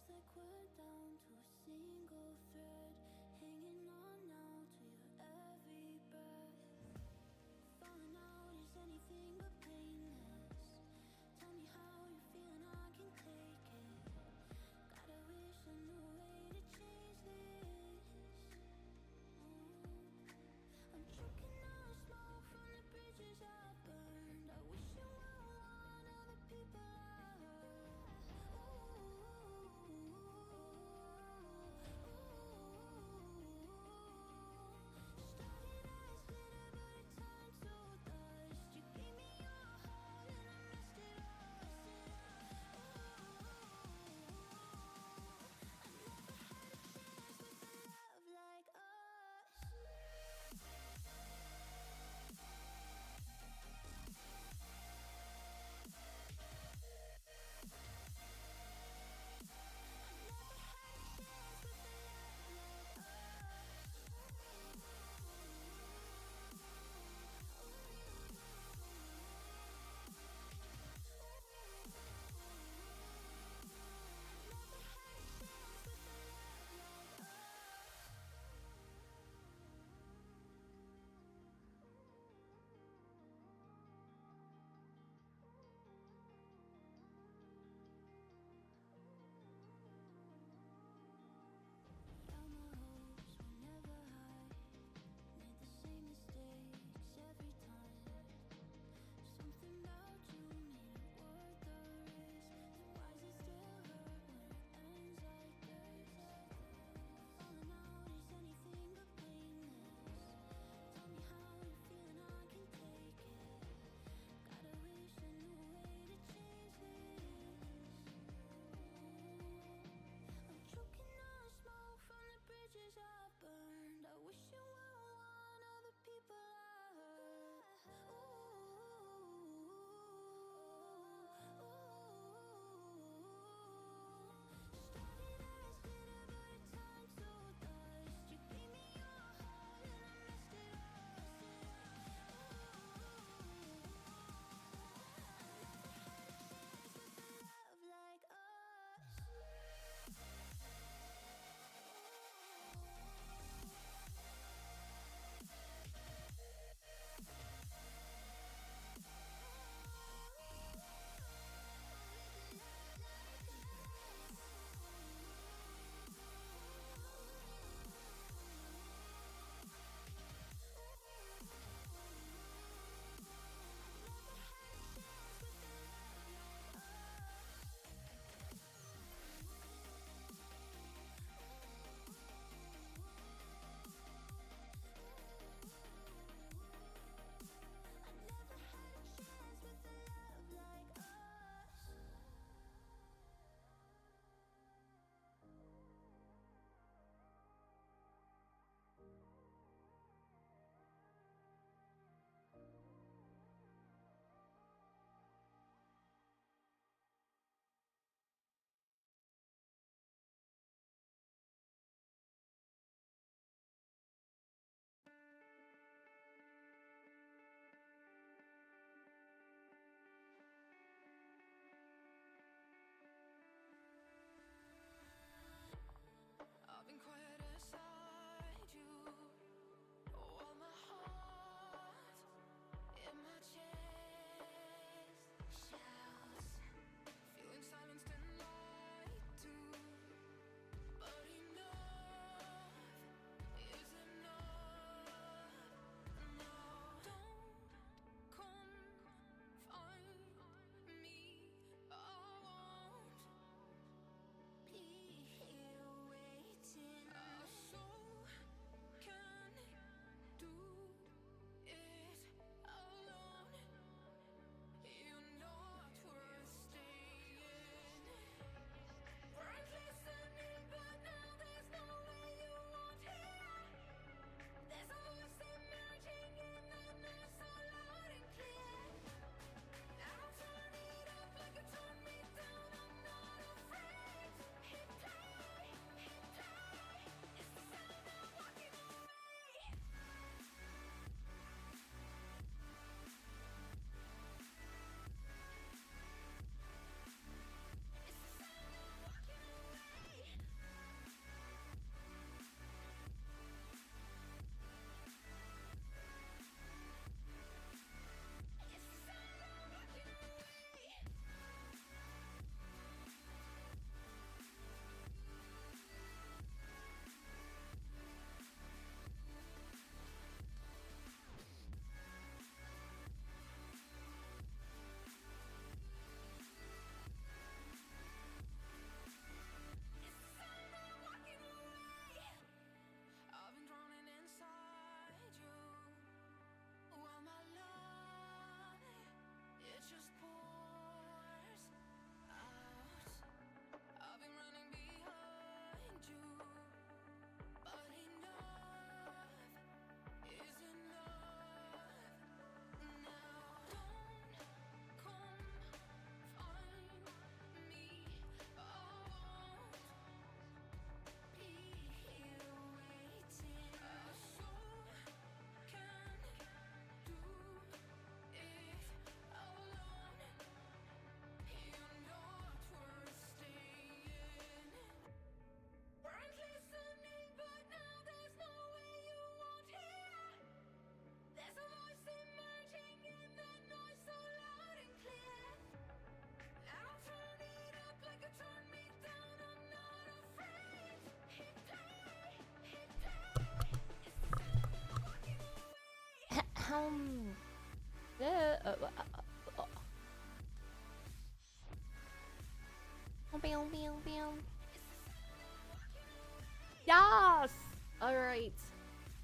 Looks like we're down to a single thread, hanging on now to your every breath. Falling out is anything but painless. Tell me how you're feeling, I can take it. Gotta wish I knew a way to change this. I'm choking on smoke from the bridges I burned. I wish you were one of the people I hurt. Ooh, ooh, ooh.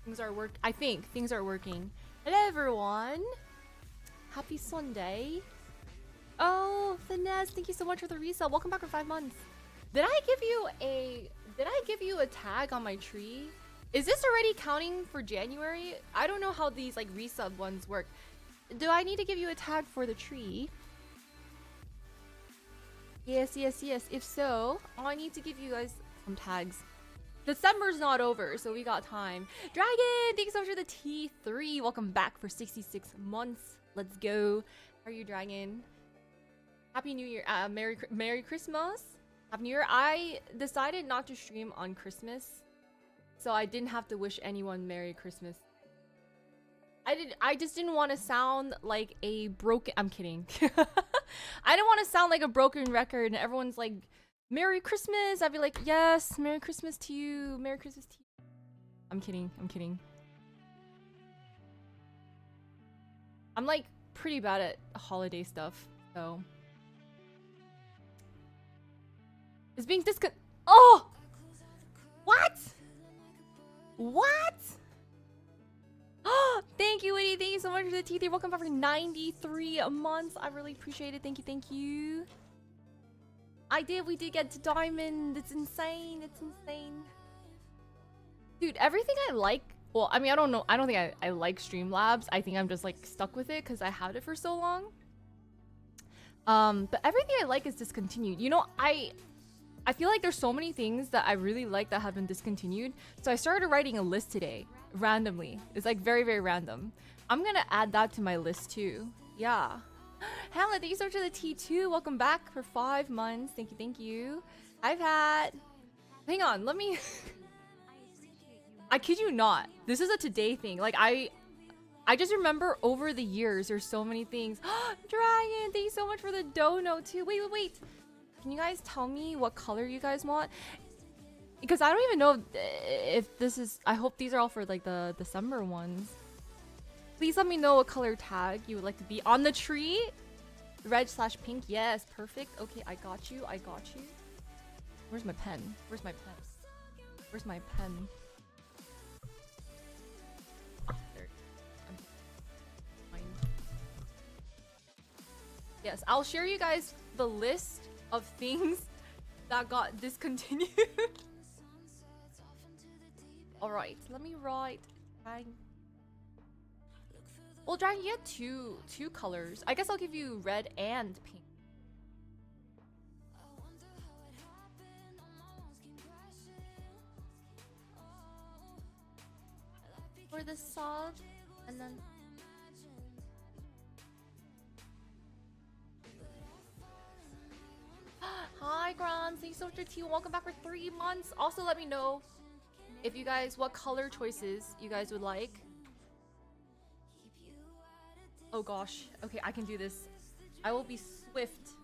Things are I think things are working. Hello everyone. Happy Sunday. Oh, Finesse, thank you so much for the resale. Welcome back for 5 months. Did I give you a tag on my tree? Is this already counting for January? I don't know how these like resub ones work. Do I need to give you a tag for the tree? Yes. If so, I need to give you guys some tags. December's not over, so we got time. Dragon, thanks so much for the T3. Welcome back for 66 months. Let's go. How are you, Dragon? Happy New Year. Merry Christmas. Happy New Year. I decided not to stream on Christmas, so I didn't have to wish anyone Merry Christmas. I just didn't want to sound like a broken... I'm kidding. I didn't want to sound like a broken record and everyone's like, Merry Christmas. I'd be like, yes, Merry Christmas to you. Merry Christmas to you. I'm kidding. I'm like pretty bad at holiday stuff, so. It's being Oh! What? Thank you, Woody. Thank you so much for the T3. Welcome back for 93 months. I really appreciate it. Thank you. We did get to diamond. It's insane. Dude, everything I like, well, I mean, I don't know. I don't think I like Streamlabs. I think I'm just like stuck with it because I had it for so long. But everything I like is discontinued. You know, I feel like there's so many things that I really like that have been discontinued. So I started writing a list today, randomly. It's like very, very random. I'm gonna add that to my list too. Yeah. Hamlet, thank you so much for the T2. Welcome back for 5 months. Thank you. I've had... Hang on, let me... I kid you not. This is a today thing. Like, I just remember over the years, there's so many things. Dragon, thank you so much for the dono too. Wait. Can you guys tell me what color you guys want? Because I don't even know if this is... I hope these are all for like the December ones. Please let me know what color tag you would like to be on the tree. Red/pink. Yes, perfect. Okay, I got you. Where's my pen? There. Fine. Yes, I'll share you guys the list of things that got discontinued. Alright, let me write. Well, Dragon, you had two colors. I guess I'll give you red and pink. For the salt, and then... Hi, Grant. Thanks so much for tea. Welcome back for 3 months. Also, let me know if you guys, what color choices you guys would like. Oh gosh. Okay, I can do this. I will be swift.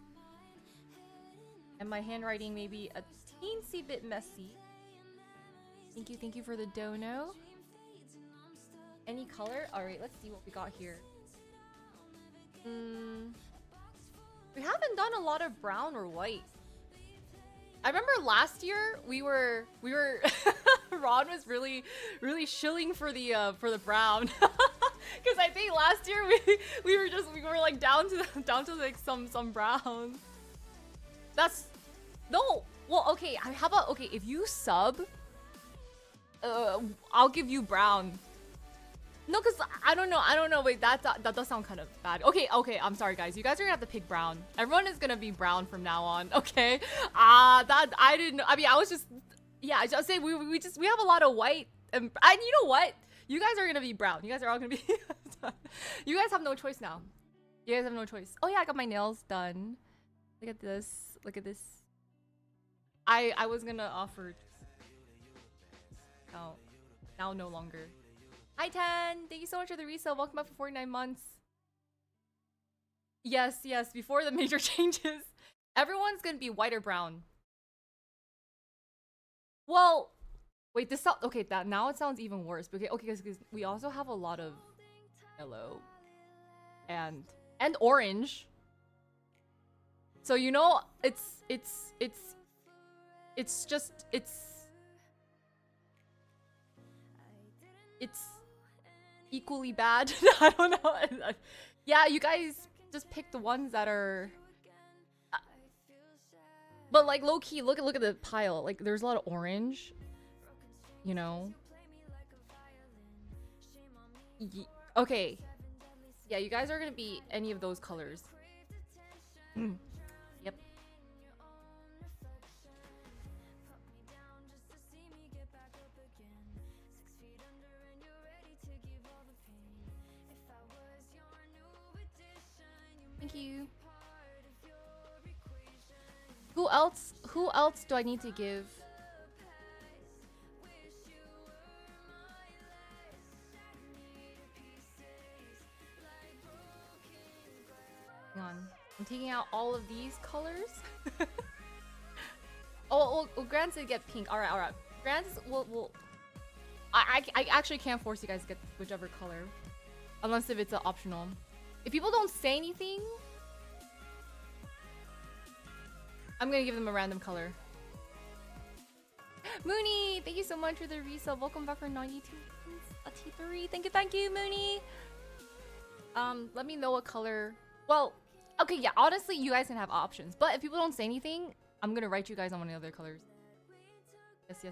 And my handwriting may be a teensy bit messy. Thank you for the dono. Any color? Alright, let's see what we got here. We haven't done a lot of brown or white. I remember last year we were Ron was really shilling for the brown. Cause I think last year we were like down to like some brown. That's no. Well, okay. How about if you sub, I'll give you brown. No, cause I don't know. Wait, that does sound kind of bad. Okay. I'm sorry, guys. You guys are gonna have to pick brown. Everyone is gonna be brown from now on. Okay. That I didn't know. I mean, I was just I just say we have a lot of white and you know what? You guys are gonna be brown. You guys are all gonna be. You guys have no choice now. You guys have no choice. Oh yeah, I got my nails done. Look at this. I was gonna offer. Now no longer. Hi 10! Thank you so much for the resale. Welcome back for 49 months. Yes, before the major changes. Everyone's gonna be white or brown. Well, wait, this sound okay, that now it sounds even worse. Okay, because we also have a lot of yellow and orange. So you know, it's it's equally bad. I don't know. Yeah, you guys just pick the ones that are. But like low key, look at the pile. Like there's a lot of orange. You know. Okay. Yeah, you guys are gonna be any of those colors. Yep. Thank you. Who else? Who else do I need to give? Hang on. I'm taking out all of these colors. Oh, well, Grants did get pink. All right. Grants will. I actually can't force you guys to get whichever color, unless if it's an optional. If people don't say anything, I'm gonna give them a random color. Mooney, thank you so much for the resub. Welcome back for 92 months. A T3. Thank you, Mooney. Let me know what color. Well, okay, yeah. Honestly, you guys can have options, but if people don't say anything, I'm gonna write you guys on one of the other colors. Yes.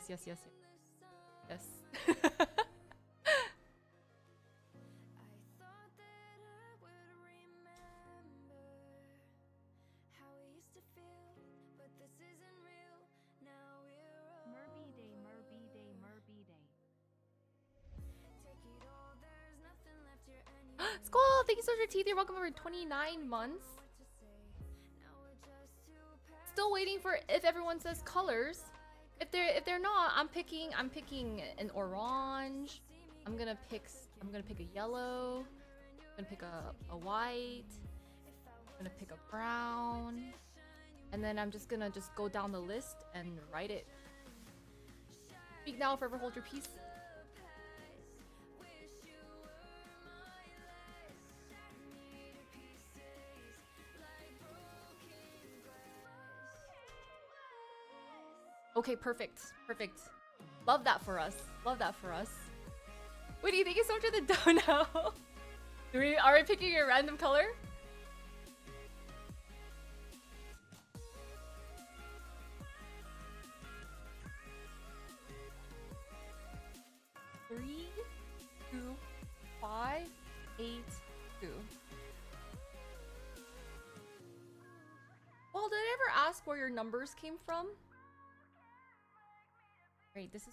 Squall, thank you so much for T3. Welcome over 29 months. Still waiting for if everyone says colors. If they're not, I'm picking an orange. I'm gonna pick a yellow. I'm gonna pick a white. I'm gonna pick a brown. And then I'm just gonna go down the list and write it. Speak now, forever hold your peace. Okay, perfect. Love that for us. Wait, thank you so much for the dono. Are we picking a random color? Three, 2, 5, 8, 2. Well, did I ever ask where your numbers came from? Great, this is.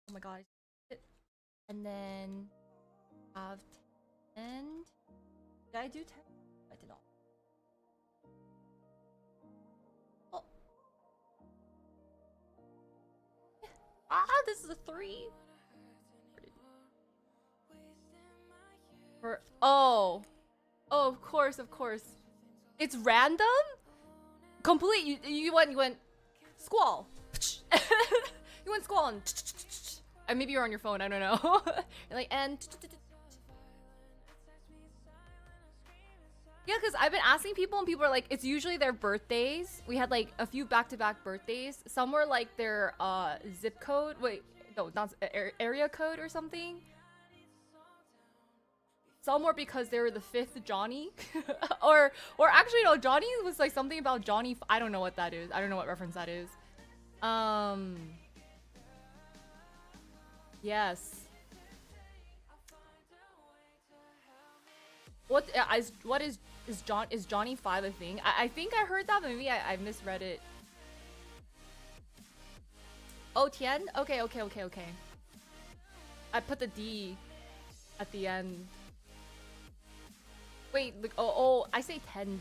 Oh my god. And then have 10. Did I do 10? I did not. Oh. This is a 3. Oh, of course. It's random? Complete. You went squall. You went squall and maybe you're on your phone. I don't know. Like and yeah, because I've been asking people and people are like, it's usually their birthdays. We had like a few back-to-back birthdays. Some were like their zip code. Wait, no, not area code or something. Some were because they were the 5th Johnny. or actually no, Johnny was like something about Johnny. I don't know what that is. I don't know what reference that is. Yes. What is Johnny 5 a thing? I think I heard that, but maybe I misread it. Oh, Tien? Okay. I put the D at the end. Wait, look, oh, I say 10.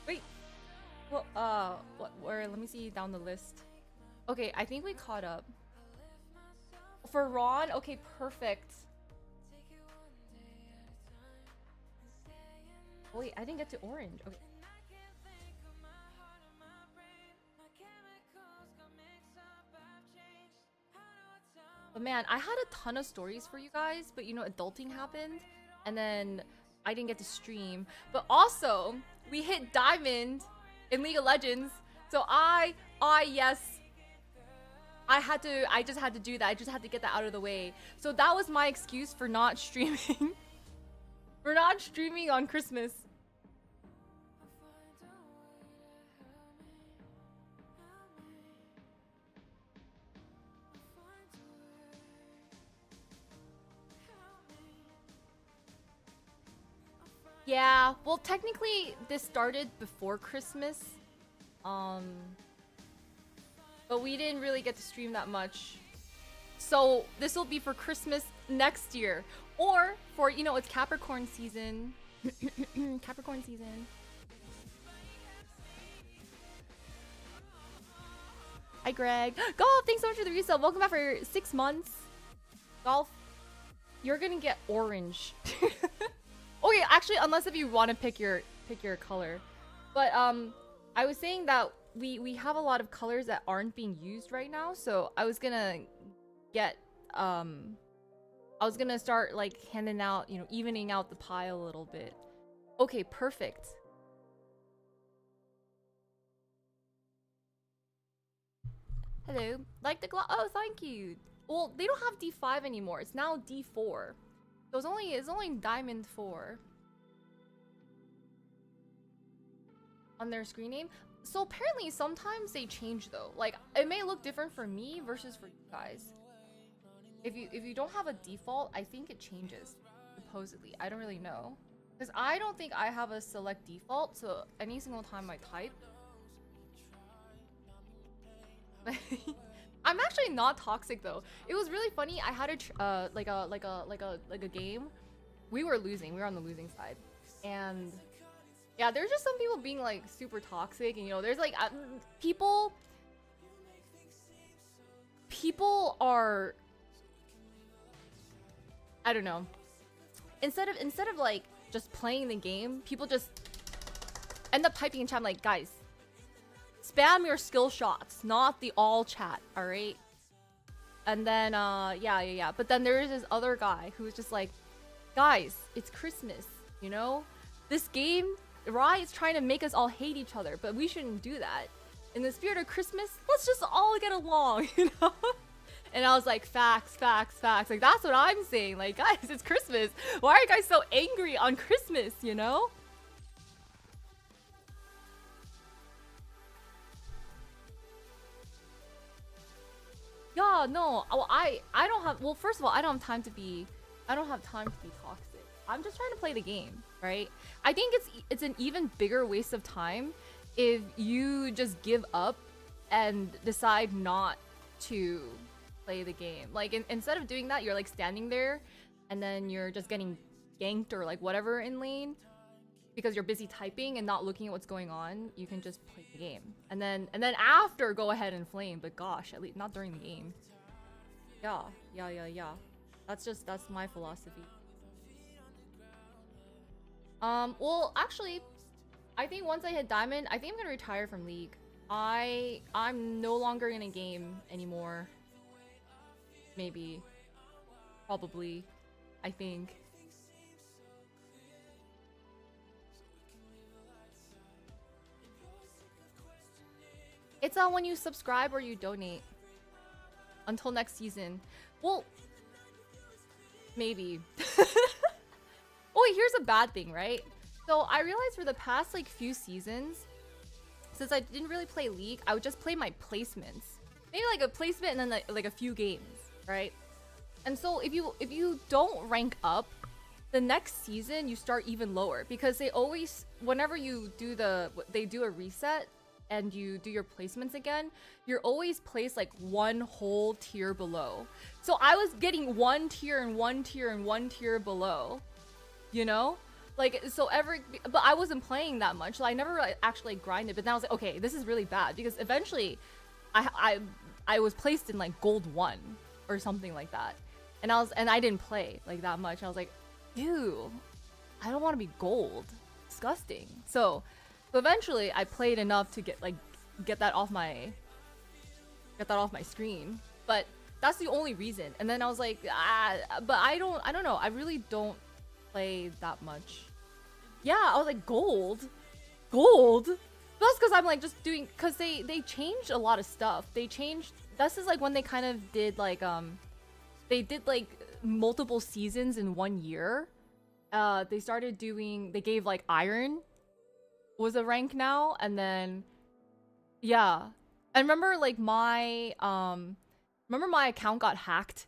Wait. Well, where? Let me see down the list. Okay, I think we caught up. For Ron, okay, perfect. Wait, I didn't get to orange. Okay. But man, I had a ton of stories for you guys, but you know, adulting happened, and then I didn't get to stream. But also, we hit diamond in League of Legends, so yes, I just had to do that. I just had to get that out of the way. So that was my excuse for not streaming. For not streaming on Christmas. Yeah, well, technically this started before Christmas. Um, but we didn't really get to stream that much. So this will be for Christmas next year. Or for, you know, it's Capricorn season. Capricorn season. Hi, Greg. Golf, thanks so much for the resub. Welcome back for 6 months. Golf, you're gonna get orange. Okay, actually, unless if you want to pick your color. But I was saying that we have a lot of colors that aren't being used right now, so I was gonna get I was gonna start like handing out, you know, evening out the pie a little bit. Okay, perfect. Hello. Like the glove. Oh, thank you. Well, they don't have D5 anymore. It's now D4. So it's only Diamond 4 on their screen name. So apparently sometimes they change though. Like it may look different for me versus for you guys. If you don't have a default, I think it changes. Supposedly. I don't really know. Because I don't think I have a select default, so any single time I type. I'm actually not toxic though. It was really funny. I had a game. We were losing. We were on the losing side, and yeah, there's just some people being like super toxic, and you know, there's like people are, I don't know. Instead of like just playing the game, people just end up typing in chat like, guys, spam your skill shots, not the all chat, all right? And then yeah. But then there is this other guy who's just like, guys, it's Christmas, you know? This game, Riot's trying to make us all hate each other, but we shouldn't do that. In the spirit of Christmas, let's just all get along, you know? And I was like, facts. Like, that's what I'm saying. Like, guys, it's Christmas. Why are you guys so angry on Christmas, you know? Yeah, no. Well, I don't have. Well, first of all, I don't have time to be toxic. I'm just trying to play the game, right? I think it's an even bigger waste of time if you just give up and decide not to play the game. Like instead of doing that, you're like standing there, and then you're just getting ganked or like whatever in lane because you're busy typing and not looking at what's going on. You can just play the game, and then after go ahead and flame. But gosh, at least not during the game. Yeah. That's my philosophy. Well, actually, I think once I hit diamond, I think I'm gonna retire from League. I'm no longer in a game anymore. Maybe. Probably. I think. It's when you subscribe or you donate. Until next season. Well, maybe. Oh, here's a bad thing, right? So I realized for the past like few seasons, since I didn't really play League, I would just play my placements. Maybe like a placement and then like a few games, right? And so if you don't rank up, the next season you start even lower because they always, whenever you do they do a reset and you do your placements again, you're always placed like one whole tier below. So I was getting one tier and one tier and one tier below, you know? Like, so but I wasn't playing that much, so I never actually grinded. But then I was like, okay, this is really bad because eventually I was placed in like gold 1 or something like that. And I didn't play like that much. I was like, ew, I don't want to be gold. Disgusting. So eventually I played enough to get that off my screen. But That's the only reason. And then I was like, but I don't know. I really don't play that much. Yeah, I was like, gold? Gold? That's because I'm like just doing, because they changed a lot of stuff. They changed, this is like when they kind of did like, they did like multiple seasons in 1 year. They started doing, they gave like iron was a rank now, and then yeah. I remember like my remember my account got hacked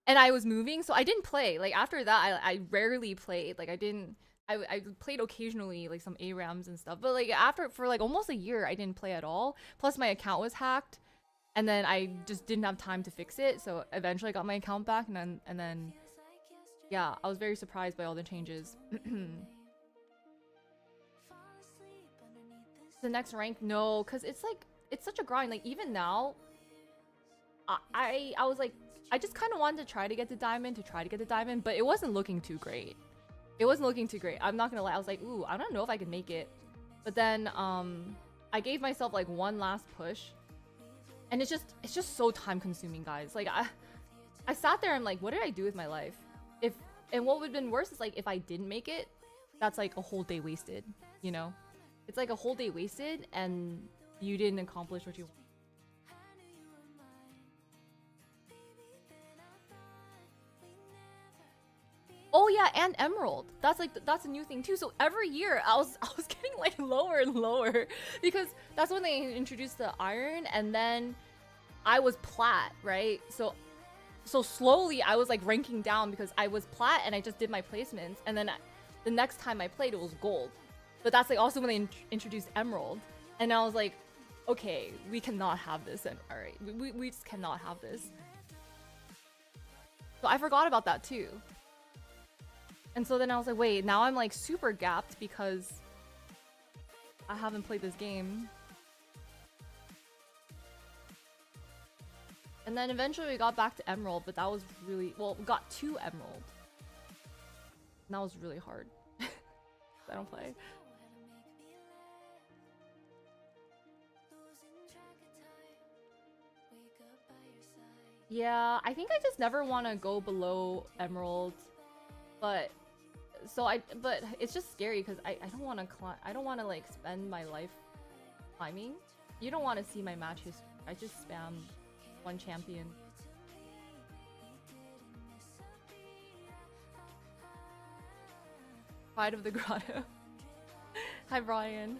and I was moving, so I didn't play. Like after that I rarely played. Like I played occasionally like some ARAMs and stuff. But like after for like almost a year I didn't play at all. Plus my account was hacked and then I just didn't have time to fix it. So eventually I got my account back and then yeah, I was very surprised by all the changes. The next rank, no, because it's like it's such a grind. Like even now I was like I just kind of wanted to try to get the diamond but it wasn't looking too great. I'm not gonna lie. I was like, ooh, I don't know if I can make it. But then I gave myself like one last push, and it's just so time consuming, guys. Like I sat there and like, what did I do with my life? And what would have been worse is like if I didn't make it, that's like a whole day wasted, you know? It's like a whole day wasted and you didn't accomplish what you want. Oh yeah, and emerald. That's a new thing too. So every year I was getting like lower and lower because that's when they introduced the iron, and then I was plat, right? So slowly I was like ranking down because I was plat and I just did my placements, and then the next time I played it was gold. But that's like also when they introduced emerald, and I was like, okay, we cannot have this, and all right, we just cannot have this. So I forgot about that too. And so then I was like, wait, now I'm like super gapped because I haven't played this game. And then eventually we got back to emerald, but that was really, well, we got to emerald. And that was really hard. I don't play. Yeah, I think I just never want to go below emerald, but but it's just scary because I don't want to climb. I don't want to like spend my life climbing. You don't want to see my match history. I just spam one champion. Pride of the Grotto. Hi Brian.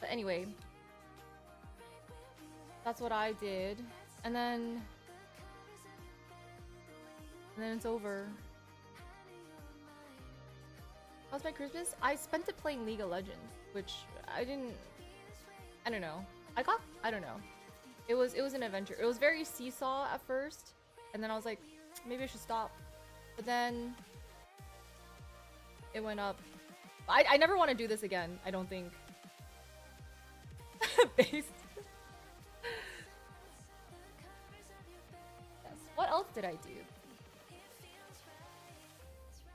But anyway, that's what I did, and then it's over. How's my Christmas? I spent it playing League of Legends, which I don't know. I don't know. It was an adventure. It was very seesaw at first, and then I was like, maybe I should stop. But then it went up. I never want to do this again, I don't think. Based. Yes. What else did I do?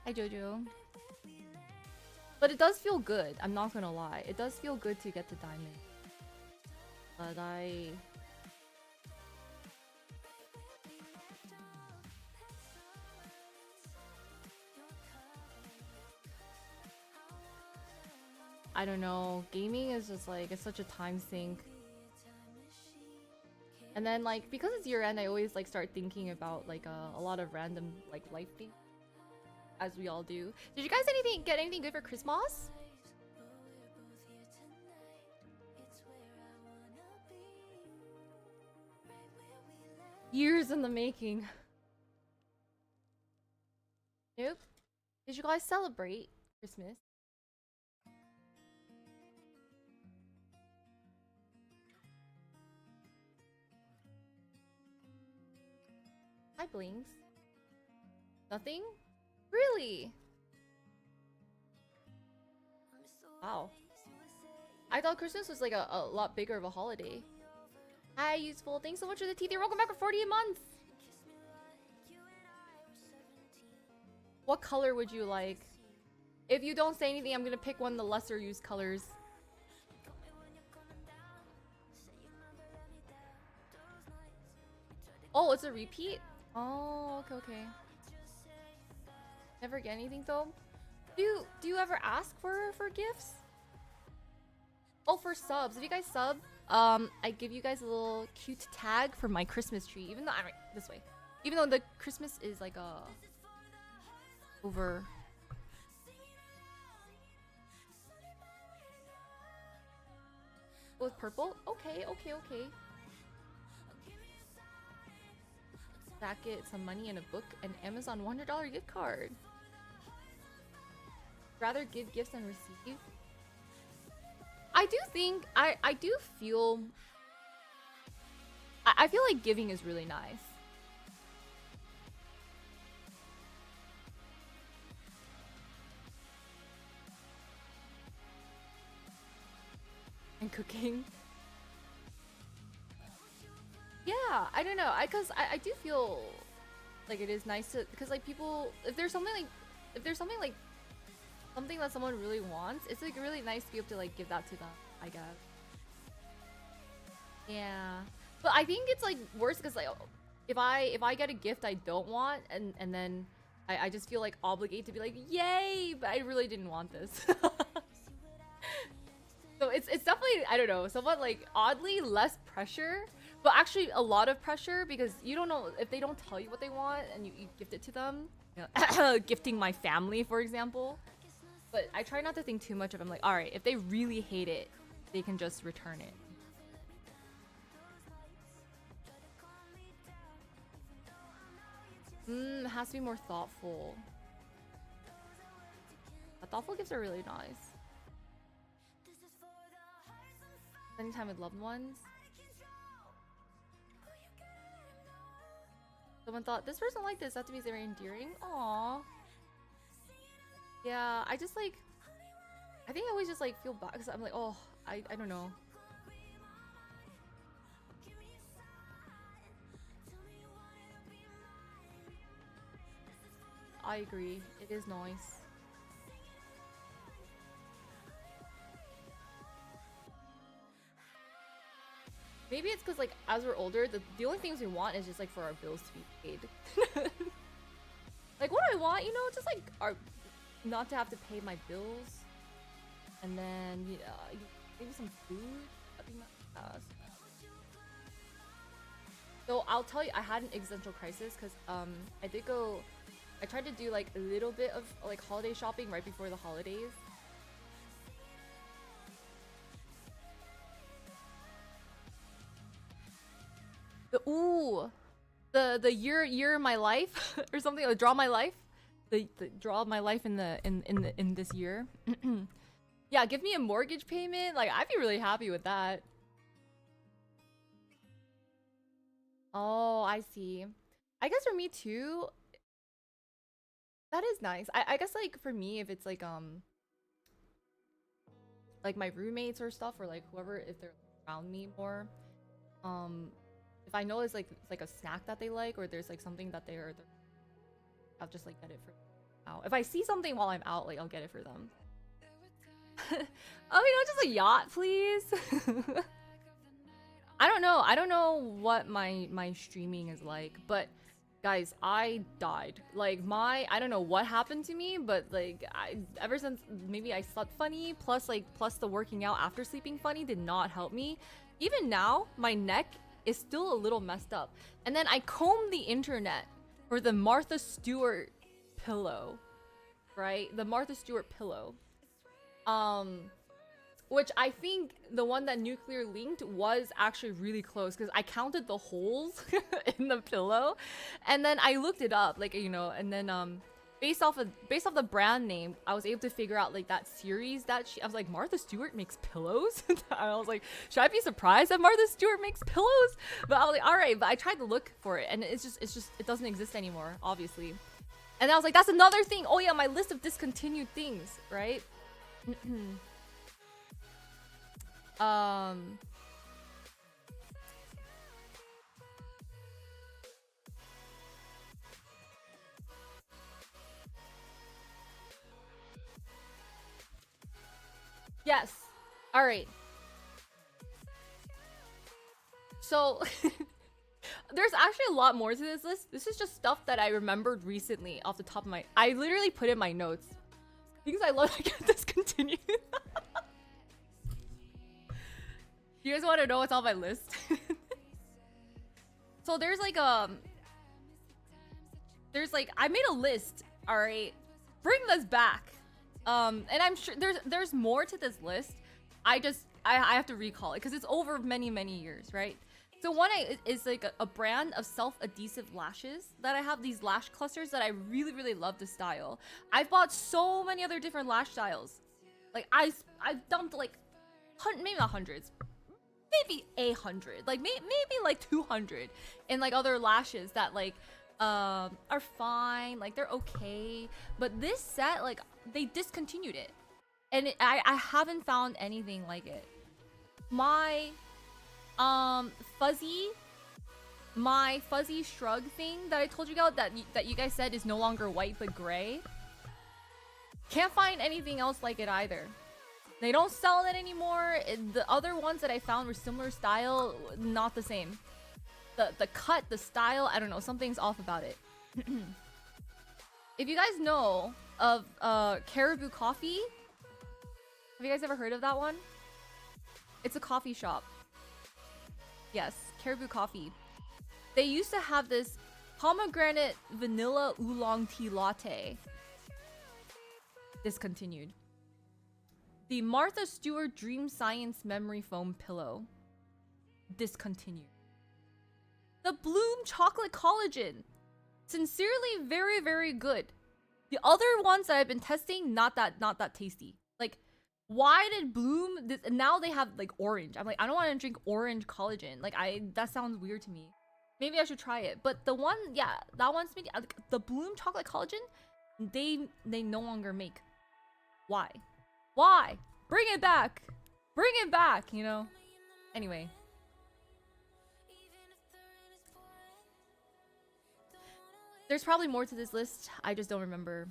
Hi Jojo. But it does feel good, I'm not gonna lie. It does feel good to get the diamond. But I don't know. Gaming is just like, it's such a time sink. And then like, because it's year end, I always like start thinking about like a lot of random like life things. As we all do. Did you guys get anything good for Christmas? Years in the making. Nope. Did you guys celebrate Christmas? Hi Blinks. Nothing? Really? Wow. I thought Christmas was like a lot bigger of a holiday. Hi, Useful. Thanks so much for the TT. Welcome back for 40 a month. What color would you like? If you don't say anything, I'm gonna pick one of the lesser used colors. Oh, it's a repeat? Oh, okay, okay. Never get anything though. Do you ever ask for gifts? Oh, for subs. If you guys sub, I give you guys a little cute tag for my Christmas tree. Even though I'm right this way. Even though the Christmas is like over. With purple? Okay, okay, okay. Jacket, some money, and a book, and Amazon $100 gift card. Rather give gifts than receive. I do think I do feel I feel like giving is really nice. And cooking. Yeah, I don't know. I do feel like it is nice to, because like people, if there's something like something that someone really wants, it's like really nice to be able to like give that to them, I guess. Yeah. But I think it's like worse because like if I get a gift I don't want, and then I just feel like obligated to be like, yay, but I really didn't want this. So it's definitely, I don't know, somewhat like oddly less pressure, but actually a lot of pressure because you don't know if they don't tell you what they want and you gift it to them. You know, gifting my family, for example. But I try not to think too much of it. I'm like, all right, if they really hate it, they can just return it. It has to be more thoughtful. Thoughtful gifts are really nice. Spending time with loved ones. Someone thought, this person like this, that to be very endearing. Aww. Yeah, I just like, I think I always just like feel bad because I'm like, oh, I don't know. I agree. It is nice. Maybe it's because like as we're older, the only things we want is just like for our bills to be paid. Like what do I want, you know, just like our not to have to pay my bills, and then maybe some food. I think that. So I'll tell you, I had an existential crisis because I tried to do like a little bit of like holiday shopping right before the holidays. The year of my life or something, or draw my life, the draw my life in this year. Yeah, give me a mortgage payment. Like I'd be really happy with that. Oh, I see. I guess for me too, that is nice. I guess like for me, if it's like my roommates or stuff, or like whoever, if they're around me more, um if I know it's like a snack that they like, or there's like something that they're I'll just like get it for out. If I see something while I'm out, like I'll get it for them. Oh, you know, just a yacht, please. I don't know what my streaming is like, but guys, I died. Like I don't know what happened to me, but like ever since maybe I slept funny, plus the working out after sleeping funny did not help me. Even now, my neck is still a little messed up. And then I combed the internet for the Martha Stewart pillow, right? The Martha Stewart pillow. Which I think the one that nuclear linked was actually really close because I counted the holes in the pillow, and then I looked it up, like, you know, and then based off the brand name, I was able to figure out like that series that I was like, Martha Stewart makes pillows. I was like, should I be surprised that Martha Stewart makes pillows? But I was like, all right. But I tried to look for it, and it's just it doesn't exist anymore, obviously. And I was like, that's another thing. Oh yeah, my list of discontinued things, right? um yes. All right. So there's actually a lot more to this list. This is just stuff that I remembered recently off the top of my. I literally put in my notes because I love to get discontinued. You guys want to know what's on my list? So there's like I made a list. All right, bring this back. And I'm sure there's more to this list. I have to recall it because it's over many years, right? So one is like a brand of self-adhesive lashes that I have, these lash clusters that I really love the style. I've bought so many other different lash styles. Like I dumped like maybe not hundreds, maybe 800, like maybe like 200 in like other lashes that like are fine, like they're okay. But this set, like they discontinued it, and I haven't found anything like it. My fuzzy shrug thing that I told you about that you guys said is no longer white but gray. Can't find anything else like it either. They don't sell it anymore. The other ones that I found were similar style, not the same. The cut, the style, I don't know, something's off about it. If you guys know of Caribou Coffee, have you guys ever heard of that one? It's a coffee shop. Yes, Caribou Coffee. They used to have this pomegranate vanilla oolong tea latte. Discontinued. The Martha Stewart Dream Science Memory Foam Pillow. Discontinued. The Bloom Chocolate Collagen. Sincerely very good. The other ones that I've been testing, not that tasty. Like, why did Bloom now they have like orange. I'm like, I don't want to drink orange collagen. Like that sounds weird to me. Maybe I should try it. But the one, yeah, that one's maybe the Bloom Chocolate Collagen, they no longer make. Why? Why? Bring it back. Bring it back, you know? Anyway. There's probably more to this list. I just don't remember.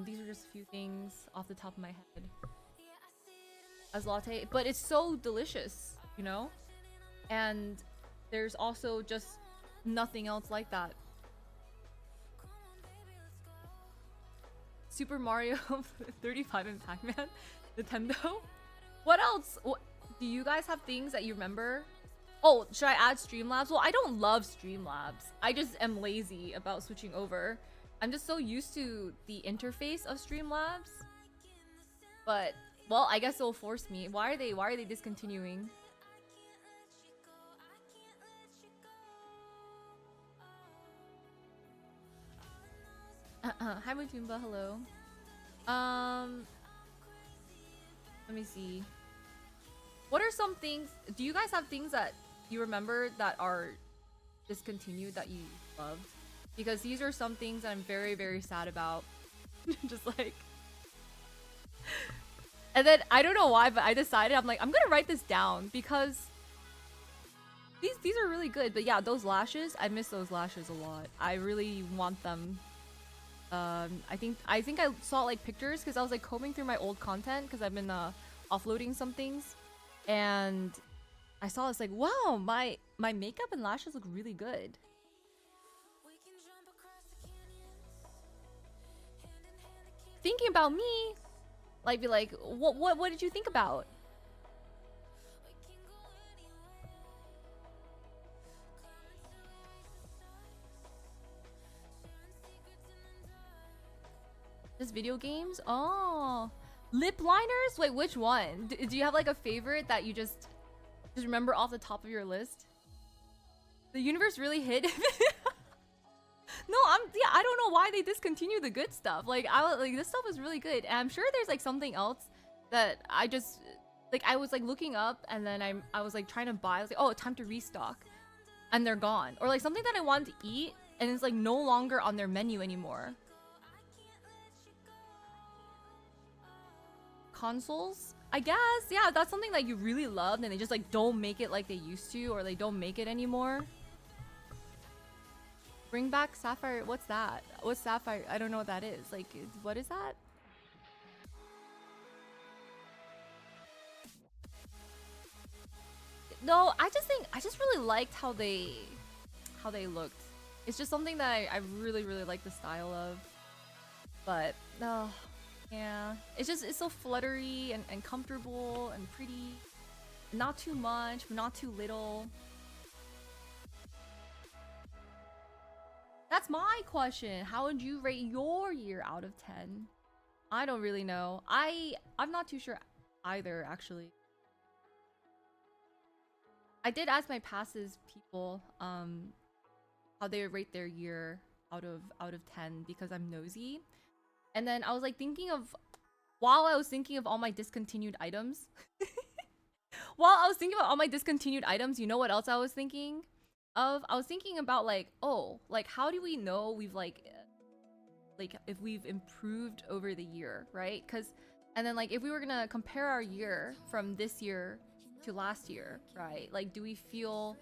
These are just a few things off the top of my head. As latte, but it's so delicious, you know? And there's also just nothing else like that. Super Mario 35 and Pac-Man, Nintendo. What else? Do you guys have things that you remember? Oh, should I add Streamlabs? Well, I don't love Streamlabs. I just am lazy about switching over. I'm just so used to the interface of Streamlabs. But, well, I guess it'll force me. Why are they discontinuing? Hi Mutumba, hello. Let me see. What are some things? Do you guys have things that you remember that are discontinued that you loved? Because these are some things I'm very sad about. Just like. And then I don't know why, but I decided I'm like, I'm gonna write this down because these are really good. But yeah, those lashes, I miss those lashes a lot. I really want them. I think I saw like pictures because I was like combing through my old content because I've been offloading some things, and I saw it's like, wow, my makeup and lashes look really good. Thinking about me, like be like, what did you think about? Just video games? Oh, lip liners? Wait, which one? Do you have like a favorite that you just remember off the top of your list? The universe really hit. No, I don't know why they discontinued the good stuff. Like this stuff is really good. And I'm sure there's like something else that I just like I was like looking up and then I was like trying to buy. I was like, oh, time to restock. And they're gone. Or like something that I wanted to eat and it's like no longer on their menu anymore. Consoles, I guess. Yeah, that's something that you really loved and they just like don't make it like they used to, or they don't make it anymore. Bring back Sapphire. What's that? What's Sapphire? I don't know what that is. Like, what is that? No, I just really liked how they how they looked. It's just something that I really really like the style of. But no, yeah, it's so fluttery and comfortable and pretty. Not too much, not too little. That's my question. How would you rate your year out of 10? I don't really know. I'm not too sure either, actually. I did ask my passes people how they would rate their year out of 10 because I'm nosy. And then I was like thinking of while I was thinking of all my discontinued items. While I was thinking about all my discontinued items, you know what else I was thinking of? I was thinking about like, oh, like how do we know we've like if we've improved over the year, right? Cuz and then like if we were going to compare our year from this year to last year, right? Like do we feel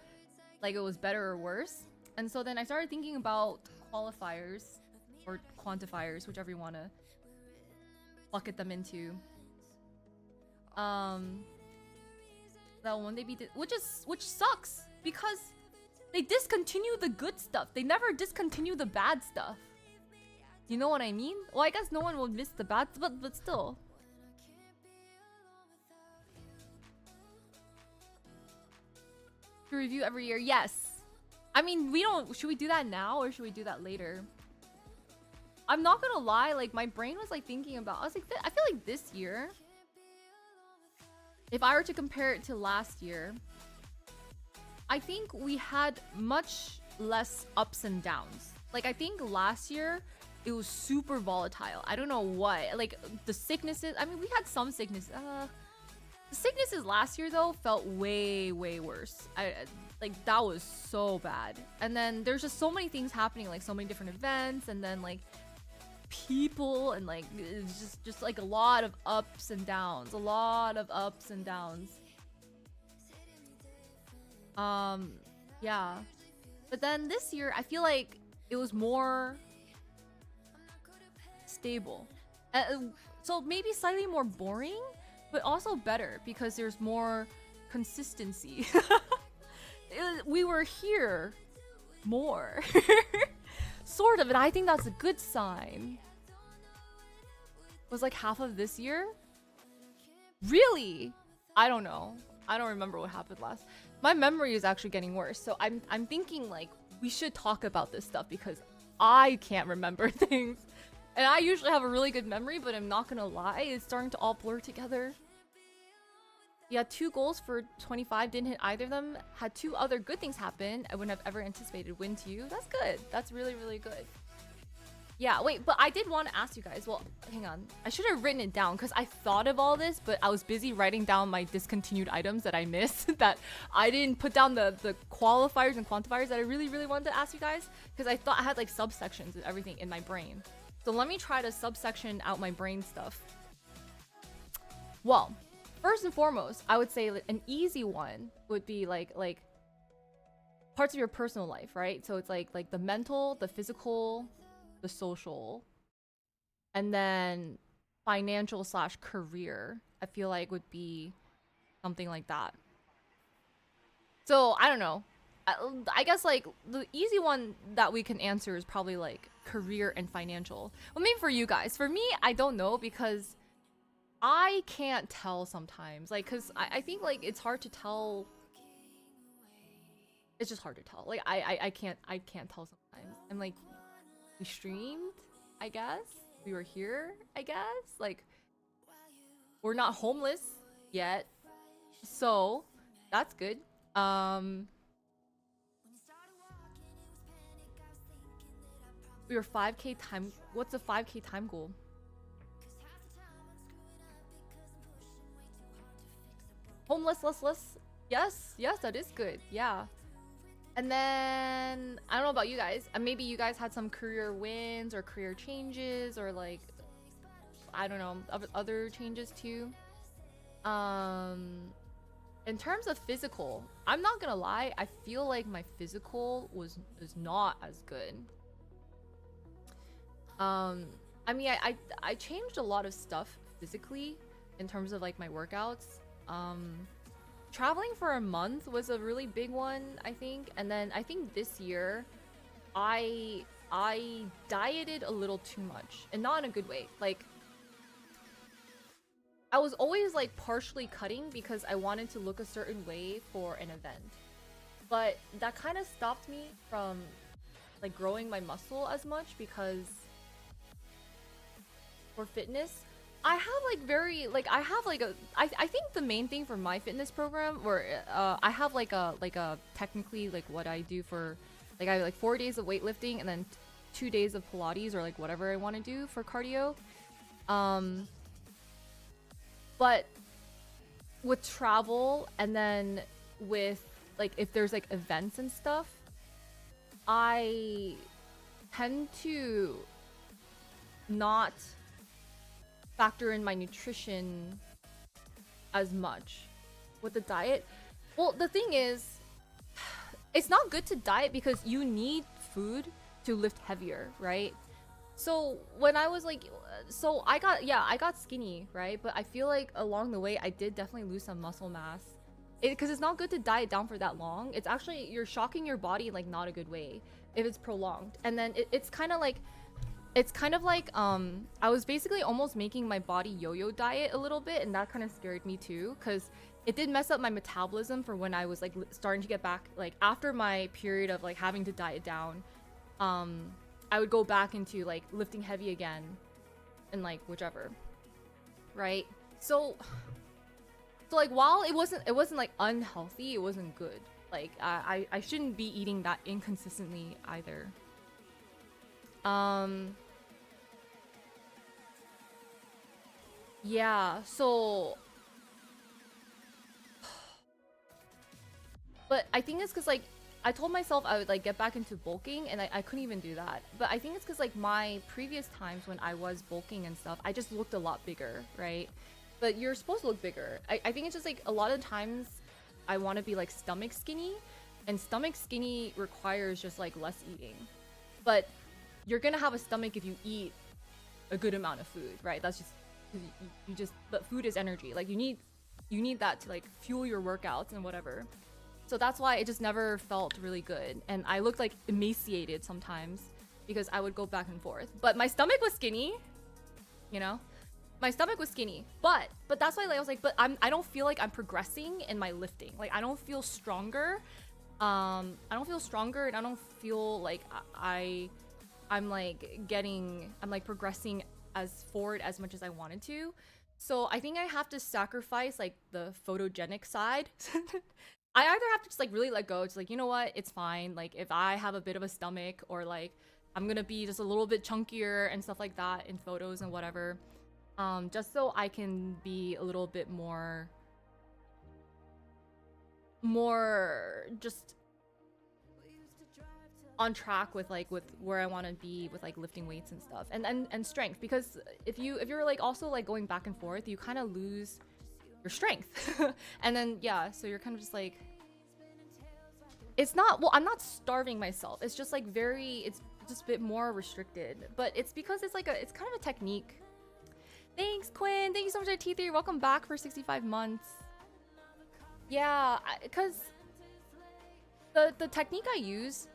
like it was better or worse? And so then I started thinking about qualifiers or quantifiers, whichever you want to bucket them into. That one they beat it, which sucks because they discontinue the good stuff. They never discontinue the bad stuff. You know what I mean? Well, I guess no one will miss the bad, but still. To review every year, yes. I mean, we don't. Should we do that now or should we do that later? I'm not gonna lie. Like my brain was like thinking about. I was like, I feel like this year, if I were to compare it to last year, I think we had much less ups and downs. Like I think last year it was super volatile. I don't know what. Like the sicknesses. I mean, we had some sicknesses. The sicknesses last year though felt way worse. Like that was so bad. And then there's just so many things happening, like so many different events, and then like people, and like it's just like a lot of ups and downs. A lot of ups and downs. Yeah. But then this year I feel like it was more stable. So maybe slightly more boring, but also better because there's more consistency. We were here more. Sort of, and I think that's a good sign. Was like half of this year? Really? I don't know. I don't remember what happened last. My memory is actually getting worse. So I'm thinking like we should talk about this stuff because I can't remember things. And I usually have a really good memory, but I'm not gonna lie, it's starting to all blur together. Yeah, 2 goals for 25, didn't hit either of them. Had 2 other good things happen. I wouldn't have ever anticipated win to you. That's good. That's really good. Yeah, wait, but I did want to ask you guys. Well, hang on. I should have written it down because I thought of all this, but I was busy writing down my discontinued items that I missed. That I didn't put down the qualifiers and quantifiers that I really wanted to ask you guys because I thought I had like subsections and everything in my brain. So let me try to subsection out my brain stuff. Well, first and foremost, I would say an easy one would be like parts of your personal life, right? So it's like the mental, the physical, the social, and then financial / career. I feel like would be something like that. So I don't know. I guess like the easy one that we can answer is probably like career and financial. Well, maybe for you guys. For me, I don't know because I can't tell sometimes. Like, cause I think like it's hard to tell. It's just hard to tell. Like I can't tell sometimes. I'm like, we streamed, I guess. We were here, I guess. Like, we're not homeless yet, so that's good. We were 5K time. What's a 5K time goal? Homeless, less. Yes, that is good. Yeah. And then I don't know about you guys. Maybe you guys had some career wins or career changes or like I don't know other changes too. In terms of physical, I'm not gonna lie. I feel like my physical is not as good. I mean, I changed a lot of stuff physically in terms of like my workouts. traveling for a month was a really big one, I think. And then I think this year I dieted a little too much, and not in a good way. Like, I was always like partially cutting because I wanted to look a certain way for an event. But that kind of stopped me from like growing my muscle as much because for fitness, I have like very like I have like a I think the main thing for my fitness program where I have like a technically like what I do for like I have like 4 days of weightlifting and then 2 days of Pilates or like whatever I want to do for cardio. But with travel and then with like if there's like events and stuff, I tend to not factor in my nutrition as much with the diet. Well, the thing is, it's not good to diet because you need food to lift heavier, right? So when I was like, so I got skinny, right? But I feel like along the way, I did definitely lose some muscle mass. Because it's not good to diet down for that long. It's actually, you're shocking your body in like not a good way if it's prolonged. And then it's kind of like, I was basically almost making my body yo-yo diet a little bit, and that kind of scared me too, because it did mess up my metabolism for when I was like starting to get back, like after my period of like having to diet down. I would go back into like lifting heavy again and like whichever, right? So like while it wasn't like unhealthy, it wasn't good. Like I shouldn't be eating that inconsistently either. Yeah, so but I think it's because like I told myself I would like get back into bulking, and I couldn't even do that. But I think it's because like my previous times when I was bulking and stuff, I just looked a lot bigger, right? But you're supposed to look bigger. I think it's just like a lot of times I want to be like stomach skinny, and stomach skinny requires just like less eating. But you're gonna have a stomach if you eat a good amount of food, right? That's just you just, but food is energy. Like you need that to like fuel your workouts and whatever. So that's why it just never felt really good. And I looked like emaciated sometimes because I would go back and forth. But my stomach was skinny, you know? My stomach was skinny. But that's why like, I was like, but I don't feel like I'm progressing in my lifting. Like I don't feel stronger. I don't feel stronger, and I don't feel like I'm like progressing as forward as much as I wanted to. So I think I have to sacrifice like the photogenic side. I either have to just like really let go. It's like, you know what? It's fine. Like if I have a bit of a stomach, or like I'm gonna be just a little bit chunkier and stuff like that in photos and whatever. Just so I can be a little bit more just on track with where I want to be with like lifting weights and stuff, and strength, because if you're like also like going back and forth, you kind of lose your strength. And then yeah, so you're kind of just like, it's not, well, I'm not starving myself, it's just like it's just a bit more restricted, but it's because it's like it's kind of a technique. Thanks, Quinn. Thank you so much for T3. Welcome back for 65 months. Yeah, because the technique I use,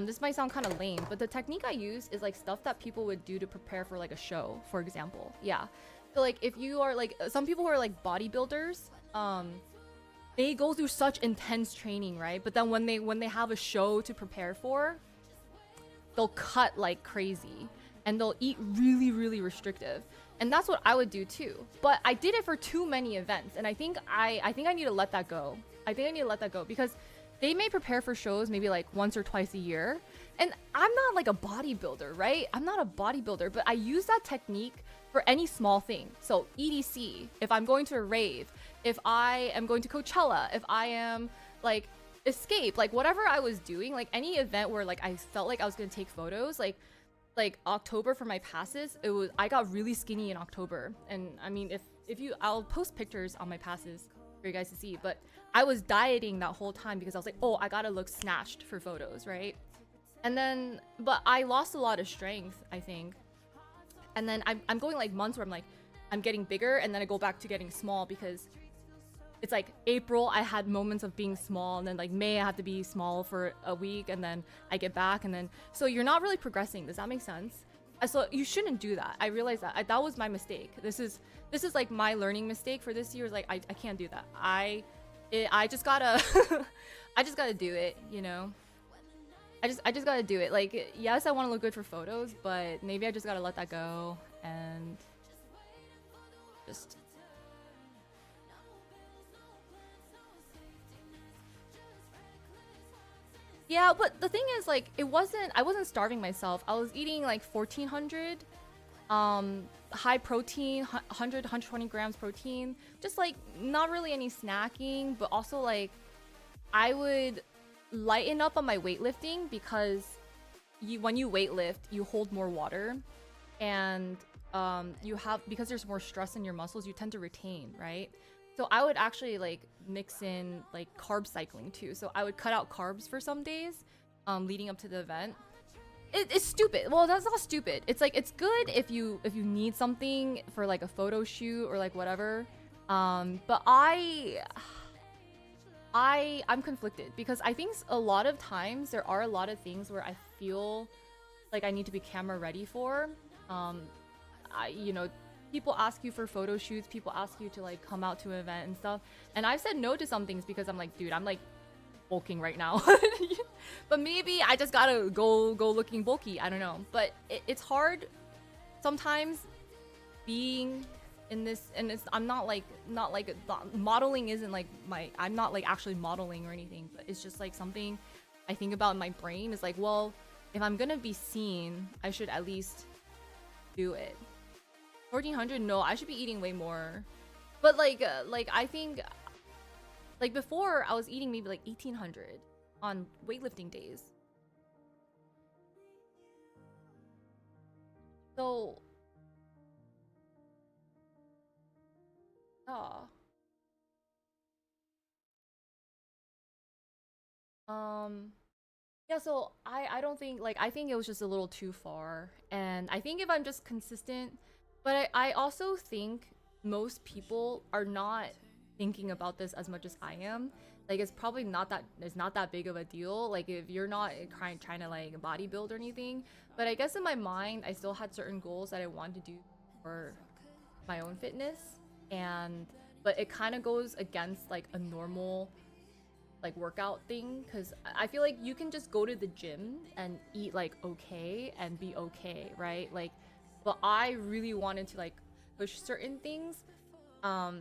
this might sound kind of lame, but the technique I use is like stuff that people would do to prepare for like a show, for example. Yeah. So like if you are like some people who are like bodybuilders, they go through such intense training, right? But then when they have a show to prepare for, they'll cut like crazy and they'll eat really, really restrictive. And that's what I would do too. But I did it for too many events, and I think I need to let that go. I think I need to let that go because they may prepare for shows maybe like once or twice a year. And I'm not like a bodybuilder, right? I'm not a bodybuilder, but I use that technique for any small thing. So EDC, if I'm going to a rave, if I am going to Coachella, if I am like Escape, like whatever I was doing, like any event where like I felt like I was gonna take photos, like October for my passes, I got really skinny in October. And I mean, if you, I'll post pictures on my passes for you guys to see, but I was dieting that whole time because I was like, oh, I gotta look snatched for photos, right? And then, but I lost a lot of strength, I think. And then I'm going like months where I'm getting bigger, and then I go back to getting small because it's like April I had moments of being small, and then like May I have to be small for a week, and then I get back, and then so you're not really progressing. Does that make sense? So you shouldn't do that. I realized that that was my mistake. This is like my learning mistake for this year. Is like I can't do that. I just gotta I just gotta do it, you know. I just gotta do it. Like, yes, I want to look good for photos, but maybe I just gotta let that go and just. Yeah, but the thing is, like, I wasn't starving myself. I was eating like 1400, high protein, 120 grams protein. Just like not really any snacking, but also like I would lighten up on my weightlifting because when you weightlift, you hold more water, and you have, because there's more stress in your muscles, you tend to retain, right? So I would actually like mix in like carb cycling too. So I would cut out carbs for some days leading up to the event. It's stupid. Well, that's not stupid. It's like, it's good if you need something for like a photo shoot or like whatever. But I'm conflicted because I think a lot of times there are a lot of things where I feel like I need to be camera ready for. You know, people ask you for photo shoots, people ask you to like come out to an event and stuff, and I've said no to some things because I'm like, dude, I'm like bulking right now. But maybe I just gotta go looking bulky. I don't know, but it's hard sometimes being in this, and it's, I'm not like modeling isn't like I'm not like actually modeling or anything, but it's just like something I think about in my brain is like, well, if I'm gonna be seen, I should at least do it. 1400, no, I should be eating way more. But like I think like before I was eating maybe like 1800 on weightlifting days. So yeah. Yeah, so I don't think, like, I think it was just a little too far, and I think if I'm just consistent, but I also think most people are not thinking about this as much as I am. Like, it's probably not that, it's not that big of a deal, like if you're not trying to like bodybuild or anything. But I guess in my mind I still had certain goals that I wanted to do for my own fitness, and but it kind of goes against like a normal like workout thing, because I feel like you can just go to the gym and eat like okay and be okay, right? Like, but I really wanted to like push certain things for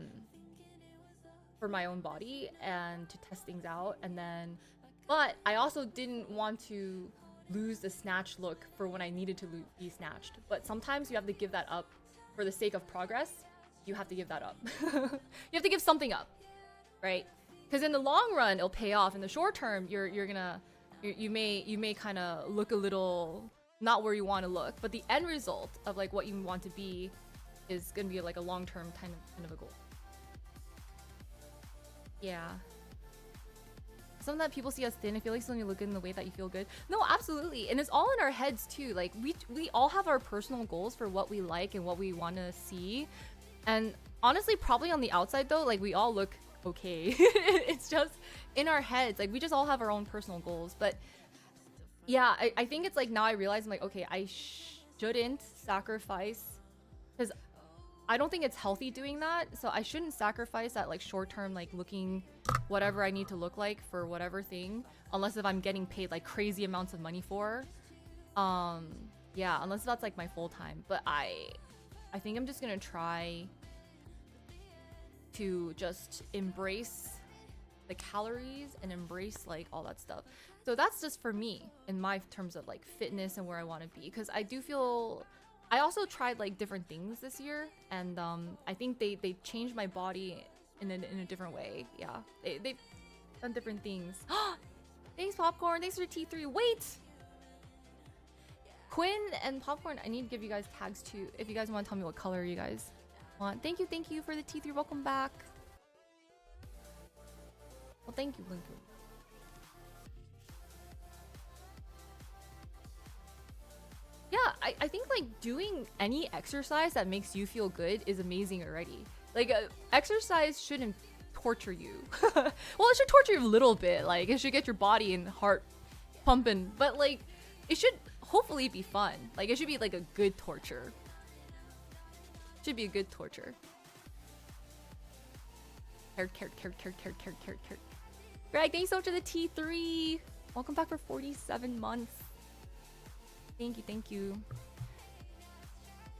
my own body and to test things out, and then but I also didn't want to lose the snatch look for when I needed to be snatched. But sometimes you have to give that up for the sake of progress. You have to give that up. You have to give something up, right? Because in the long run it'll pay off. In the short term you're gonna you may kind of look a little not where you want to look, but the end result of like what you want to be is gonna be like a long-term kind of a goal. Yeah. Some that people see us thin, I feel like something you look good in the way that you feel good. No, absolutely. And it's all in our heads too. Like we all have our personal goals for what we like and what we want to see. And honestly, probably on the outside though, like we all look okay. It's just in our heads. Like we just all have our own personal goals. But yeah, I think it's like now I realize I'm like, okay, I shouldn't sacrifice, because I don't think it's healthy doing that. So I shouldn't sacrifice that like short term, like looking whatever I need to look like for whatever thing, unless if I'm getting paid like crazy amounts of money for. Yeah, unless that's like my full time. But I think I'm just gonna try to just embrace the calories and embrace like all that stuff. So that's just for me in my terms of like fitness and where I want to be, because I do feel I also tried like different things this year, and I think they changed my body in a different way. Yeah, they've done different things. Thanks Popcorn, thanks for T3. Wait, Quinn and Popcorn, I need to give you guys tags too if you guys want to tell me what color you guys want. Thank you for the T3. Welcome back. Well, thank you, Blinku. Yeah, I think like doing any exercise that makes you feel good is amazing already. Like exercise shouldn't torture you. Well, it should torture you a little bit. Like, it should get your body and heart pumping. But, like, it should hopefully be fun. Like, it should be, like, a good torture. Should be a good torture. Carrot. Greg, thanks so much for the T3. Welcome back for 47 months. Thank you.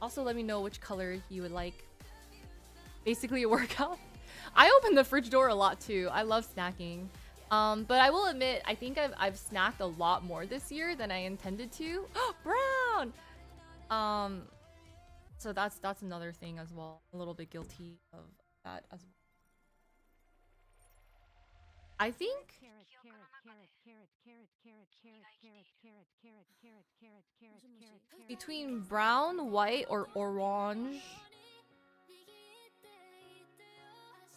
Also, let me know which color you would like. Basically a workout. I open the fridge door a lot too. I love snacking. But I will admit, I think I've snacked a lot more this year than I intended to. Brown! So that's another thing as well. A little bit guilty of that as well. I think between brown, white, or orange.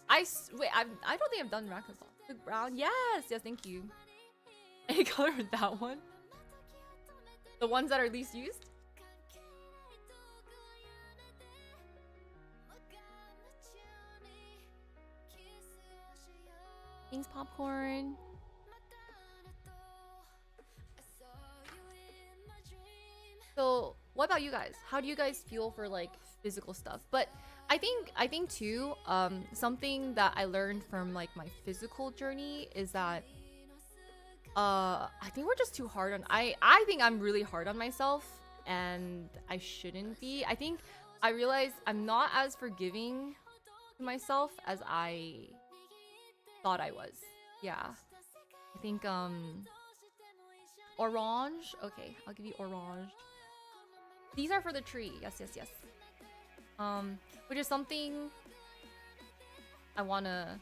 Wait, I don't think I've done Racquetball. The brown, yes, thank you. Any color with that one? The ones that are least used? Thanks, popcorn. So, what about you guys? How do you guys feel for like physical stuff? But I think too, something that I learned from like my physical journey is that I think we're just too hard on I think I'm really hard on myself, and I shouldn't be. I think I realized I'm not as forgiving to myself as I thought I was. Yeah. I think orange. Okay, I'll give you orange. These are for the tree. Yes. Which is something I wanna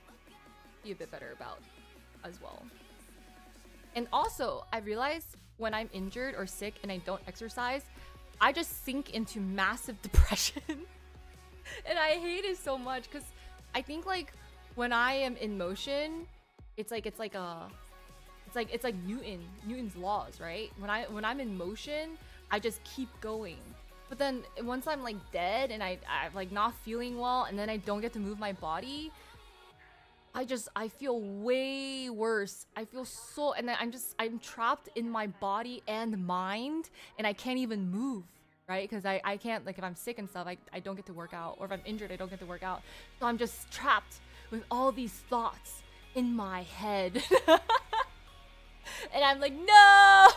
be a bit better about as well. And also, I realize when I'm injured or sick and I don't exercise, I just sink into massive depression. And I hate it so much because I think like when I am in motion, it's like Newton's laws, right? When I'm in motion, I just keep going. But then once I'm like dead and I'm like not feeling well, and then I don't get to move my body, I feel way worse. I feel so, and then I'm trapped in my body and mind, and I can't even move, right? Because I can't, like if I'm sick and stuff, I don't get to work out, or if I'm injured, I don't get to work out. So I'm just trapped with all these thoughts in my head. And I'm like, no,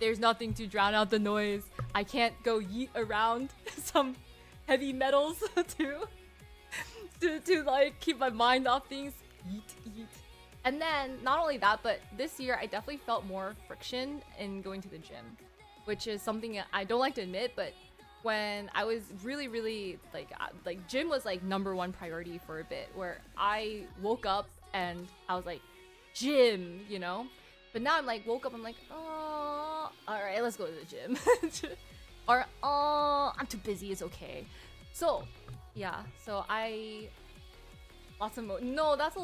there's nothing to drown out the noise. I can't go yeet around some heavy metals to like keep my mind off things. Yeet. And then not only that, but this year I definitely felt more friction in going to the gym, which is something I don't like to admit, but when I was really like gym was like #1 priority for a bit, where I woke up and I was like, gym, you know? But now I'm like, woke up, I'm like, oh, all right, let's go to the gym. Or, oh, I'm too busy, it's okay. So, yeah, so lots of no, that's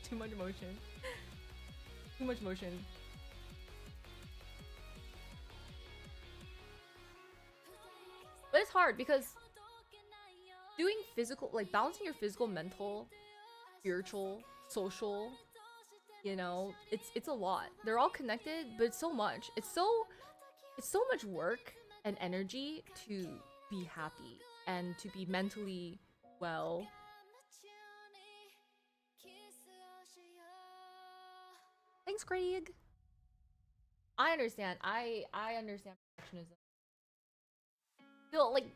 too much emotion. Too much motion. But it's hard because doing physical, like balancing your physical, mental, spiritual, social, you know, it's a lot. They're all connected, but it's so much. It's so much work and energy to be happy and to be mentally well. Thanks, Craig. I understand. I understand perfectionism. Feel like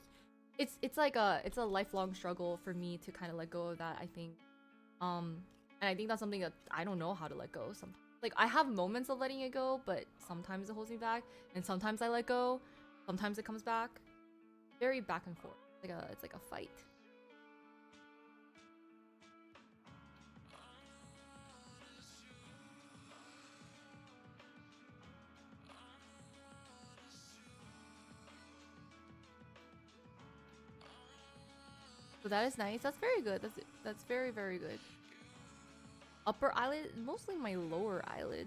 it's a lifelong struggle for me to kind of let go of that, I think. And I think that's something that I don't know how to let go sometimes. Like I have moments of letting it go, but sometimes it holds me back, and sometimes I let go, sometimes it comes back. Very back and forth. It's like a fight. So that is nice. That's very good. That's very, very good. Upper eyelid, mostly my lower eyelid.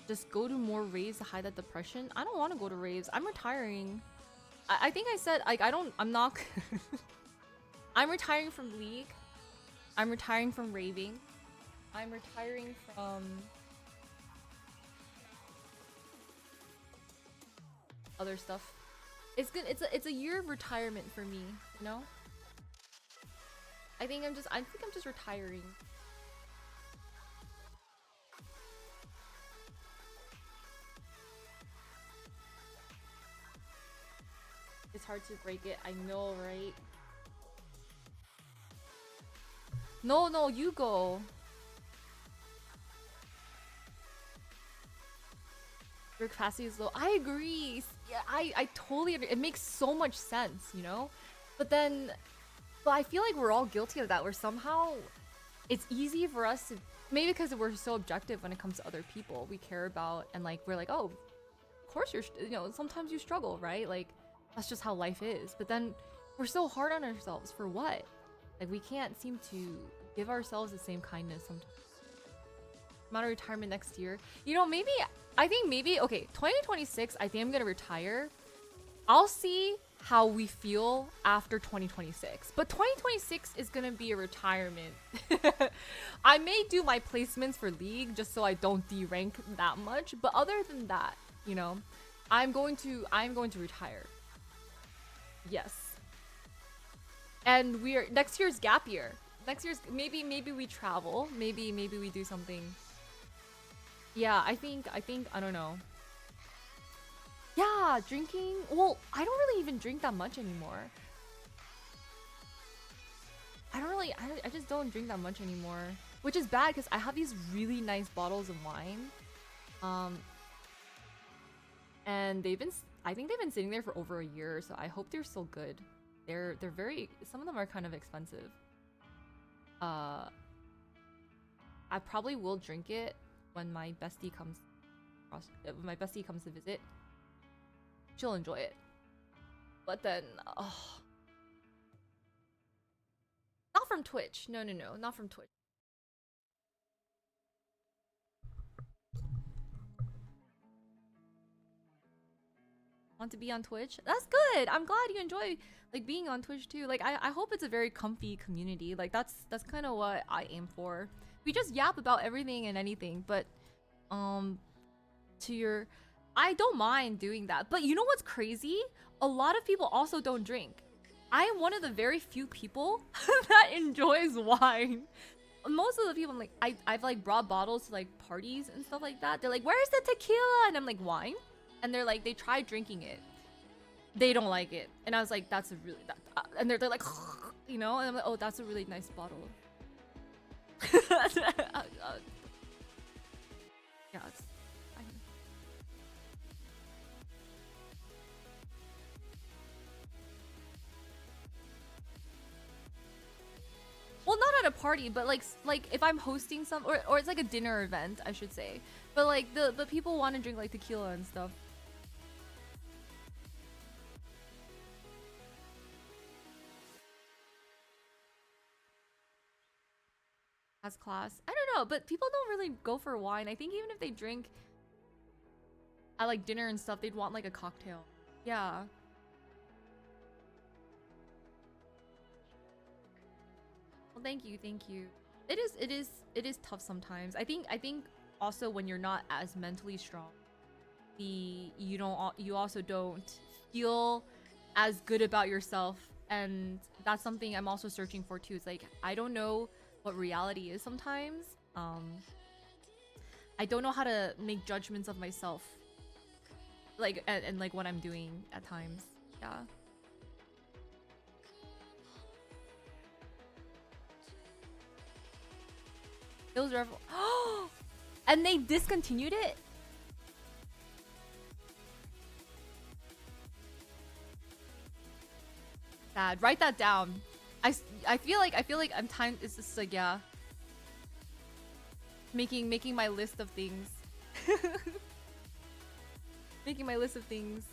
Just go to more raves to hide that depression. I don't want to go to raves. I'm retiring. I think I said like I'm not. I'm retiring from League. I'm retiring from raving. I'm retiring from other stuff. It's good. It's a year of retirement for me. You know. I think I'm just retiring. It's hard to break it. I know, right? No, you go. Your capacity is low. I agree. Yeah, I totally agree. It makes so much sense, you know? But I feel like we're all guilty of that, where somehow it's easy for us to, maybe because we're so objective when it comes to other people we care about, and like we're like, oh, of course sometimes you struggle, right? Like that's just how life is. But then we're so hard on ourselves for what? Like we can't seem to give ourselves the same kindness sometimes. I'm out of retirement next year. I think maybe okay, 2026, I think I'm gonna retire. I'll see how we feel after 2026. But 2026 is gonna be a retirement. I may do my placements for League just so I don't derank that much. But other than that, I'm going to retire. Yes. And next year's gap year. Next year's maybe we travel. Maybe we do something. Yeah, I think I don't know. Yeah, drinking. Well, I don't really even drink that much anymore. I just don't drink that much anymore, which is bad because I have these really nice bottles of wine. And I think they've been sitting there for over a year, so I hope they're still good. They're very, some of them are kind of expensive. I probably will drink it when my bestie comes to visit. She'll enjoy it. But then, not from Twitch. No, not from Twitch. Want to be on Twitch? That's good. I'm glad you enjoy like being on Twitch too. Like I hope it's a very comfy community. Like that's kind of what I aim for. We just yap about everything and anything, but I don't mind doing that. But you know what's crazy? A lot of people also don't drink. I am one of the very few people that enjoys wine. Most of the people, I've like brought bottles to like parties and stuff like that. They're like, "Where's the tequila?" And I'm like, "Wine." And they're like, they tried drinking it. They don't like it. And I was like, that's a really, and they're like, and I'm like, oh, that's a really nice bottle. Yeah, it's fine. Well, not at a party, but like if I'm hosting some, or it's like a dinner event, I should say. But like the people want to drink like tequila and stuff. As class, I don't know, but people don't really go for wine. I think even if they drink at like dinner and stuff, they'd want like a cocktail. Yeah. Well, thank you. It is tough sometimes. I think also when you're not as mentally strong, you also don't feel as good about yourself, and that's something I'm also searching for too. It's like I don't know what reality is sometimes. I don't know how to make judgments of myself, like and like what I'm doing at times. Yeah. Those are and they discontinued it. Sad. Write that down. I feel like I'm time. It's just like, yeah. Making my list of things. Making my list of things.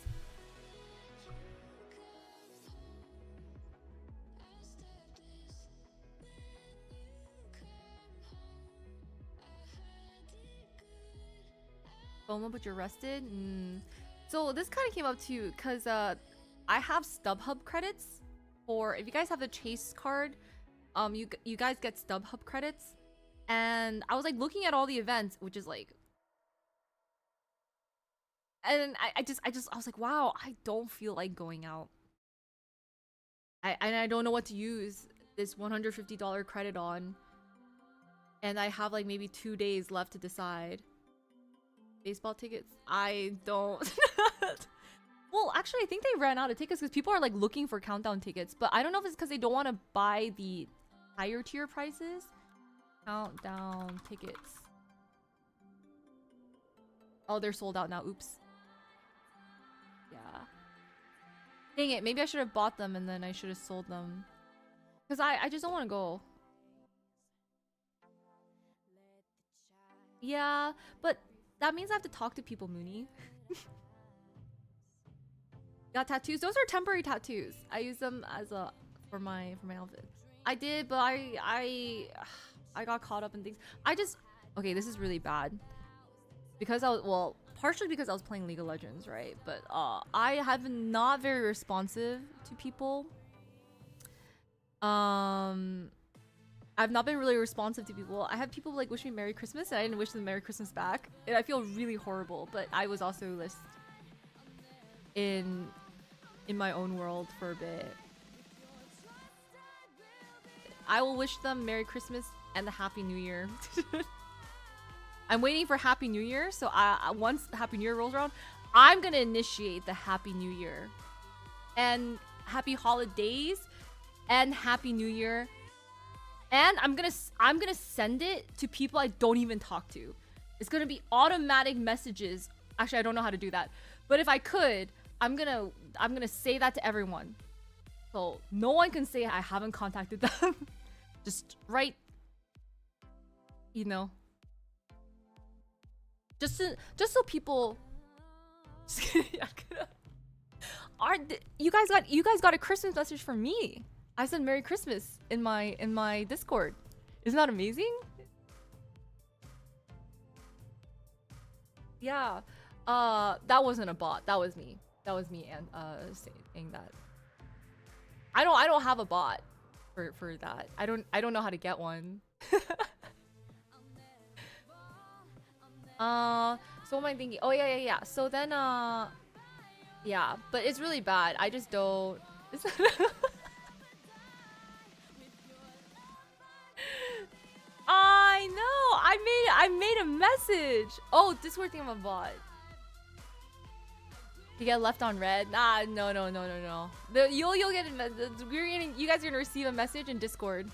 FOMO, but you're rested. So this kind of came up too, cause I have StubHub credits for if you guys have the Chase card, you guys get StubHub credits. And I was like looking at all the events, which is like, and I was like, wow, I don't feel like going out. I don't know what to use this $150 credit on. And I have like maybe 2 days left to decide. Baseball tickets? I don't. Well, actually, I think they ran out of tickets because people are like looking for countdown tickets. But I don't know if it's because they don't want to buy the higher tier prices. Countdown tickets. Oh, they're sold out now. Oops. Yeah. Dang it. Maybe I should have bought them and then I should have sold them. Because I just don't want to go. Yeah, but that means I have to talk to people, Mooney. Got tattoos. Those are temporary tattoos. I use them as a for my outfits. I did, but I got caught up in things. Okay, this is really bad. Because I was, well, partially because I was playing League of Legends, right? But I have been not very responsive to people. I've not been really responsive to people. I had people like wish me Merry Christmas and I didn't wish them Merry Christmas back. And I feel really horrible, but I was also list in my own world for a bit. I will wish them Merry Christmas and a Happy New Year. I'm waiting for Happy New Year, so once Happy New Year rolls around, I'm gonna initiate the Happy New Year. And Happy Holidays and Happy New Year. And I'm gonna send it to people I don't even talk to. It's gonna be automatic messages. Actually, I don't know how to do that. But if I could, I'm gonna say that to everyone. So no one can say I haven't contacted them. Just write, you know. Just so people you guys got a Christmas message from me. I said Merry Christmas in my Discord. Isn't that amazing? Yeah. That wasn't a bot. That was me. That was me and saying that. I don't have a bot for that. I don't know how to get one. So what am I thinking? Oh yeah. So then yeah, but it's really bad. I just don't. I know. I made a message. Oh, Discord thing I'm a bot. You get left on red? Nah, no. You'll get you guys are gonna receive a message in Discord.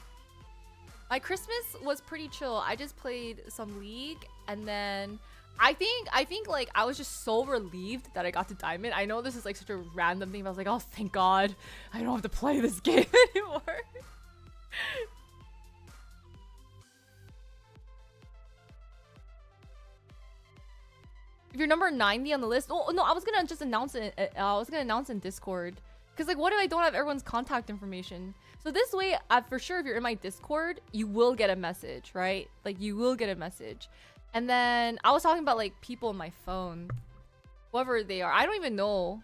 My Christmas was pretty chill. I just played some League and then I think like I was just so relieved that I got to Diamond. I know this is like such a random thing, but I was like, oh thank God I don't have to play this game anymore. If you're number 90 on the list, oh no, I was gonna just announce it. I was gonna announce in Discord, cause like, what if I don't have everyone's contact information? So this way, for sure, if you're in my Discord, you will get a message, right? Like you will get a message. And then I was talking about like people on my phone, whoever they are. I don't even know.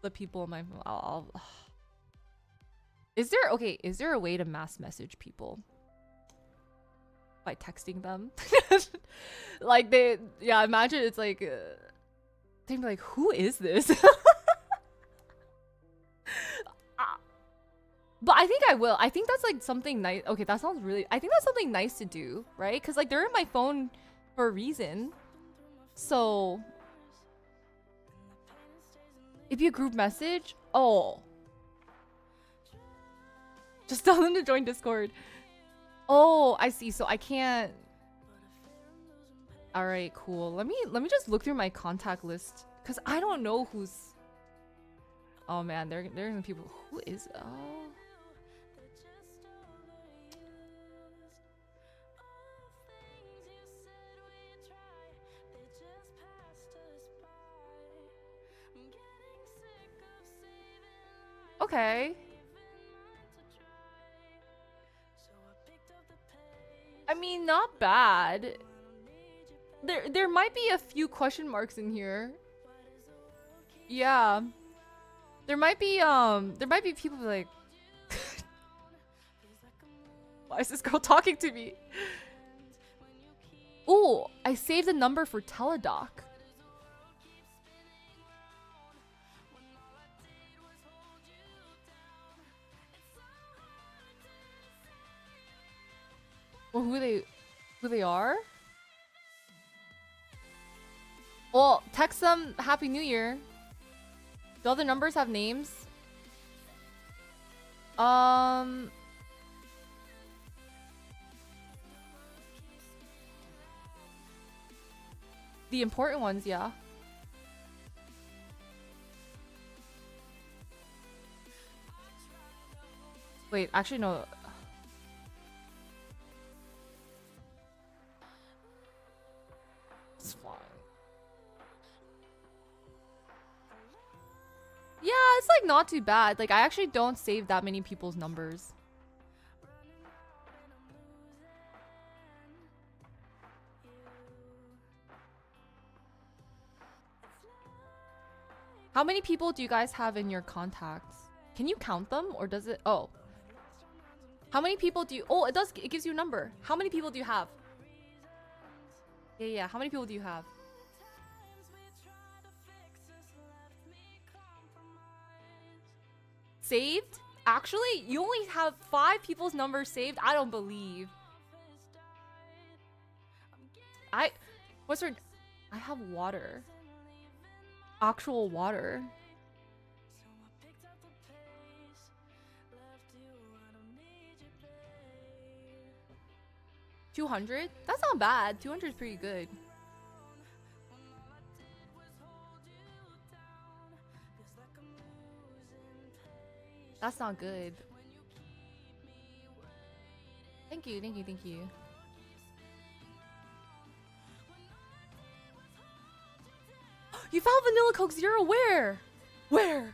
The people on my phone. Is there a way to mass message people? By texting them. Like imagine it's like they'd be like, who is this? But I think I will. I think that's like something nice. Okay, that sounds really, I think that's something nice to do, right? Because like they're in my phone for a reason. So if you group message, just tell them to join Discord. Oh, I see. So I can't. All right, cool. Let me just look through my contact list because I don't know who's. Oh man, there are people. Who is? Oh. Okay. I mean, not bad. There might be a few question marks in here. Yeah. There might be people like why is this girl talking to me? Oh, I saved a number for Teledoc. Or who they are? Well, text them Happy New Year. Do all the numbers have names? The important ones, yeah. Wait, actually no. It's fine. Yeah, it's like not too bad. Like I actually don't save that many people's numbers. How many people do you guys have in your contacts? Can you count them or does it? Oh. How many people do you? Oh, it does. It gives you a number. How many people do you have? Yeah. How many people do you have? Saved? Actually, you only have 5 people's numbers saved? I don't believe. What's her? I have water. Actual water. 200? That's not bad. 200 is pretty good. That's not good. Thank you. You found Vanilla Coke Zero where? Where?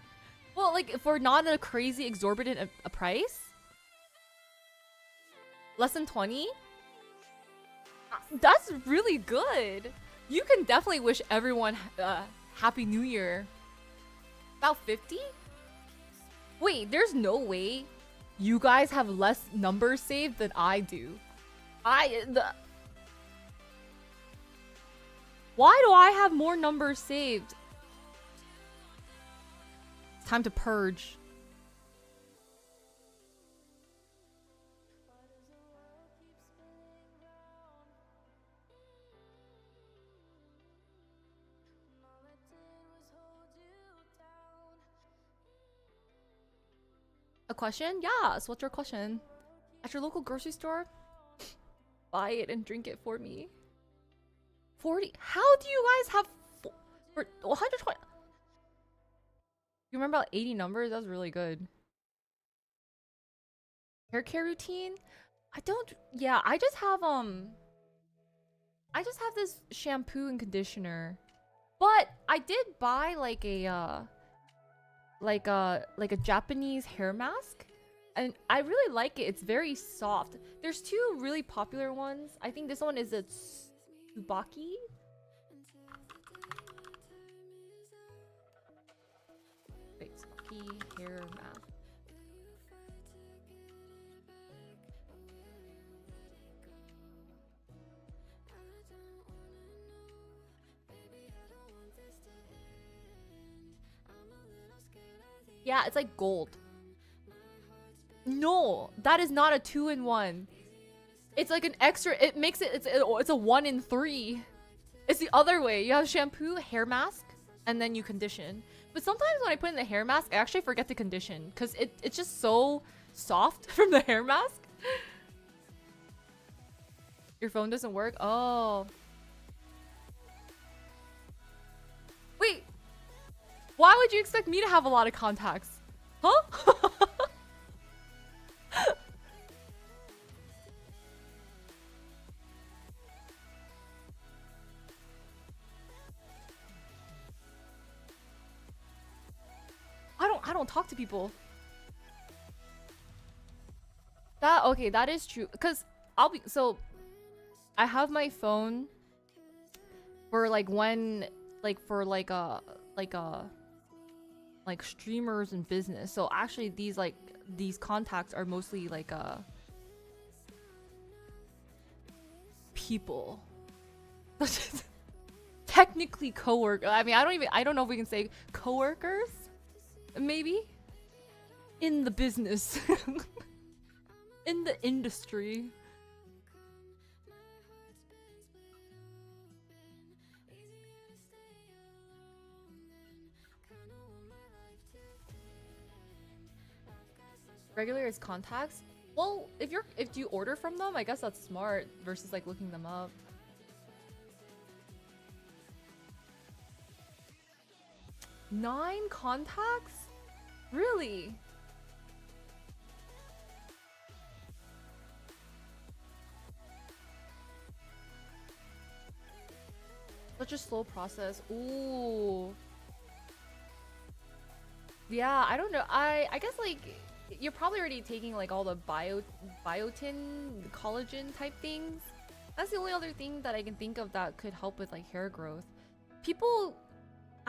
Well, like, for not a crazy exorbitant a price? Less than 20? That's really good. You can definitely wish everyone Happy New Year. About 50? Wait, there's no way you guys have less numbers saved than I do. Why do I have more numbers saved? It's time to purge. A question? Yes. What's your question? At your local grocery store? Buy it and drink it for me. 40? How do you guys have for 120? You remember about 80 numbers? That was really good. Hair care routine? I don't. Yeah, I just have this shampoo and conditioner, but I did buy like a Japanese hair mask, and I really like it. It's very soft. There's 2 really popular ones. I think this one is a Tsubaki. Wait, Tsubaki hair mask. Yeah, it's like gold. No, that is not a 2-in-1. It's like an extra. It makes it. It's a 1 in 3. It's the other way. You have shampoo, hair mask, and then you condition. But sometimes when I put in the hair mask, I actually forget to condition because it's just so soft from the hair mask. Your phone doesn't work? Oh. Wait. Why would you expect me to have a lot of contacts? Huh? I don't talk to people. Okay, that is true. Cause I have my phone for like when like for like like streamers and business. So actually these contacts are mostly like people. Technically coworker. I mean, I don't know if we can say coworkers. Maybe in the business. In the industry. Regular is contacts. Well, if you order from them, I guess that's smart versus like looking them up. 9 contacts? Really? Such a slow process. Ooh. Yeah, I don't know. I guess like you're probably already taking like all the biotin, collagen type things. That's the only other thing that I can think of that could help with like hair growth. People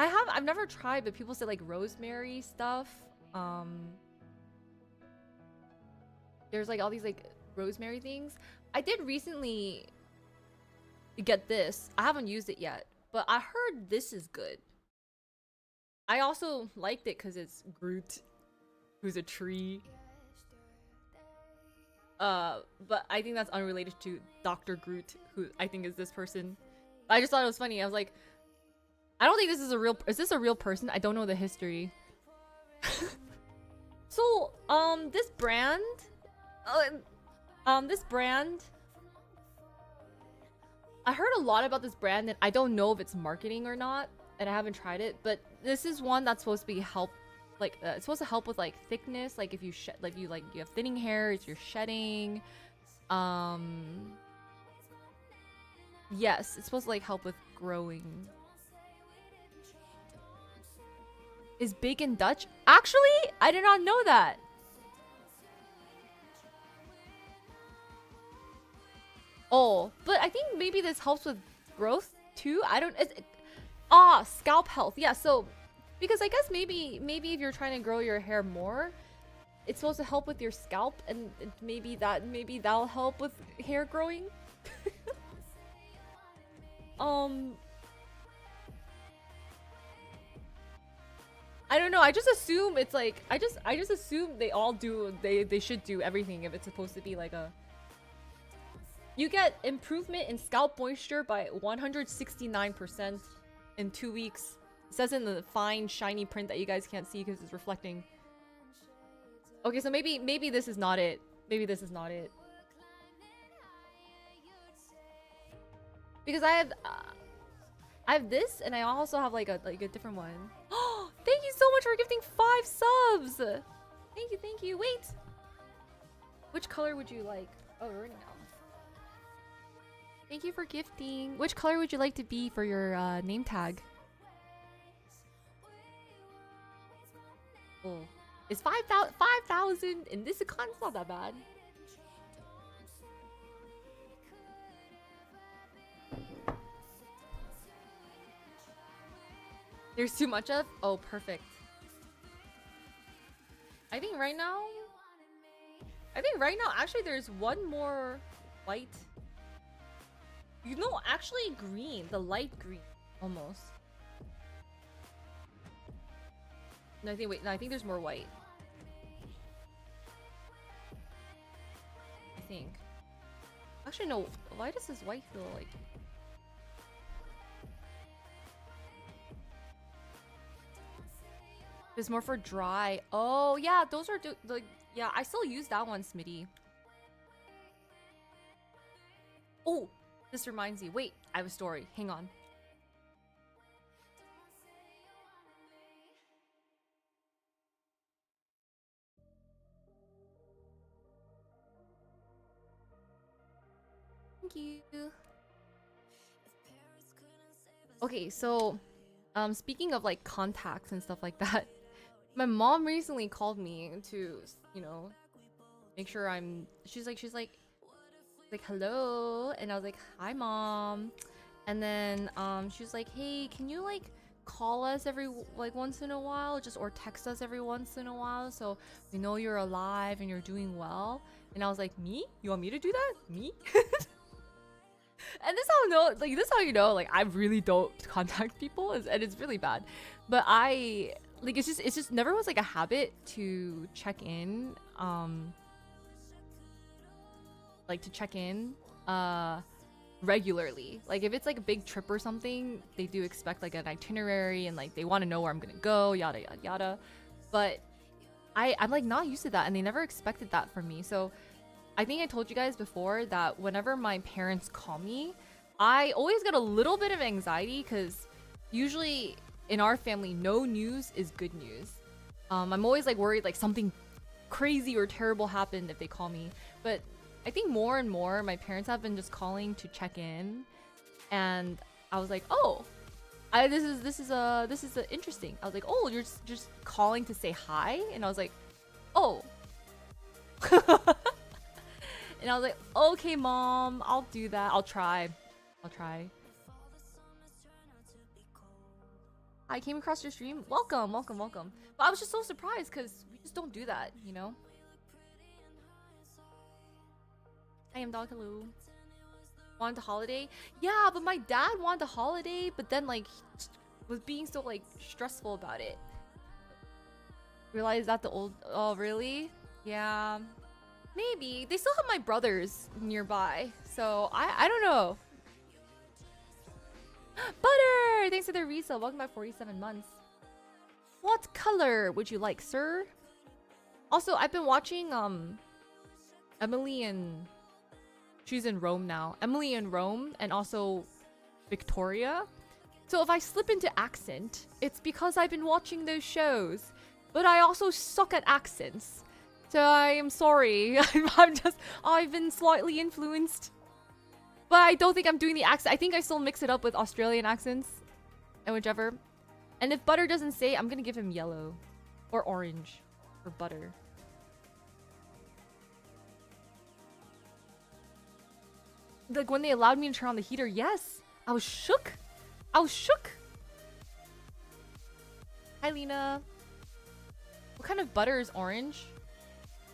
I've never tried, but people say like rosemary stuff. There's like all these like rosemary things. I did recently get this. I haven't used it yet, but I heard this is good. I also liked it because it's Groot, who's a tree. But I think that's unrelated to Dr. Groot, who I think is this person. I just thought it was funny. I was like, I don't think this is a real. Is this a real person? I don't know the history. So, this brand, this brand. I heard a lot about this brand, and I don't know if it's marketing or not, and I haven't tried it. But this is one that's supposed to be it's supposed to help with like thickness, like if you shed, like you have thinning hair, if you're shedding. Yes, it's supposed to like help with growing. Is bacon Dutch? Actually, I did not know that. Oh, but I think maybe this helps with growth too. I don't. Scalp health. Yeah. So, because I guess maybe if you're trying to grow your hair more, it's supposed to help with your scalp, and maybe that'll help with hair growing. I don't know. I just assume it's like I just assume they all do. They should do everything if it's supposed to be like a. You get improvement in scalp moisture by 169% in 2 weeks. It says in the fine shiny print that you guys can't see because it's reflecting. Okay, so maybe this is not it. Maybe this is not it. Because I have this, and I also have like a different one. Oh, thank you so much for gifting 5 subs. Thank you. Wait. Which color would you like? Oh, we're running out. Thank you for gifting. Which color would you like to be for your name tag? Oh, it's 5,000 in this account. It's not that bad. There's too much of? Oh, perfect. I think right now, actually, there's one more white. You know, actually green, the light green, almost. No, I think there's more white. I think. Actually, no. Why does this white feel like? There's more for dry. Oh yeah, those are like yeah. I still use that one, Smitty. Oh, this reminds me. Wait, I have a story. Hang on. Thank you. Okay, so speaking of like contacts and stuff like that, my mom recently called me to, you know, make sure she's like hello, and I was like, hi mom. And then she was like, hey, can you like call us every like once in a while, just or text us every once in a while so we know you're alive and you're doing well. And I was like, me? You want me to do that? Me? And this how know like this how you know like I really don't contact people and it's really bad. But I like it's just never was like a habit to check in like to check in regularly. Like if it's like a big trip or something, they do expect like an itinerary and like they want to know where I'm gonna go, yada yada yada. But I'm like not used to that and they never expected that from me. So I think I told you guys before that whenever my parents call me, I always get a little bit of anxiety because usually in our family, no news is good news. I'm always like worried like something crazy or terrible happened if they call me. But I think more and more my parents have been just calling to check in, and I was like, oh, this is interesting. I was like, oh, you're just calling to say hi, and I was like, oh. And I was like, okay, mom, I'll do that. I'll try. I came across your stream. Welcome. But I was just so surprised because we just don't do that, you know? I am dog. Hello. Wanted a holiday? Yeah, but my dad wanted a holiday, but then like he was being so like stressful about it. Realized that the old. Oh, really? Yeah. Maybe. They still have my brothers nearby. So, I don't know. Butter! Thanks for the resale. Welcome back 47 months. What color would you like, sir? Also, I've been watching Emily and... She's in Rome now. Emily in Rome and also Victoria. So if I slip into accent, it's because I've been watching those shows. But I also suck at accents. So I am sorry. I've been slightly influenced. But I don't think I'm doing the accent. I think I still mix it up with Australian accents. And whichever. And if Butter doesn't say, I'm gonna give him yellow. Or orange. For Butter. Like when they allowed me to turn on the heater, yes. I was shook. Hi, Lena. What kind of butter is orange?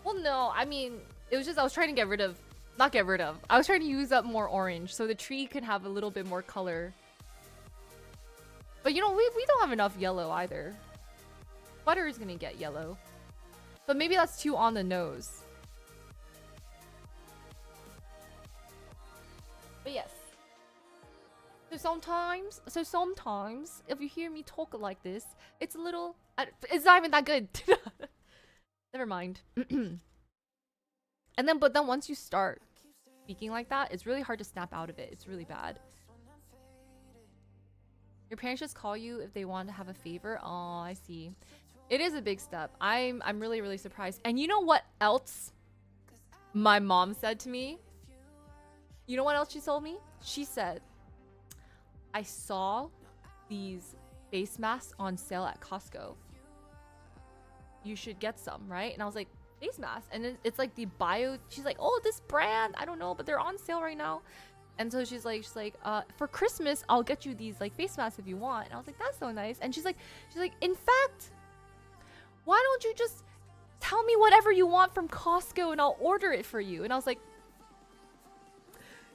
Well, no, I mean, it was just I was trying to get rid of... Not get rid of. I was trying to use up more orange so the tree could have a little bit more color. But you know, we don't have enough yellow either. Butter is gonna get yellow. But maybe that's too on the nose. But yes. So sometimes, if you hear me talk like this, it's a little... It's not even that good. Never mind. But then once you start speaking like that, it's really hard to snap out of it. It's really bad. Your parents just call you if they want to have a favor. Oh, I see. It is a big step. I'm really, really surprised. And you know what else my mom said to me? You know what else she told me? She said, I saw these face masks on sale at Costco. You should get some, right? And I was like, face mask? And it's like the bio. She's like, oh, this brand. I don't know, but they're on sale right now. And so she's like, for Christmas, I'll get you these like face masks if you want. And I was like, that's so nice. And she's like, in fact, why don't you just tell me whatever you want from Costco and I'll order it for you? And I was like,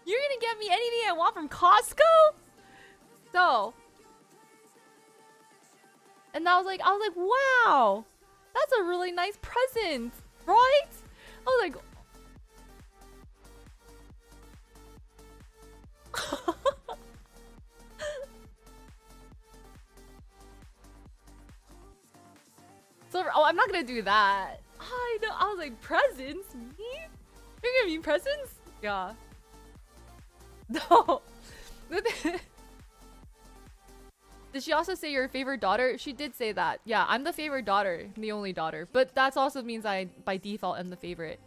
you're gonna get me anything I want from Costco? So, and I was like, wow, that's a really nice present, right? I was like, so, oh, I'm not gonna do that. I know. I was like, presents? Me? You're giving me presents? Yeah. No. Did she also say your favorite daughter? She did say that. Yeah, I'm the favorite daughter, the only daughter. But that also means I, by default, am the favorite.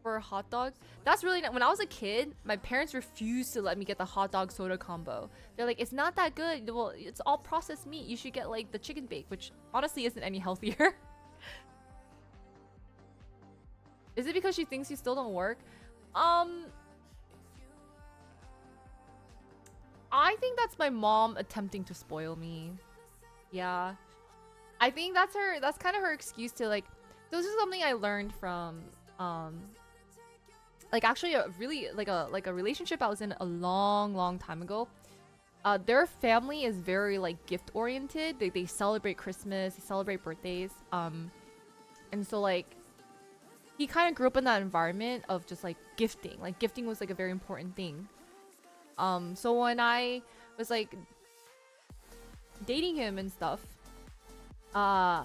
For a hot dog? That's really not... When I was a kid, my parents refused to let me get the hot dog soda combo. They're like, it's not that good. Well, it's all processed meat. You should get like the chicken bake, which honestly isn't any healthier. Is it because she thinks you still don't work? think that's my mom attempting to spoil me. Yeah. I think that's kind of her excuse to like, this is something I learned from like actually a really like a relationship I was in a long time ago. Their family is very like gift oriented. They celebrate Christmas, they celebrate birthdays. And so like he kind of grew up in that environment of just like gifting. Like gifting was like a very important thing. So when I was like dating him and stuff, I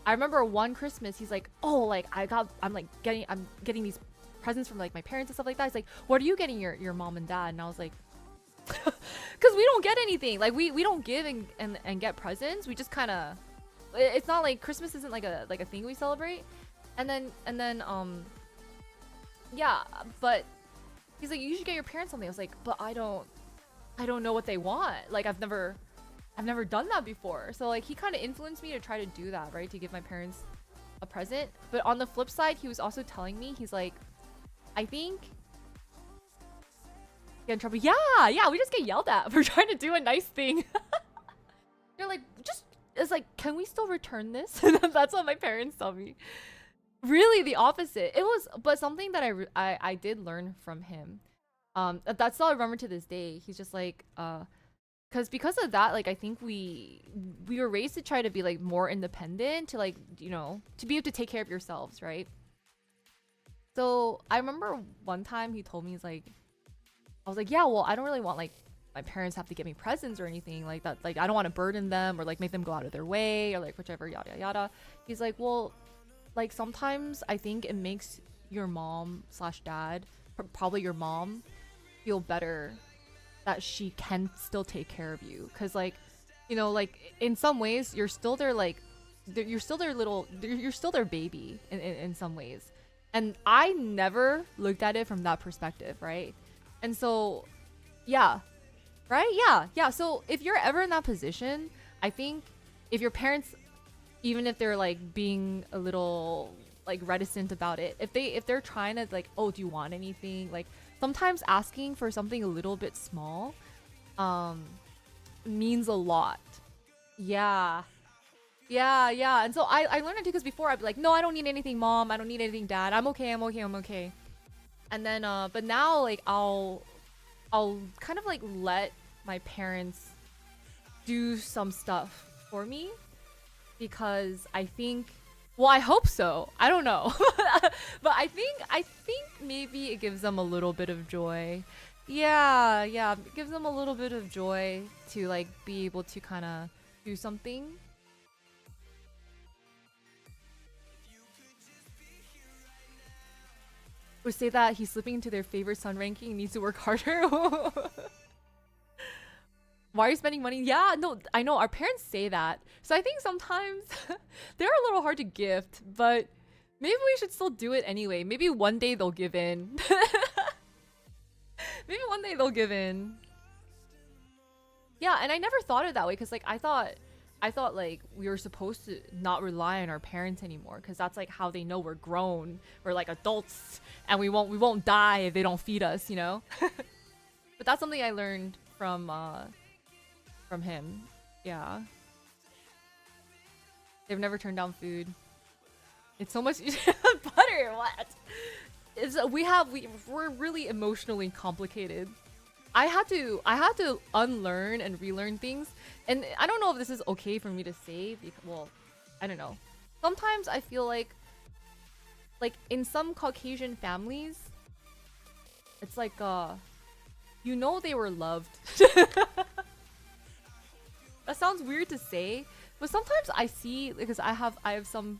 remember one Christmas he's like, "Oh, like I'm getting these presents from like my parents and stuff like that." He's like, "What are you getting your mom and dad?" And I was like, "Cuz we don't get anything. Like we don't give and get presents. We just kind of, it's not like Christmas isn't like a thing we celebrate." And then yeah, but he's like, "You should get your parents something." I was like, "But I don't know what they want. Like I've never done that before." So like he kind of influenced me to try to do that, right? To give my parents a present. But on the flip side, he was also telling me, he's like, "I think get in trouble." Yeah, we just get yelled at for trying to do a nice thing. They're like, just, it's like, "Can we still return this?" That's what my parents tell me. Really the opposite. It was, but something that I did learn from him. That's all I remember to this day. He's just like, because of that, like I think we were raised to try to be like more independent, to like, you know, to be able to take care of yourselves, right? So I remember one time he told me, he's like, I was like, "Yeah, well, I don't really want like my parents have to get me presents or anything like that. Like I don't want to burden them or like make them go out of their way or like whichever, yada yada." He's like, "Well, like sometimes I think it makes your mom slash dad, probably your mom, feel better that she can still take care of you, because like, you know, like in some ways you're still their like, you're still their little, you're still their baby in some ways." And I never looked at it from that perspective, right? And so yeah, right, yeah, so if you're ever in that position, I think if your parents, even if they're like being a little like reticent about it, if they're trying to like, "Oh, do you want anything?" Like sometimes asking for something a little bit small means a lot. Yeah. And so I learned it too, because before I'd be like, "No, I don't need anything, mom. I don't need anything, dad. I'm okay. And then but now like I'll kind of like let my parents do some stuff for me, because I think, well, I hope so. I don't know. But I think maybe it gives them a little bit of joy. Yeah, it gives them a little bit of joy to like be able to kind of do something. Or say that he's slipping into their favorite son ranking and needs to work harder. Why are you spending money? Yeah, no, I know our parents say that. So I think sometimes they're a little hard to gift, but maybe we should still do it anyway. Maybe one day they'll give in. Maybe one day they'll give in. Yeah, and I never thought it that way, because like I thought like we were supposed to not rely on our parents anymore, because that's like how they know we're grown, we're like adults, and we won't die if they don't feed us, you know. But that's something I learned from him. Yeah, they've never turned down food. It's so much butter. What? We're really emotionally complicated. I had to unlearn and relearn things, and I don't know if this is okay for me to say, because, well, I don't know. Sometimes I feel like in some Caucasian families, it's like you know they were loved. That sounds weird to say, but sometimes I see, because I have some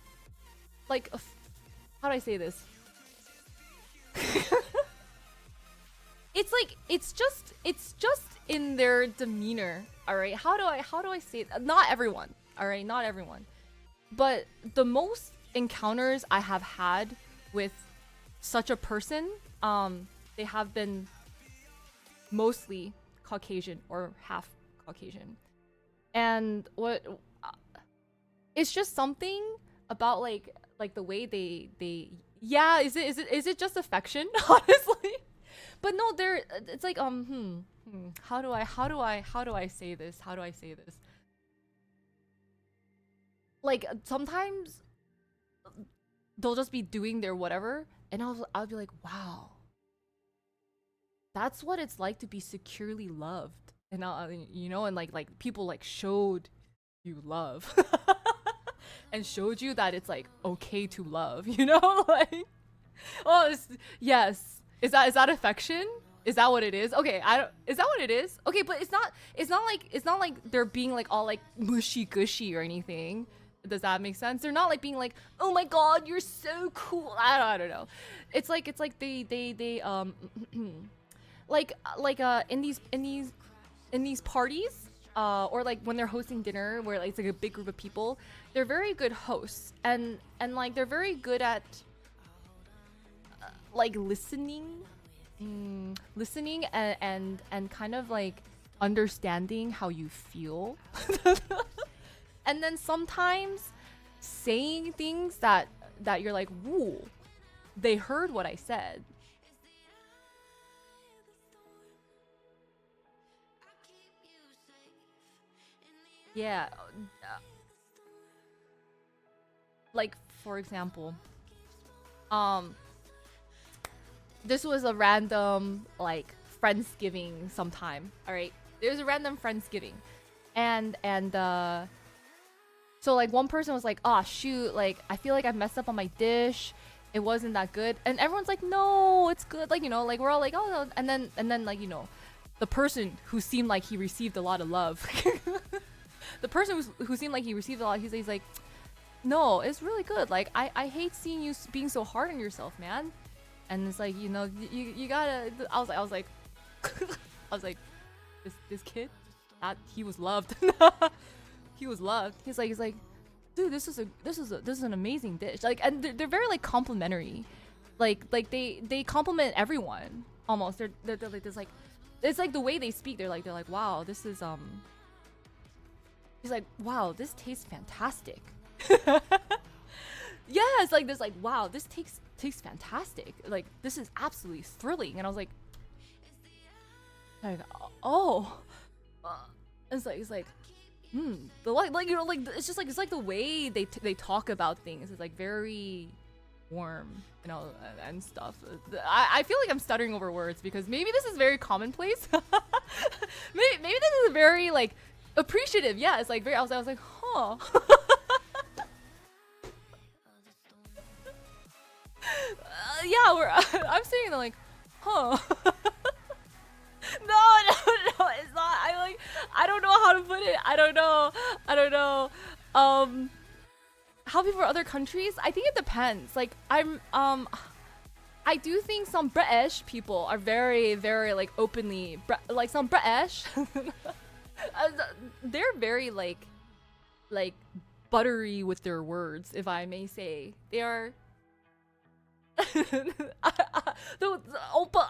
like how do I say this? It's like it's just in their demeanor. All right, how do I say it? Not everyone, all right, not everyone, but the most encounters I have had with such a person, they have been mostly Caucasian or half Caucasian. And what it's just something about like the way they yeah, is it just affection? Honestly, But no, there. It's like how do I say this? How do I say this? Like sometimes they'll just be doing their whatever, and I'll be like, wow, that's what it's like to be securely loved, and and like people like showed you love, and showed you that it's like okay to love, like oh yes, is that affection? Is that what it is? Okay, I don't. Is that what it is? Okay, but it's not. It's not like they're being like all like mushy gushy or anything. Does that make sense? They're not like being like, oh my god, you're so cool. I don't know. It's like they in these parties or like when they're hosting dinner where like, it's like a big group of people, they're very good hosts, and like they're very good at like listening and kind of like understanding how you feel. And then sometimes saying things that you're like, woo, they heard what I said. Yeah. Like for example, this was a random like Friendsgiving sometime. All right, there's a random Friendsgiving, and so like one person was like, oh shoot, like I feel like I messed up on my dish. It wasn't that good. And everyone's like, no, it's good. Like, like we're all like, oh no. And then like, the person who seemed like he received a lot of love. The person who seemed like he received a lot, he's like, no, it's really good. Like I hate seeing you being so hard on yourself, man. And it's like, you gotta I was like I was like, this kid, he was loved. He was loved. He's like, dude, this is an amazing dish. Like, and they're very like complimentary. Like they compliment everyone almost. They're like this, like it's like the way they speak. They're like wow, this is He's like, wow, this tastes fantastic. Yeah, it's like this, like wow, this tastes fantastic. Like this is absolutely thrilling. And I was like oh, it's like. The like like it's just like it's like the way they talk about things is like very warm, and stuff. I feel like I'm stuttering over words because maybe this is very commonplace. maybe this is very like appreciative. Yeah, it's like very. I was like, huh. Yeah, I'm sitting there like, huh. No, it's not. I don't know how to put it. I don't know. How people from other countries? I think it depends. Like I do think some British people are very, very like openly like some British. They're very like buttery with their words, if I may say. They are. But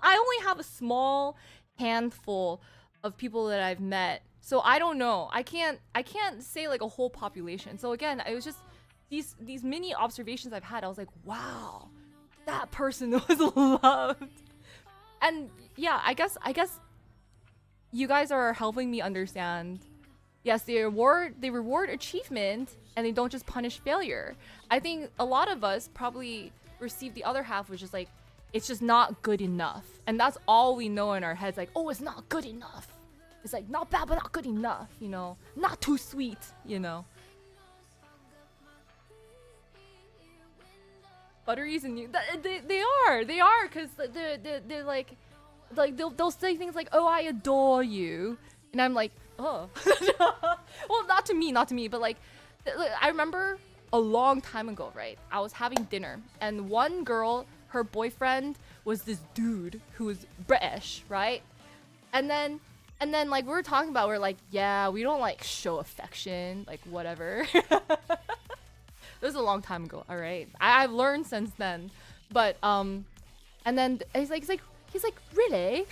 I only have a small handful of people that I've met, so I don't know. I can't say like a whole population. So again, it was just these mini observations I've had. I was like, wow, that person was loved. And yeah, I guess you guys are helping me understand. Yes, they reward achievement and they don't just punish failure. I think a lot of us probably receive the other half, which is like, it's just not good enough. And that's all we know in our heads, like, oh, it's not good enough. It's like not bad but not good enough, not too sweet, Butteries and they are because they're like they'll say things like, oh, I adore you, and I'm like, oh. Well, not to me, but like I remember a long time ago, right? I was having dinner and one girl, her boyfriend was this dude who was British, right? And then like we were talking about, we're like, yeah, we don't like show affection, like whatever. This was a long time ago, all right? I've learned since then. But and then he's like really?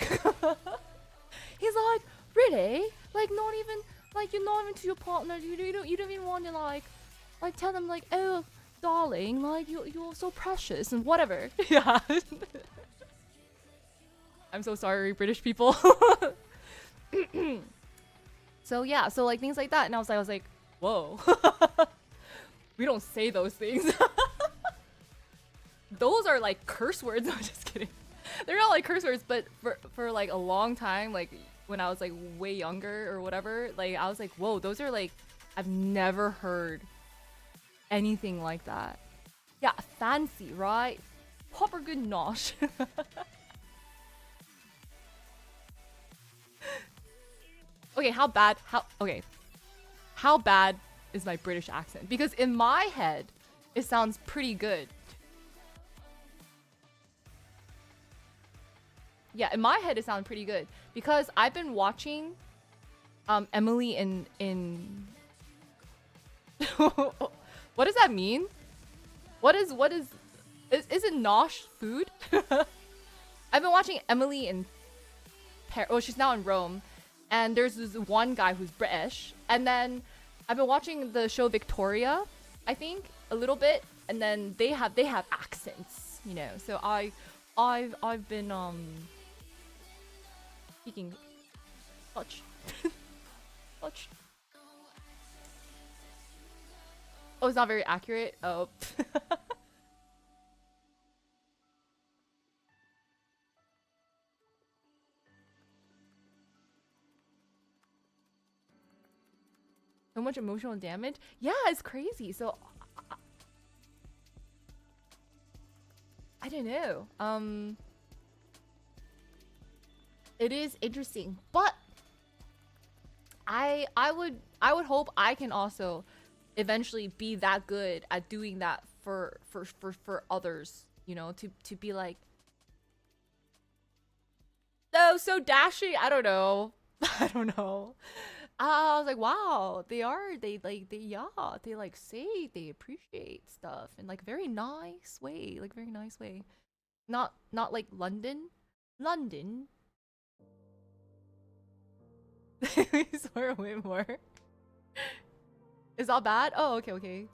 He's like, really? Like not even like you're not even to your partner, you don't even want to like tell them like, oh darling, like you're so precious and whatever. Yeah. I'm so sorry, British people. So yeah, so like things like that, and I was like, whoa. We don't say those things. Those are like curse words. I'm just kidding. They're not like curse words, but for like a long time, like when I was like way younger or whatever, like I was like, whoa, those are like, I've never heard anything like that. Yeah, fancy, right? Proper good nosh. Okay, how bad? How bad is my British accent? Because in my head, it sounds pretty good. Yeah, in my head, it sounds pretty good because I've been watching, Emily in. What does that mean? What is it nosh food? I've been watching Emily in Paris. Oh, she's now in Rome, and there's this one guy who's British, and then I've been watching the show Victoria, I think a little bit, and then they have accents, you know. So I've been speaking Dutch. Dutch. Oh, it's not very accurate. Oh. So much emotional damage. Yeah, it's crazy. So I don't know. It is interesting, but I would hope I can also eventually be that good at doing that for others, you know, to be like, oh, so dashing. I don't know. I don't know. I was like, wow, they like say they appreciate stuff in like very nice way, like very nice way. Not like London. We swear way more. Is that bad? Oh, okay.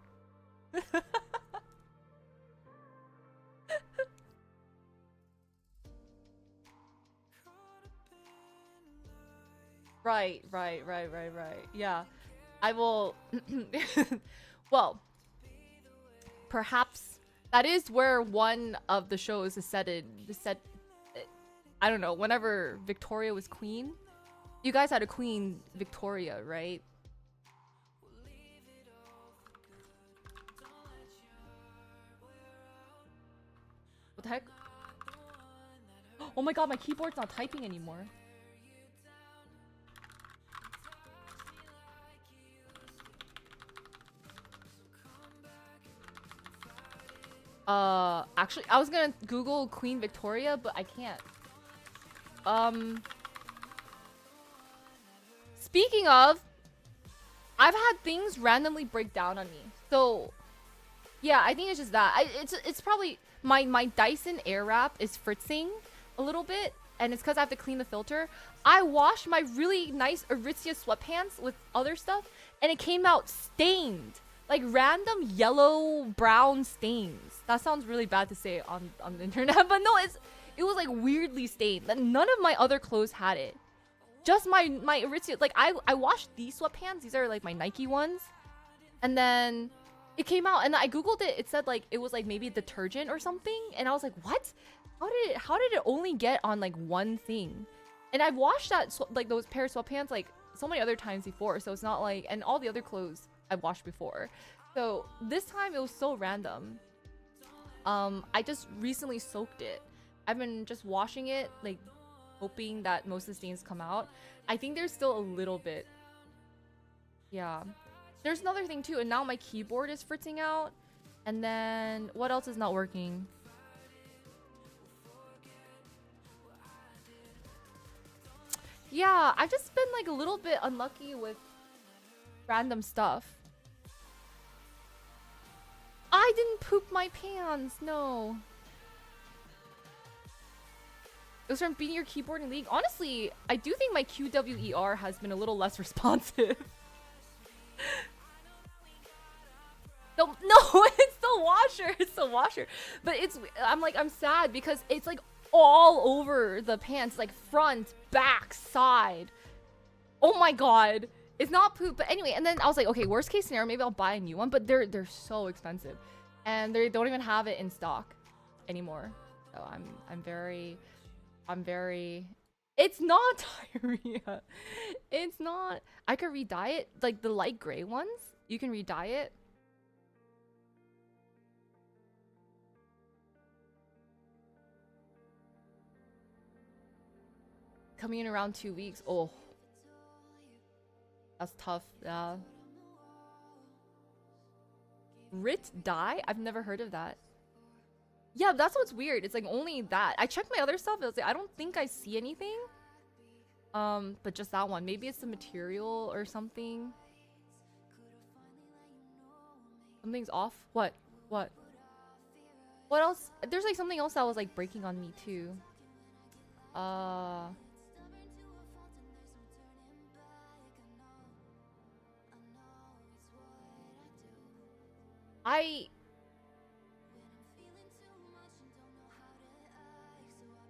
Right. Yeah. I will. Well, perhaps that is where one of the shows is set. I don't know. Whenever Victoria was queen, you guys had a queen Victoria, right? What the heck? Oh my god, my keyboard's not typing anymore. Actually, I was gonna Google Queen Victoria, but I can't. Speaking of, I've had things randomly break down on me. So, yeah, I think it's just that. It's probably my Dyson Airwrap is fritzing a little bit, and it's because I have to clean the filter. I washed my really nice Aritzia sweatpants with other stuff, and it came out stained. Like random yellow brown stains. That sounds really bad to say on the internet, but no, it was like weirdly stained. None of my other clothes had it. Just my Aritzia. Like I washed these sweatpants. These are like my Nike ones, and then it came out, and I googled it. It said like it was like maybe detergent or something, and I was like, what? How did it only get on like one thing? And I've washed that like those pair of sweatpants like so many other times before, so it's not like, and all the other clothes I've washed before. So this time it was so random. I just recently soaked it. I've been just washing it, like hoping that most of the stains come out. I think there's still a little bit. Yeah. There's another thing too, and now my keyboard is fritzing out. And then what else is not working? Yeah, I've just been like a little bit unlucky with random stuff. I didn't poop my pants, no. It was from beating your keyboard in League. Honestly, I do think my QWER has been a little less responsive. No, it's the washer. It's the washer. But I'm sad because it's like all over the pants, like front, back, side. Oh my god. It's not poop, but anyway, and then I was like, okay, worst case scenario, maybe I'll buy a new one, but they're so expensive. And they don't even have it in stock anymore. So I'm very it's not diarrhea. It's not. I could re-dye it. Like the light gray ones, you can re-dye it. Coming in around 2 weeks. Oh, that's tough. Yeah. Rit dye? I've never heard of that. Yeah, that's what's weird. It's like only that. I checked my other stuff. I was like, I don't think I see anything. But just that one. Maybe it's the material or something. Something's off. What? What? What else? There's like something else that was like breaking on me too.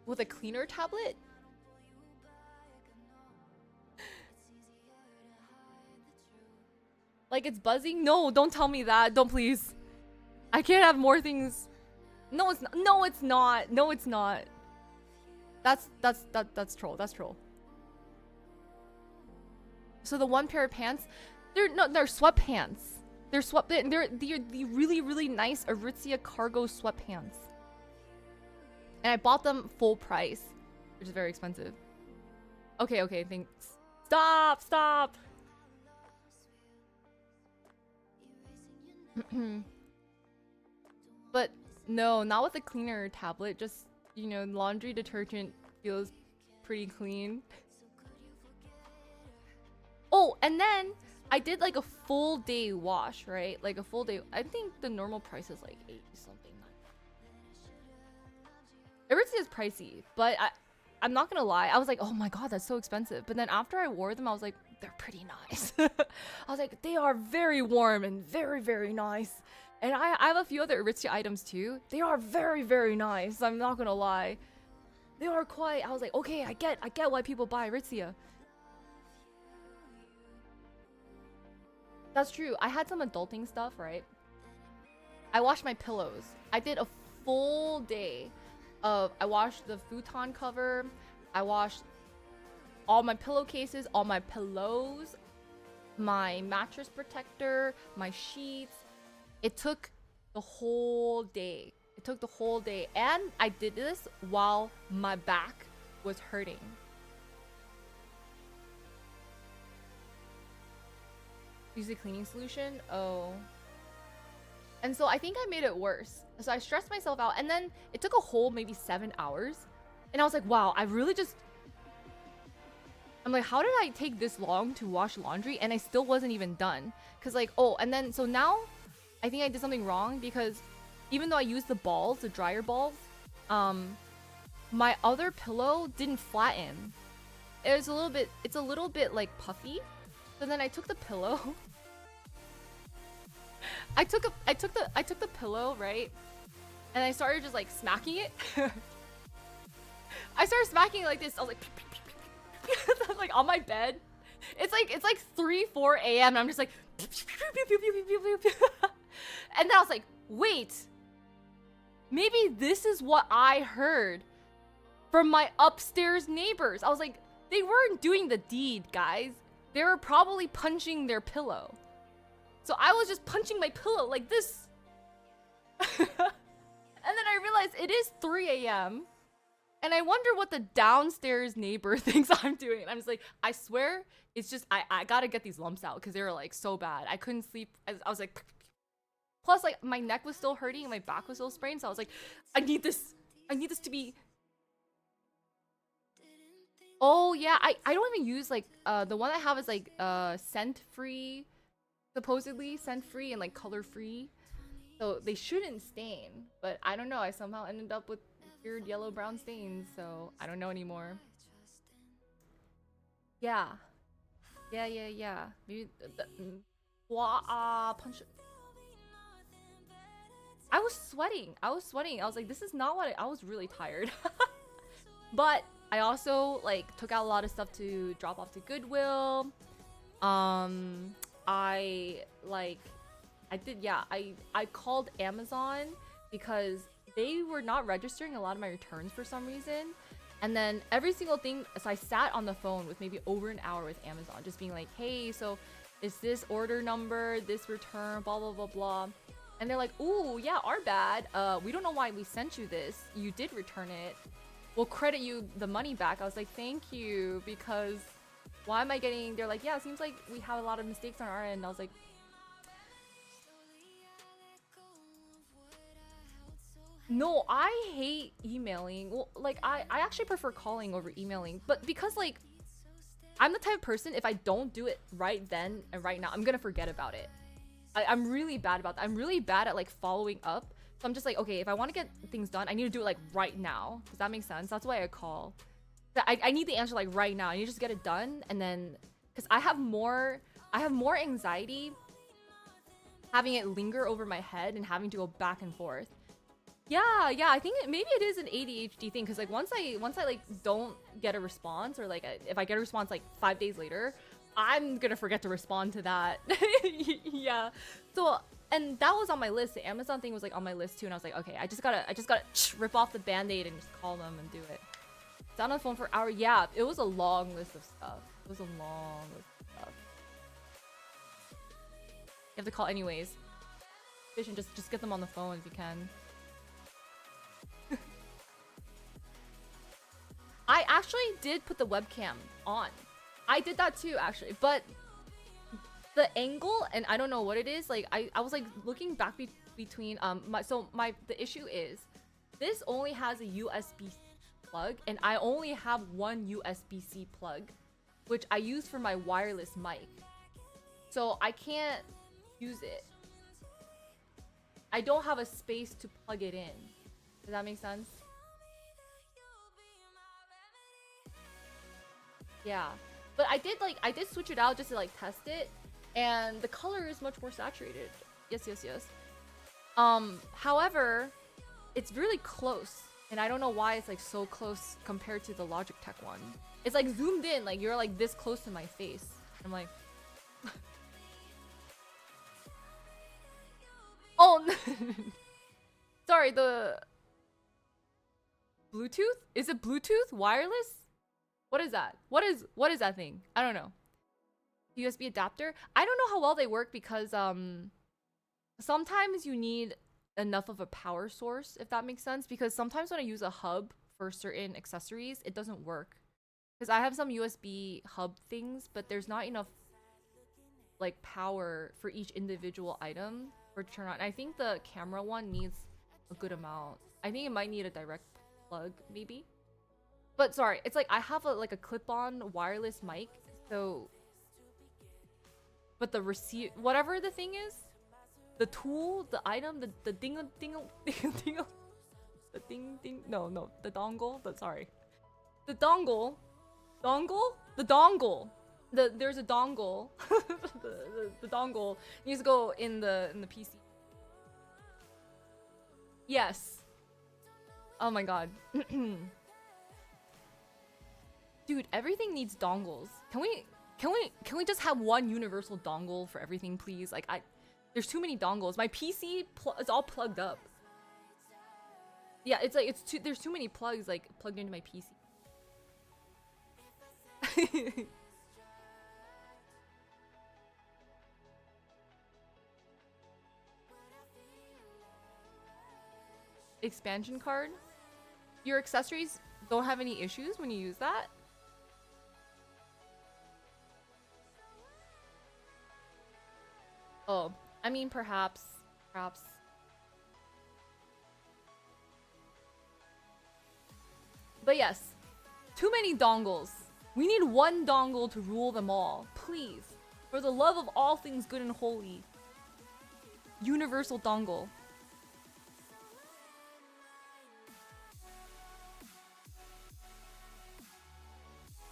With a cleaner tablet? Like it's buzzing? No, don't tell me that. Don't please. I can't have more things. No, it's not. No, it's not. No, it's not. That's troll. That's troll. So the one pair of pants, they're sweatpants. They're the really nice Aritzia cargo sweatpants. And I bought them full price, which is very expensive. Okay, thanks. Stop. But no, not with a cleaner tablet. Just, you know, laundry detergent feels pretty clean. Oh, and then I did like a full day wash, right? Like a full day. I think the normal price is like 80 something. Aritzia is pricey, but I'm not gonna lie. I was like, oh my god, that's so expensive. But then after I wore them, I was like, they're pretty nice. I was like, they are very warm and very nice. And I have a few other Aritzia items too. They are very nice. I'm not gonna lie. They are quite. I was like, okay, I get why people buy Aritzia. That's true. I had some adulting stuff, right? I washed my pillows. I did a full day of. I washed the futon cover. I washed all my pillowcases, all my pillows, my mattress protector, my sheets. It took the whole day. And I did this while my back was hurting. Use a cleaning solution. Oh. And so I think I made it worse. So I stressed myself out, and then it took a whole maybe 7 hours. And I was like, wow, I'm like, how did I take this long to wash laundry? And I still wasn't even done. Cause like, oh, and then so now I think I did something wrong, because even though I used the balls, the dryer balls, my other pillow didn't flatten. It's a little bit like puffy. So then I took the pillow. I took the pillow, right? And I started just like smacking it. I started smacking it like this. I was like, like on my bed. It's like 3-4 a.m. and I'm just like, and then I was like, wait, maybe this is what I heard from my upstairs neighbors. I was like, they weren't doing the deed, guys. They were probably punching their pillow. So I was just punching my pillow like this. And then I realized it is 3 a.m. And I wonder what the downstairs neighbor thinks I'm doing. I'm just like, I swear, it's just, I gotta get these lumps out because they were like so bad. I couldn't sleep. I was like, plus like my neck was still hurting and my back was still sprained. So I was like, I need this to be. Oh yeah, I don't even use like, the one I have is like, scent free, supposedly scent free and like color free. So they shouldn't stain, but I don't know. I somehow ended up with weird yellow brown stains, so I don't know anymore. Yeah. Maybe punch. I was sweating. I was like, this is not what I was really tired. But I also like took out a lot of stuff to drop off to Goodwill. I like I did yeah, I called Amazon because they were not registering a lot of my returns for some reason. And then every single thing, so I sat on the phone with maybe over an hour with Amazon, just being like, hey, so is this order number, this return, blah, blah, blah, blah. And they're like, ooh, yeah, our bad. We don't know why we sent you this. You did return it. We'll credit you the money back. I was like, thank you, because why am I getting, they're like, yeah, it seems like we have a lot of mistakes on our end. I was like, no, I hate emailing. Well, like, I actually prefer calling over emailing. But because, like, I'm the type of person, if I don't do it right then and right now, I'm gonna forget about it. I'm really bad about that. I'm really bad at, like, following up. So I'm just like, okay, if I want to get things done, I need to do it, like, right now. Does that make sense? That's why I call. I need the answer, like, right now. I need to just get it done. And then, because I have more anxiety having it linger over my head and having to go back and forth. Yeah, I think maybe it is an ADHD thing, because like once I like don't get a response, or like if I get a response like 5 days later, I'm gonna forget to respond to that. Yeah. So, and that was on my list. The Amazon thing was like on my list too, and I was like, okay, I just gotta rip off the band-aid and just call them and do it. Sat on the phone for hours. Yeah, it was a long list of stuff. It was a long list of stuff. You have to call anyways. Fish and just get them on the phone if you can. I actually did put the webcam on. I did that too, actually. But the angle, and I don't know what it is, like I was like looking back between the issue is this only has a USB plug, and I only have one USB-C plug, which I use for my wireless mic. So I can't use it. I don't have a space to plug it in. Does that make sense? Yeah, but I did switch it out just to like test it, and the color is much more saturated. Yes. However, it's really close, and I don't know why it's like so close compared to the Logitech one. It's like zoomed in, like you're like this close to my face. I'm like, oh, sorry. The Bluetooth? Is it Bluetooth wireless? What is that? What is that thing? I don't know. USB adapter? I don't know how well they work, because sometimes you need enough of a power source, if that makes sense, because sometimes when I use a hub for certain accessories, it doesn't work. Because I have some USB hub things, but there's not enough like power for each individual item for to turn on. I think the camera one needs a good amount. I think it might need a direct plug, maybe. But sorry, it's like I have like a clip-on wireless mic, so. But the receive, whatever the thing is, the tool, the item, the dingle, the the dongle. The dongle. There's a dongle. the dongle needs to go in the PC. Yes. Oh my god. Dude, everything needs dongles. Can we just have one universal dongle for everything, please? Like, there's too many dongles. My PC is all plugged up. Yeah, it's like there's too many plugs like plugged into my PC. Expansion card? Your accessories don't have any issues when you use that? Oh, I mean, perhaps. But yes, too many dongles. We need one dongle to rule them all. Please, for the love of all things good and holy. Universal dongle.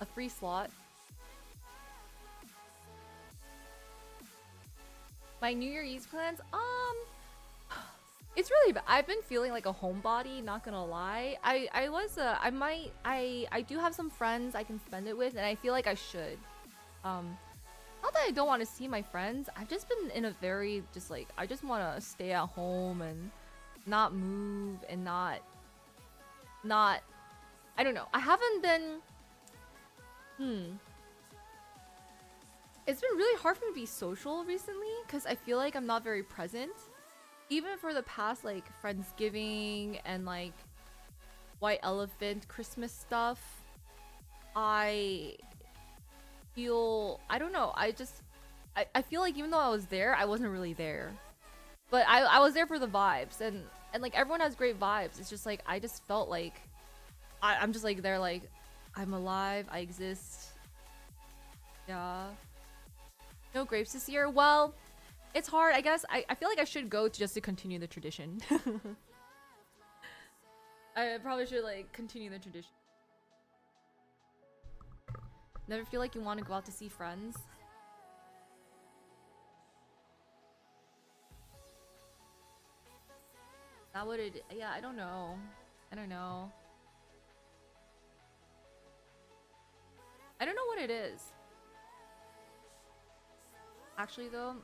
A free slot. My New Year Eve plans? It's really bad. I've been feeling like a homebody, not gonna lie. I do have some friends I can spend it with, and I feel like I should. Not that I don't want to see my friends. I've just been in a very just like I just want to stay at home and not move and not I don't know. I haven't been It's been really hard for me to be social recently because I feel like I'm not very present. Even for the past like Friendsgiving and like White Elephant Christmas stuff, I feel I don't know. I feel like even though I was there, I wasn't really there. But I was there for the vibes and like everyone has great vibes. It's just like I just felt like I'm just like they're like I'm alive, I exist. Yeah. No grapes this year. Well, it's hard. I guess I feel like I should go just to continue the tradition. I probably should like continue the tradition. Never feel like you want to go out to see friends? That would it? Yeah, I don't know. I don't know. I don't know what it is. Actually, though,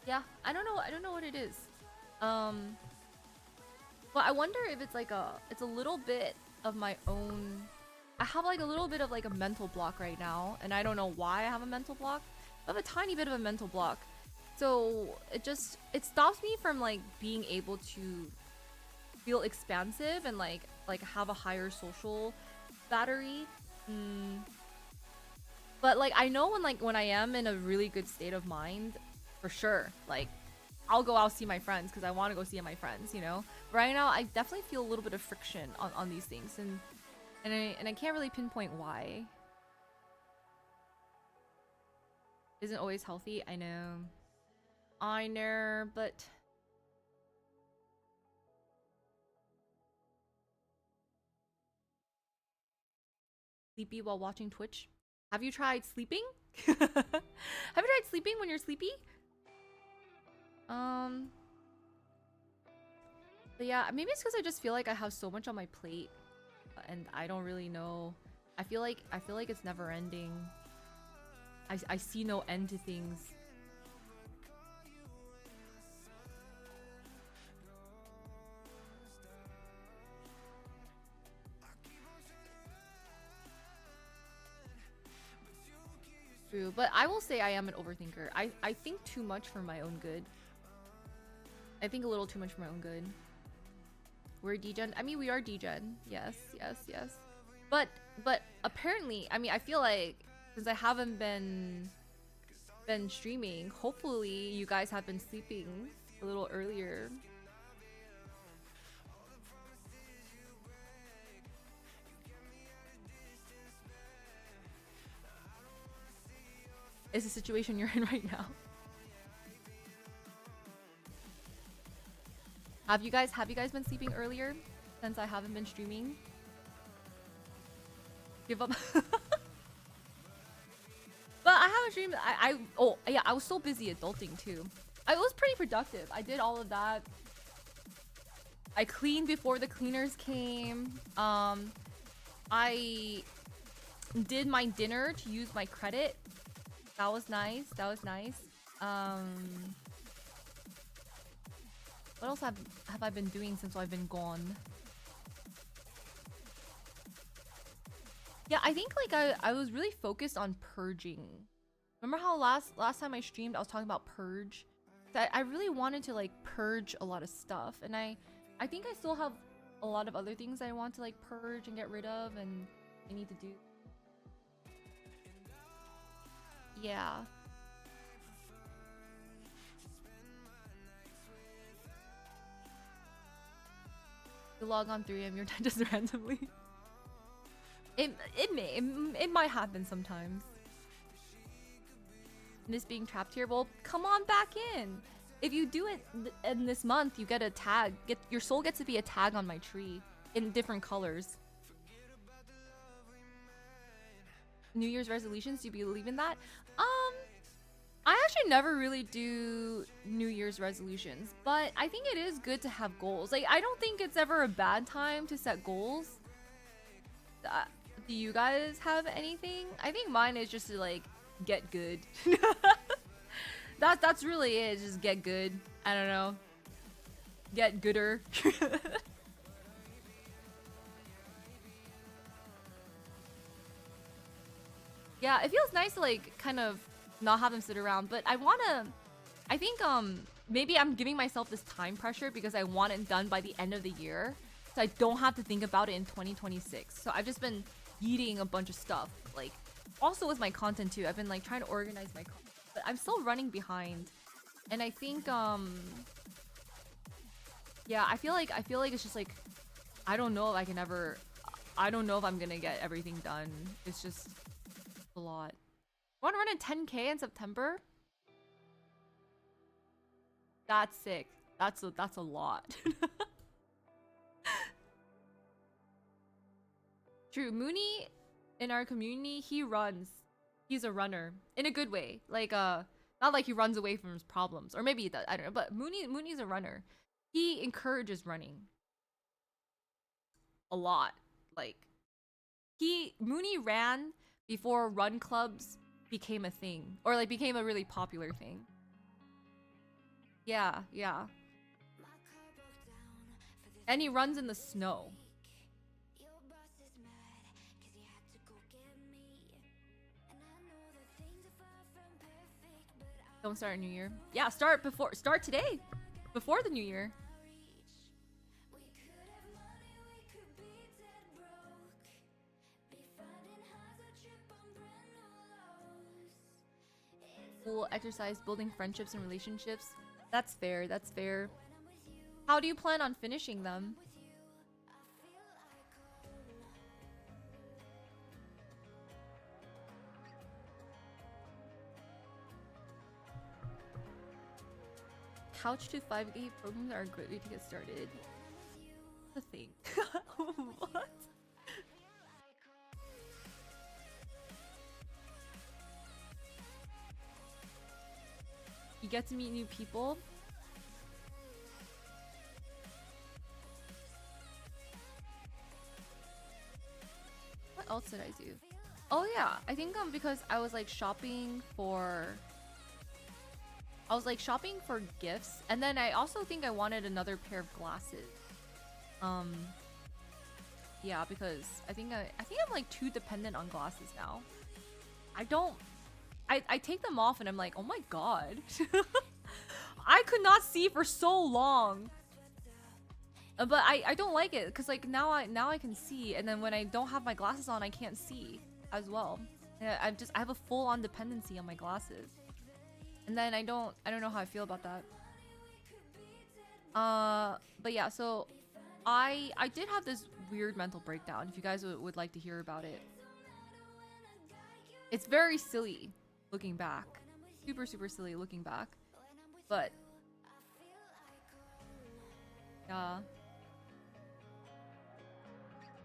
yeah, I don't know. I don't know what it is. But I wonder if it's like it's a little bit of my own. I have like a little bit of like a mental block right now, and I don't know why I have a mental block. I have a tiny bit of a mental block, so it stops me from like being able to feel expansive and like have a higher social battery. But like I know when I am in a really good state of mind, for sure, like I'll go out see my friends because I want to go see my friends, you know. But right now I definitely feel a little bit of friction on these things, and I can't really pinpoint why. Isn't always healthy. I know, but sleepy while watching Twitch. Have you tried sleeping? Have you tried sleeping when you're sleepy? But yeah, maybe it's because I just feel like I have so much on my plate, and I don't really know. I feel like it's never ending. I see no end to things. True, but I will say I am an overthinker. I think too much for my own good. I think a little too much for my own good. We're degen. I mean, we are degen. Yes. But apparently, I mean, I feel like since I haven't been streaming, hopefully you guys have been sleeping a little earlier. Is the situation you're in right now? Have you guys been sleeping earlier since I haven't been streaming? Give up. But I haven't streamed. Oh yeah, I was so busy adulting too. I was pretty productive. I did all of that. I cleaned before the cleaners came. I did my dinner to use my credit. That was nice. What else have I been doing since I've been gone? Yeah, I think like I was really focused on purging. Remember how last time I streamed I was talking about purge? That I really wanted to like purge a lot of stuff, and I think I still have a lot of other things I want to like purge and get rid of, and I need to do. Yeah. You log on 3 AM your time just randomly. It might happen sometimes. Miss being trapped here. Well, come on back in. If you do it in this month, you get a tag. Your soul gets to be a tag on my tree in different colors. New Year's resolutions, do you believe in that? actually never really do New Year's resolutions, but I think it is good to have goals. Like, I don't think it's ever a bad time to set goals. Do you guys have anything? I think mine is just to like get good. That's really it. Just get good. I don't know. Get gooder. Yeah, it feels nice to like kind of not have them sit around, but I think maybe I'm giving myself this time pressure because I want it done by the end of the year. So I don't have to think about it in 2026. So I've just been eating a bunch of stuff. Like also with my content too. I've been like trying to organize my content. But I'm still running behind. And I think yeah, I feel like it's just like I don't know if I'm gonna get everything done. It's just a lot. Want to run a 10K in September? That's sick. That's a lot. True. Mooney in our community, he runs. He's a runner in a good way. Like not like he runs away from his problems, or maybe he does. I don't know. But Mooney's a runner. He encourages running a lot. Like Mooney ran before run clubs became a thing, or like became a really popular thing. Yeah. And he runs in the snow. Don't start a new year. Yeah, start today. Before the new year. Cool exercise, building friendships and relationships. That's fair. How do you plan on finishing them? Couch to 5K programs are a great way to get started. The thing. What? You get to meet new people. What else did I do? Oh yeah, I think because I was like shopping for gifts, and then I also think I wanted another pair of glasses. Yeah, because I think I'm like too dependent on glasses now. I take them off and I'm like, oh my god. I could not see for so long. But I don't like it because like now I can see, and then when I don't have my glasses on I can't see as well. Yeah, I have a full-on dependency on my glasses. And then I don't know how I feel about that. But yeah, so I did have this weird mental breakdown. If you guys would like to hear about it. It's very silly looking back. Super silly looking back. But yeah.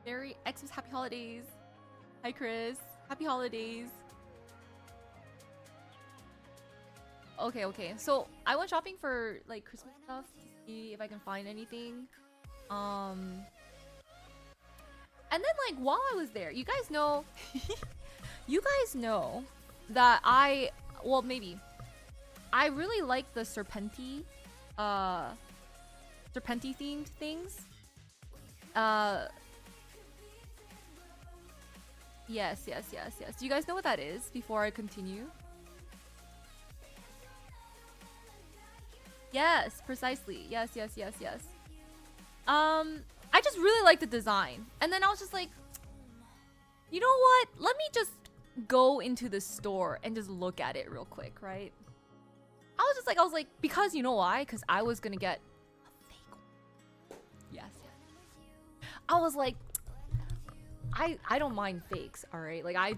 Very Xmas happy holidays. Hi Chris. Happy holidays. Okay. So I went shopping for like Christmas stuff to see if I can find anything. And then like while I was there, you guys know that I really like the serpenti themed things. Yes. Do you guys know what that is before I continue? Yes, precisely. Yes. I just really like the design. And then I was just like, you know what? Let me just go into the store and just look at it real quick, right? I was like, because you know why? Because I was gonna get a fake one. Yes. I was like, I don't mind fakes, alright? Like I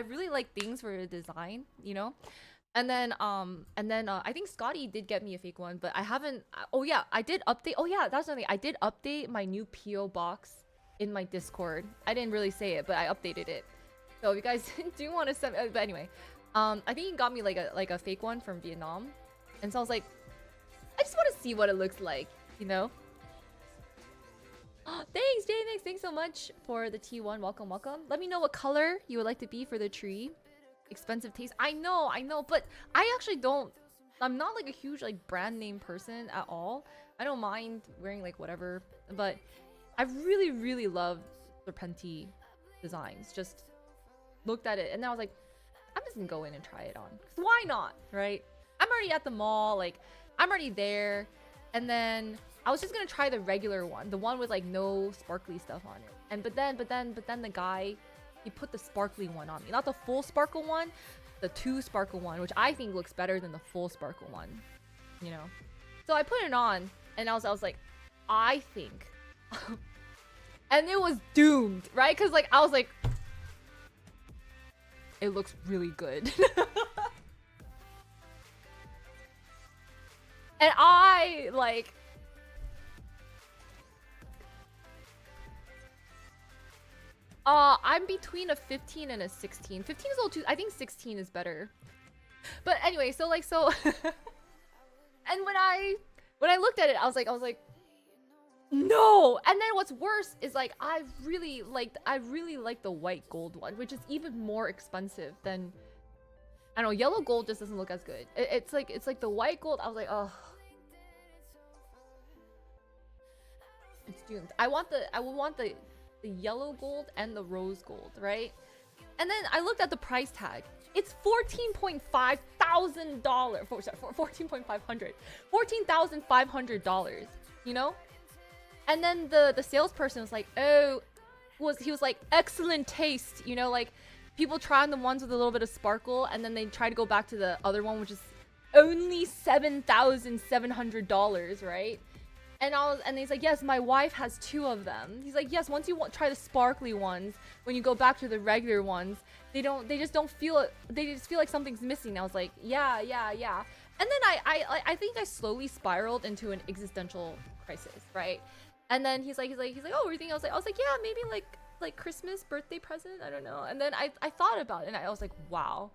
really like things for the design, you know? And then I think Scotty did get me a fake one, but I haven't. Oh yeah, I did update. Oh yeah, that's something. I did update my new PO box in my Discord. I didn't really say it, but I updated it. So if you guys do want to send, but anyway, I think he got me like a fake one from Vietnam, and so I was like, I just want to see what it looks like, you know. Thanks, JMX. Thanks so much for the T1. Welcome, welcome. Let me know what color you would like to be for the tree. Expensive taste. I know, but I actually don't. I'm not like a huge like brand name person at all. I don't mind wearing like whatever, but I really, really love Serpenti designs. Just looked at it and then I was like, I'm just gonna go in and try it on. 'Cause why not, right? I'm already at the mall, like I'm already there, and then I was just gonna try the regular one, the one with like no sparkly stuff on it. And but then the guy, he put the sparkly one on me, not the full sparkle one, the 2 sparkle one, which I think looks better than the full sparkle one, you know. So I put it on, and I was like, I think, and it was doomed, right? Because like I was like, it looks really good. And I like, I'm between a 15 and a 16. 15 is a little too, I think 16 is better. But anyway, so like, so and when I looked at it, I was like no. And then what's worse is like I really like the white gold one, which is even more expensive than, I don't know, yellow gold just doesn't look as good. It's like the white gold. I was like, oh, it's doomed. I would want the yellow gold and the rose gold, right? And then I looked at the price tag. It's $14,500. $14,500. You know? And then the salesperson was like, oh, he was like, excellent taste. You know, like people try on the ones with a little bit of sparkle, and then they try to go back to the other one, which is only $7,700, right? And he's like, yes, my wife has 2 of them. He's like, yes, once you try the sparkly ones, when you go back to the regular ones, they just feel it. They just feel like something's missing. I was like, yeah. And then I think I slowly spiraled into an existential crisis, right? And then he's like, oh, what do you think? I was like, yeah, maybe like Christmas birthday present. I don't know. And then I thought about it, and I was like, wow,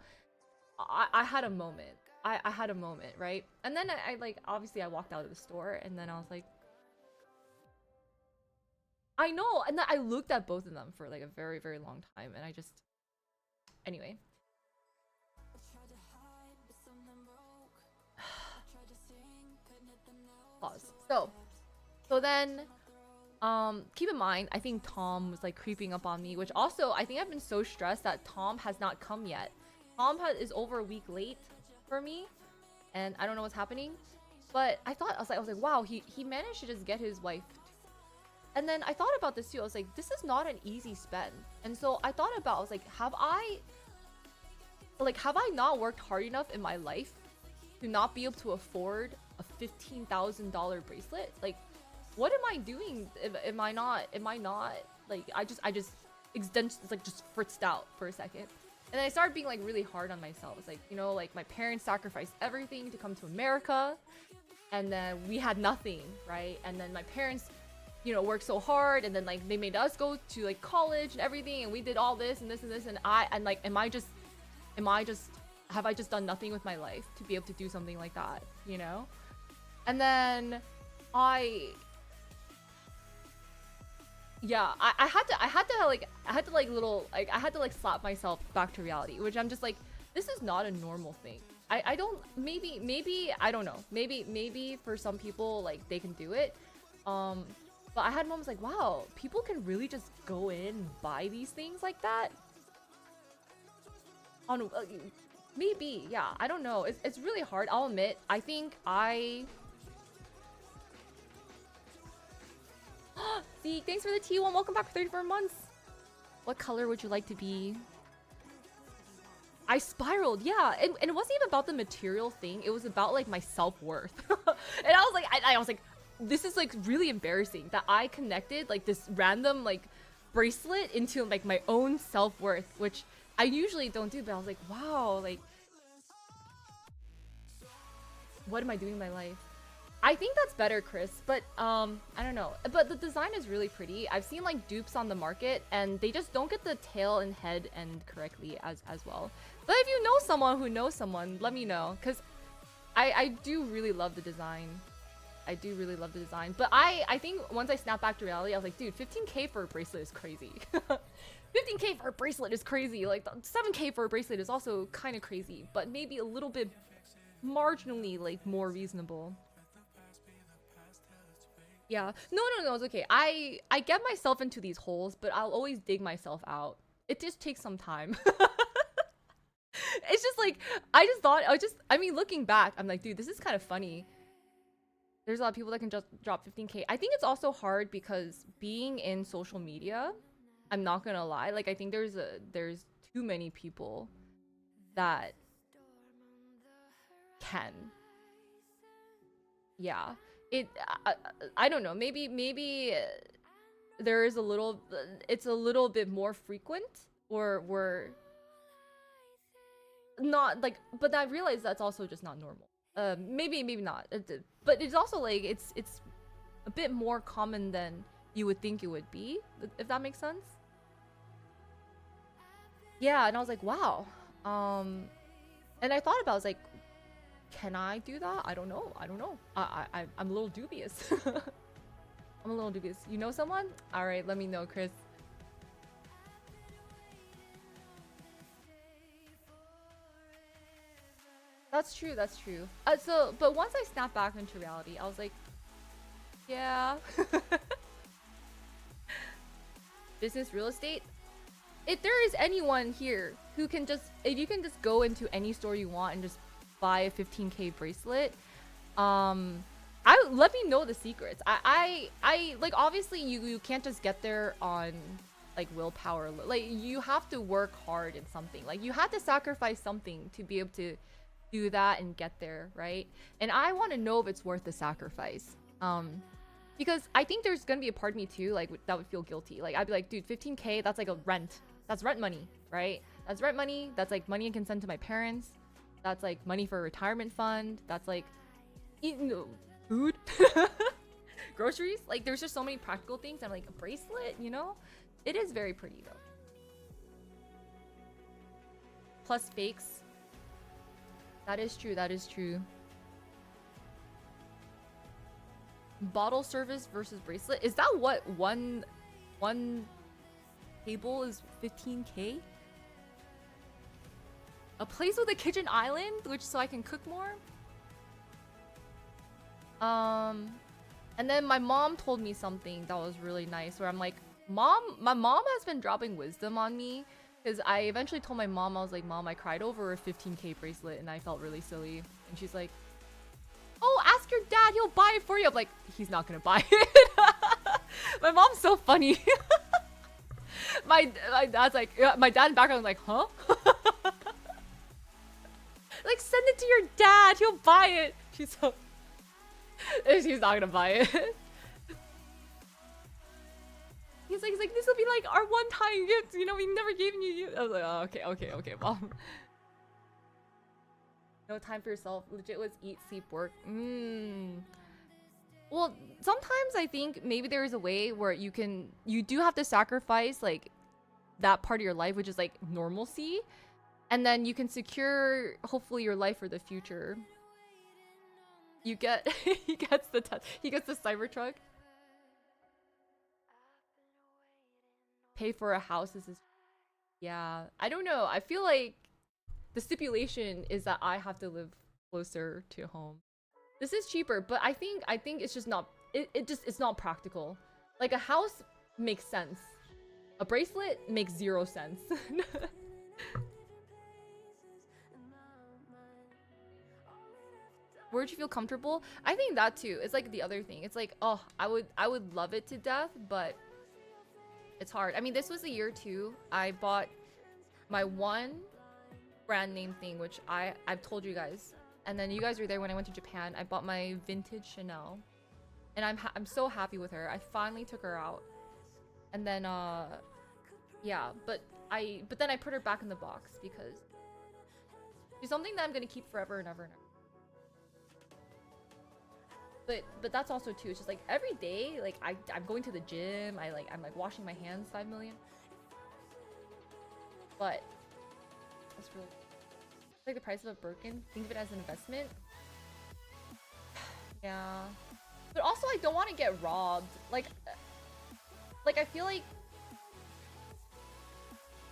I had a moment. I had a moment, right? And then I like, obviously I walked out of the store, and then I was like, I know. And then I looked at both of them for like a very, very long time, and I just, anyway. Pause. So then, keep in mind, I think Tom was like creeping up on me, which also, I think I've been so stressed that Tom has not come yet. Tom is over a week late for me, and I don't know what's happening. But I was like, wow, he managed to just get his wife. And then I thought about this too. I was like, this is not an easy spend. And so I thought about, I was like, have I not worked hard enough in my life to not be able to afford a $15,000 bracelet? Like, what am I doing? Am I not like, I just fritzed out for a second. And then I started being like really hard on myself. It's like, you know, like my parents sacrificed everything to come to America, and then we had nothing, right? And then my parents, you know, worked so hard, and then like they made us go to like college and everything, and we did all this and this and this, and like, have I just done nothing with my life to be able to do something like that, you know? And then I had to slap myself back to reality, which I'm just like, this is not a normal thing. I don't, maybe I don't know, maybe for some people like they can do it, but I had moments like, wow, people can really just go in and buy these things like that on maybe, yeah, I don't know, it's really hard. I'll admit, I think See, thanks for the T1. Welcome back for 34 months. What color would you like to be? I spiraled, yeah. And it wasn't even about the material thing. It was about like my self-worth. And I was like, this is like really embarrassing that I connected like this random like bracelet into like my own self-worth, which I usually don't do. But I was like, wow, like, what am I doing in my life? I think that's better, Chris, but I don't know. But the design is really pretty. I've seen like dupes on the market and they just don't get the tail and head end correctly as well. But if you know someone who knows someone, let me know, because I do really love the design. I do really love the design. But I think once I snap back to reality, I was like, dude, 15k for a bracelet is crazy. 15k for a bracelet is crazy. Like 7k for a bracelet is also kind of crazy, but maybe a little bit marginally like more reasonable. Yeah. No, it's okay. I get myself into these holes, but I'll always dig myself out. It just takes some time. It's just like I mean looking back, I'm like, dude, this is kind of funny. There's a lot of people that can just drop 15k. I think it's also hard because being in social media, I'm not gonna lie, like I think there's too many people that can. Yeah. It I don't know. Maybe there is a little it's a little bit more frequent or we're not like, but I realize that's also just not normal. Maybe not. But it's also like it's a bit more common than you would think it would be, if that makes sense. Yeah, and I was like, wow. And I thought about it, I was like, can I do that? I don't know. I'm a little dubious. I'm a little dubious. You know someone? All right, let me know, Chris. That's true. That's true. But once I snapped back into reality, I was like, yeah. Business, real estate. If there is anyone here who can just, if you can just go into any store you want and just buy a 15k bracelet, let me know the secrets. I like, obviously you can't just get there on like willpower. Like you have to work hard in something. Like you have to sacrifice something to be able to do that and get there, right? And I want to know if it's worth the sacrifice. Because I think there's gonna be a part of me too, like that would feel guilty. Like I'd be like, dude, 15k, that's like a rent. That's rent money, right? That's rent money. That's like money I can send to my parents. That's like money for a retirement fund. That's like eating food, groceries. Like there's just so many practical things. I'm like, a bracelet, you know? It is very pretty though. Plus fakes. That is true. That is true. Bottle service versus bracelet. Is that what one table is 15k? A place with a kitchen island, which so I can cook more. And then my mom told me something that was really nice where I'm like, my mom has been dropping wisdom on me. Because I eventually told my mom, I was like, Mom, I cried over a 15k bracelet and I felt really silly. And she's like, oh, ask your dad, he'll buy it for you. I'm like, he's not gonna buy it. My mom's so funny. my dad's like, my dad in the background was like, huh? Like, send it to your dad, he'll buy it. She's not gonna buy it. He's like, this will be like our one-time gift, you know, we never gave you. I was like, oh, okay, mom. No time for yourself. Legit was eat, sleep, work. Well, sometimes I think maybe there is a way where you do have to sacrifice like that part of your life, which is like normalcy, and then you can secure hopefully your life for the future. You get he gets the Cybertruck. Pay for a house is his. Yeah, I don't know. I feel like the stipulation is that I have to live closer to home. This is cheaper, but I think it's just not. It's not practical. Like a house makes sense. A bracelet makes zero sense. Where'd you feel comfortable? I think that too. It's like the other thing. It's like, oh, I would love it to death, but it's hard. I mean, this was the year too. I bought my one brand name thing, which I've told you guys, and then you guys were there when I went to Japan. I bought my vintage Chanel, and I'm so happy with her. I finally took her out, and then yeah, but then I put her back in the box because she's something that I'm gonna keep forever and ever and ever. But that's also too. It's just like every day, like I'm going to the gym. I'm like washing my hands 5 million. But that's really like the price of a Birkin. Think of it as an investment. Yeah. But also I don't want to get robbed. Like I feel like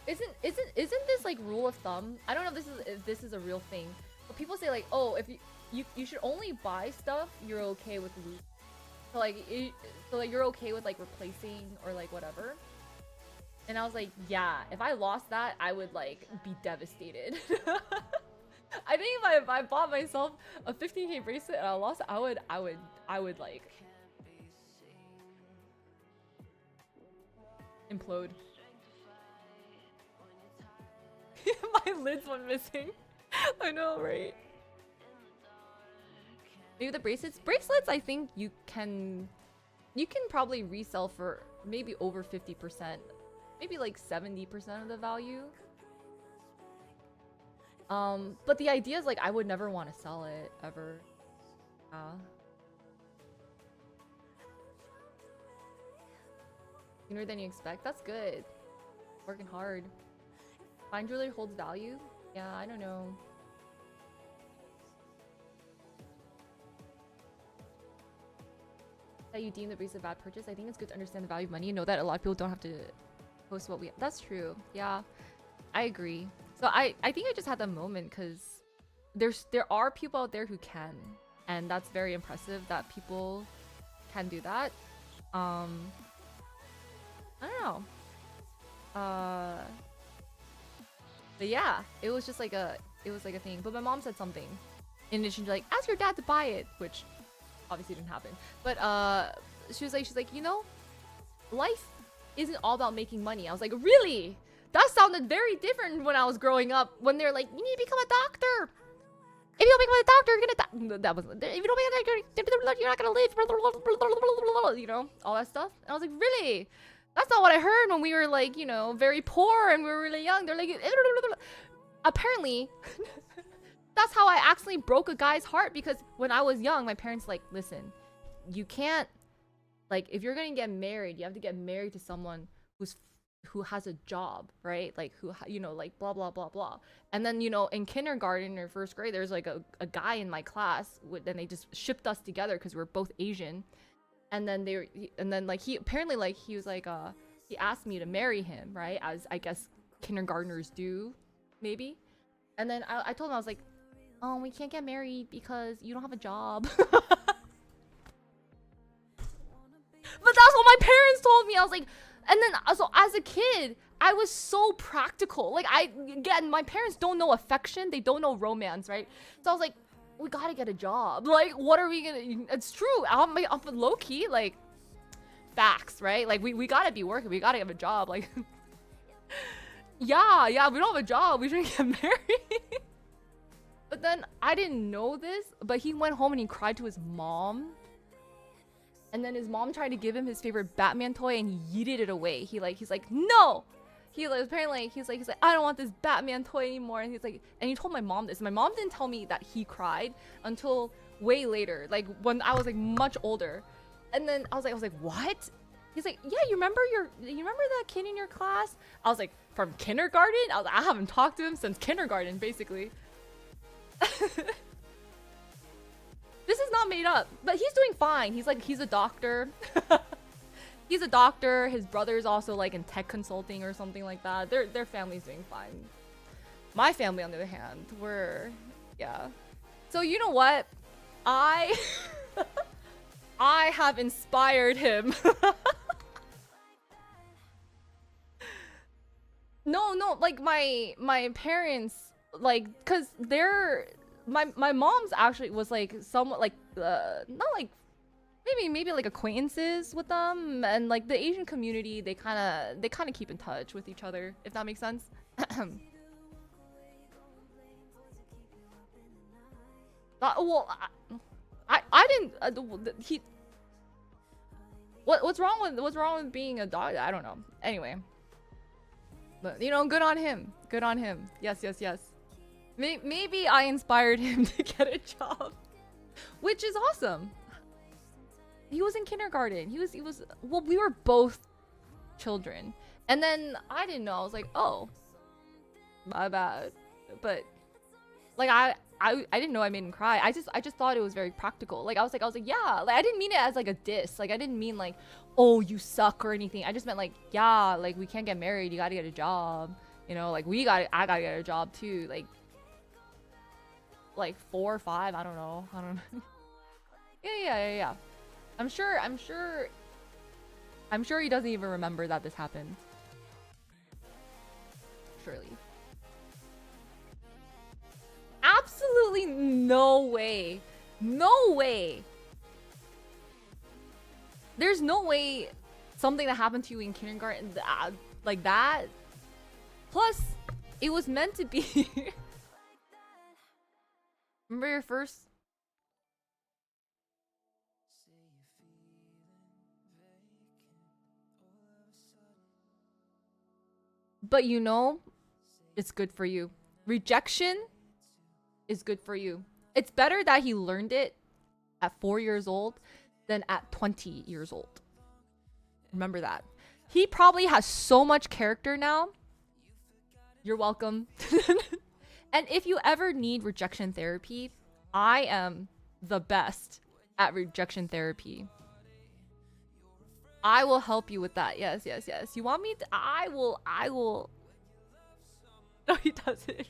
isn't this like rule of thumb? I don't know if this is a real thing. But people say like, oh, if you should only buy stuff you're okay with losing. So like you're okay with like replacing or like whatever. And I was like, yeah, if I lost that, I would like be devastated. I think if I bought myself a 15K bracelet and I lost it, I would like implode. My lids went missing. I know, right? Maybe the bracelets, I think you can probably resell for maybe over 50%, maybe like 70% of the value. But the idea is like I would never want to sell it ever. Sooner than you expect. That's good. Working hard. Fine jewelry holds value. Yeah, I don't know. That you deem the bracelet a bad purchase. I think it's good to understand the value of money and know that a lot of people don't have to post what we. That's true. Yeah, I agree. So I think I just had that moment because there are people out there who can, and that's very impressive that people can do that. I don't know. But yeah, it was just like a thing. But my mom said something in addition to like ask your dad to buy it, which obviously didn't happen. But she's like, you know, life isn't all about making money. I was like, really? That sounded very different when I was growing up. When they're like, you need to become a doctor. If you don't become a doctor, you're gonna die. That was if you don't become a doctor, you're not gonna live. You know, all that stuff. And I was like, really? That's not what I heard when we were like, you know, very poor and we were really young. They're like, apparently, that's how I accidentally broke a guy's heart because when I was young, my parents like, listen, you can't, like, if you're gonna get married, you have to get married to someone who has a job, right? Like who, you know, like blah blah blah blah. And then, you know, in kindergarten or first grade, there's like a guy in my class. Then they just shipped us together because we're both Asian. And then he apparently like he was like he asked me to marry him, right? As I guess kindergartners do, maybe. And then I told him, I was like, oh, we can't get married because you don't have a job. But that's what my parents told me. I was like, and then so as a kid, I was so practical. Like again, my parents don't know affection, they don't know romance, right? So I was like, we gotta get a job. Like, what are we gonna? It's true. I'm low key, like, facts, right? Like, we gotta be working. We gotta have a job. Like, yeah. We don't have a job. We shouldn't get married. But then I didn't know this. But he went home and he cried to his mom. And then his mom tried to give him his favorite Batman toy and he yeeted it away. He's like, no. He like apparently he's like I don't want this Batman toy anymore. And he's like, and he told my mom this. My mom didn't tell me that he cried until way later, like when I was like much older. And then I was like, what? He's like, yeah, you remember that kid in your class? I was like, from kindergarten? I haven't talked to him since kindergarten, basically. This is not made up, but he's doing fine. He's a doctor. He's a doctor. His brother's also like in tech consulting or something like that. Their family's doing fine. My family, on the other hand, yeah. So you know what? I have inspired him. No, like my parents, like, cause my mom's actually was like somewhat like not like maybe like acquaintances with them, and like the Asian community, they kind of keep in touch with each other, if that makes sense. Well, I didn't what's wrong with being a dog? I don't know. Anyway, but you know, good on him. Yes. Maybe I inspired him to get a job, which is awesome. He was in kindergarten. He was well, we were both children. And then I didn't know. I was like, "Oh, my bad." But like I didn't know I made him cry. I just thought it was very practical. Like I was like, yeah. Like I didn't mean it as like a diss. Like I didn't mean like, "Oh, you suck" or anything. I just meant like, yeah, like we can't get married. You got to get a job. You know, like I got to get a job too. Like 4 or 5, I don't know. Yeah. I'm sure he doesn't even remember that this happened. Surely. Absolutely no way. No way. There's no way something that happened to you in kindergarten like that. Plus, it was meant to be. Remember your first? But you know, it's good for you. Rejection is good for you. It's better that he learned it at 4 years old than at 20 years old. Remember that. He probably has so much character now. You're welcome. And if you ever need rejection therapy, I am the best at rejection therapy. I will help you with that. Yes. You want me to? I will. No, he doesn't.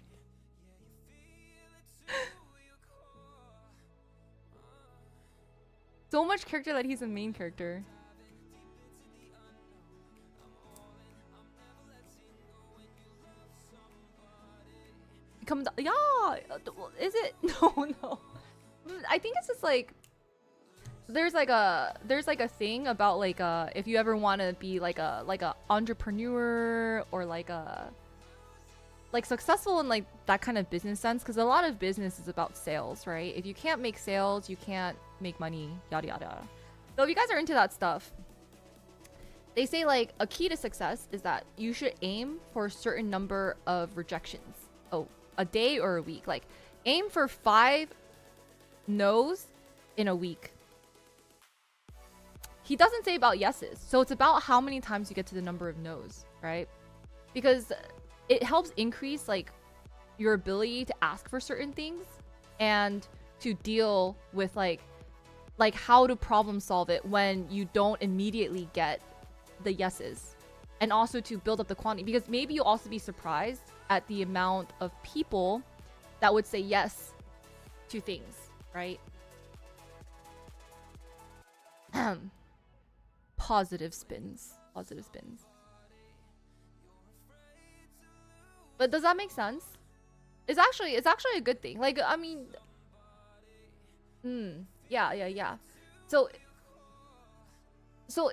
So much character that he's a main character. Come down. Yeah. Is it? No. I think it's just like there's like a thing about like if you ever want to be like a entrepreneur or like successful in like that kind of business sense, because a lot of business is about sales, right? If you can't make sales, you can't make money, yada yada. So if you guys are into that stuff, they say like a key to success is that you should aim for a certain number of rejections. Oh, a day or a week. Like aim for 5 no's in a week. He doesn't say about yeses. So it's about how many times you get to the number of no's, right? Because it helps increase like your ability to ask for certain things and to deal with like how to problem solve it when you don't immediately get the yeses, and also to build up the quantity, because maybe you'll also be surprised at the amount of people that would say yes to things, right? Positive spins. But does that make sense? It's actually a good thing. Like I mean, yeah. So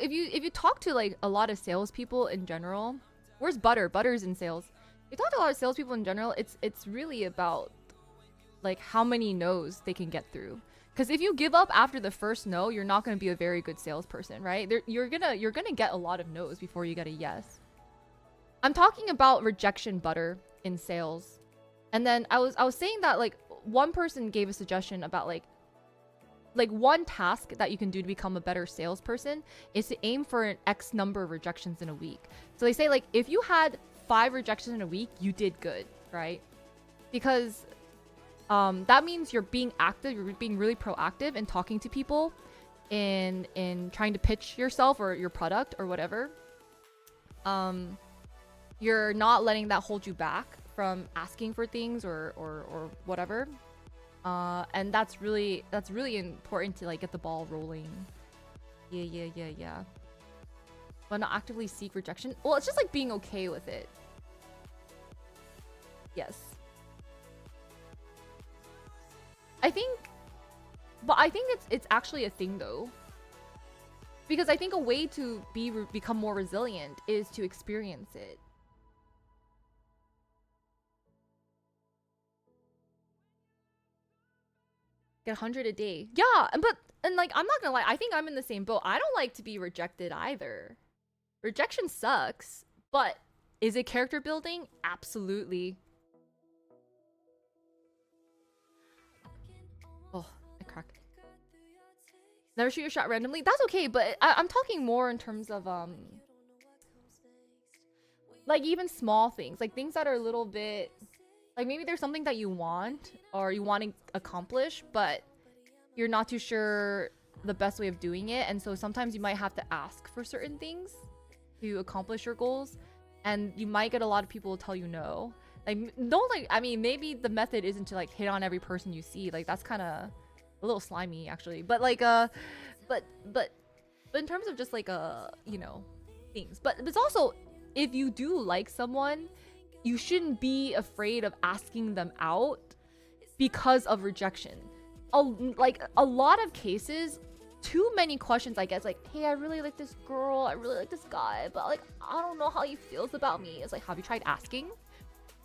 if you talk to like a lot of salespeople in general, where's Butter? Butter's in sales. If you talk to a lot of salespeople in general, it's really about like how many no's they can get through. Because if you give up after the first no, you're not going to be a very good salesperson, right? You're gonna get a lot of no's before you get a yes. I'm talking about rejection, Butter, in sales. And then I was saying that like one person gave a suggestion about like one task that you can do to become a better salesperson is to aim for an X number of rejections in a week. So they say like if you had 5 rejections in a week, you did good, right? Because that means you're being active, you're being really proactive in talking to people, in trying to pitch yourself or your product or whatever. You're not letting that hold you back from asking for things or whatever. And that's really important to like get the ball rolling. Yeah. But not actively seek rejection. Well, it's just like being okay with it. Yes. I think it's actually a thing though. Because I think a way to become more resilient is to experience it. Get 100 a day. Yeah, and like I'm not gonna lie, I think I'm in the same boat. I don't like to be rejected either. Rejection sucks, but is it character building? Absolutely. Oh, I cracked. Never shoot your shot randomly. That's okay, but I'm talking more in terms of like even small things, like things that are a little bit like maybe there's something that you want or you want to accomplish, but you're not too sure the best way of doing it, and so sometimes you might have to ask for certain things to accomplish your goals, and you might get a lot of people tell you no. Like don't like I mean maybe the method isn't to like hit on every person you see. Like that's kind of a little slimy actually. But like but in terms of just like you know, things. But it's also if you do like someone, you shouldn't be afraid of asking them out because of rejection. Like a lot of cases, too many questions I guess like, hey, I really like this girl, I really like this guy, but like I don't know how he feels about me. It's like, have you tried asking?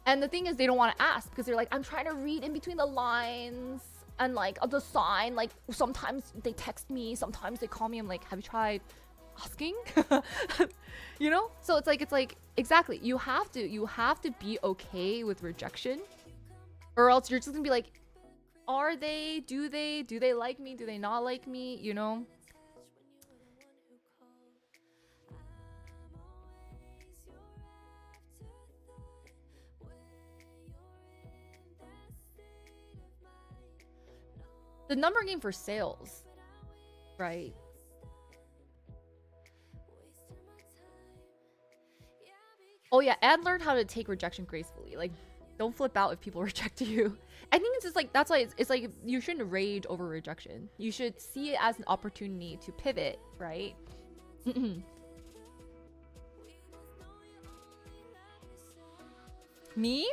And the thing is they don't want to ask because they're like, I'm trying to read in between the lines and like the sign, like sometimes they text me, sometimes they call me. I'm like, have you tried asking? You know? So it's like exactly, you have to be okay with rejection, or else you're just gonna be like, are they, do they like me, do they not like me, you know? The number game for sales, right? Oh yeah, and learn how to take rejection gracefully. Like, don't flip out if people reject you. I think it's just like that's why it's like you shouldn't rage over rejection. You should see it as an opportunity to pivot, right? Me?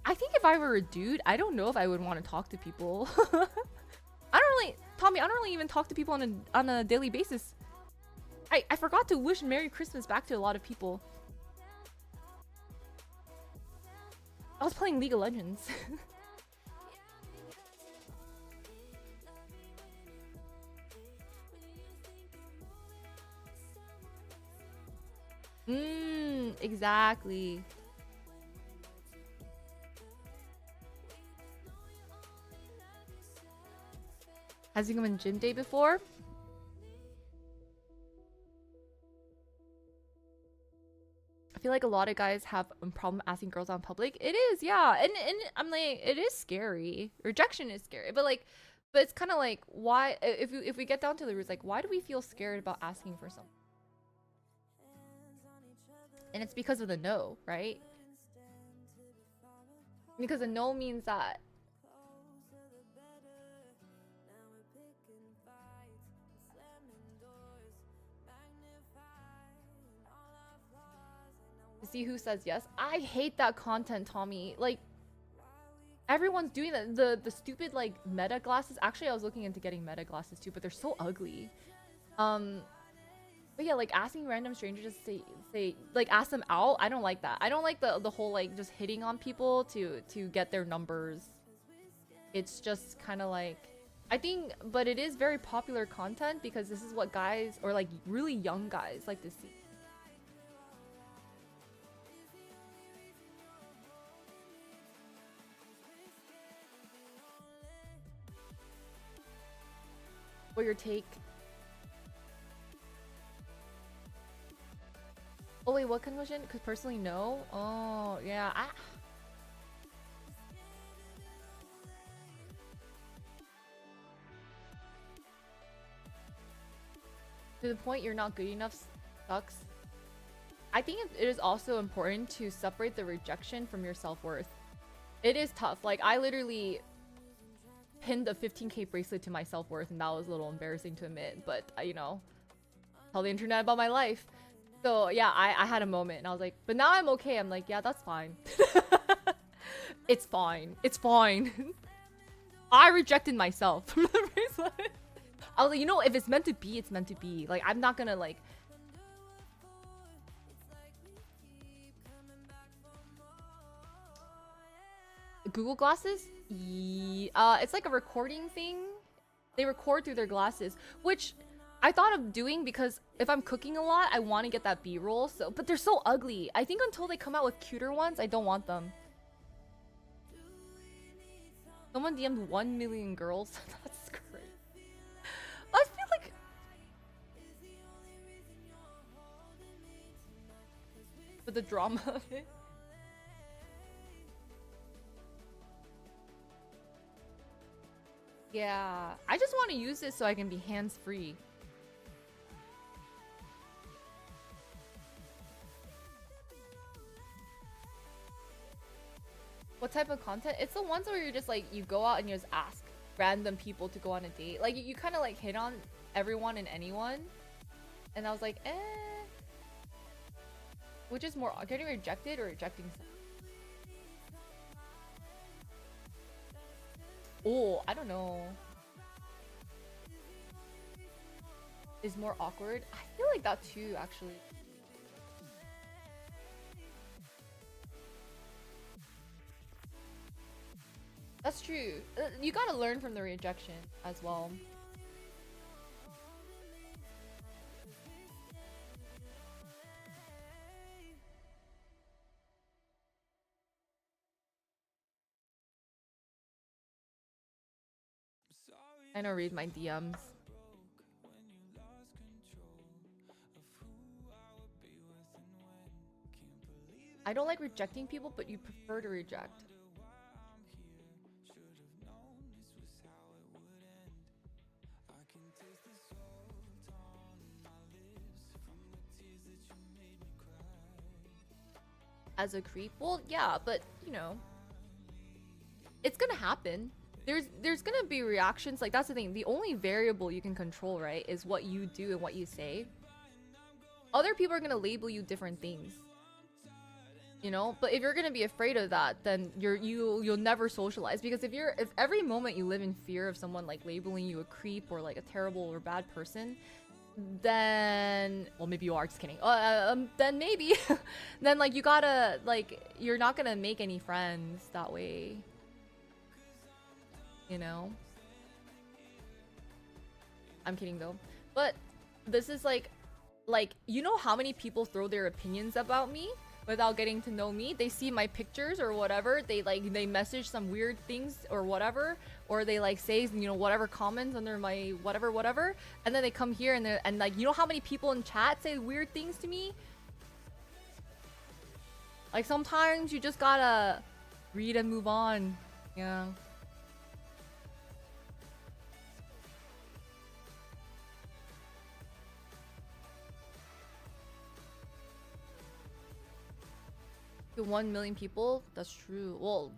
I think if I were a dude, I don't know if I would want to talk to people. I don't really, Tommy, I don't really even talk to people on a daily basis. I forgot to wish Merry Christmas back to a lot of people. I was playing League of Legends. Exactly. Has he come in gym day before? I feel like a lot of guys have a problem asking girls out in public. It is, yeah. And I'm like, it is scary. Rejection is scary. But it's kind of like, why if we get down to the roots, like why do we feel scared about asking for something? And it's because of the no, right? Because a no means that to see who says yes. I hate that content, Tommy. Like everyone's doing that. The stupid like meta glasses. Actually, I was looking into getting meta glasses too, but they're so ugly. But yeah, like asking random strangers to say like ask them out. I don't like that. I don't like the whole like just hitting on people to get their numbers. It's just kind of like I think, but it is very popular content because this is what guys or like really young guys like to see. What your take? Oh wait, what conclusion? Because personally, no. Oh yeah, to the point you're not good enough sucks. I think it is also important to separate the rejection from your self-worth. It is tough. Like I literally pinned a 15K bracelet to my self-worth, and that was a little embarrassing to admit, but you know, tell the internet about my life. So yeah, I had a moment and I was like, but now I'm okay. I'm like, yeah, that's fine. It's fine. It's fine. I rejected myself from the bracelet. I was like, you know, if it's meant to be, it's meant to be. Like, I'm not gonna like. Google glasses? It's like a recording thing. They record through their glasses, which I thought of doing because if I'm cooking a lot, I want to get that B-roll. So, but they're so ugly. I think until they come out with cuter ones, I don't want them. Someone DM'd 1 million girls. That's great. For the drama of it. Yeah, I just want to use it so I can be hands-free. What type of content? It's the ones where you're just like, you go out and you just ask random people to go on a date. Like, you kind of like hit on everyone and anyone. And I was like, eh. Which is more, getting rejected or rejecting someone? Oh, I don't know. Is more awkward? I feel like that too, actually. That's true. You gotta learn from the rejection as well. I know, read my DMs. I don't like rejecting people, but you prefer to reject. As a creep? Well, yeah, but you know, it's gonna happen. There's gonna be reactions. Like, that's the thing. The only variable you can control, right, is what you do and what you say. Other people are gonna label you different things, you know. But if you're gonna be afraid of that, then you'll never socialize, because if every moment you live in fear of someone like labeling you a creep or like a terrible or bad person, then, well, maybe you are, just kidding. Then maybe then like you gotta, like, you're not gonna make any friends that way, you know. I'm kidding though. But this is like you know how many people throw their opinions about me without getting to know me? They see my pictures or whatever, they message some weird things or whatever, or they like say, you know, whatever comments under my whatever, and then they come here and like, you know how many people in chat say weird things to me? Like, sometimes you just gotta read and move on. Yeah. To 1 million people? That's true. Well,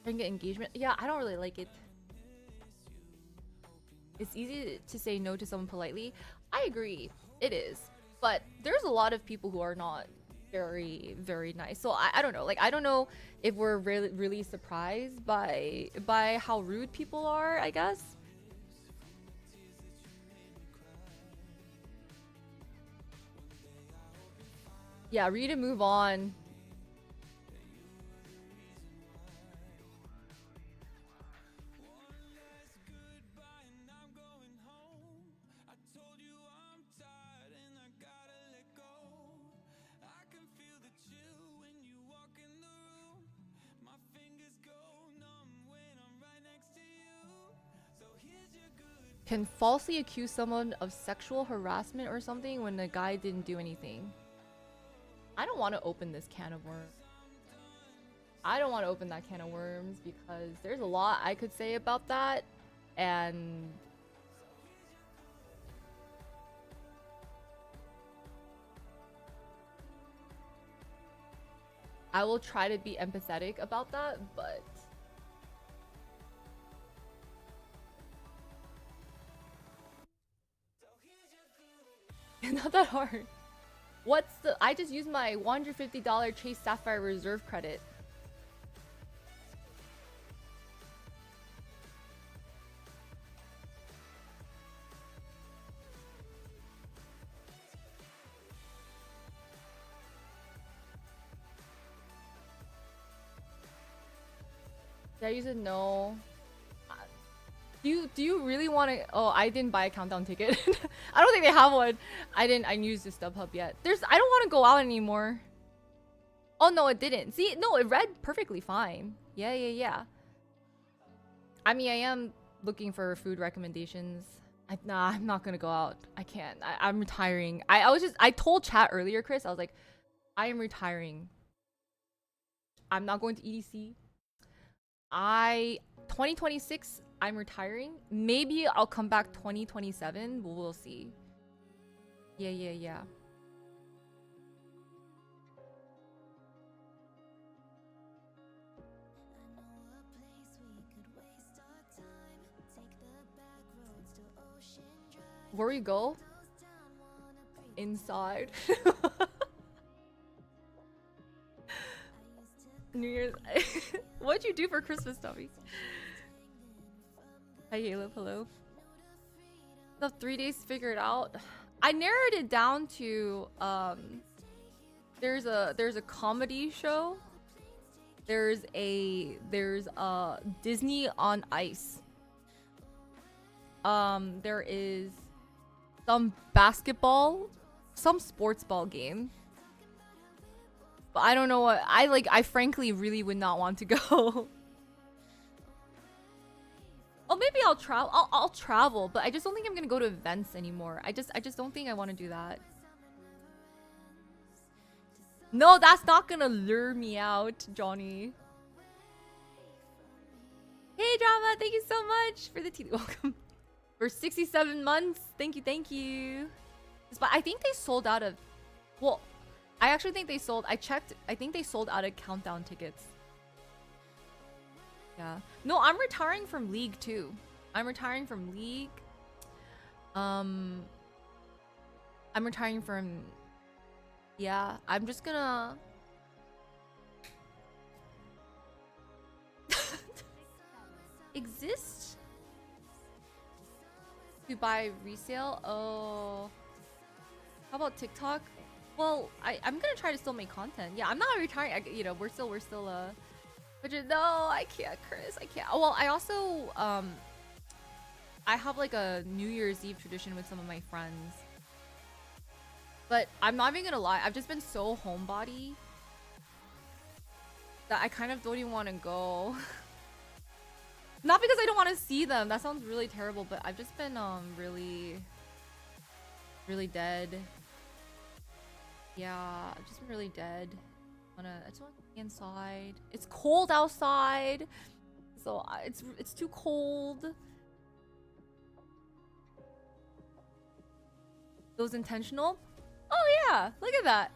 I can get engagement. Yeah, I don't really like it. It's easy to say no to someone politely. I agree. It is. But there's a lot of people who are not very, very nice. So I don't know. Like, I don't know if we're really, really surprised by how rude people are, I guess. Yeah, read and move on. Can falsely accuse someone of sexual harassment or something when the guy didn't do anything. I don't want to open this can of worms. I don't want to open that can of worms because there's a lot I could say about that, and I will try to be empathetic about that, but not that hard. What's the... I just used my $150 Chase Sapphire Reserve credit. Did I use it? No. Do you really want to... Oh, I didn't buy a countdown ticket. I don't think they have one. I didn't use the StubHub yet. I don't want to go out anymore. Oh, no, it didn't. See, no, it read perfectly fine. Yeah. I mean, I am looking for food recommendations. Nah, I'm not gonna go out. I can't. I'm retiring. I told chat earlier, Chris. I was like, I am retiring. I'm not going to EDC. 2026. I'm retiring. Maybe I'll come back 2027. But we'll see. Yeah. Where we go? Inside. New Year's. What'd you do for Christmas, Tommy? Hi, Caleb. Hello. The 3 days figured out. I narrowed it down to there's a comedy show. There's a Disney on Ice. There is some basketball, some sports ball game. But I don't know what I frankly really would not want to go. Oh, maybe I'll travel. I'll travel, but I just don't think I'm gonna go to events anymore. I just don't think I want to do that. No, that's not gonna lure me out, Johnny. Hey, Drama, thank you so much for the tea. Welcome. For 67 months. Thank you. But I think they sold out of... Well, I actually think they sold... I checked. I think they sold out of countdown tickets. Yeah. No, I'm retiring from League too. I'm retiring from League. I'm retiring from... Yeah, I'm just gonna... Exist? To buy resale? Oh. How about TikTok? Well, I'm gonna try to still make content. Yeah, I'm not retiring. We're still but no, I can't, Chris. I can't. Well, I also I have like a New Year's Eve tradition with some of my friends. But I'm not even gonna lie, I've just been so homebody that I kind of don't even want to go. Not because I don't want to see them. That sounds really terrible, but I've just been really dead. Yeah, I've just been really dead. I just want to be inside. It's cold outside, so it's too cold. Those intentional? Oh yeah, look at that.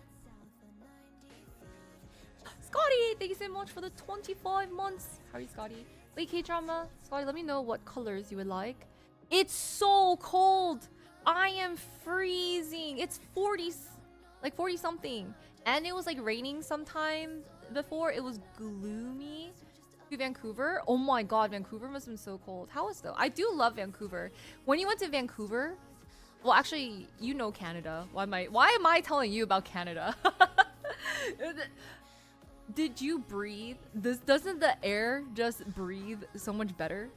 Scotty, thank you so much for the 25 months. How are you, Scotty? Wait, K-drama. Scotty, let me know what colors you would like. It's so cold. I am freezing. It's 40 something. And it was like raining sometime before. It was gloomy. To Vancouver. Oh my god, Vancouver must have been so cold. How was though? I do love Vancouver. When you went to Vancouver, well, actually, you know Canada. Why am I telling you about Canada? Did you breathe? Doesn't the air just breathe so much better?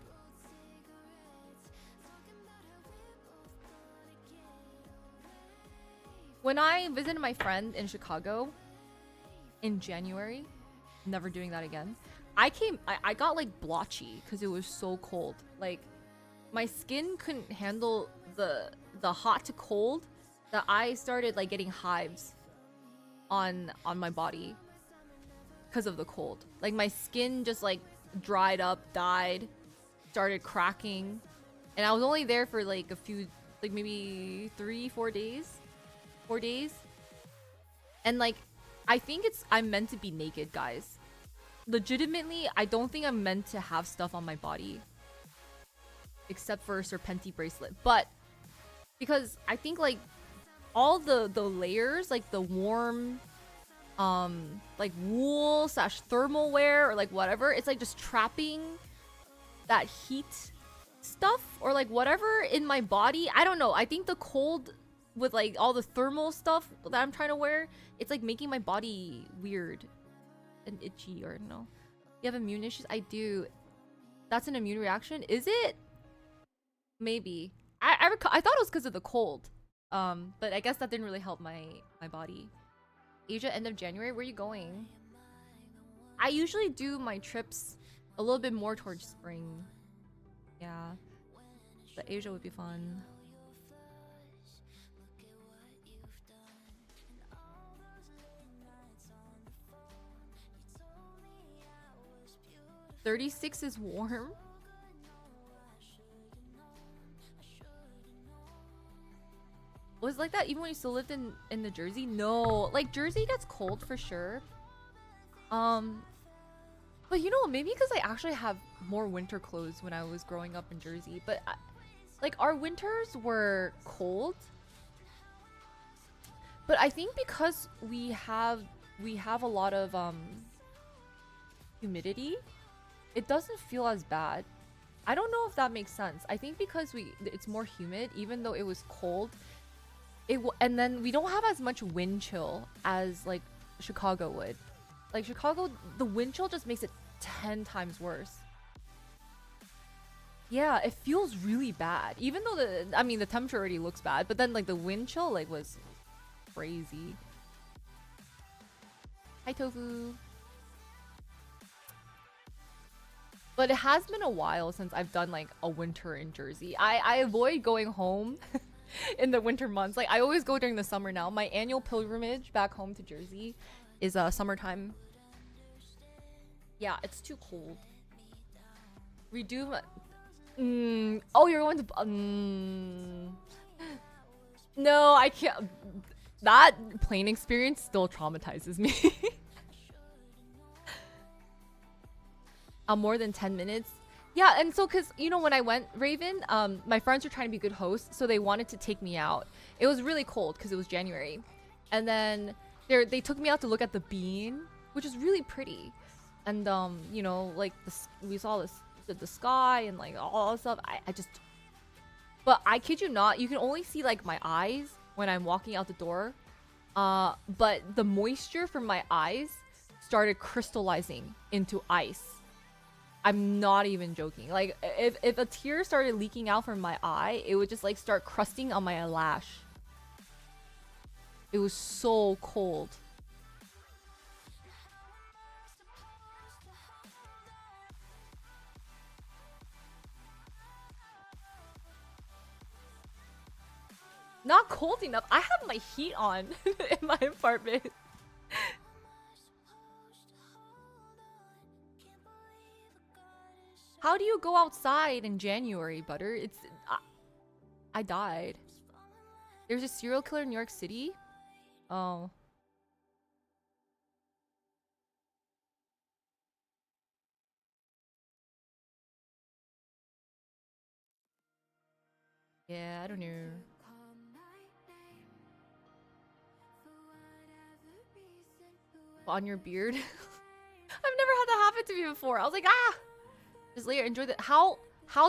When I visited my friend in Chicago in January, never doing that again. I got like blotchy because it was so cold. Like my skin couldn't handle the hot to cold that I started like getting hives on my body because of the cold. Like my skin just like dried up, died, started cracking, and I was only there for like a few, like maybe 4 days, and like I think I'm meant to be naked, guys. Legitimately, I don't think I'm meant to have stuff on my body except for a Serpenti bracelet, but because I think like all the layers, like the warm like wool / thermal wear or like whatever, it's like just trapping that heat stuff or like whatever in my body. I don't know. I think the cold with like all the thermal stuff that I'm trying to wear, it's like making my body weird and itchy, or no. You have immune issues? I do. That's an immune reaction? Is it? Maybe. I thought it was because of the cold. But I guess that didn't really help my body. Asia, end of January. Where are you going? I usually do my trips a little bit more towards spring. Yeah. But Asia would be fun. 36 is warm. Was it like that even when you still lived in the Jersey? No, like Jersey gets cold for sure. But you know, maybe because I actually have more winter clothes when I was growing up in Jersey. But like our winters were cold. But I think because we have a lot of humidity, it doesn't feel as bad. I don't know if that makes sense. I think because it's more humid, even though it was cold, and then we don't have as much wind chill as like Chicago would. Like Chicago, the wind chill just makes it 10 times worse. Yeah, it feels really bad. Even though the temperature already looks bad, but then like the wind chill like was crazy. Hi Tofu. But it has been a while since I've done like a winter in Jersey. I avoid going home in the winter months. Like I always go during the summer now. My annual pilgrimage back home to Jersey is summertime. Yeah, it's too cold. Redo. Oh, you're going to. No, I can't. That plane experience still traumatizes me. More than 10 minutes. Yeah, and so because you know when I went Raven, my friends were trying to be good hosts, so they wanted to take me out. It was really cold because it was January, and then they took me out to look at the bean, which is really pretty, and you know like we saw the sky and like all that stuff. I just, but I kid you not, you can only see like my eyes when I'm walking out the door, but the moisture from my eyes started crystallizing into ice. I'm not even joking. Like if a tear started leaking out from my eye, it would just like start crusting on my eyelash. It was so cold. Not cold enough. I have my heat on in my apartment. How do you go outside in January, Butter? I died. There's a serial killer in New York City? Oh. Yeah, I don't know. On your beard? I've never had that happen to me before. I was like, ah! Just layer, enjoy the. How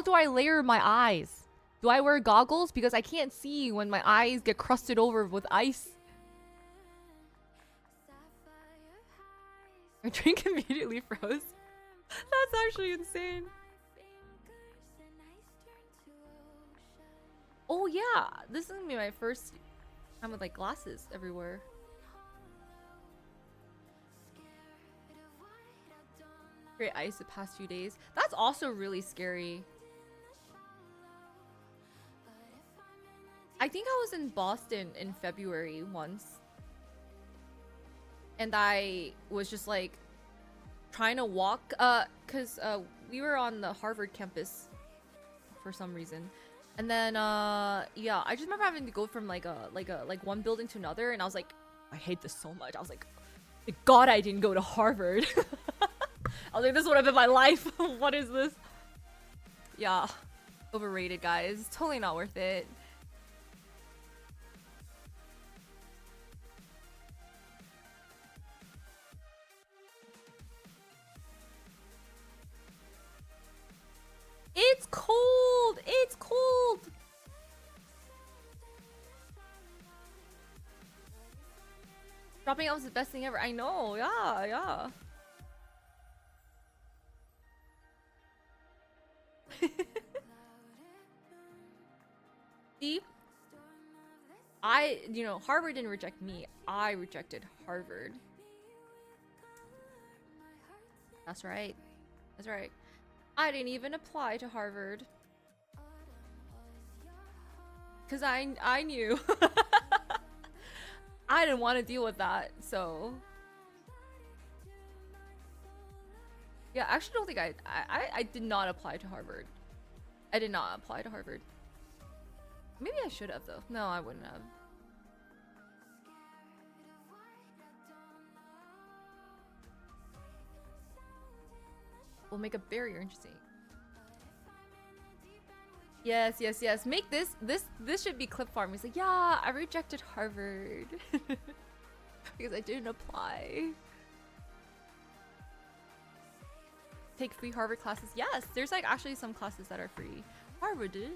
do I layer my eyes? Do I wear goggles? Because I can't see when my eyes get crusted over with ice. My drink immediately froze. That's actually insane. Oh yeah, this is gonna be my first time with like glasses everywhere. Great ice the past few days. That's also really scary. I think I was in Boston in February once. And I was just like trying to walk cuz we were on the Harvard campus for some reason. And then yeah, I just remember having to go from like one building to another, and I was like, I hate this so much. I was like, thank God I didn't go to Harvard. I was like, this would have been my life. What is this? Yeah. Overrated, guys. It's totally not worth it. It's cold! It's cold! Dropping out was the best thing ever. I know. Yeah, yeah. See? Harvard didn't reject me. I rejected Harvard. That's right. That's right. I didn't even apply to Harvard. Cause I knew. I didn't want to deal with that, so yeah. I actually don't think I did not apply to Harvard. I did not apply to Harvard. Maybe I should have though. No, I wouldn't have. We'll make a barrier interesting. Yes, yes, yes. Make this should be clip farm. He's like, yeah, I rejected Harvard because I didn't apply. Take free Harvard classes. Yes, there's like actually some classes that are free. Harvard, dude.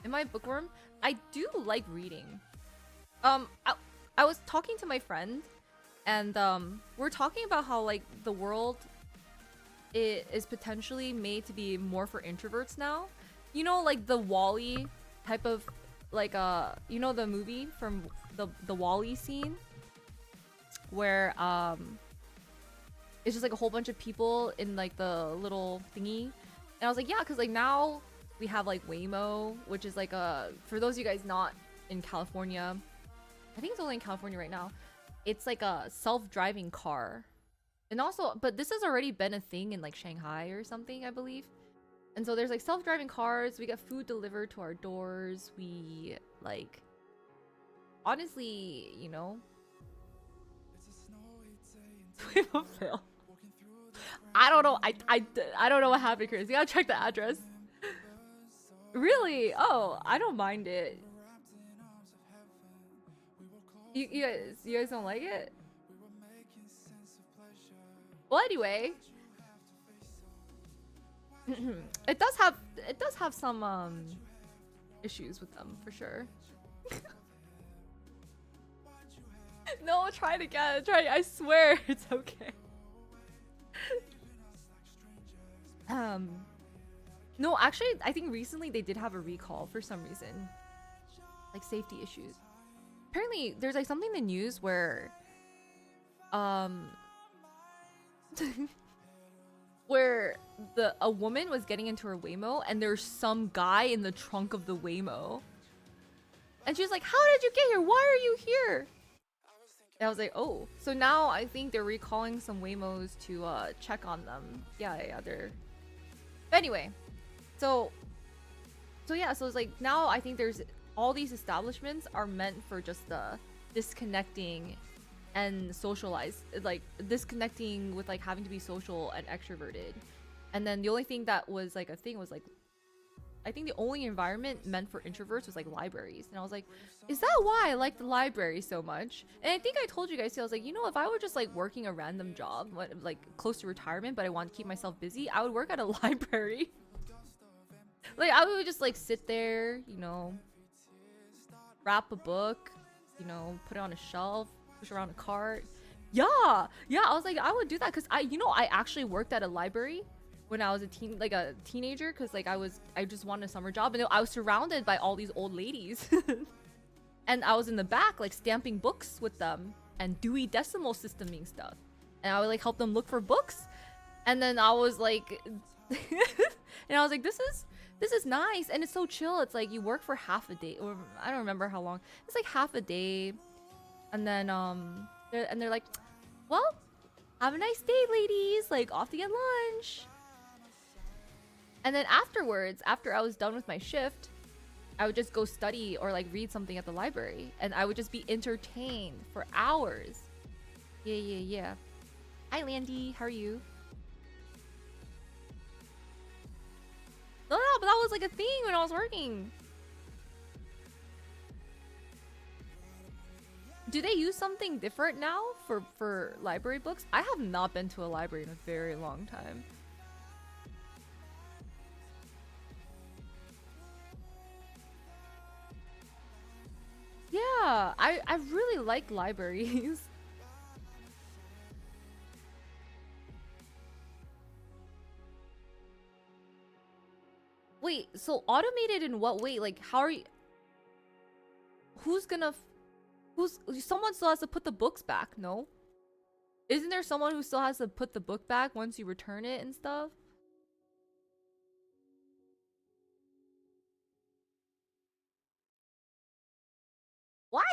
Am I a bookworm? I do like reading. I was talking to my friend, and we're talking about how like the world is potentially made to be more for introverts now. You know, like the Wall-E type of like you know the movie from the Wall-E scene where it's just like a whole bunch of people in like the little thingy. And I was like, yeah, because like now we have like Waymo, which is like for those of you guys not in California, I think it's only in California right now. It's like a self-driving car. And also, but this has already been a thing in like Shanghai or something, I believe. And so there's like self-driving cars. We get food delivered to our doors. We like, honestly, you know. Fail. I don't know. I don't know what happened, Chris. You gotta check the address. Really? Oh, I don't mind it. You guys don't like it? Well, anyway, it does have some issues with them for sure. No, try it again. Try. I swear it's okay. No, actually, I think recently they did have a recall for some reason, like safety issues. Apparently, there's like something in the news where, where a woman was getting into her Waymo and there's some guy in the trunk of the Waymo, and she's like, "How did you get here? Why are you here?" And I was like, "Oh, so now I think they're recalling some Waymos to check on them." Yeah, they're. But anyway, so yeah, so it's like now I think there's all these establishments are meant for just the disconnecting and socialize, like disconnecting with like having to be social and extroverted. And then the only thing that was like a thing was like, I think the only environment meant for introverts was like libraries. And I was like, is that why I like the library so much? And I think I told you guys too, I was like, you know, if I were just like working a random job, like close to retirement, but I want to keep myself busy, I would work at a library. Like I would just like sit there, you know, wrap a book, you know, put it on a shelf, push around a cart. Yeah, I was like, I would do that because I actually worked at a library when I was a teenager, because like I just wanted a summer job, and I was surrounded by all these old ladies, and I was in the back like stamping books with them and Dewey Decimal Systeming stuff, and I would like help them look for books, and then I was like, and I was like, this is nice, and it's so chill. It's like you work for half a day, or I don't remember how long. It's like half a day, and then they're like, well, have a nice day, ladies. Like off to get lunch. And then afterwards, after I was done with my shift, I would just go study or like read something at the library, and I would just be entertained for hours. Yeah. Hi, Landy. How are you? No, but that was like a thing when I was working. Do they use something different now for library books? I have not been to a library in a very long time. Yeah, I really like libraries. Wait, so automated in what way? Like, how are you? Who's gonna? Who's someone still has to put the books back? No, isn't there someone who still has to put the book back once you return it and stuff? What?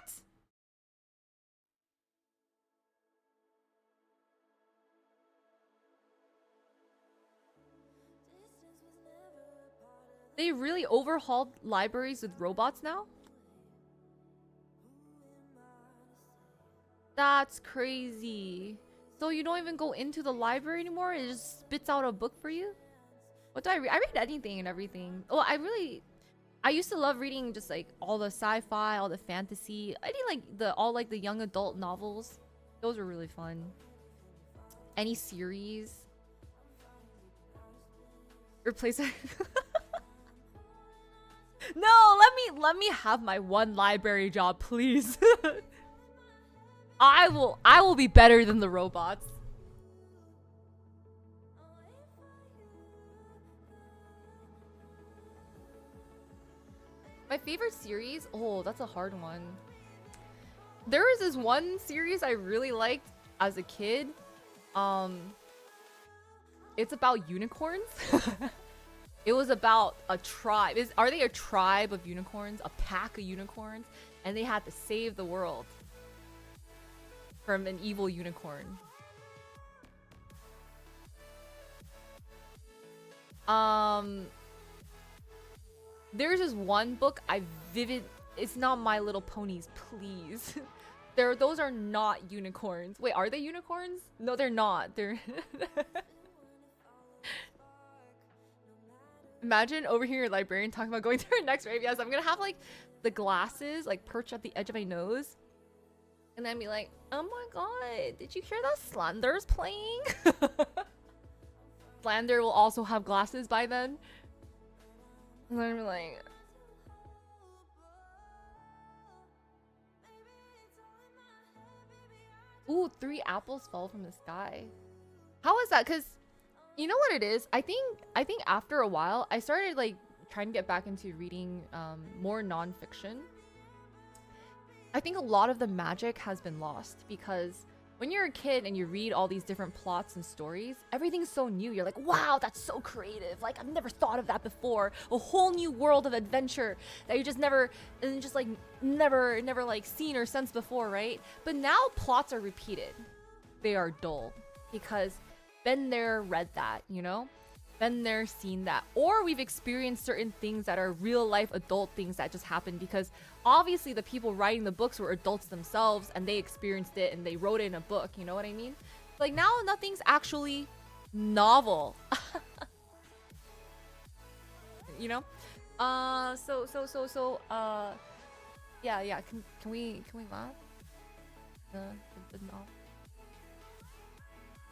They really overhauled libraries with robots now? That's crazy. So you don't even go into the library anymore? It just spits out a book for you? What do I read? I read anything and everything. Oh, I used to love reading just like all the sci-fi, all the fantasy. I did like the young adult novels. Those were really fun. Any series. Replace it. No, let me have my one library job, please. I will be better than the robots. My favorite series? Oh, that's a hard one. There was this one series I really liked as a kid. It's about unicorns. It was about a tribe. Are they a tribe of unicorns? A pack of unicorns? And they had to save the world from an evil unicorn. There's this one book it's not My Little Ponies, please. Those are not unicorns. Wait, are they unicorns? No, they're not. They're Imagine overhearing your librarian talking about going to her next rave. Yes, I'm gonna have like the glasses like perch at the edge of my nose. And then be like, oh my god, did you hear that Slender's playing? Slender will also have glasses by then. And then I'm like, ooh, 3 apples fell from the sky. How is that? Because you know what it is? I think after a while, I started like trying to get back into reading more nonfiction. I think a lot of the magic has been lost because when you're a kid and you read all these different plots and stories, everything's so new. You're like, wow, that's so creative. Like, I've never thought of that before. A whole new world of adventure that you never like seen or sensed before, right? But now plots are repeated. They are dull because been there, read that, you know? Been there, seen that. Or we've experienced certain things that are real life adult things that just happened because obviously the people writing the books were adults themselves and they experienced it and they wrote it in a book, you know what I mean? Like now nothing's actually novel. You know? Yeah, can we laugh? The novel.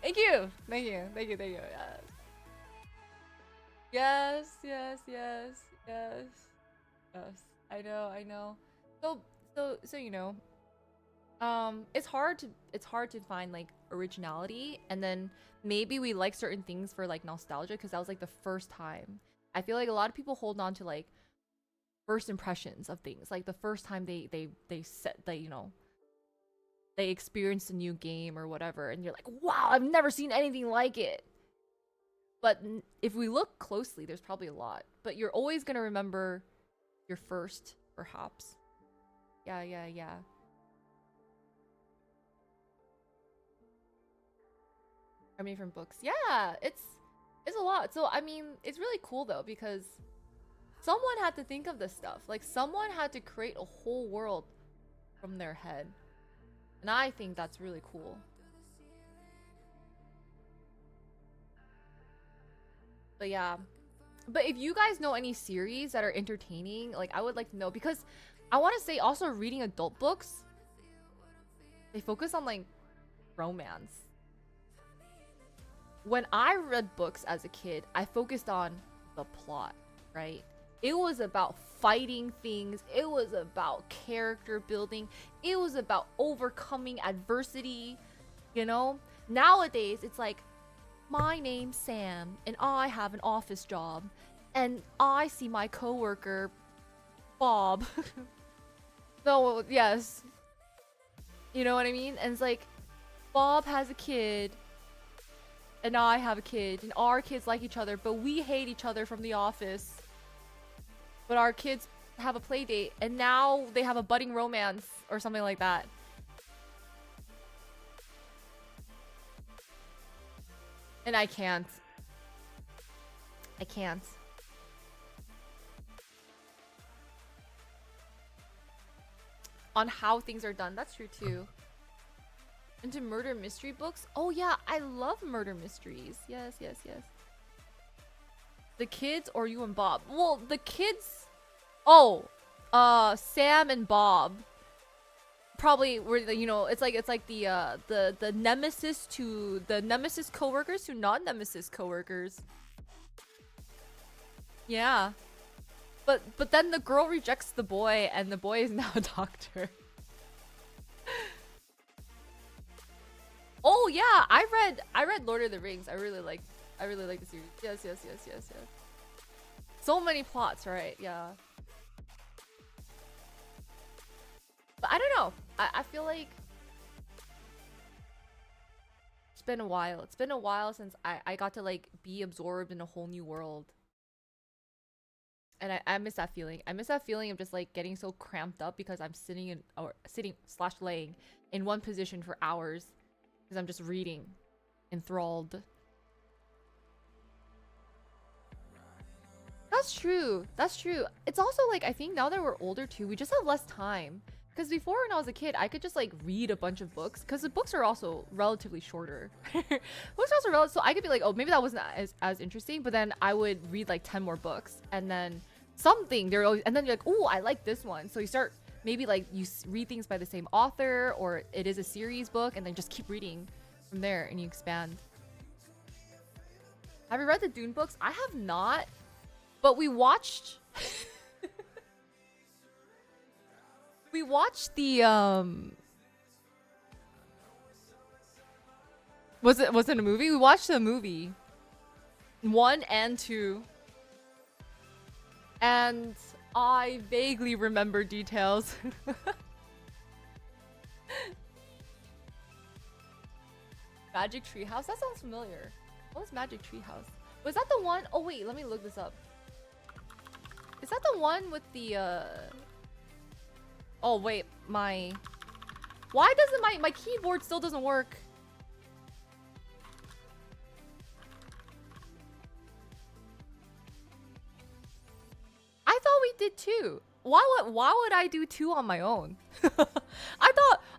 Thank you. Yes. I know. So you know, it's hard to find like originality, and then maybe we like certain things for like nostalgia because that was like the first time. I feel like a lot of people hold on to like first impressions of things, like the first time they experienced a new game or whatever, and you're like, wow, I've never seen anything like it. But if we look closely, there's probably a lot. But you're always gonna remember your first, perhaps. Yeah. I mean, from books. Yeah, it's a lot. So I mean, it's really cool though because someone had to think of this stuff. Like someone had to create a whole world from their head. And I think that's really cool. But yeah. But if you guys know any series that are entertaining, like I would like to know because I want to say also reading adult books, they focus on like romance. When I read books as a kid, I focused on the plot, right? It was about fighting things. It was about character building. It was about overcoming adversity, you know? Nowadays, it's like, my name's Sam, and I have an office job, and I see my coworker, Bob. No, yes. You know what I mean? And it's like, Bob has a kid, and I have a kid, and our kids like each other, but we hate each other from the office. But our kids have a play date, and now they have a budding romance or something like that. And I can't. I can't. On how things are done. That's true too. Into murder mystery books? Oh yeah, I love murder mysteries. Yes, yes, yes. The kids or you and Bob? Well, the kids... Oh, Sam and Bob probably were the, you know, it's like the nemesis to the nemesis coworkers to non-nemesis coworkers. Yeah. But then the girl rejects the boy and the boy is now a doctor. Oh yeah, I read Lord of the Rings. I really like the series. Yes, yes, yes, yes, yes. So many plots, right? Yeah. But I don't know. I feel like it's been a while. It's been a while since I got to like be absorbed in a whole new world. And I miss that feeling. I miss that feeling of just like getting so cramped up because I'm sitting in or sitting slash laying in one position for hours because I'm just reading, enthralled. That's true. That's true. It's also like I think now that we're older too, we just have less time. Because before when I was a kid, I could just like read a bunch of books because the books are also relatively shorter. Books are also relative, so I could be like, oh, maybe that wasn't as interesting. But then I would read like 10 more books and then something they're always, and then you're like, oh, I like this one. So you start maybe like you read things by the same author or it is a series book and then just keep reading from there and you expand. Have you read the Dune books? I have not, but we watched. We watched the was it a movie? We watched the movie 1 and 2. And I vaguely remember details. Magic Treehouse? That sounds familiar. What was Magic Treehouse? Was that the one? Oh wait, let me look this up. Is that the one with the Oh wait, why doesn't my keyboard still doesn't work? I thought we did 2. Why would I do 2 on my own? I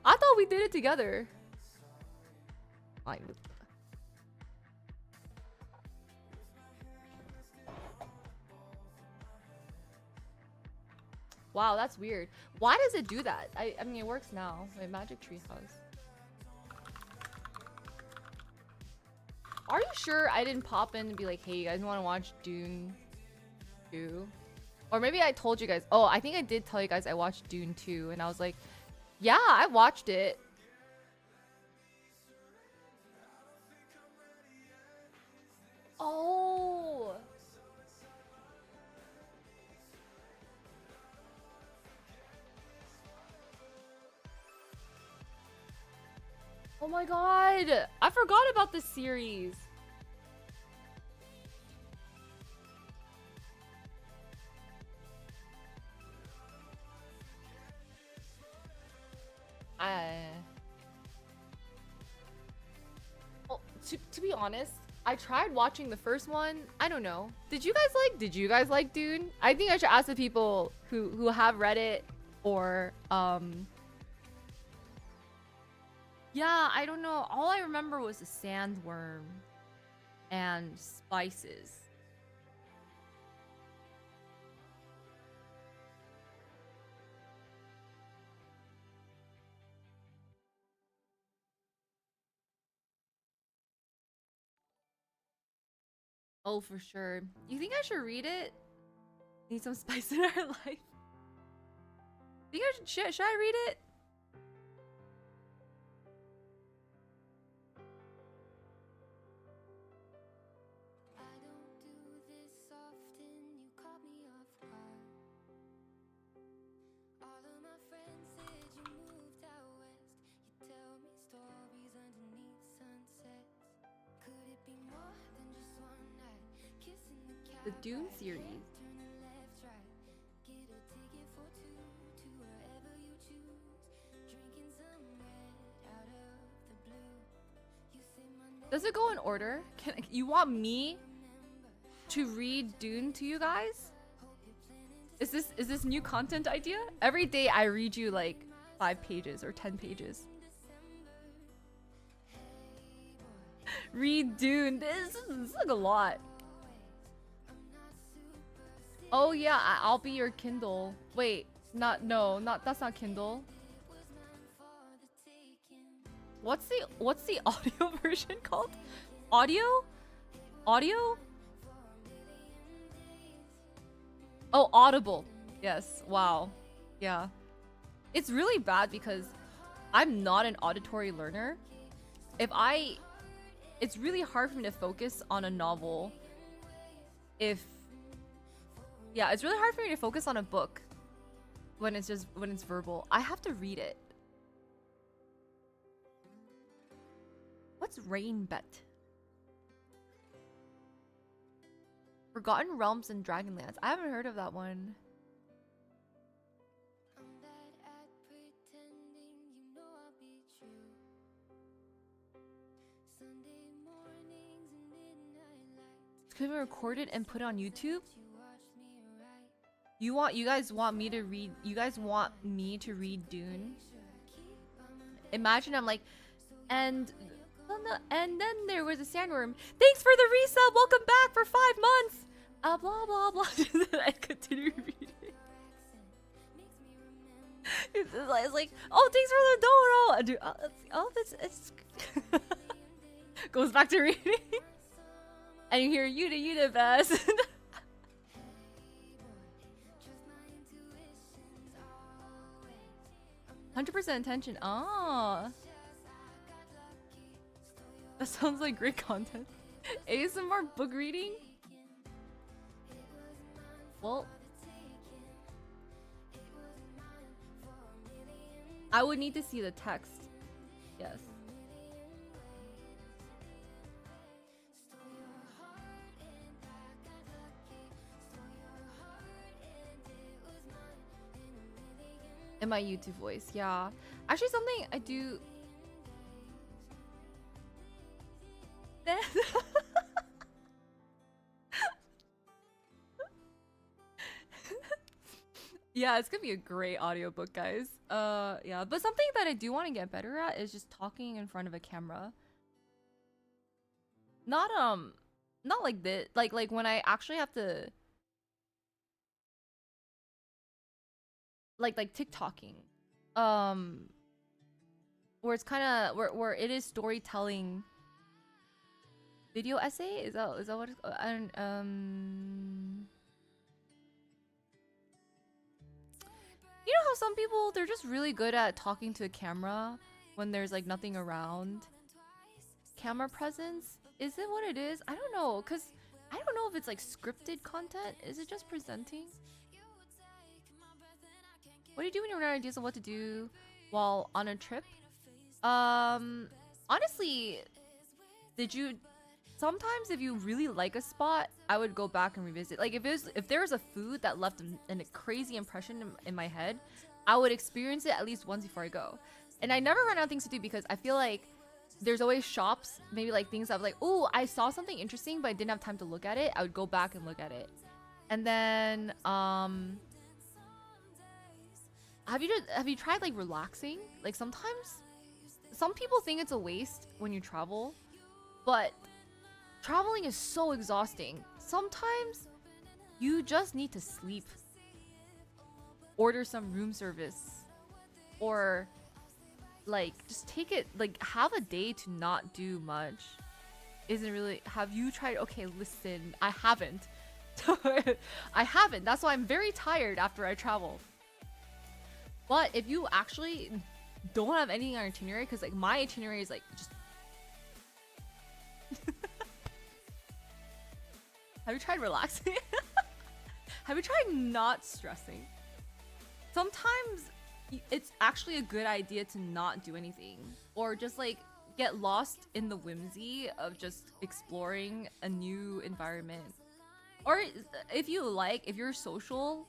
thought we did it together. Fine. Wow, that's weird. Why does it do that? I mean, it works now. Wait, Magic Treehouse. Are you sure I didn't pop in and be like, hey, you guys want to watch Dune 2? Or maybe I told you guys. Oh, I think I did tell you guys I watched Dune 2. And I was like, yeah, I watched it. Oh. Oh my god! I forgot about this series. Well, to be honest, I tried watching the first one. I don't know. Did you guys like Dune? I think I should ask the people who have read it or yeah, I don't know. All I remember was the sandworm and spices. Oh, for sure. You think I should read it? Need some spice in our life. Think I should I read it? I don't do this often, you caught me off guard. All of my friends said you moved out west. You tell me stories underneath sunsets. Could it be more than just one night? Kissing the The Dune series. turn the left, right. Get a ticket Does it go in order? Can you want me to read Dune to you guys? Is this new content idea? Every day I read you like 5 pages or 10 pages. Read Dune. This is like a lot. Oh yeah, I'll be your Kindle. Wait, not that's not Kindle. What's the audio version called? Audio? Audio? Oh, Audible. Yes. Wow. Yeah. It's really bad because I'm not an auditory learner. It's really hard for me to focus on a novel if yeah, it's really hard for me to focus on a book when it's verbal. I have to read it. What's Rain Bet? Forgotten Realms and Dragonlance. I haven't heard of that one. It's gonna be recorded and put on YouTube. You guys want me to read? You guys want me to read Dune? Imagine I'm like, and then there was a sandworm. Thanks for the resub. Welcome back for 5 months. Blah blah blah. I continue reading. It's like, oh, thanks for the dono. It's goes back to reading. And you hear you the best. 100% attention. Ah. That sounds like great content. ASMR book reading? Well, I would need to see the text. Yes. In my YouTube voice, yeah. Actually, something I do. Yeah, it's gonna be a great audiobook, guys. Yeah, but something that I do want to get better at is just talking in front of a camera. Not not like this. Like when I actually have to like TikToking. Where it's kind of where it is storytelling. Video essay? Is that what it's you know how some people, they're just really good at talking to a camera when there's like nothing around? Camera presence? Is it what it is? I don't know, cuz I don't know if it's like scripted content. Is it just presenting? What do you do when you run out of ideas on what to do while on a trip? Honestly, sometimes if you really like a spot, I would go back and revisit. Like if there was a food that left a crazy impression in my head, I would experience it at least once before I go. And I never run out of things to do because I feel like there's always shops, maybe like things that I was like, oh, I saw something interesting, but I didn't have time to look at it. I would go back and look at it. And then have you tried like relaxing? Like sometimes some people think it's a waste when you travel, but traveling is so exhausting. Sometimes you just need to sleep. Order some room service. Or like just take it, like have a day to not do much. Isn't really. Have you tried? Okay, listen, I haven't. I haven't. That's why I'm very tired after I travel. But if you actually don't have anything on itinerary, because like my itinerary is like just have you tried relaxing? Have you tried not stressing? Sometimes it's actually a good idea to not do anything, or just like get lost in the whimsy of just exploring a new environment. Or if you're social,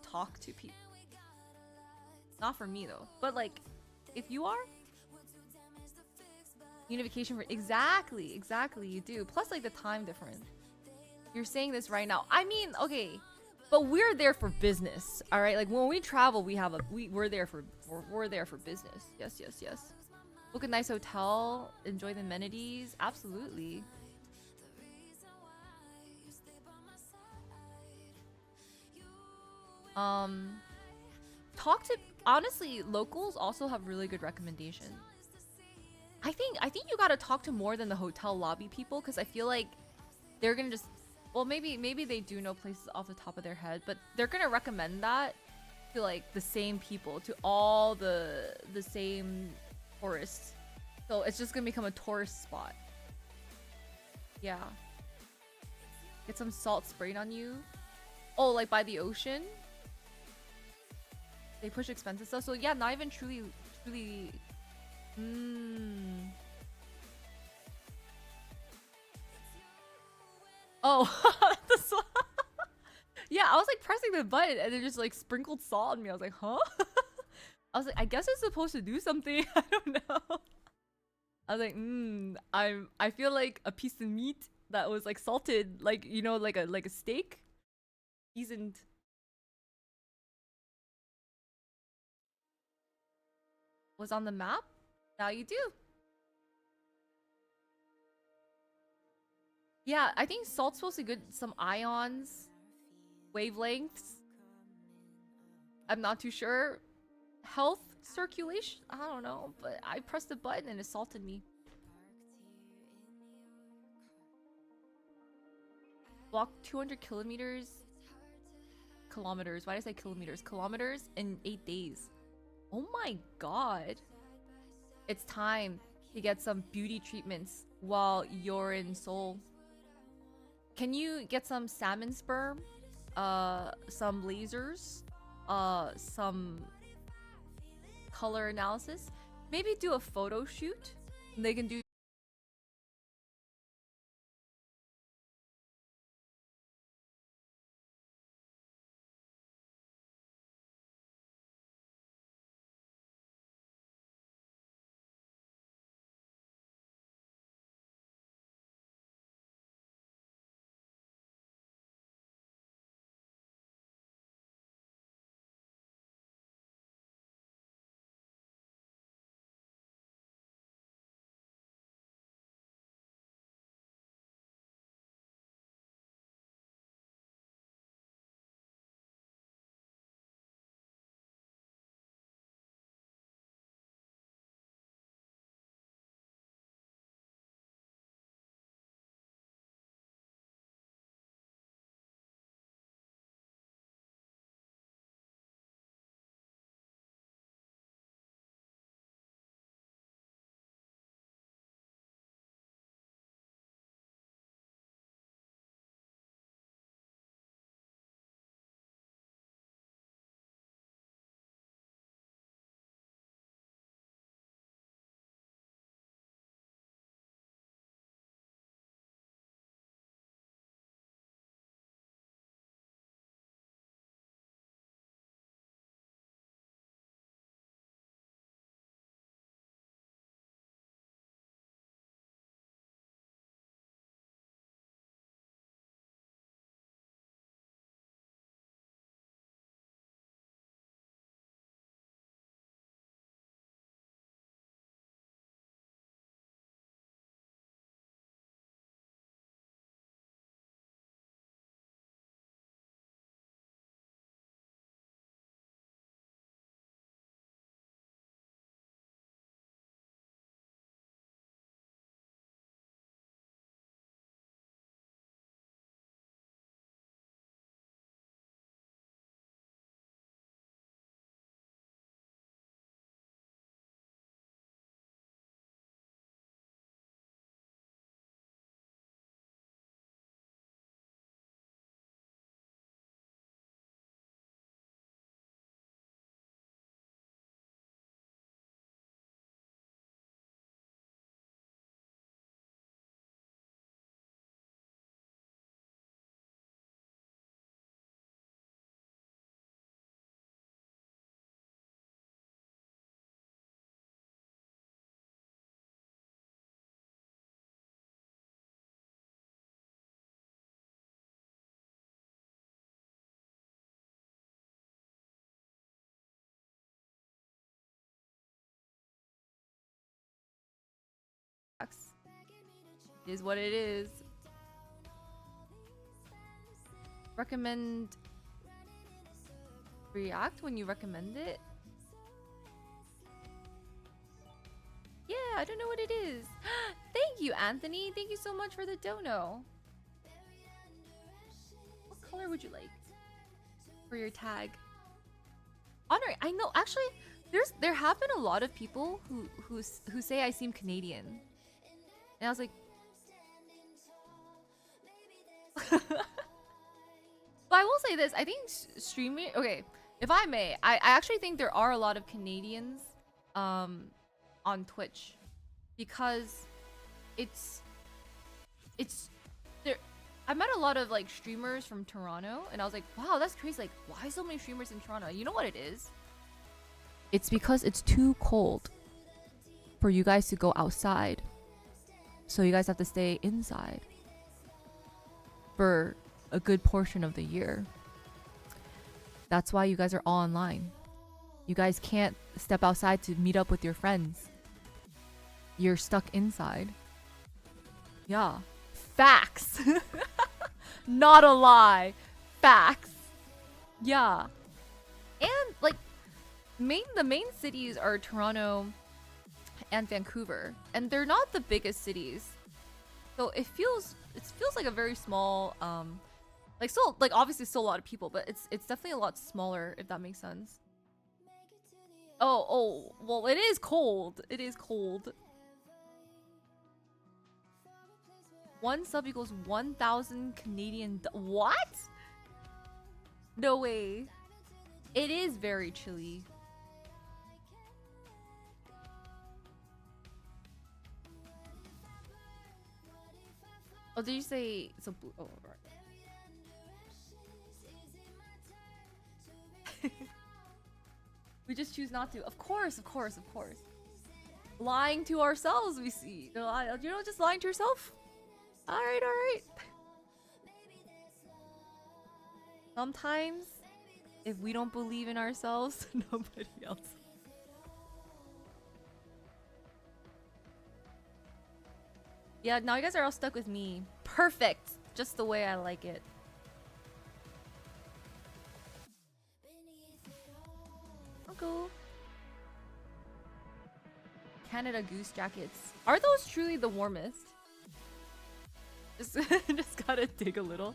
talk to people. Not for me though, but like if you are, Unification for exactly you do. Plus like the time difference. You're saying this right now. I mean, okay, but we're there for business, all right? Like when we travel, we're there for we're there for business. Yes. Book a nice hotel, enjoy the amenities. Absolutely. Um, talk to honestly, locals also have really good recommendations. I think you gotta talk to more than the hotel lobby people because I feel like they're gonna just well maybe they do know places off the top of their head, but they're gonna recommend that to like the same people, to all the same tourists. So it's just gonna become a tourist spot. Yeah. Get some salt sprayed on you. Oh, like by the ocean? They push expensive stuff. So yeah, not even truly. Mm. Oh, that's yeah. I was like pressing the button and it just like sprinkled salt on me. I was like, huh? I was like, I guess it's supposed to do something. I don't know. I was like, I feel like a piece of meat that was like salted, like you know, like a steak, seasoned. Was on the map. Now you do. Yeah, I think salt's supposed to good some ions, wavelengths. I'm not too sure. Health circulation? I don't know, but I pressed the button and it salted me. Walk 200 kilometers. Why did I say kilometers? Kilometers in 8 days. Oh my god. It's time to get some beauty treatments while you're in Seoul. Can you get some salmon sperm? Some lasers? Some color analysis? Maybe do a photo shoot? They can do It is what it is. Recommend react when you recommend it? Yeah, I don't know what it is. Thank you, Anthony. Thank you so much for the dono. What color would you like for your tag? Honor, I know actually there have been a lot of people who say I seem Canadian. And I was like But I will say this, I think streaming, okay, if I may, I actually think there are a lot of Canadians on Twitch because it's there. I met a lot of like streamers from Toronto and I was like, wow, that's crazy. Like, why so many streamers in Toronto? You know what it is? It's because it's too cold for you guys to go outside. So you guys have to stay inside for a good portion of the year. That's why you guys are all online. You guys can't step outside to meet up with your friends. You're stuck inside. Yeah. Facts. Not a lie. Facts. Yeah. And like the main cities are Toronto and Vancouver, and they're not the biggest cities. So it feels like a very small like still like obviously still a lot of people, but it's definitely a lot smaller, if that makes sense. Oh, well, it is cold. It is cold. 1 sub equals 1,000 Canadian. What? No way. It is very chilly. Oh, did you say so blue? Oh, right. We just choose not to. Of course. Lying to ourselves, we see. You know, just lying to yourself. All right. Sometimes, if we don't believe in ourselves, nobody else. Yeah, now you guys are all stuck with me. Perfect. Just the way I like it. Cool. Canada Goose jackets. Are those truly the warmest? Just gotta dig a little.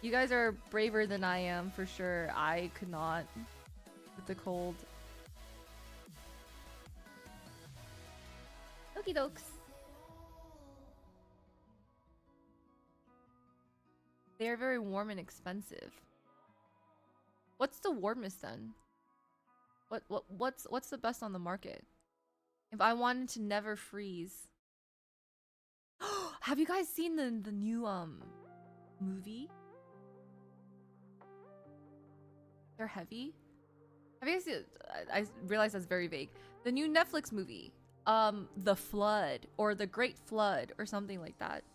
You guys are braver than I am, for sure. I could not with the cold. Okie dokes. They are very warm and expensive. What's the warmest then? What's the best on the market? If I wanted to never freeze. Have you guys seen the new movie? They're heavy. Have you guys seen it? I realize that's very vague. The new Netflix movie. The Flood or The Great Flood or something like that.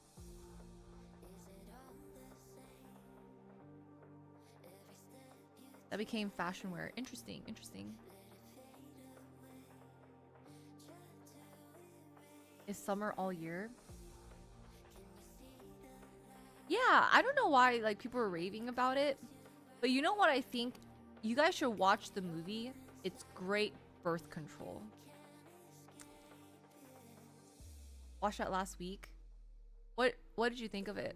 That became fashion wear. Interesting. Is summer all year? Yeah, I don't know why like people are raving about it. But you know what I think? You guys should watch the movie. It's great birth control. Watched that last week. What did you think of it?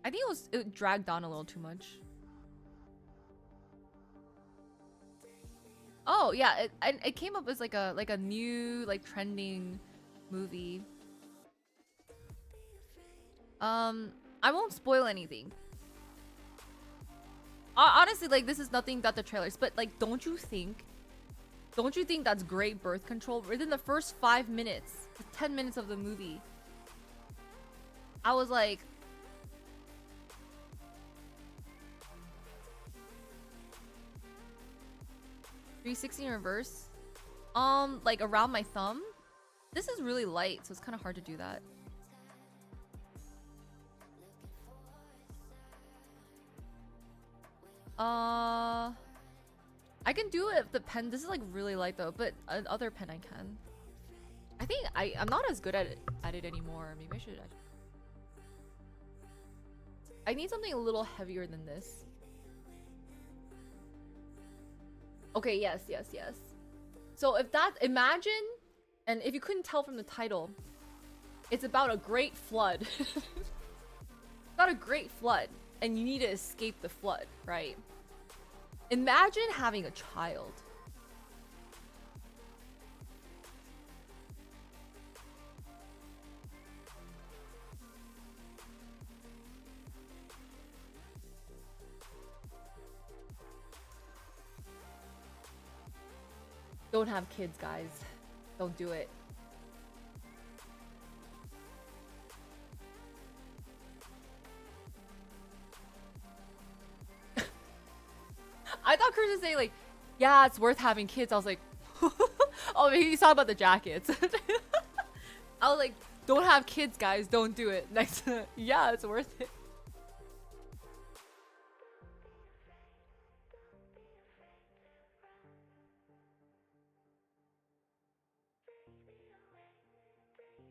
I think it dragged on a little too much. Oh yeah, it came up as like a new like trending movie. I won't spoil anything. Honestly, like this is nothing that the trailers, but like don't you think that's great birth control? Within the first 5 minutes, 10 minutes of the movie, I was like, "360 in reverse." Like around my thumb. This is really light, so it's kind of hard to do that. I can do it if the pen. This is like really light though, but other pen I can. I think I'm not as good at it anymore. Maybe I should. I need something a little heavier than this. Okay, yes. So if that, imagine, and if you couldn't tell from the title, it's about a great flood. It's about a great flood, and you need to escape the flood, right? Imagine having a child. Don't have kids, guys. Don't do it. I thought Chris was saying like, yeah, it's worth having kids. I was like, oh, maybe he's talking about the jackets. I was like, don't have kids, guys. Don't do it. Next, yeah, it's worth it.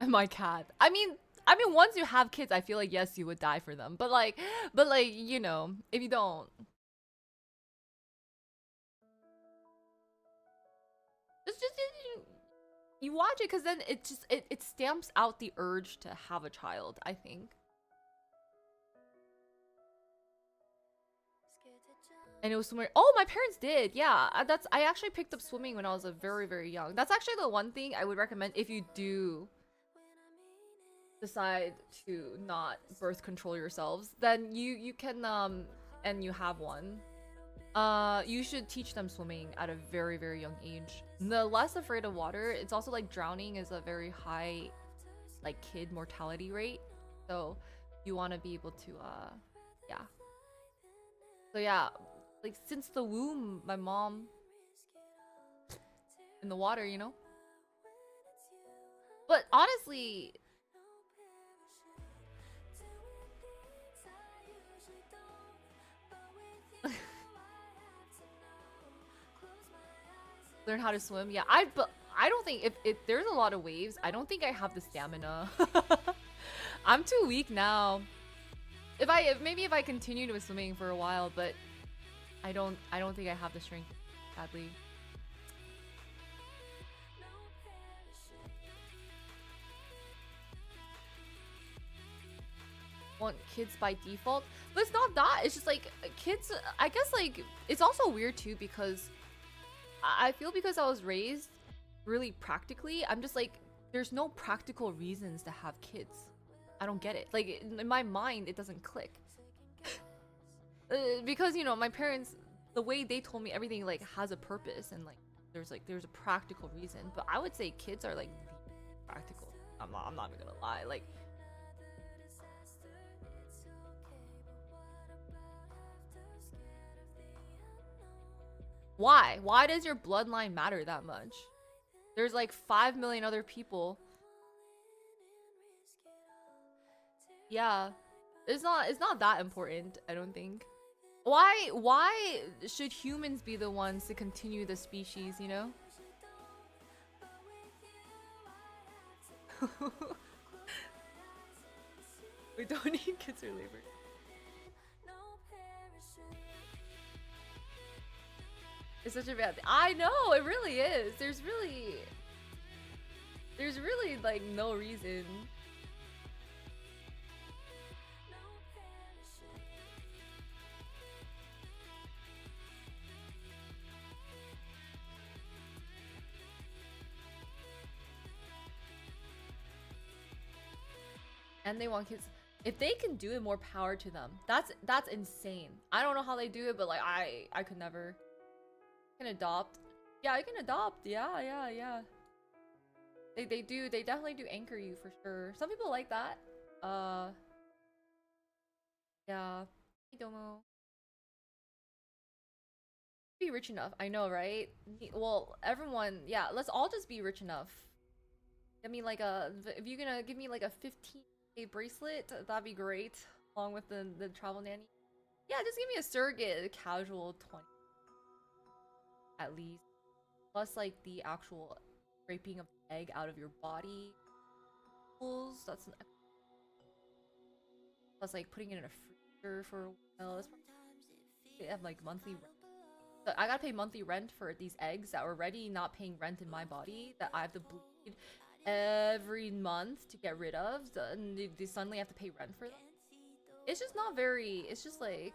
My cat. I mean, once you have kids, I feel like yes, you would die for them. But like, you know, if you don't, just you watch it because then it just it stamps out the urge to have a child. I think. And it was swimming. Oh, my parents did. Yeah, I actually picked up swimming when I was a very young. That's actually the one thing I would recommend if you do decide to not birth control yourselves. Then you can and you have one. You should teach them swimming at a very young age. The less afraid of water, it's also like drowning is a very high like kid mortality rate. So you want to be able to yeah. So yeah, like since the womb, my mom in the water, you know? But honestly, learn how to swim. Yeah, but I don't think if there's a lot of waves, I don't think I have the stamina. I'm too weak now. If maybe if I continue with swimming for a while, but I don't think I have the strength, sadly. Want kids by default, but it's not that. It's just like kids. I guess like it's also weird too because I feel because I was raised really practically. I'm just like there's no practical reasons to have kids. I don't get it. Like in my mind, it doesn't click. Because you know my parents, the way they told me everything like has a purpose and like there's a practical reason. But I would say kids are like practical. I'm not even gonna lie. Like. Why? Why does your bloodline matter that much? There's like 5 million other people. Yeah. It's not that important, I don't think. Why should humans be the ones to continue the species, you know? We don't need kids or labor. It's such a bad thing. I know, it really is. There's really like no reason. And they want kids. If they can do it, more power to them. That's insane. I don't know how they do it, but like I could never. Can adopt. Yeah, I can adopt. Yeah. They definitely do anchor you for sure. Some people like that. Yeah. Hey, Domo. Be rich enough. I know, right? Well, everyone, yeah, let's all just be rich enough. I mean, like if you're gonna give me like a 15K bracelet, that'd be great. Along with the travel nanny. Yeah, just give me a surrogate, a casual 20. at least, plus like the actual scraping of the egg out of your body. That's an plus like putting it in a freezer for a while. That's probably, they have like monthly rent. So I gotta pay monthly rent for these eggs that were already not paying rent in my body that I have to bleed every month to get rid of. So, and they suddenly have to pay rent for them. It's just not very. It's just like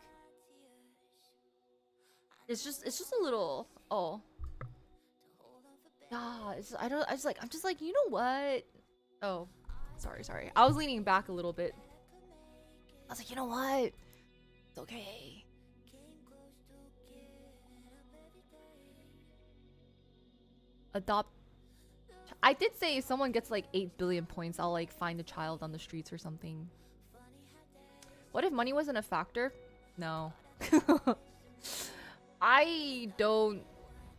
it's just a little. Oh yeah. It's I don't. I just like I'm just like you know what? Oh, sorry. I was leaning back a little bit. I was like, you know what? It's okay. Adopt. I did say if someone gets like 8 billion points, I'll like find a child on the streets or something. What if money wasn't a factor? No. I don't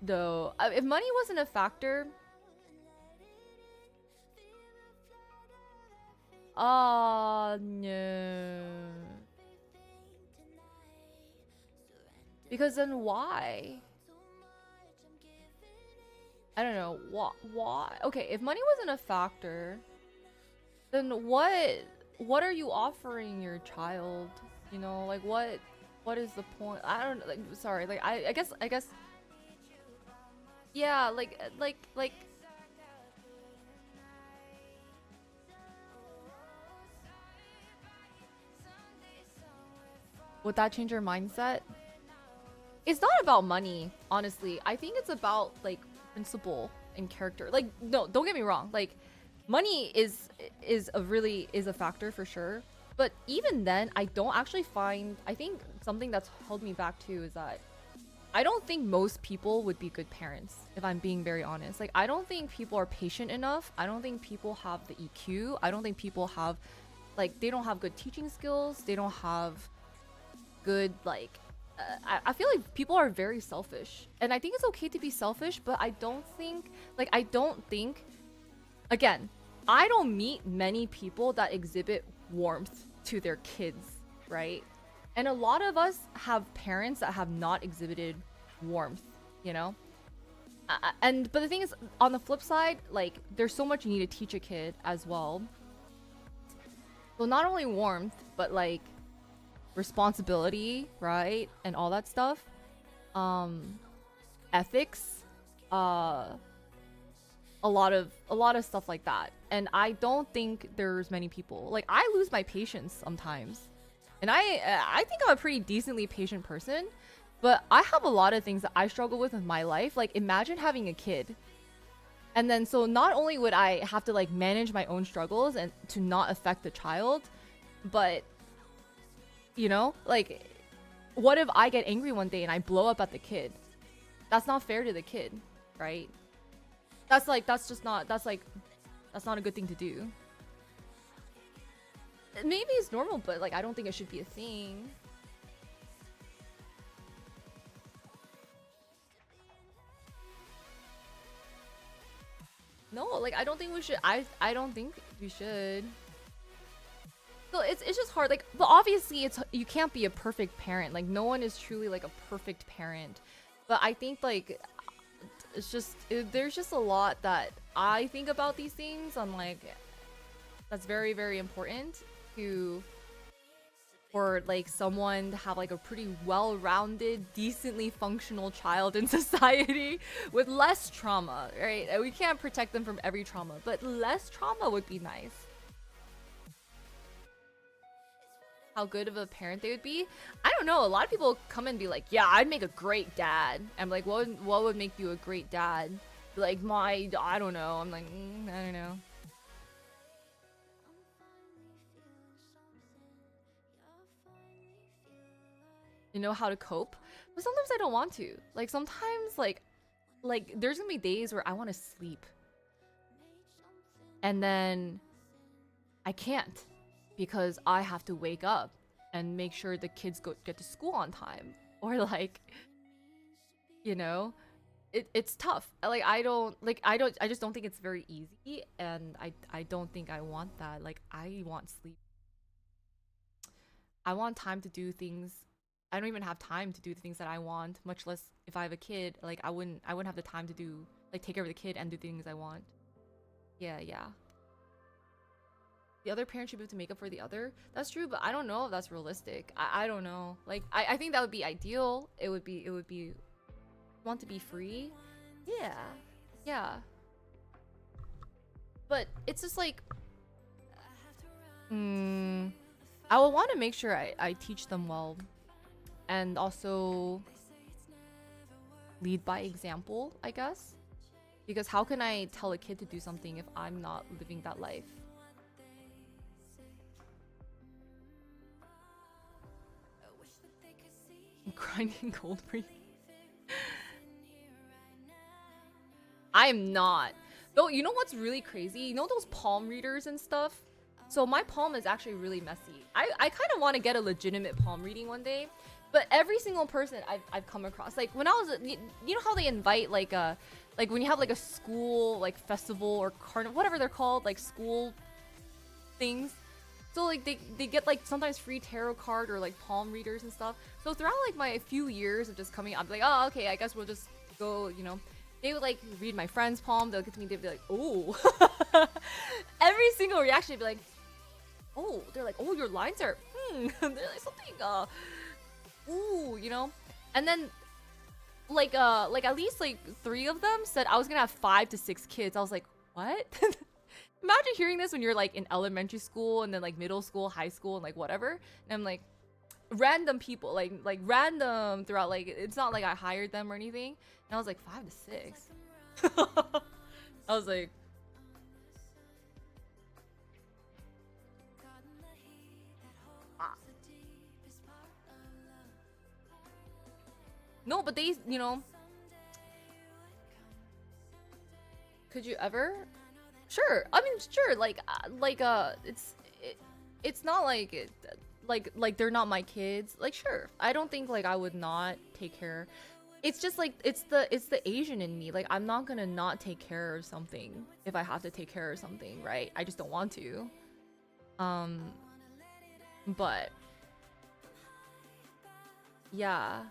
know. If money wasn't a factor, no. Because then why? I don't know. Why? Okay, if money wasn't a factor, then what are you offering your child? You know, like what is the point? I don't like sorry, like I guess yeah, like would that change your mindset? It's not about money, honestly. I think it's about like principle and character. Like no, don't get me wrong. Like money is a factor for sure. But even then, I don't actually find I think something that's held me back too is that I don't think most people would be good parents, if I'm being very honest. Like I don't think people are patient enough. I don't think people have the EQ. I don't think people have like they don't have good teaching skills. They don't have good like I feel like people are very selfish and I think it's okay to be selfish but I don't think again I don't meet many people that exhibit warmth to their kids, right? And a lot of us have parents that have not exhibited warmth, you know. And but the thing is on the flip side like there's so much you need to teach a kid as well, so not only warmth but like responsibility, right? And all that stuff. Um ethics, a lot of stuff like that. And I don't think there's many people. Like I lose my patience sometimes. And I think I'm a pretty decently patient person, but I have a lot of things that I struggle with in my life. Like imagine having a kid. And then so not only would I have to like manage my own struggles and to not affect the child, but you know, like what if I get angry one day and I blow up at the kid? That's not fair to the kid, right? That's not a good thing to do. Maybe it's normal, but like I don't think it should be a thing. No, like I don't think we should. I don't think we should. So it's just hard. Like, but obviously it's you can't be a perfect parent. Like no one is truly like a perfect parent. But I think like it's just there's just a lot that I think about these things. I'm like that's very very important to for like someone to have like a pretty well-rounded, decently functional child in society with less trauma, right? And we can't protect them from every trauma, but less trauma would be nice. How good of a parent they would be? I don't know. A lot of people come and be like, "Yeah, I'd make a great dad." I'm like, what would make you a great dad?" Like I don't know. I'm like, I don't know. You know how to cope, but sometimes I don't want to. Like sometimes like there's gonna be days where I want to sleep and then I can't because I have to wake up and make sure the kids get to school on time or like you know it's tough. Like I just don't think it's very easy and I don't think I want that. Like I want sleep. I want time to do things I don't even have time to do the things that I want, much less if I have a kid. Like I wouldn't have the time to do like take care of the kid and do things I want. Yeah, yeah. The other parent should be able to make up for the other. That's true, but I don't know if that's realistic. I don't know. Like I think that would be ideal. It would be want to be free. Yeah. Yeah. But it's just like I will want to make sure I teach them well and also lead by example, I guess. Because how can I tell a kid to do something if I'm not living that life? Grinding cold breeze. I am not. Though, you know what's really crazy? You know those palm readers and stuff? So my palm is actually really messy. I kind of want to get a legitimate palm reading one day. But every single person I've come across, like when I was, you know how they invite like when you have like a school like festival or carnival, whatever they're called, like school things. So like they get like sometimes free tarot card or like palm readers and stuff. So throughout like my few years of just coming, I'm like, oh okay, I guess we'll just go, you know. They would like read my friend's palm. They'll get to me. They'd be like, oh. Every single reaction would be like, oh. They're like, oh, your lines are, They're like something, ooh, you know. And then, like at least like 3 of them said I was gonna have 5 to 6 kids. I was like, what? Imagine hearing this when you're like in elementary school and then like middle school, high school, and like whatever. And I'm like, random people, like random throughout. Like it's not like I hired them or anything. And I was like 5 to 6. I was like, ah. No, but they, you know, could you ever? Sure. I mean, sure. It's not like like they're not my kids. Like, sure. I don't think like I would not take care. It's just like it's the Asian in me. Like I'm not gonna not take care of something if I have to take care of something, right? I just don't want to. But yeah.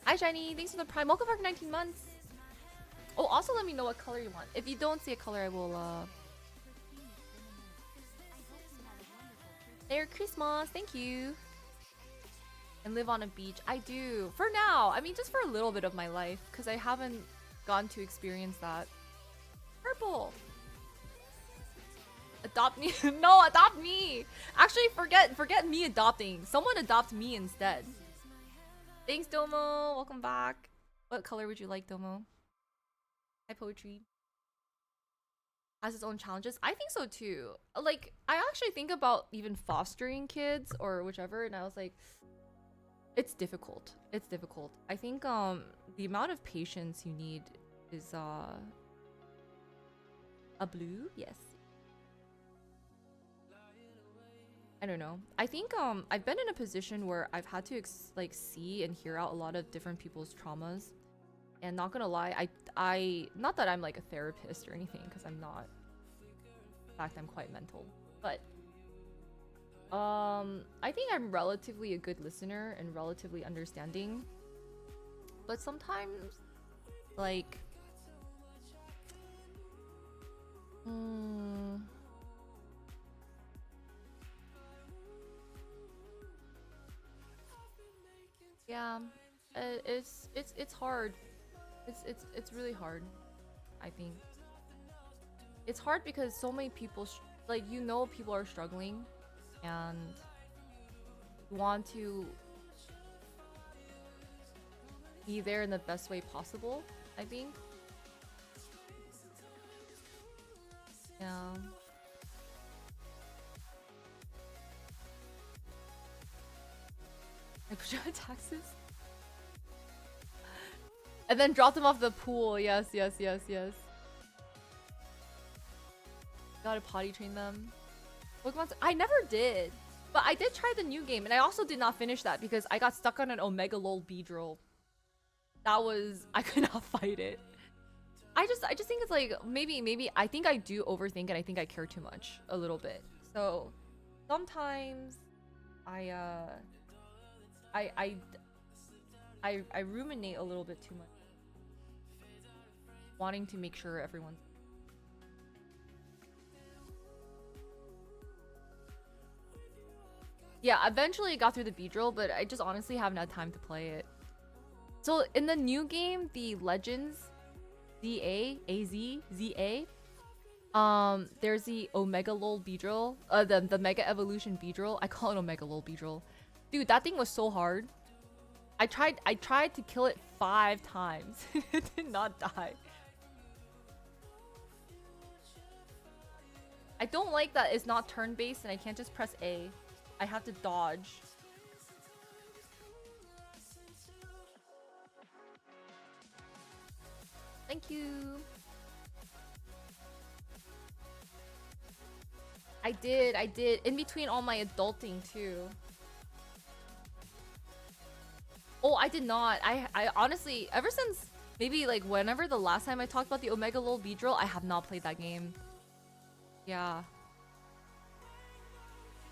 Hi Shiny, thanks for the prime. Welcome back for 19 months. Oh, also let me know what color you want. If you don't see a color, I will Merry Christmas, thank you. And live on a beach. I do. For now. I mean, just for a little bit of my life. Because I haven't gotten to experience that. Purple. Adopt me. No, adopt me. Actually, forget me adopting. Someone adopt me instead. Thanks, Domo. Welcome back. What color would you like, Domo? Hi, Poetry. Has its own challenges. I think so too. Like, I actually think about even fostering kids or whichever, and I was like, it's difficult. It's difficult. I think the amount of patience you need is a blue. Yes. I don't know. I think I've been in a position where I've had to like see and hear out a lot of different people's traumas. And not gonna lie, I not that I'm like a therapist or anything, because I'm not. In fact, I'm quite mental. But I think I'm relatively a good listener and relatively understanding. But sometimes, like, yeah, it's hard. It's really hard. I think it's hard because so many people like, you know, people are struggling and want to be there in the best way possible, I think. Yeah. I put you on taxes. And then drop them off the pool. Yes, yes, yes, yes. Gotta potty train them. Pokemon. I never did. But I did try the new game. And I also did not finish that because I got stuck on an Omega Lol Beedrill. That was... I could not fight it. I just think it's like maybe I think I do overthink and I think I care too much a little bit. So sometimes I I I I ruminate a little bit too much, wanting to make sure everyone's. Yeah, eventually I got through the Beedrill, but I just honestly haven't had time to play it. So in the new game, the Legends ZA, there's the Omega Lol Beedrill, the Mega Evolution Beedrill. I call it Omega Lol Beedrill. Dude, that thing was so hard. I tried to kill it 5 times. It did not die. I don't like that it's not turn-based and I can't just press A. I have to dodge. Thank you. I did. In between all my adulting too. Oh, I did not. I honestly, ever since maybe like whenever the last time I talked about the Omega Lol Beedrill, I have not played that game. Yeah.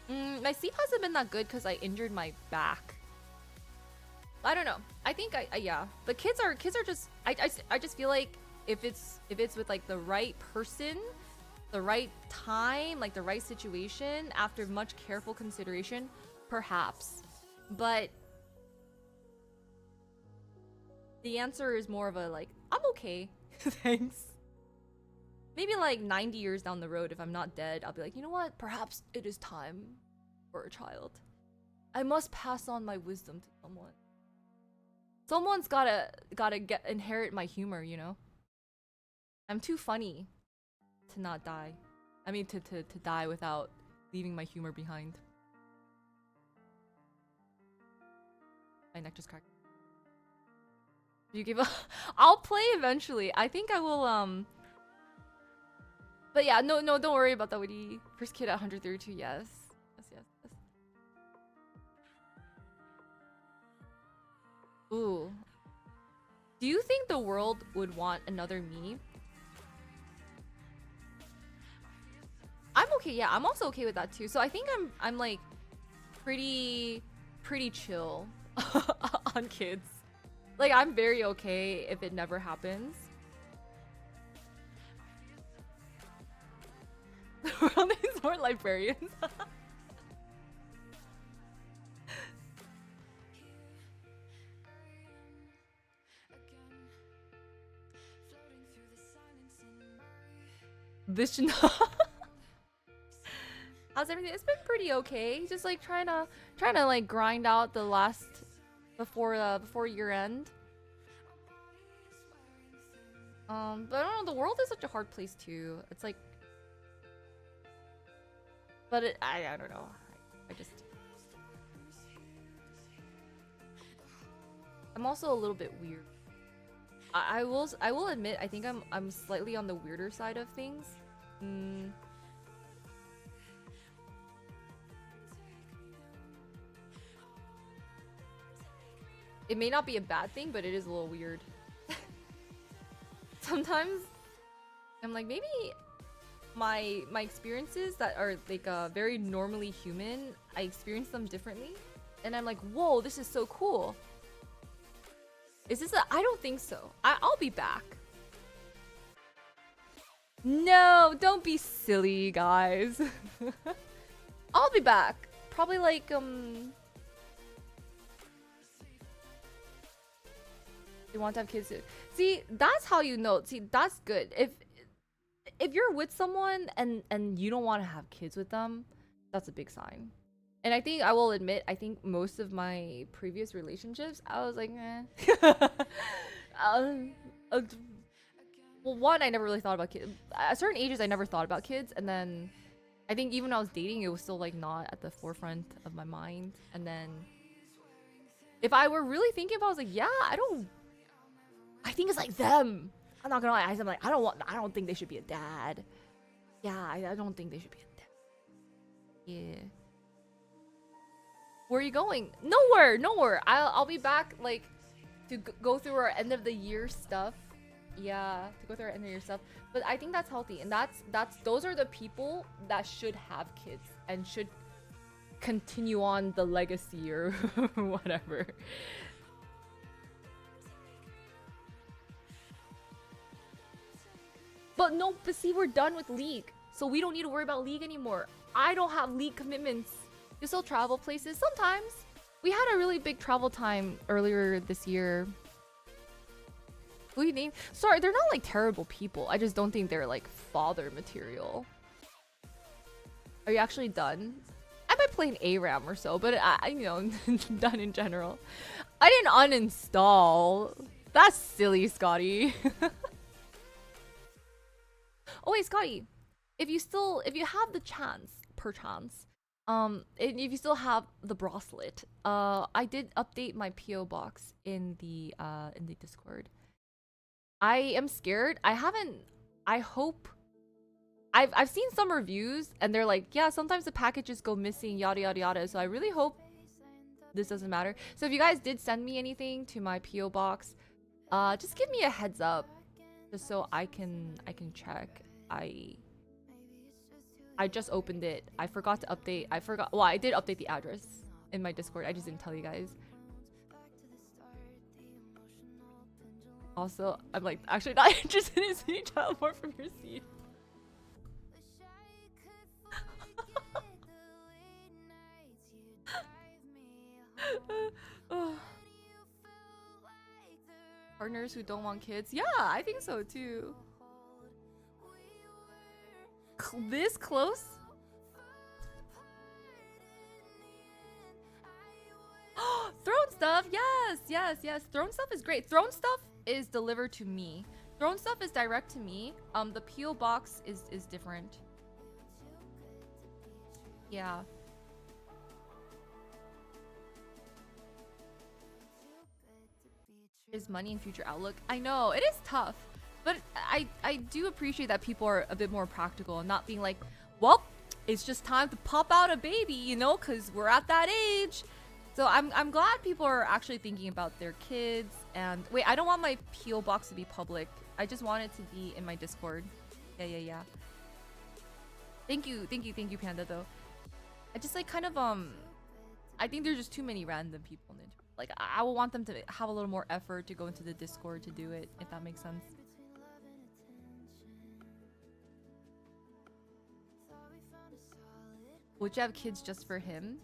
My sleep hasn't been that good because I injured my back. I don't know. I think yeah. But kids are just I just feel like if it's with like the right person, the right time, like the right situation, after much careful consideration, perhaps. But the answer is more of a like, I'm okay. Thanks. Maybe like 90 years down the road, if I'm not dead, I'll be like, you know what? Perhaps it is time for a child. I must pass on my wisdom to someone. Someone's gotta inherit my humor, you know? I'm too funny to not die. I mean, to die without leaving my humor behind. My neck just cracked. You give up? I'll play eventually. I think I will, But yeah, no, don't worry about that, Woody. First kid at 132, yes. Yes. Ooh. Do you think the world would want another me? I'm okay, yeah, I'm also okay with that too. So I think I'm like pretty chill on kids. Like I'm very okay if it never happens. The world needs more librarians. This should not. How's everything? It's been pretty okay. Just like trying to like grind out the last before year end. But I don't know. The world is such a hard place too. It's like, but I don't know. I just. I'm also a little bit weird. I will admit I think I'm slightly on the weirder side of things. It may not be a bad thing, but it is a little weird. Sometimes I'm like, maybe my experiences that are like very normally human, I experience them differently, and I'm like, whoa, this is so cool. Is this I don't think so. I'll be back. No, don't be silly, guys. I'll be back. Probably like you want to have kids. See, that's how you know. See, that's good. If you're with someone and you don't want to have kids with them, that's a big sign. And I think I will admit, I think most of my previous relationships, I was like, eh. Well, one, I never really thought about kids. At certain ages, I never thought about kids. And then I think even when I was dating, it was still like not at the forefront of my mind. And then if I were really thinking about it, I was like, yeah, I think it's like them. I'm not gonna lie. I'm like, I don't think they should be a dad. Yeah, I don't think they should be a dad. Yeah. Where are you going? Nowhere. I'll be back like to go through our end of the year stuff. Yeah, to go through it and yourself. But I think that's healthy, and that's those are the people that should have kids and should continue on the legacy or whatever. But no, but see, we're done with League, so we don't need to worry about League anymore. I don't have League commitments. You still travel places sometimes. We had a really big travel time earlier this year. Who do you name? Sorry, they're not like terrible people. I just don't think they're like father material. Are you actually done? I might play an ARAM or so, but you know, done in general. I didn't uninstall. That's silly, Scotty. Oh wait, Scotty, if you have the chance, perchance, if you still have the bracelet, I did update my PO box in the Discord. I am scared. I haven't. I hope. I've seen some reviews and they're like, yeah, sometimes the packages go missing, yada yada yada. So I really hope this doesn't matter. So if you guys did send me anything to my PO box, just give me a heads up, just so I can check. I just opened it. I forgot to update. I forgot. Well, I did update the address in my Discord. I just didn't tell you guys. Also, I'm like actually not interested in seeing child more from your seed. Partners who don't want kids? Yeah, I think so too. This close? Throne stuff, yes, yes, yes. Throne stuff is great. Throne stuff is delivered to me. Throne stuff is direct to me. The PO box is different. Yeah. Is money and future outlook? I know it is tough, but I do appreciate that people are a bit more practical and not being like, well, it's just time to pop out a baby, you know, because we're at that age. So I'm glad people are actually thinking about their kids. And wait, I don't want my PO box to be public. I just want it to be in my Discord. Yeah. Thank you, Panda. Though I just like kind of I think there's just too many random people in it. Like I will want them to have a little more effort to go into the Discord to do it, if that makes sense. Would you have kids just for him?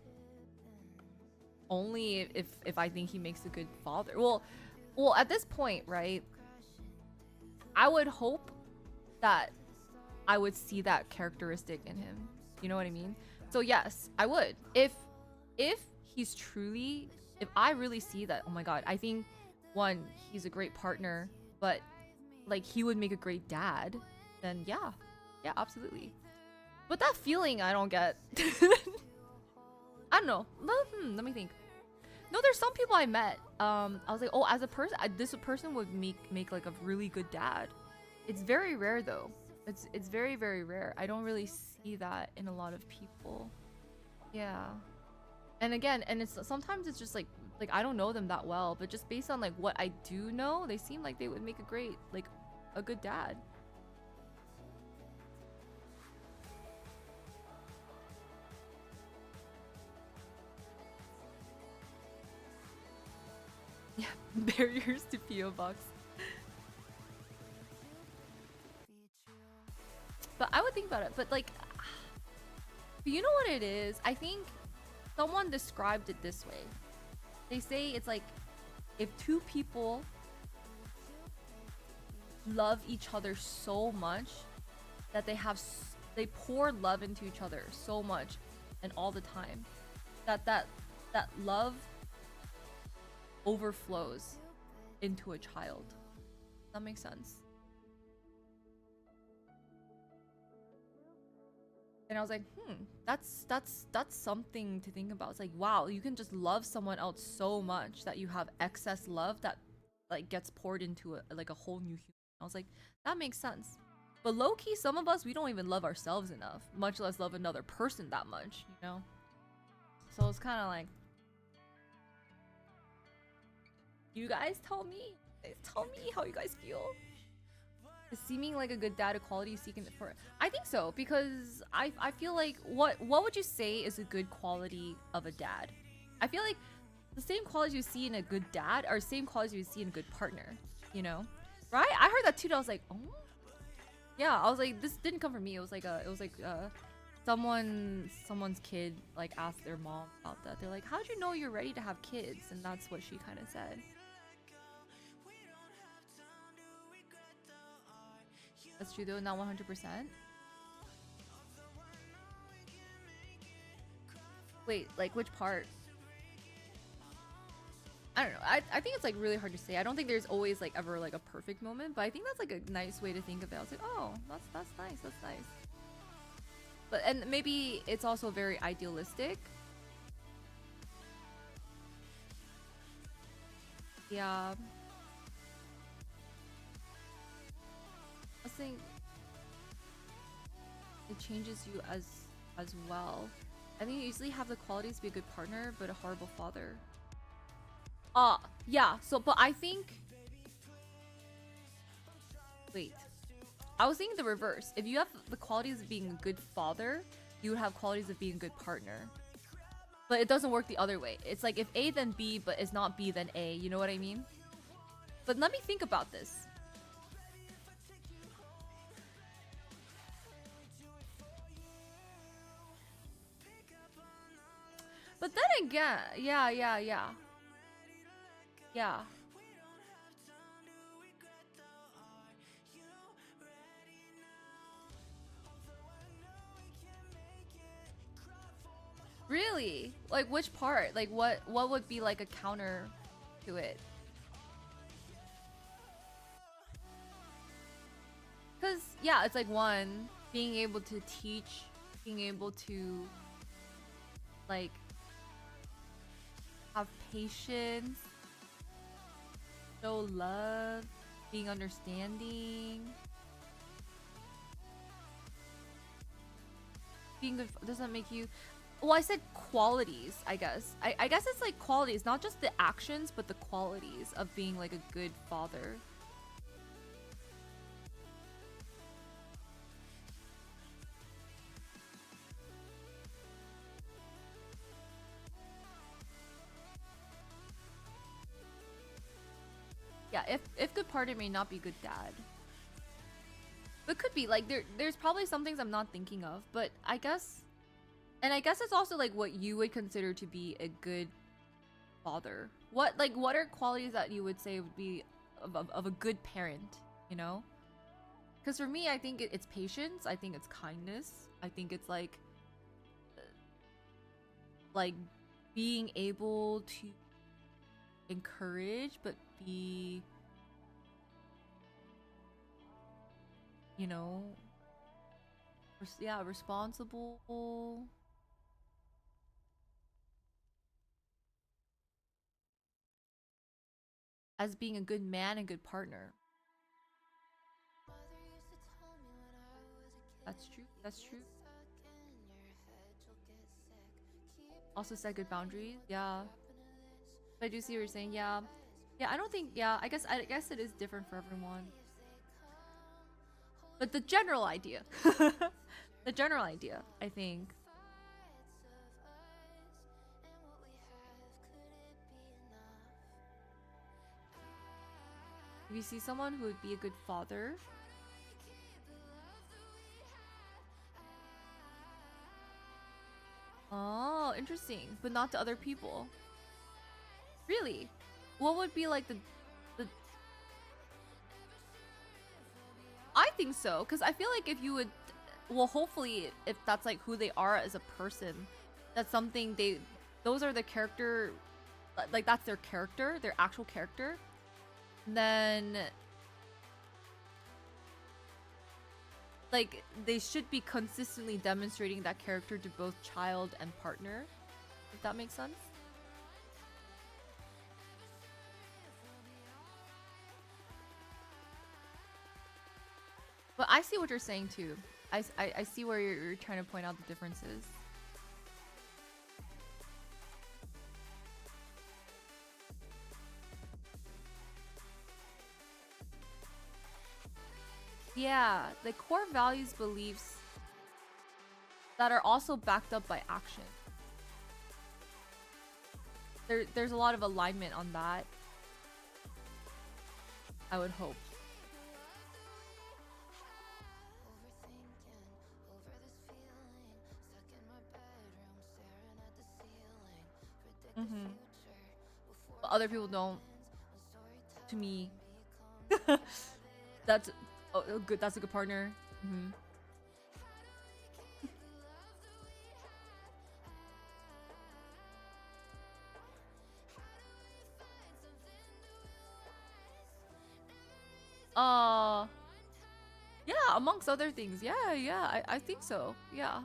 Only if I think he makes a good father. Well, at this point, right? I would hope that I would see that characteristic in him. You know what I mean? So yes, I would. If he's truly, if I really see that, oh my god, I think one, he's a great partner, but like he would make a great dad, then yeah, absolutely. But that feeling I don't get. I don't know. Let me think. No, there's some people I met. I was like, oh, as a person, this person would make like a really good dad. It's very rare though. It's very rare. I don't really see that in a lot of people. Yeah. And again, and it's sometimes it's just like I don't know them that well, but just based on like what I do know, they seem like they would make a great, like a good dad. Yeah, barriers to PO box. But I would think about it. But like, you know what it is? I think someone described it this way. They say it's like if two people love each other so much that they pour love into each other so much and all the time that love overflows into a child. That makes sense. And I was like, that's something to think about. It's like, wow, you can just love someone else so much that you have excess love that like gets poured into like a whole new human. I was like, that makes sense. But low-key, some of us, we don't even love ourselves enough, much less love another person that much, you know? So it's kind of like, you guys tell me how you guys feel. Is seeming like a good dad a quality you seek in for? I think so, because I feel like what would you say is a good quality of a dad? I feel like the same qualities you see in a good dad are the same qualities you see in a good partner. You know, right? I heard that too. And I was like, oh, yeah. I was like, this didn't come from me. It was like someone's kid like asked their mom about that. They're like, how'd you know you're ready to have kids? And that's what she kind of said. That's true though, not 100%. Wait, like which part? I don't know. I think it's like really hard to say. I don't think there's always like ever like a perfect moment, but I think that's like a nice way to think of it. I was like, oh, that's nice. That's nice. But and maybe it's also very idealistic. Yeah. I think it changes you as well. I think you usually have the qualities to be a good partner, but a horrible father. Yeah. So, but I think. Wait. I was thinking the reverse. If you have the qualities of being a good father, you would have qualities of being a good partner. But it doesn't work the other way. It's like if A then B, but it's not B then A. You know what I mean? But let me think about this. But then again, yeah. Yeah. Really? Like which part? Like what would be like a counter to it? Cuz yeah, it's like one being able to teach, being able to like have patience, show love, being understanding. Being good doesn't make you. Well, I said qualities, I guess. I guess it's like qualities, not just the actions, but the qualities of being like a good father. Yeah, if good partner may not be good dad. But could be like there's probably some things I'm not thinking of, but I guess and I guess it's also like what you would consider to be a good father. What are qualities that you would say would be of a good parent, you know? Because for me, I think it's patience. I think it's kindness. I think it's like being able to encourage, but be, you know, yeah, responsible. As being a good man and good partner. That's true. That's true. Also set good boundaries. Yeah. But I do see what you're saying. Yeah. Yeah, I don't think yeah, I guess it is different for everyone. But the general idea. The general idea, I think. If you see someone who would be a good father. Oh, interesting. But not to other people. Really? What would be like the I think so, because I feel like if you would well hopefully if that's like who they are as a person, that's something those are the character like that's their character, their actual character, then like they should be consistently demonstrating that character to both child and partner, if that makes sense. But I see what you're saying too. I see where you're trying to point out the differences. Yeah, the core values, beliefs that are also backed up by action. There's a lot of alignment on that, I would hope. Mm-hmm. But other people don't. To me, that's good. That's a good partner. Mm-hmm. Uh, yeah, amongst other things. Yeah, yeah, I think so. Yeah.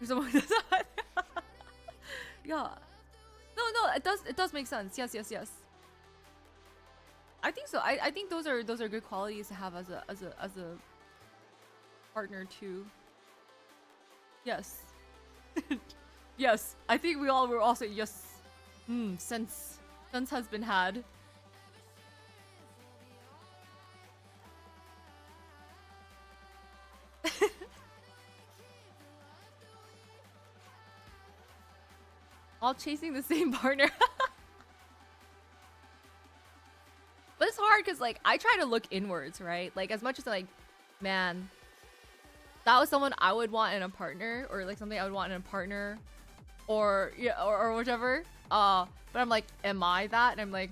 There's someone that's yeah. No, no, it does make sense. Yes, yes, yes. I think so. I think those are good qualities to have as a partner too. Yes. Yes. I think we all were also yes. Sense has been had. All chasing the same partner. But it's hard because like I try to look inwards, right? Like as much as like, man, that was someone I would want in a partner, or like something I would want in a partner, or yeah, or whichever. But I'm like, am I that? And I'm like,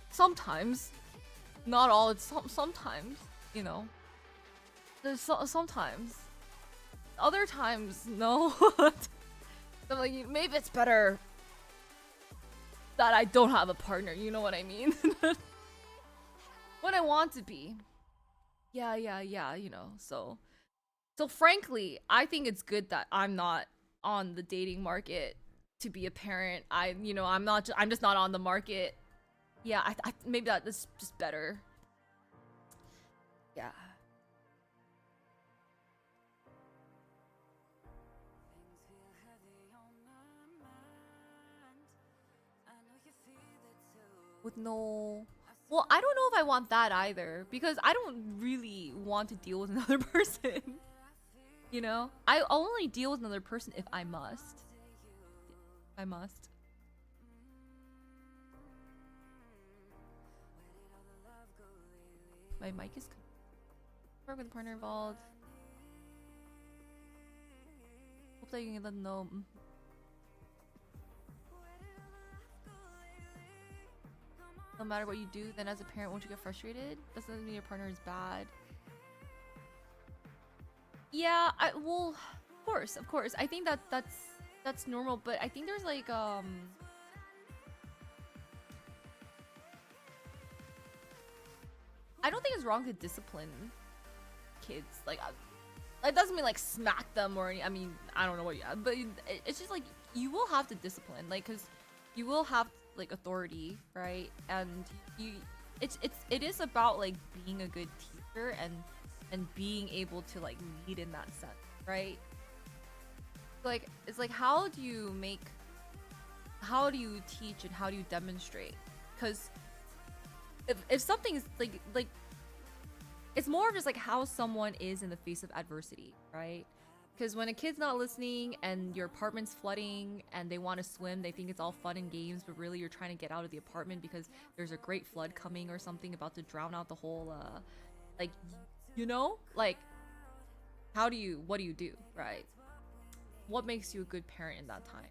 sometimes, not all. It's sometimes, you know. There's sometimes. Other times, no. I'm like, maybe it's better that I don't have a partner. You know what I mean? When I want to be. Yeah, yeah, yeah. You know. So frankly, I think it's good that I'm not on the dating market to be a parent. I'm not. I'm just not on the market. Yeah, maybe that's just better. Yeah. With no. Well, I don't know if I want that either because I don't really want to deal with another person. You know, I only deal with another person if I must. I must. My mic is work with a partner involved. Hope that you can let them know. No matter what you do, then as a parent, won't you get frustrated? Doesn't mean your partner is bad. Yeah, well, of course. I think that's normal, but I think there's like I don't think it's wrong to discipline kids. Like it doesn't mean like smack them or any. I mean, I don't know what you. But it's just like you will have to discipline, like, cause you will have like authority, right? And it is about like being a good teacher and being able to like lead in that sense, right? Like it's like how do you teach and how do you demonstrate? Because if something is like it's more of just like how someone is in the face of adversity, right? Because when a kid's not listening and your apartment's flooding and they want to swim, they think it's all fun and games, but really you're trying to get out of the apartment because there's a great flood coming or something about to drown out the whole like, like what do you do, right? What makes you a good parent in that time?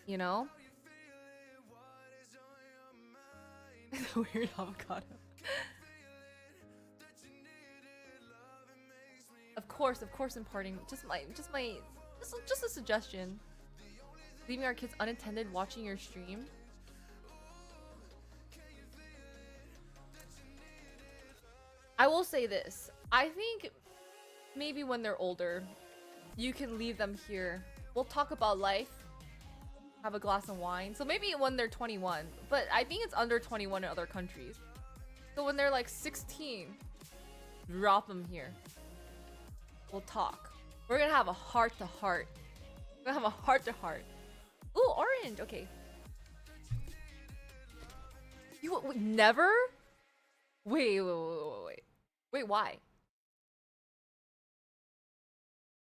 You know? Weird avocado. Of course, imparting. Just a suggestion. Leaving our kids unattended watching your stream. I will say this. I think maybe when they're older, you can leave them here. We'll talk about life. Have a glass of wine. So maybe when they're 21. But I think it's under 21 in other countries. So when they're like 16, drop them here. We'll talk. We're gonna have a heart to heart. We're gonna have a heart to heart. Ooh, orange. Okay. You never? Wait. Wait, why?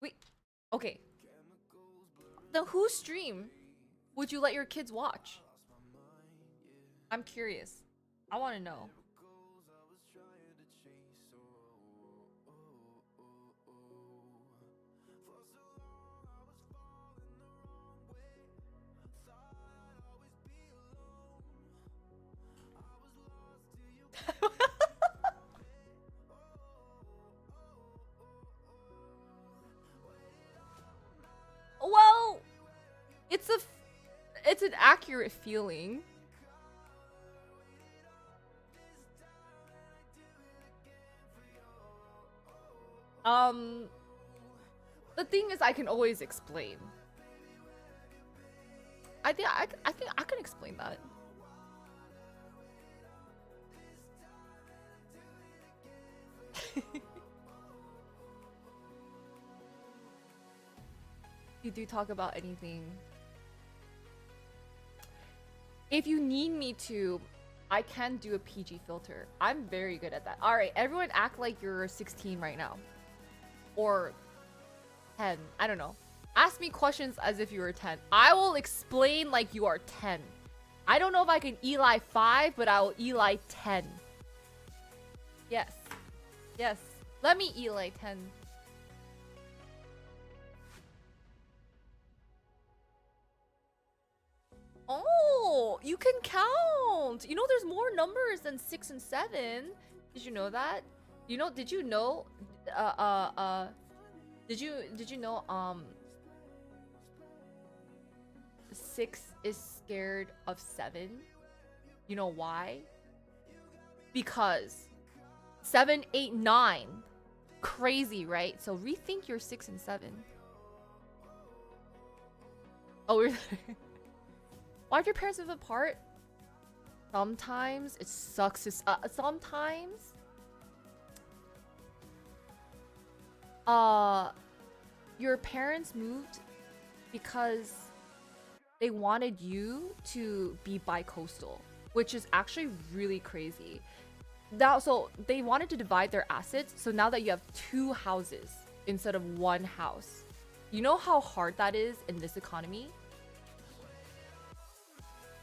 Wait. Okay. Then whose stream would you let your kids watch? I'm curious. I want to know. Well, it's an accurate feeling. The thing is, I can always explain. I think I can explain that. You do talk about anything. If you need me to, I can do a PG filter. I'm very good at that. All right, everyone act like you're 16 right now. Or 10. I don't know. Ask me questions as if you were 10. I will explain like you are 10. I don't know if I can Eli 5, but I will Eli 10. Yes. Yes. Let me Eli 10. Oh, you can count. You know, there's more numbers than 6 and 7. Did you know that? You know, did you know did you know 6 is scared of 7? You know why? Because 7, 8, 9. Crazy, right? So rethink your 6 and 7. Oh, we're why did your parents live apart? Sometimes it sucks. Sometimes your parents moved because they wanted you to be bi-coastal, which is actually really crazy. Now, so they wanted to divide their assets. So now that you have 2 houses instead of 1 house, you know how hard that is in this economy?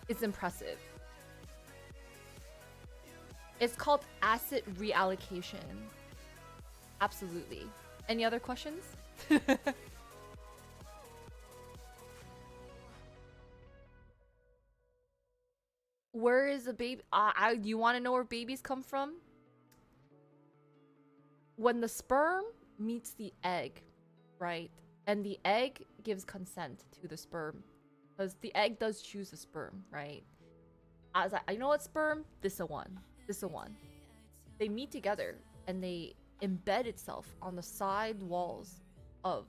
It's impressive. It's called asset reallocation. Absolutely. Any other questions? Where is the baby? You want to know where babies come from? When the sperm meets the egg, right? And the egg gives consent to the sperm. Because the egg does choose the sperm, right? I was like, you know what, sperm? This a one. This a one. They meet together and they embed itself on the side walls of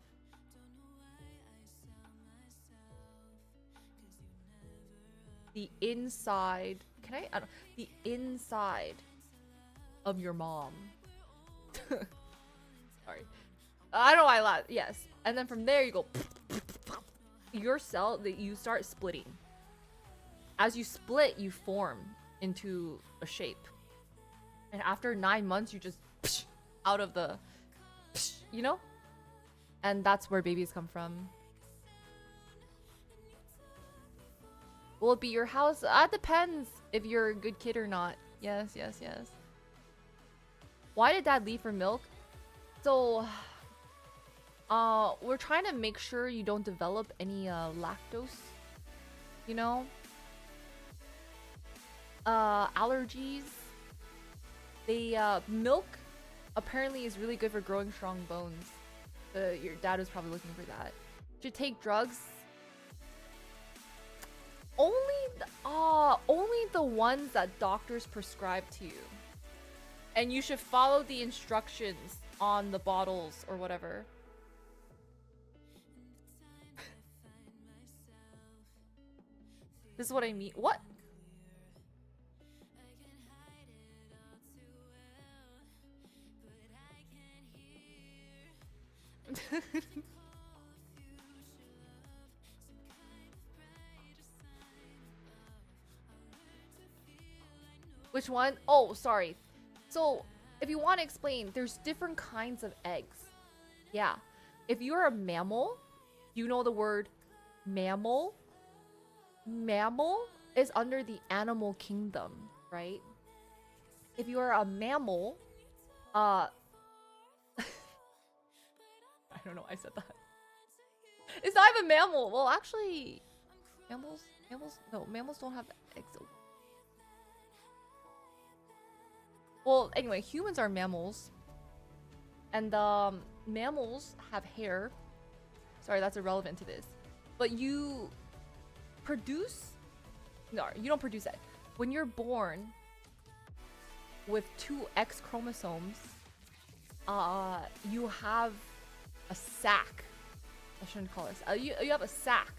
the inside. I don't, the inside of your mom. Sorry. I don't know why I laughed. Yes. And then from there you go your cell that you start splitting. As you split, you form into a shape. And after 9 months, you just out of the, you know? And that's where babies come from. Will it be your house? That depends if you're a good kid or not. Yes, yes, yes. Why did dad leave for milk? So, we're trying to make sure you don't develop any lactose you know? Allergies. They milk apparently is really good for growing strong bones. Your dad was probably looking for that. Should take drugs. Only the ones that doctors prescribe to you. And you should follow the instructions on the bottles or whatever. This is what I mean. What? Which one? Oh, sorry. So, if you want to explain, there's different kinds of eggs. Yeah. If you're a mammal, you know the word mammal? Mammal is under the animal kingdom, right? If you are a mammal, I don't know, I said that. It's not even mammal. Well, actually, mammals don't have eggs. Well, anyway, humans are mammals. And mammals have hair. Sorry, that's irrelevant to this. But you produce... No, you don't produce it. When you're born with 2 X chromosomes, you have a sac. I shouldn't call this. You have a sac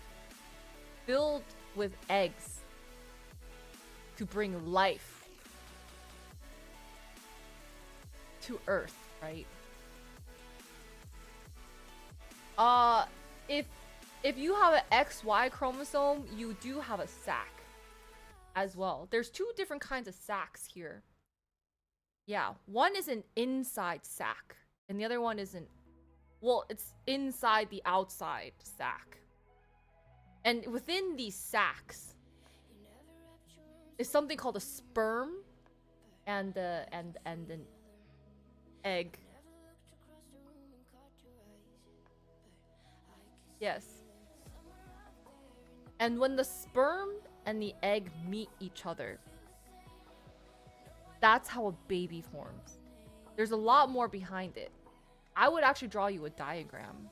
filled with eggs to bring life to Earth, right? If you have an XY chromosome, you do have a sac as well. There's 2 different kinds of sacs here. Yeah, one is an inside sac, and the other one isn't. Well, it's inside the outside sac. And within these sacs is something called a sperm and an egg. Yes. And when the sperm and the egg meet each other, that's how a baby forms. There's a lot more behind it. I would actually draw you a diagram.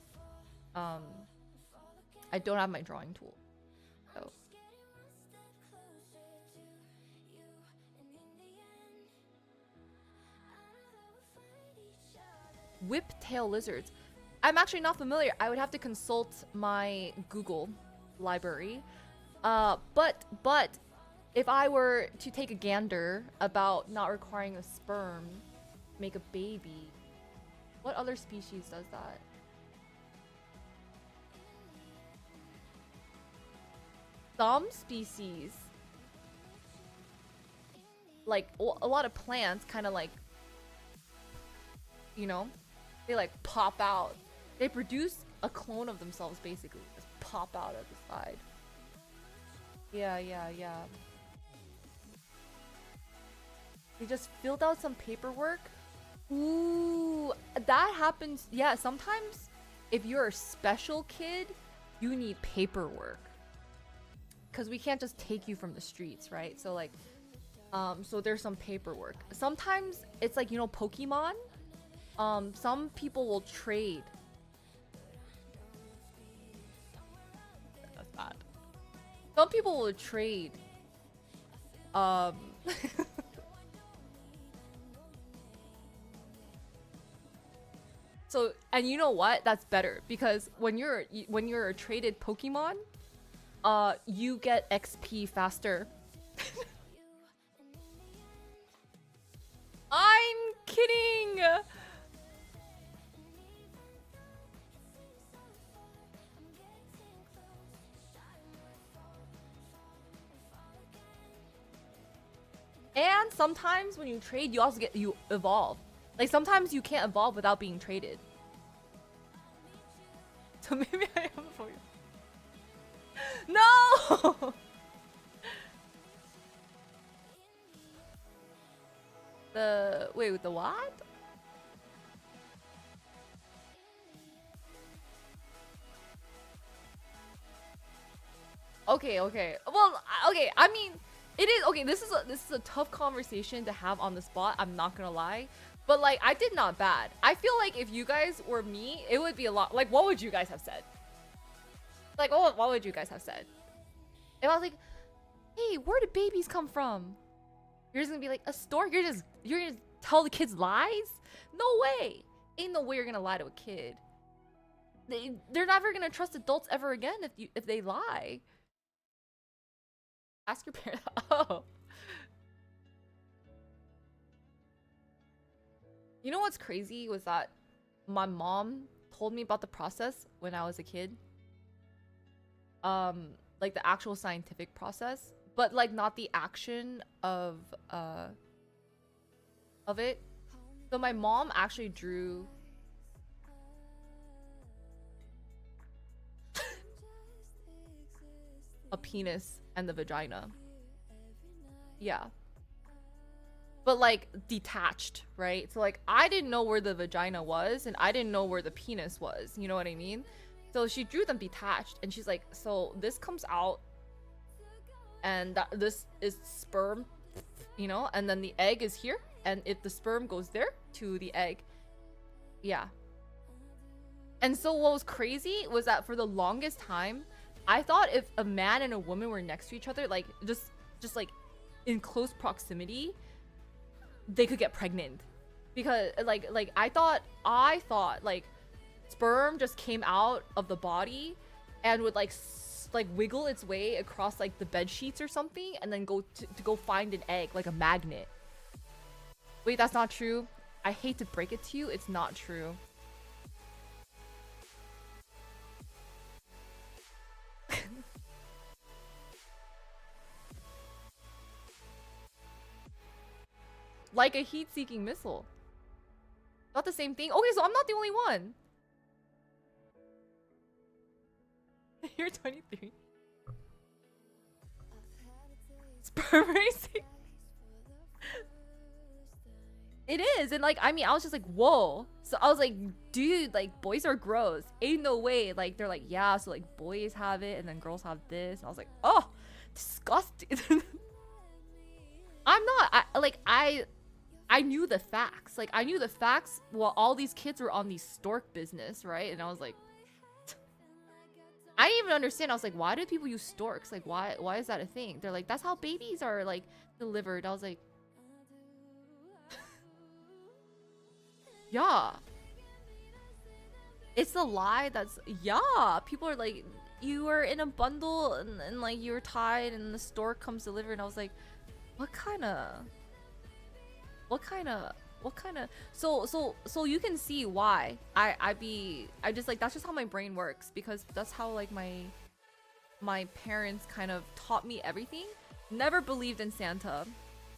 I don't have my drawing tool. So. Whiptail lizards. I'm actually not familiar. I would have to consult my Google library. But if I were to take a gander about not requiring a sperm to make a baby, what other species does that? Some species, like a lot of plants, kind of like, you know, they like pop out. They produce a clone of themselves, basically. Just pop out at the side. Yeah. They just filled out some paperwork. Ooh, that happens. Yeah, sometimes if you're a special kid, you need paperwork. Because we can't just take you from the streets, right? So like, so there's some paperwork. Sometimes it's like, you know, Pokemon. Some people will trade. That's bad. Some people will trade. So, and you know what? That's better because when you're a traded Pokemon, you get XP faster. I'm kidding. And sometimes when you trade, you evolve. Like sometimes you can't evolve without being traded. So maybe I have a for you. No! Wait, the what? Okay, okay. Well, okay. I mean, it is okay. This is a tough conversation to have on the spot. I'm not gonna lie, but like I did not bad. I feel like if you guys were me, it would be a lot. Like, what would you guys have said? Like, what would you guys have said? If I was like, hey, where do babies come from? You're just gonna be like a stork. You're gonna tell the kids lies? No way. Ain't no way you're gonna lie to a kid. They're never gonna trust adults ever again if they lie. Ask your parents. Oh. You know what's crazy was that my mom told me about the process when I was a kid. Like the actual scientific process, but like not the action of it. So my mom actually drew a penis and the vagina. Yeah. But like detached, right? So like I didn't know where the vagina was and I didn't know where the penis was. You know what I mean? So she drew them detached and she's like, so this comes out and this is sperm, you know, and then the egg is here, and if the sperm goes there to the egg. Yeah. And so what was crazy was that for the longest time, I thought if a man and a woman were next to each other, like just like in close proximity, they could get pregnant. Because like I thought like sperm just came out of the body and would like wiggle its way across like the bed sheets or something and then go to go find an egg like a magnet. Wait, that's not true. I hate to break it to you, it's not true. Like a heat-seeking missile. Not the same thing. Okay, so I'm not the only one. You're 23. Sperm racing. It is, and like I mean, I was just like, whoa. So I was like, dude, like boys are gross. Ain't no way. Like they're like, yeah. So like boys have it, and then girls have this. And I was like, oh, disgusting. I'm not. I knew the facts. Like I knew the facts while all these kids were on the stork business, right? And I was like, I didn't even understand. I was like, why do people use storks? Like why is that a thing? They're like, that's how babies are like delivered. I was like, yeah. It's a lie that's yeah. People are like, you were in a bundle and like you were tied and the stork comes delivered, and I was like, what kind of so you can see why I just like that's just how my brain works, because that's how like my parents kind of taught me everything. Never believed in Santa,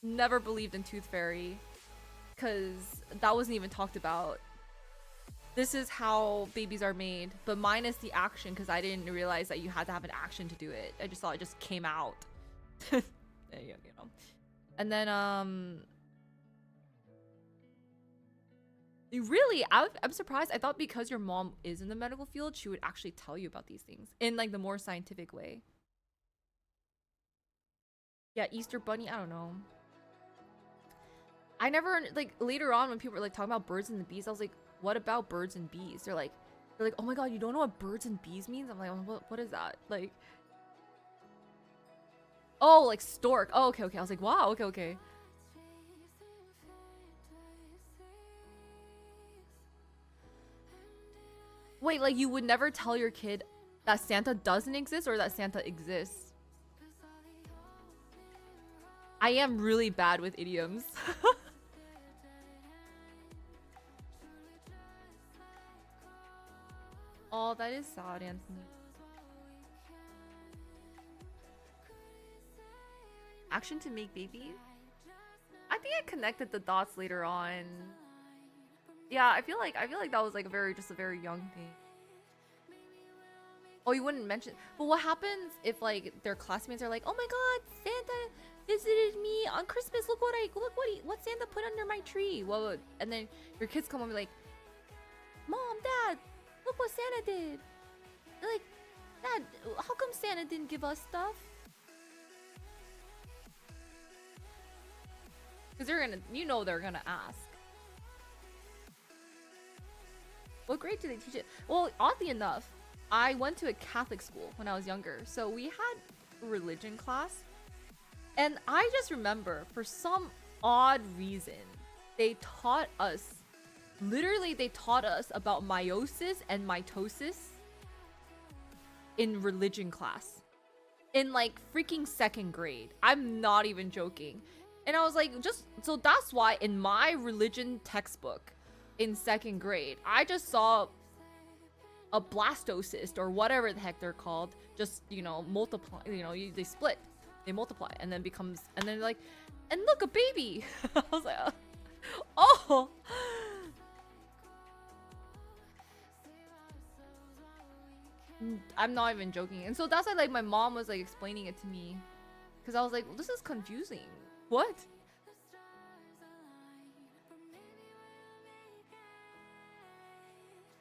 never believed in Tooth Fairy, because that wasn't even talked about. This is how babies are made, but minus the action, because I didn't realize that you had to have an action to do it. I just thought it just came out. you know. And then really, I'm surprised. I thought because your mom is in the medical field, she would actually tell you about these things in like the more scientific way. Yeah, Easter Bunny, I don't know. I never like later on when people were like talking about birds and the bees, I was like, what about birds and bees? They're like, oh my god, you don't know what birds and bees means? I'm like, what is that? Like, oh, like stork. Oh, okay. I was like, wow, okay. Wait, like you would never tell your kid that Santa doesn't exist or that Santa exists? I am really bad with idioms. Oh, that is sad, Anthony. Action to make babies? I think I connected the dots later on. Yeah, I feel like that was like just a very young thing. Oh, you wouldn't mention. But what happens if like their classmates are like, "Oh my God, Santa visited me on Christmas. Look what Santa put under my tree." What? And then your kids come over like, "Mom, Dad, look what Santa did." They're like, Dad, how come Santa didn't give us stuff? Because they're gonna, you know, they're gonna ask. What grade do they teach it? Well, oddly enough, I went to a Catholic school when I was younger, so we had religion class. And I just remember, for some odd reason, they taught us, literally they taught us about meiosis and mitosis in religion class. In like freaking 2nd grade. I'm not even joking. And I was like, just, so that's why in my religion textbook in 2nd grade, I just saw a blastocyst or whatever the heck they're called, just, you know, multiply, you know, they split, they multiply, and then becomes, and then like, and look, a baby. I was like, oh. I'm not even joking. And so that's why like my mom was like explaining it to me, because I was like, well, this is confusing. What?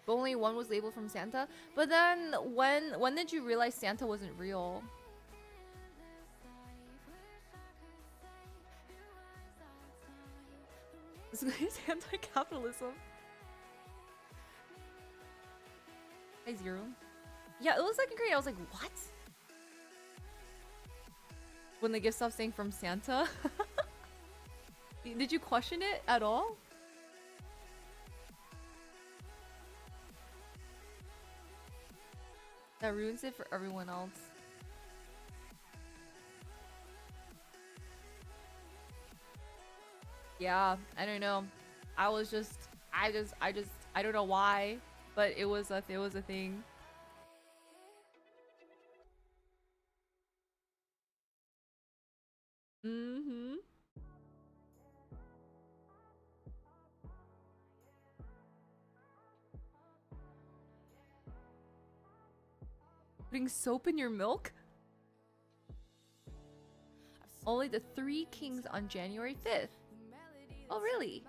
But only one was labeled from Santa. But then when did you realize Santa wasn't real? This is anti-capitalism. Hi, Zero. Yeah, it was 2nd grade. I was like, what? When the gift stopped saying from Santa? Did you question it at all? That ruins it for everyone else. Yeah, I don't know. I don't know why, but it was a thing. Mm-hmm. Putting soap in your milk? Only the 3 Kings on January 5th. Oh, really?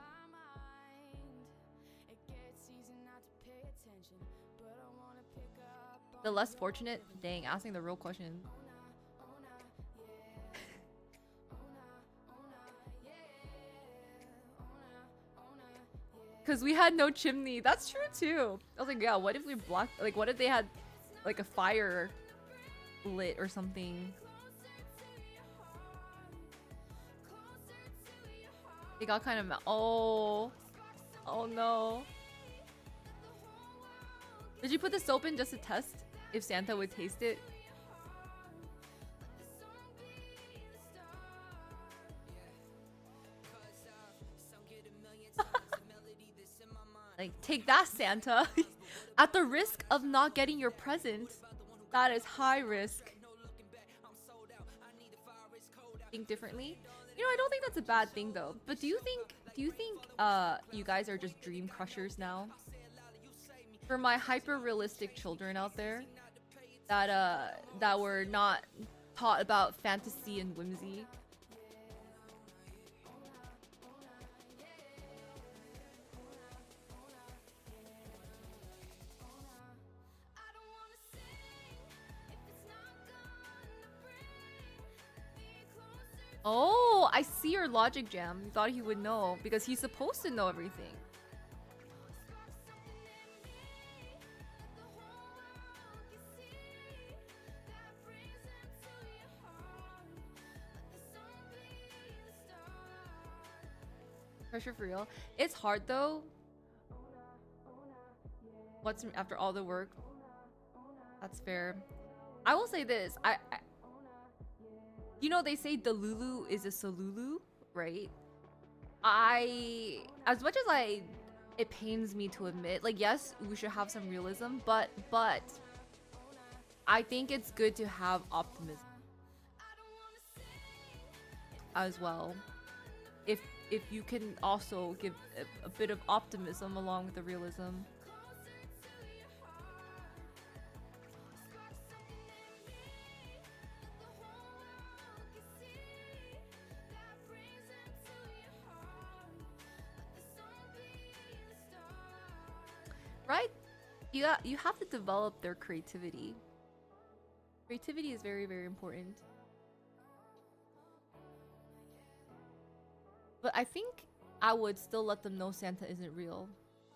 The less fortunate? Dang, asking the real question. Because we had no chimney. That's true too. I was like, yeah, what if we blocked, like, what if they had like a fire lit or something? It got kind of oh no. Did you put the soap in just to test if Santa would taste it? Like, take that, Santa. At the risk of not getting your present. That is high risk. Think differently? You know, I don't think that's a bad thing though. But do you think you guys are just dream crushers now? For my hyper realistic children out there that were not taught about fantasy and whimsy. Oh, I see your logic, Jam. You thought he would know because he's supposed to know everything. Pressure for real. It's hard though. What's after all the work? That's fair. I will say this. You know, they say Delulu is a Solulu, right? As much as it pains me to admit, like, yes, we should have some realism, but I think it's good to have optimism as well. If you can also give a bit of optimism along with the realism. Right? You have to develop their creativity. Creativity is very, very important. But I think I would still let them know Santa isn't real.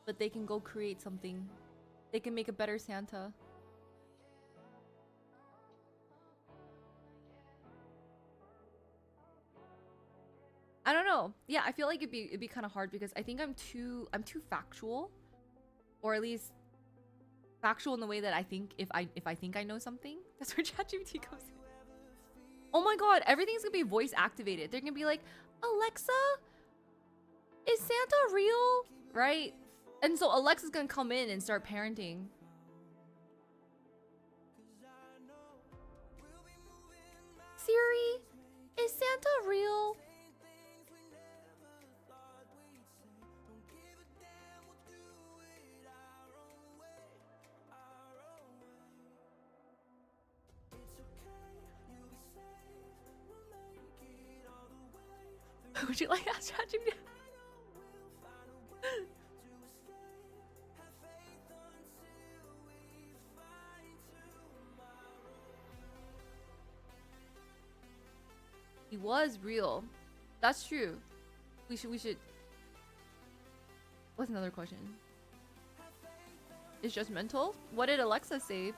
But they can go create something. They can make a better Santa. I don't know. Yeah, I feel like it'd be kind of hard because I think I'm too factual, or at least factual in the way that I think if I think I know something, that's where ChatGPT comes in. Oh my god, everything's gonna be voice activated. They're gonna be like, Alexa, is Santa real? Right? And so Alexa's gonna come in and start parenting. Siri, is Santa real? Would you like to ask ChatGPT? He was real. That's true. We should. What's another question? It's just mental? What did Alexa say?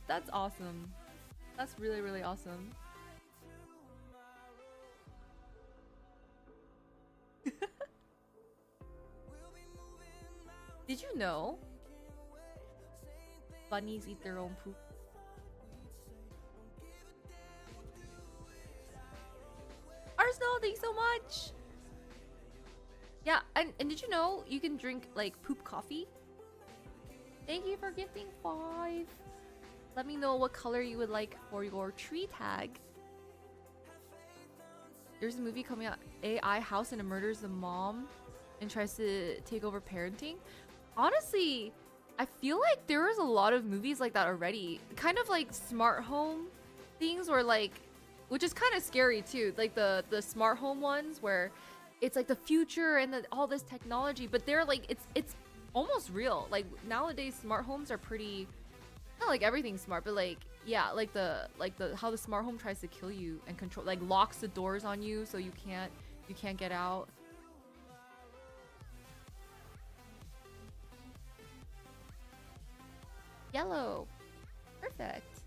That's awesome. That's really, really awesome. Did you know bunnies eat their own poop? Arsenal, thanks so much. Yeah, and did you know you can drink like poop coffee? Thank you for gifting 5. Let me know what color you would like for your tree tag. There's a movie coming out, AI House, and it murders the mom and tries to take over parenting. Honestly, I feel like there is a lot of movies like that already. Kind of like smart home things, or like, which is kind of scary too. Like the smart home ones where it's like the future and all this technology, but they're like it's almost real. Like nowadays, smart homes are pretty. Not like everything's smart, but like yeah, like the how the smart home tries to kill you and control, like locks the doors on you so you can't get out. Yellow. Perfect.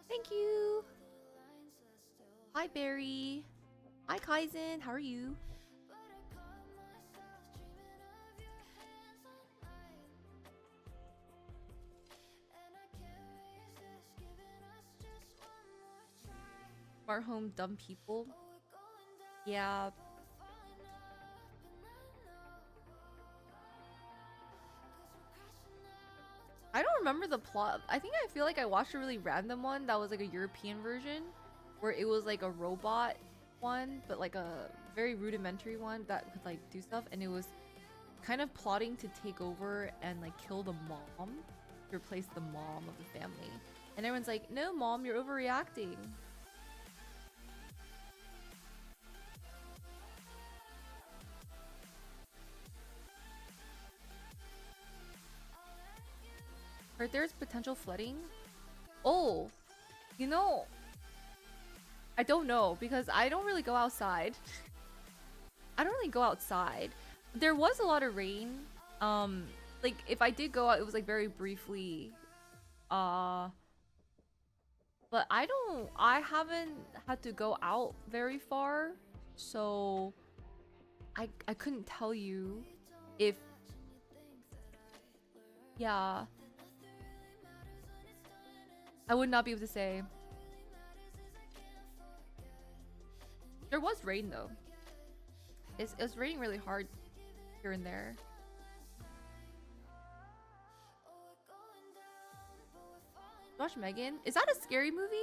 Thank you. Hi, Barry. Hi, Kaizen. How are you? Smart home dumb people. Yeah. I don't remember the plot. I feel like I watched a really random one that was like a European version where it was like a robot one, but like a very rudimentary one that could like do stuff, and it was kind of plotting to take over and like kill the mom, to replace the mom of the family. And everyone's like, "No, mom, you're overreacting." Right, there's potential flooding. Oh, you know, I don't know because I don't really go outside. I don't really go outside. There was a lot of rain. Like if I did go out, it was like very briefly. Uh, but I haven't had to go out very far, so I couldn't tell you if, yeah, I would not be able to say. There was rain though. It's raining really hard here and there. Watch Megan. Is that a scary movie?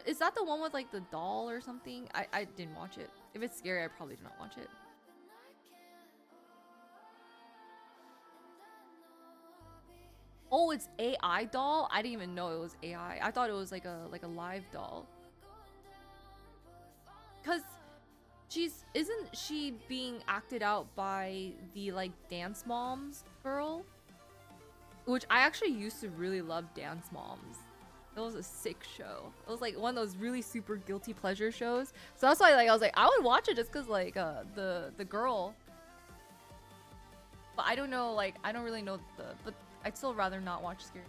Is that the one with like the doll or something? I didn't watch it. If it's scary, I probably did not watch it. Oh, it's AI doll? I didn't even know it was AI. I thought it was like a live doll. Cause isn't she being acted out by the like Dance Moms girl? Which I actually used to really love Dance Moms. It was a sick show. It was like one of those really super guilty pleasure shows. So that's why like I was like I would watch it just cause like the girl. But I don't know, like I don't really know but I'd still rather not watch scary.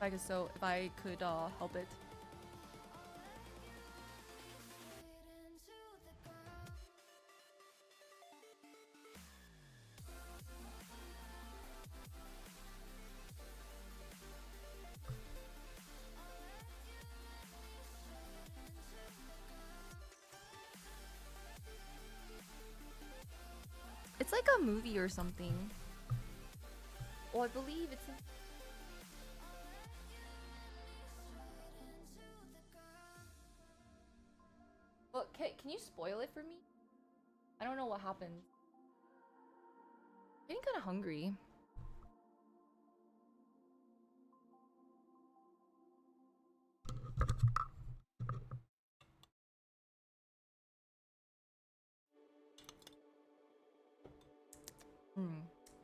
If I could help it. It's like a movie or something. Oh, I believe it's. But can you spoil it for me? I don't know what happened. I'm getting kind of hungry.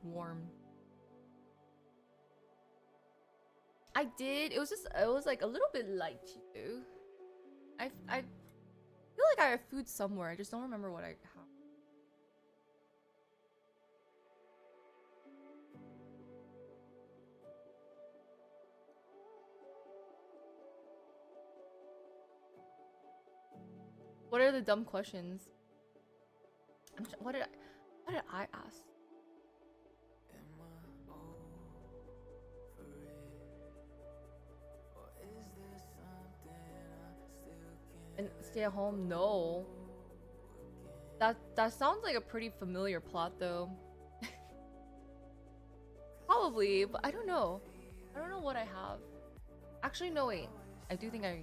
Warm. I did. It was like a little bit light too. I feel like I have food somewhere. I just don't remember what I have. What are the dumb questions? What did I ask? And stay at home? No. That sounds like a pretty familiar plot though. Probably, but I don't know. I don't know what I have. Actually, no wait. I do think I.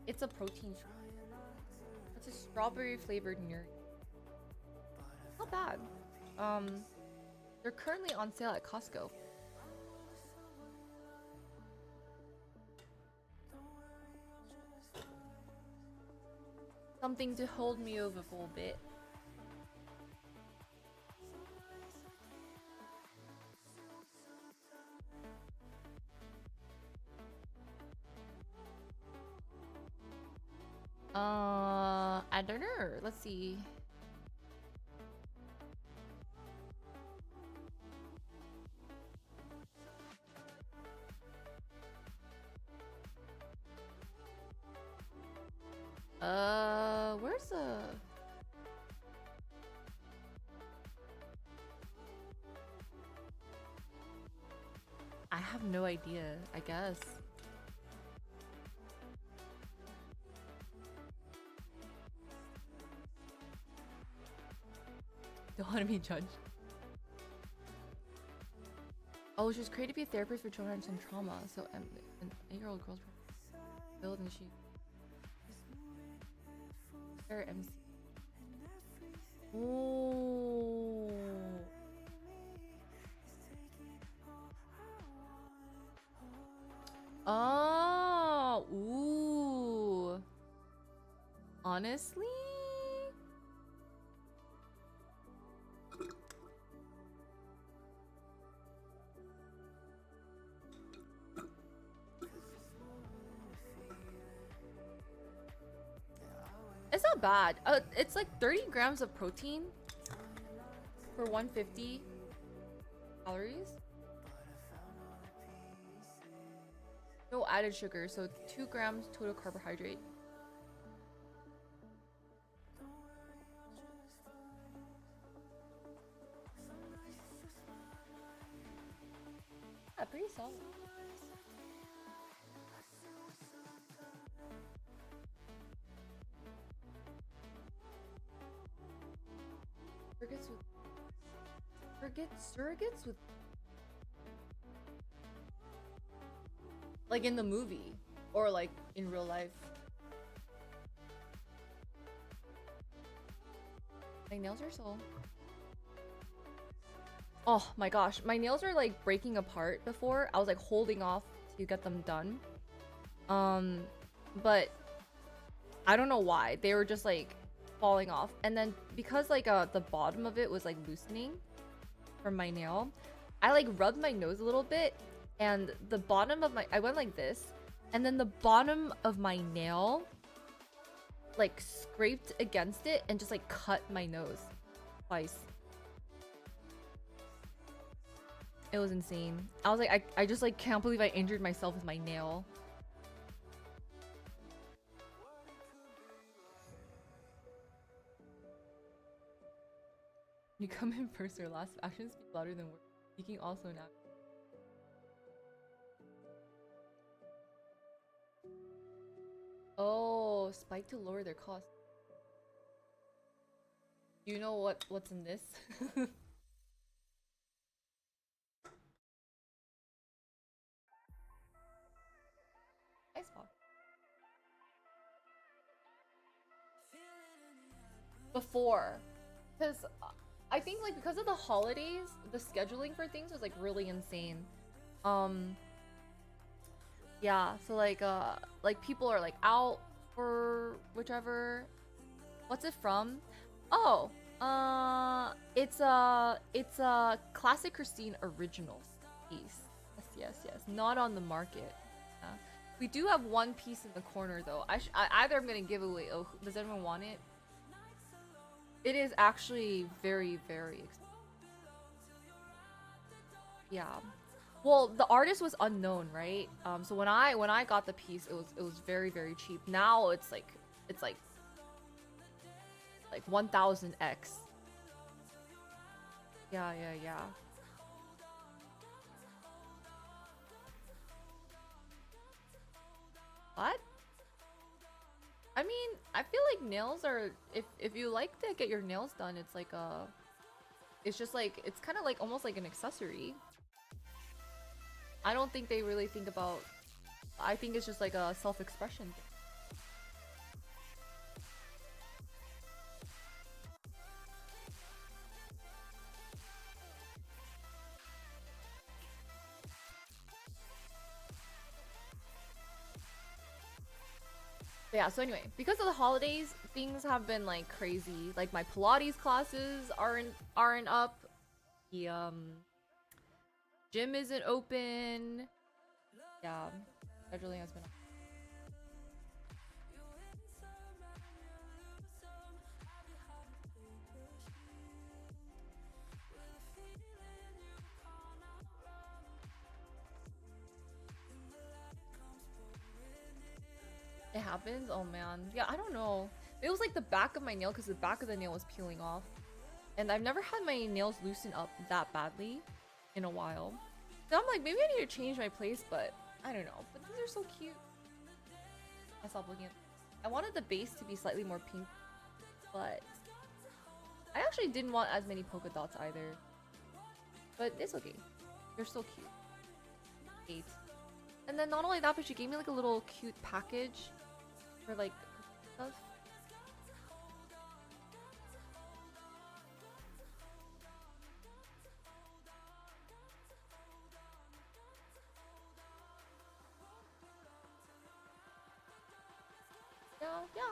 It's a protein shake. It's a strawberry flavored nuri. Not bad. They're currently on sale at Costco. Something to hold me over for a bit. I don't know. Let's see. Where's the... I have no idea, I guess. Don't want to be judged. Oh, she was created to be a therapist for children with some trauma. So an 8-year-old girl's build and she... MC. Ooh. Oh, ooh. Honestly? It's not bad. It's like 30 grams of protein for 150 calories. No added sugar, so 2 grams total carbohydrate. Yeah, pretty solid. Surrogates with Like in the movie or like in real life. My nails are so... Oh my gosh, my nails are like breaking apart before. I was like holding off to get them done. But I don't know why. They were just like falling off. And then because like the bottom of it was like loosening from my nail, I like rubbed my nose a little bit and the bottom of my... I went like this and then the bottom of my nail like scraped against it and just like cut my nose twice. It was insane. I was like, I just like can't believe I injured myself with my nail. You come in first or last. Actions speak louder than words. Speaking also now. Oh, spike to lower their cost. Do you know what's in this? Icebox. Before, because I think like because of the holidays, the scheduling for things was like really insane. Yeah, so like people are like out for whichever. What's it from? Oh, it's a classic Christine original piece. Yes. Not on the market. Yeah. We do have one piece in the corner though. Either I'm gonna give away. Oh, does anyone want it? It is actually very, very expensive. Yeah. Well, the artist was unknown, right? So when I got the piece, it was very, very cheap. Now it's like 1000x. Yeah. What? I mean, I feel like nails are if you like to get your nails done, it's like it's just like it's kind of like almost like an accessory. I don't think they really think about... I think it's just like a self-expression thing. But yeah, so anyway, because of the holidays, things have been like crazy. Like my Pilates classes aren't up. The gym isn't open. Yeah, scheduling has been... It happens? Oh man. Yeah, I don't know. It was like the back of my nail because the back of the nail was peeling off. And I've never had my nails loosen up that badly in a while. So I'm like, maybe I need to change my place, but I don't know. But these are so cute. I stopped looking at... I wanted the base to be slightly more pink, but I actually didn't want as many polka dots either. But it's okay. They're so cute. 8. And then not only that, but she gave me like a little cute package for like stuff. Yeah.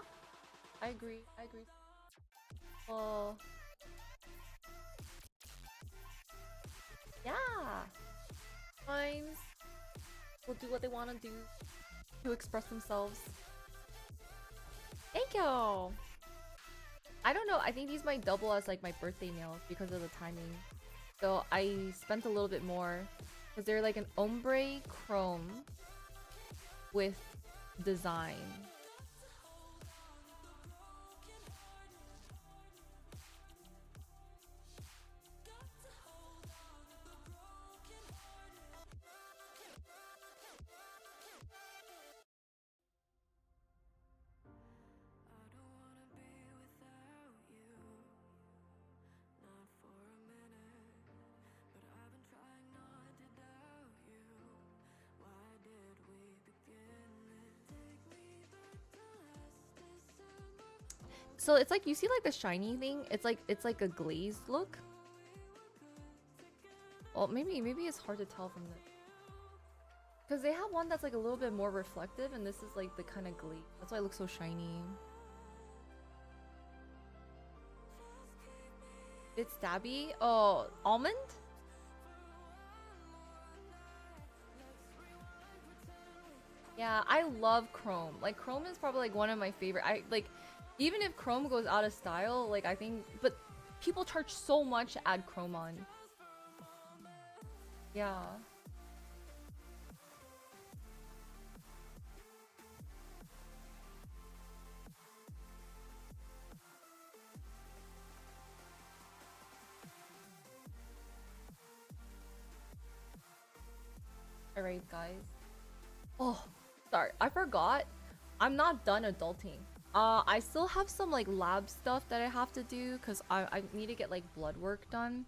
I agree. Well, yeah. Times will do what they want to do to express themselves. Thank you. I don't know. I think these might double as like my birthday nails because of the timing. So I spent a little bit more because they're like an ombre chrome with design. So it's like, you see like the shiny thing? It's like a glazed look. Well, maybe it's hard to tell from the, because they have one that's like a little bit more reflective, and this is like the kind of glaze. That's why it looks so shiny. It's stabby. Oh, almond? Yeah, I love Chrome. Like, Chrome is probably like one of my favorite. I like, even if Chrome goes out of style, like I think, but people charge so much to add Chrome on. Yeah. All right, guys. Oh, sorry, I forgot. I'm not done adulting. I still have some like lab stuff that I have to do because I need to get like blood work done,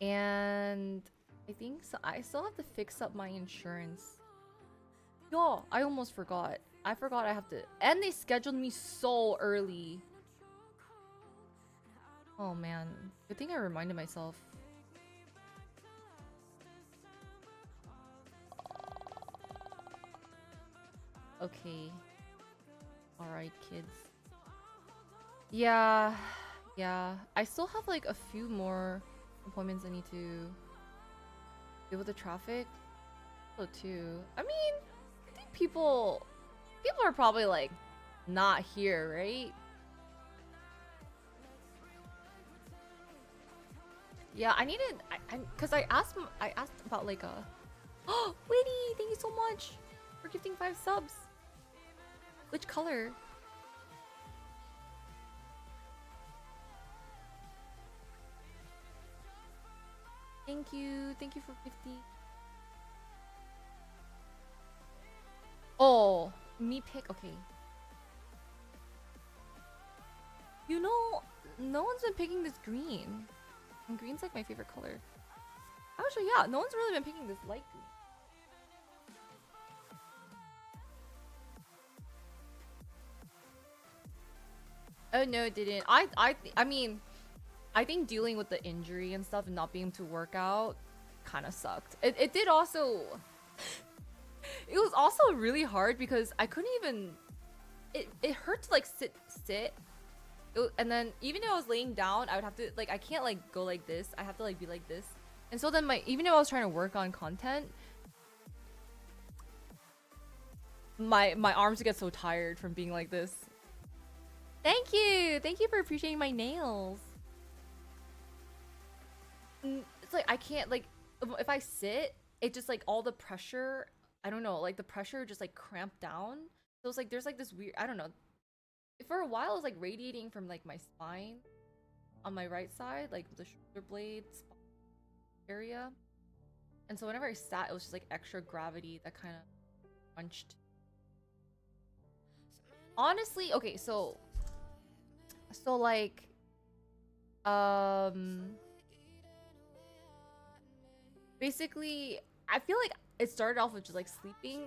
and I think so. I still have to fix up my insurance. Yo, I almost forgot. I forgot I have to, and they scheduled me so early. Oh man, good thing I reminded myself. Okay. Alright, kids. Yeah. Yeah. I still have like a few more appointments I need to deal with the traffic. So too. I mean, I think people are probably like not here, right? Yeah, I needed because I asked about like a oh Witty, thank you so much for gifting 5 subs. Which color? Thank you. Thank you for 50. Oh, me pick. Okay. You know, no one's been picking this green. And green's like my favorite color. Actually, yeah, no one's really been picking this light green. Oh no, it didn't. I mean, I think dealing with the injury and stuff and not being able to work out kind of sucked. It did also. It was also really hard because I couldn't even. It hurt to like sit. And then even if I was laying down, I would have to like, I can't like go like this. I have to like be like this. And so then even if I was trying to work on content, my arms would get so tired from being like this. Thank you for appreciating my nails. It's like I can't like, if I sit, it just like all the pressure, I don't know, like the pressure just like cramped down. So it's like there's like this weird, I don't know, for a while it was like radiating from like my spine on my right side, like the shoulder blades area. And so whenever I sat, it was just like extra gravity that kind of crunched. Honestly, okay, so like basically I feel like it started off with just like sleeping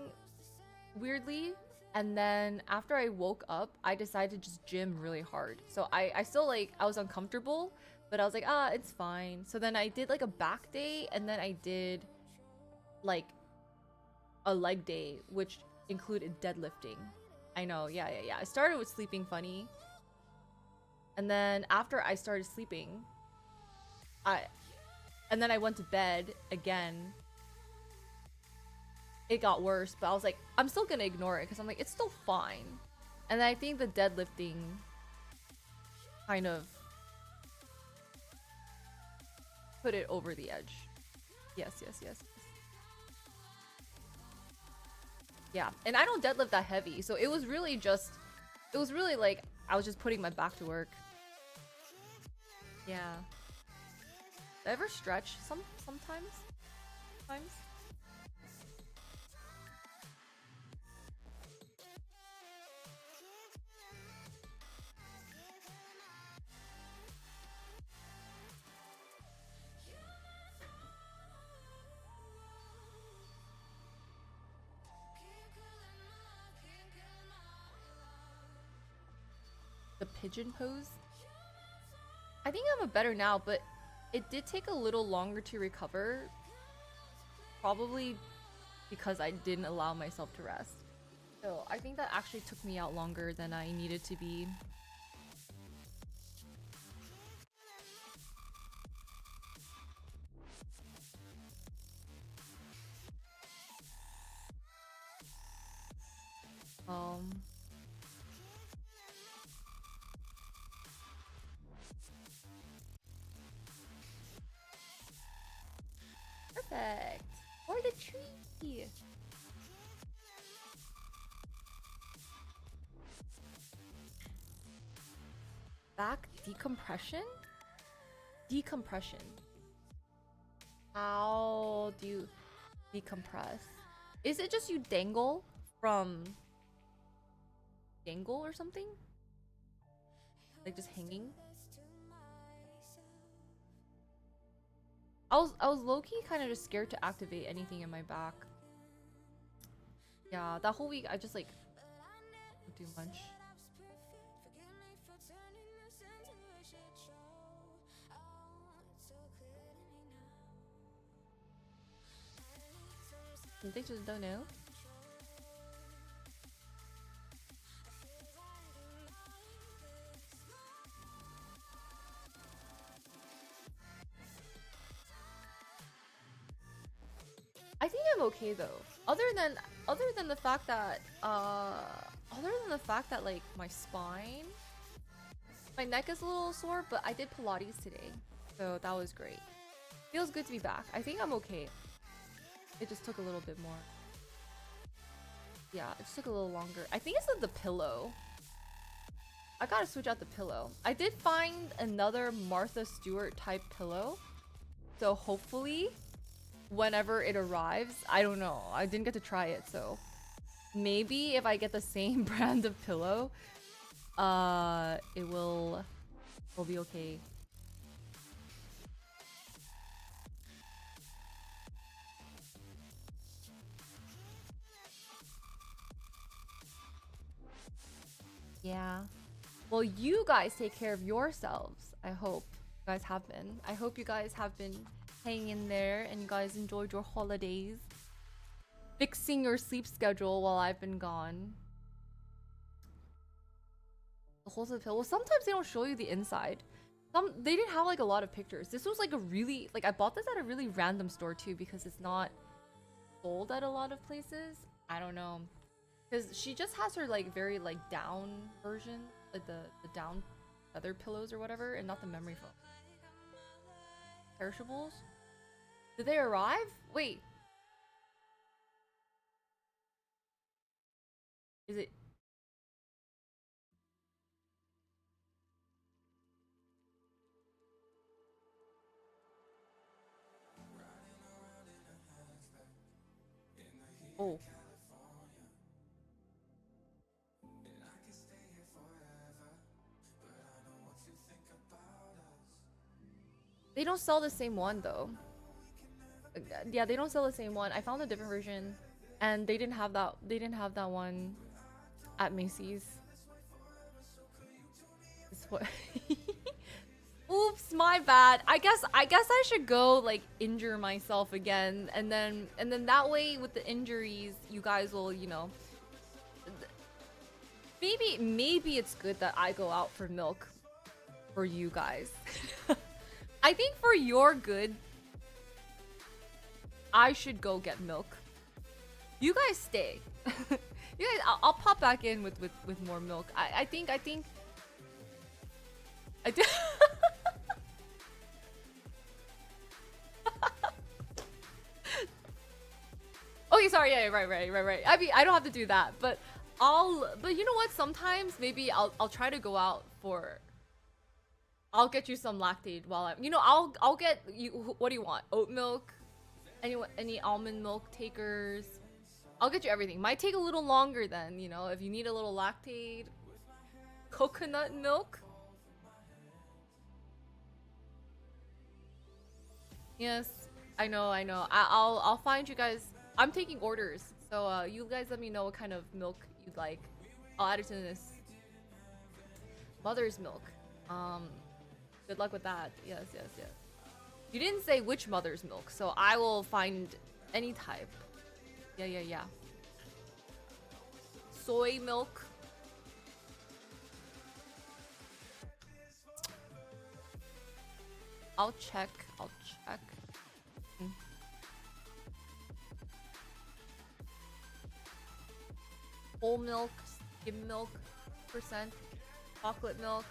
weirdly, and then after I woke up, I decided to just gym really hard. So I still like, I was uncomfortable, but I was like, ah, it's fine. So then I did like a back day, and then I did like a leg day, which included deadlifting. I know, yeah. I started with sleeping funny, and then after I started sleeping, and then I went to bed again. It got worse, but I was like, I'm still gonna ignore it because I'm like, it's still fine. And then I think the deadlifting kind of put it over the edge. Yes. Yeah, and I don't deadlift that heavy, so it was really like I was just putting my back to work. Yeah. Do I ever stretch? Sometimes? The pigeon pose. I think I'm a better now, but it did take a little longer to recover. Probably because I didn't allow myself to rest. So I think that actually took me out longer than I needed to be. Um, Perfect. For the tree. Back decompression? Decompression. How do you decompress? Is it just you dangle from dangle or something? Like just hanging? I was low-key kind of just scared to activate anything in my back. Yeah, that whole week I just like didn't do much. They just don't know. I think I'm okay though. Other than the fact that like my spine, my neck is a little sore, but I did Pilates today, so that was great. Feels good to be back. I think I'm okay. It just took a little bit more. Yeah, it just took a little longer. I think it's the pillow. I gotta switch out the pillow. I did find another Martha Stewart type pillow, so hopefully whenever it arrives, I don't know, I didn't get to try it, so maybe if I get the same brand of pillow, it will be okay. Yeah. Well, you guys take care of yourselves. I hope you guys have been. I hope you guys have been hanging in there and you guys enjoyed your holidays. Fixing your sleep schedule while I've been gone. The holes of the pill. Well, sometimes they don't show you the inside. They didn't have like a lot of pictures. This was like a really I bought this at a really random store too because it's not sold at a lot of places. I don't know. Because she just has her like very like down version, like the down feather pillows or whatever, and not the memory foam. Perishables? Did they arrive? Wait. Is it? Oh. They don't sell the same one though. Yeah, they don't sell the same one. I found a different version, and they didn't have that. They didn't have that one at Macy's. It's what? Oops, my bad. I guess I should go like injure myself again, and then that way with the injuries, you guys will, you know. Maybe it's good that I go out for milk for you guys. I think for your good, I should go get milk. You guys stay. You guys, I'll pop back in with more milk. I think I do. Okay, sorry. Yeah, right. I mean, I don't have to do that, but But you know what? Sometimes maybe I'll try to go out for. I'll get you some lactate while I'm. You know, I'll get you. What do you want? Oat milk? Any almond milk takers? I'll get you everything. Might take a little longer then. You know, if you need a little lactate, coconut milk. Yes, I know. I'll find you guys. I'm taking orders, so you guys let me know what kind of milk you'd like. I'll add it to this. Mother's milk. Good luck with that. Yes, yes, yes. You didn't say which mother's milk, so I will find any type. Yeah, yeah, yeah. Soy milk. I'll check. I'll check. Whole milk, skim milk, percent, chocolate milk.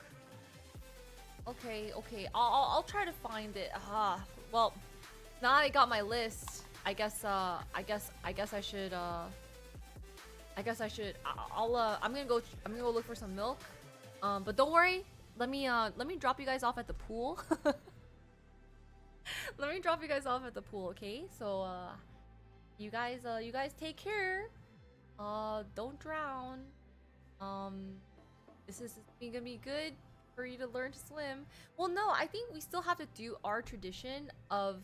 Okay, okay. I'll try to find it. Well, now I got my list. I guess I should I'm gonna go look for some milk. But don't worry. Let me drop you guys off at the pool. Let me drop you guys off at the pool, okay? So you guys take care. Don't drown. This is gonna be good for you to learn to swim. Well, no, I think we still have to do our tradition of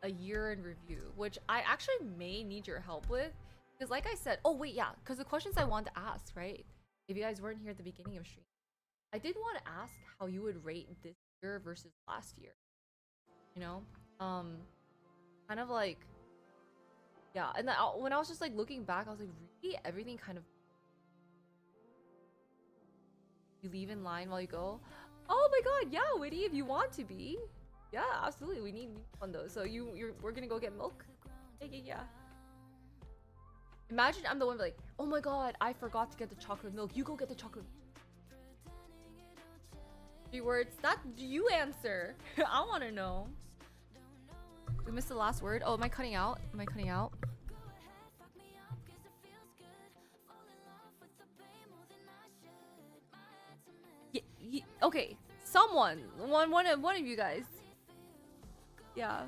a year in review, which I actually may need your help with. Because like I said, oh wait, yeah, because the questions I wanted to ask, right? If you guys weren't here at the beginning of stream, I did want to ask how you would rate this year versus last year. You know? Kind of like, yeah, and then when I was just like looking back, I was like, really? Everything kind of, you leave in line while you go? Oh my god, yeah, Witty, if you want to be. Yeah, absolutely, we need one though. So we're gonna go get milk? Yeah, yeah, yeah. Imagine I'm the one like, oh my god, I forgot to get the chocolate milk. You go get the chocolate. 3 words. That you answer. I want to know. We missed the last word. Oh, am I cutting out? Am I cutting out? Okay, someone, one of you guys. Yeah.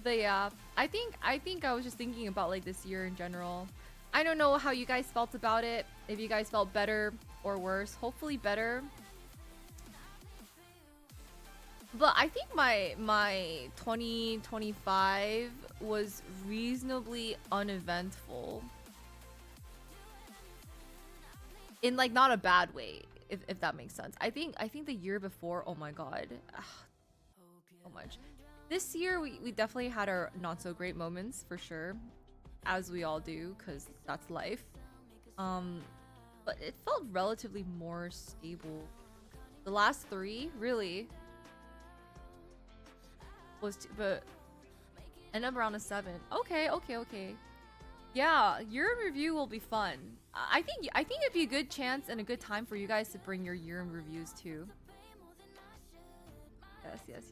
But yeah, I think I was just thinking about like this year in general. I don't know how you guys felt about it. If you guys felt better or worse, hopefully better. But I think my 2025 was reasonably uneventful. In like not a bad way, if that makes sense. I think the year before, oh my god. So much. This year we definitely had our not so great moments for sure. As we all do, because that's life. But it felt relatively more stable. The last 3 really was but end up around a 7. Okay. Yeah, year in review will be fun. I think it'd be a good chance and a good time for you guys to bring your year in reviews too. Yes.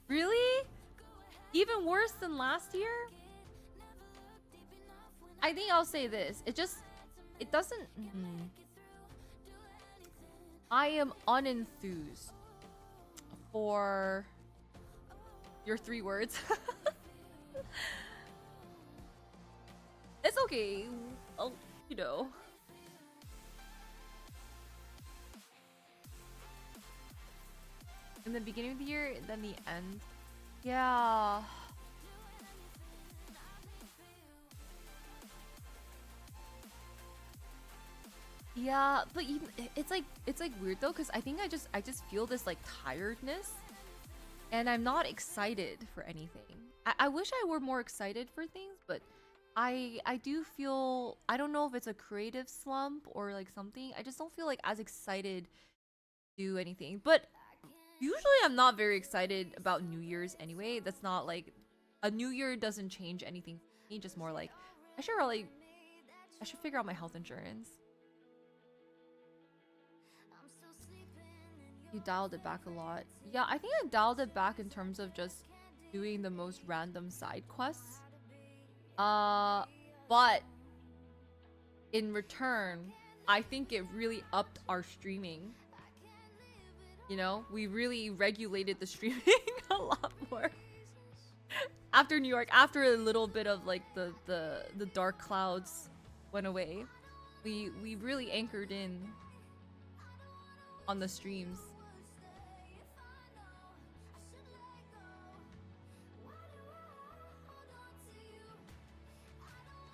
Really? Even worse than last year? I think I'll say this. It doesn't... I am unenthused for your 3 words. It's okay. I'll, you know. In the beginning of the year, then the end. Yeah. Yeah, but even, it's like weird though, because I think I just feel this like tiredness, and I'm not excited for anything. I wish I were more excited for things, but I do feel, I don't know if it's a creative slump or like something. I just don't feel like as excited to do anything. But usually I'm not very excited about New Year's anyway. That's not like, a New Year doesn't change anything for me, just more like I should figure out my health insurance. You dialed it back a lot. Yeah, I think I dialed it back in terms of just doing the most random side quests. But in return, I think it really upped our streaming. You know, we really regulated the streaming a lot more. After New York, after a little bit of like the dark clouds went away, we really anchored in on the streams.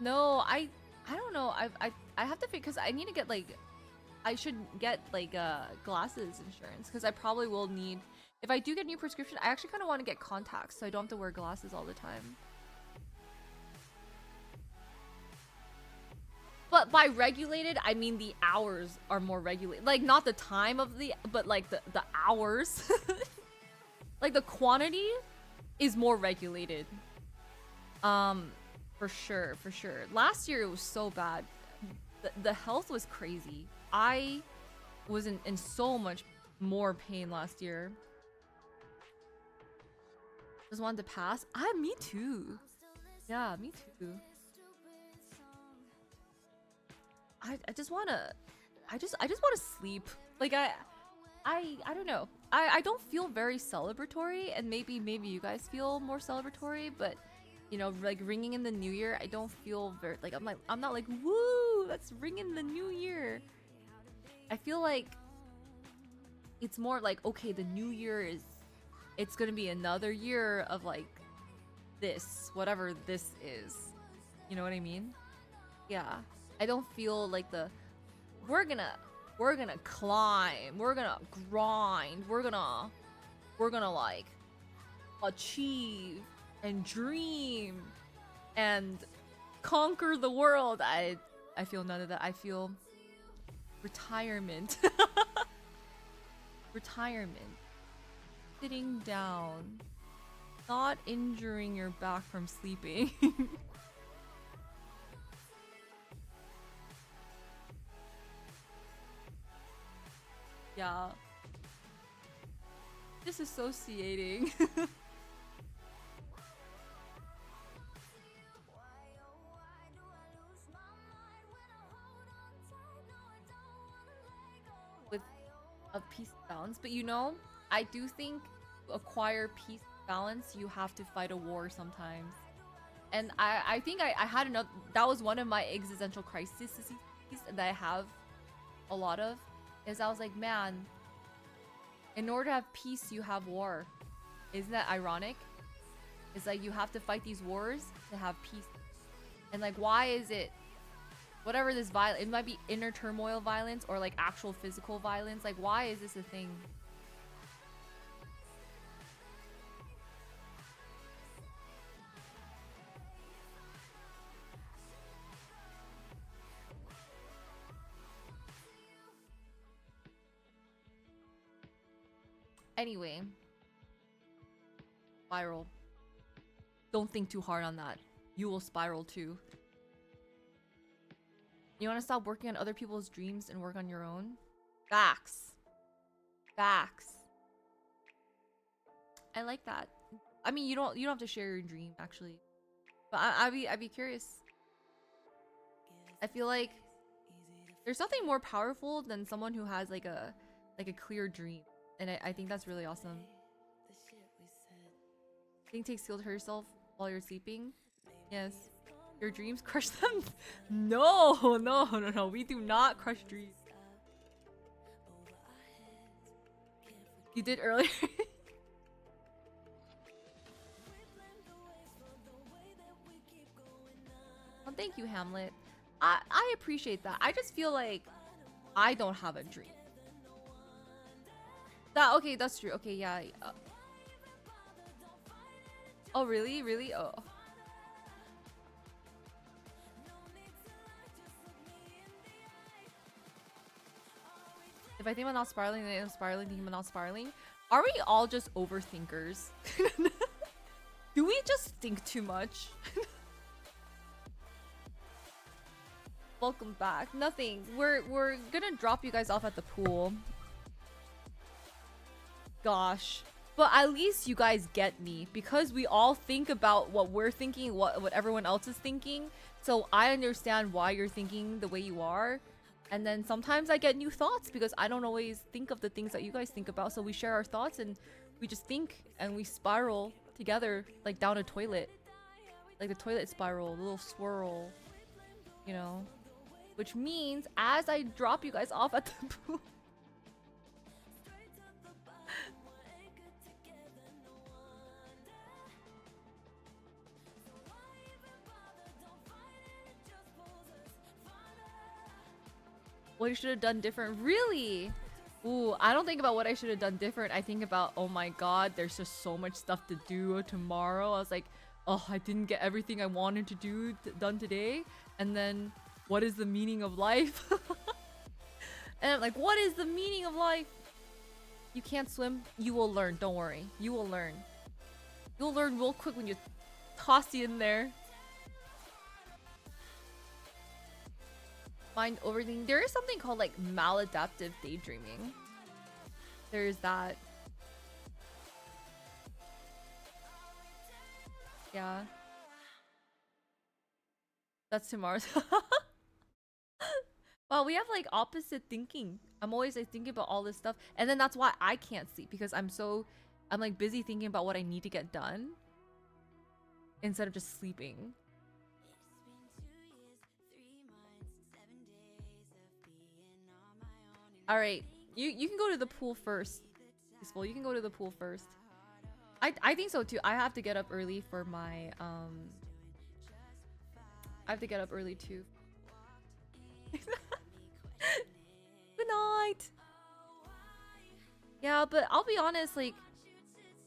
No, I don't know. I have to because I need to get like I should get like glasses insurance because I probably will need if I do get new prescription. I actually kind of want to get contacts so I don't have to wear glasses all the time. But by regulated, I mean the hours are more regulated. Like not the time of the, but like the hours. Like the quantity is more regulated. For sure, for sure. Last year it was so bad. The health was crazy. I was in so much more pain last year. Just wanted to pass. Me too. Yeah, me too. I just wanna I just wanna sleep. Like I don't know. I don't feel very celebratory, and maybe you guys feel more celebratory, but you know, like ringing in the new year, I don't feel very like I'm not like woo, let's ring in the new year. I feel like it's more like okay, the new year is it's gonna be another year of like this, whatever this is. You know what I mean? Yeah. I don't feel like the we're gonna climb, we're gonna grind, we're gonna like achieve and dream and conquer the world. I feel none of that. I feel retirement. Retirement. Sitting down. Not injuring your back from sleeping. Yeah. Disassociating. With a peace balance. But you know, I do think to acquire peace balance, you have to fight a war sometimes. And I think I had another, that was one of my existential crises that I have a lot of, is I was like, man, in order to have peace, you have war. Isn't that ironic? It's like you have to fight these wars to have peace. And like, why is it, whatever this violence, it might be inner turmoil violence or like actual physical violence. Like, why is this a thing? Anyway, spiral. Don't think too hard on that. You will spiral too. You want to stop working on other people's dreams and work on your own? Facts. Facts. I like that. I mean, you don't have to share your dream actually, but I'd be curious. I feel like there's nothing more powerful than someone who has like a clear dream, and I think that's really awesome. Think it takes skill to hurt yourself while you're sleeping? Yes. Your dreams crush them? No, no, no, no. We do not crush dreams. You did earlier. Well, thank you, Hamlet. I appreciate that. I just feel like I don't have a dream. Okay, that's true. Okay, yeah. Oh, really? Really? Oh. If I think I'm not spiraling, then I'm spiraling, think I'm not spiraling. Are we all just overthinkers? Do we just think too much? Welcome back. Nothing. We're gonna drop you guys off at the pool. Gosh. But at least you guys get me, because we all think about what we're thinking, what everyone else is thinking. So I understand why you're thinking the way you are. And then sometimes I get new thoughts because I don't always think of the things that you guys think about. So we share our thoughts and we just think and we spiral together like down a toilet. Like the toilet spiral, a little swirl, you know? Which means as I drop you guys off at the pool, What I should have done different. Really? Ooh, I don't think about what I should have done different. I think about, oh my god, there's just so much stuff to do tomorrow. I was like, oh, I didn't get everything I wanted to do done today. And then, what is the meaning of life? And I'm like, what is the meaning of life? You can't swim? You will learn. Don't worry. You will learn. You'll learn real quick when you toss you in there. Mind overthinking. There is something called like maladaptive daydreaming. There's that. Yeah. That's tomorrow's. Well, we have like opposite thinking. I'm always like thinking about all this stuff, and then that's why I can't sleep, because I'm like busy thinking about what I need to get done instead of just sleeping. All right, you can go to the pool first. Peaceful, you can go to the pool first. I think so too. I have to get up early for my I have to get up early too. Good night. Yeah, but I'll be honest, like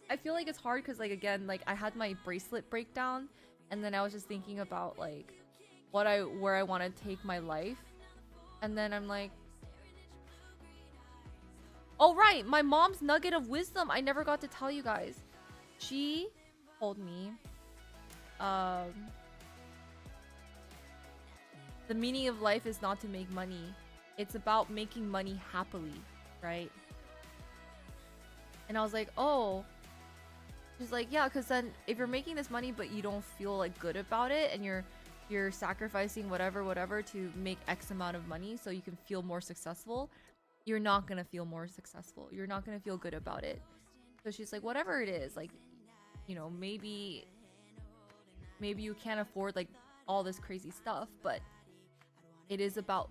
I feel like it's hard because like again, like I had my bracelet breakdown, and then I was just thinking about like where I want to take my life, and then I'm like, oh right, my mom's nugget of wisdom I never got to tell you guys. She told me the meaning of life is not to make money. It's about making money happily, right? And I was like, oh. She's like, yeah, because then if you're making this money but you don't feel like good about it, and you're sacrificing whatever to make X amount of money so you can feel more successful, you're not gonna feel more successful. You're not gonna feel good about it. So she's like, whatever it is, like, you know, maybe you can't afford like all this crazy stuff, but it is about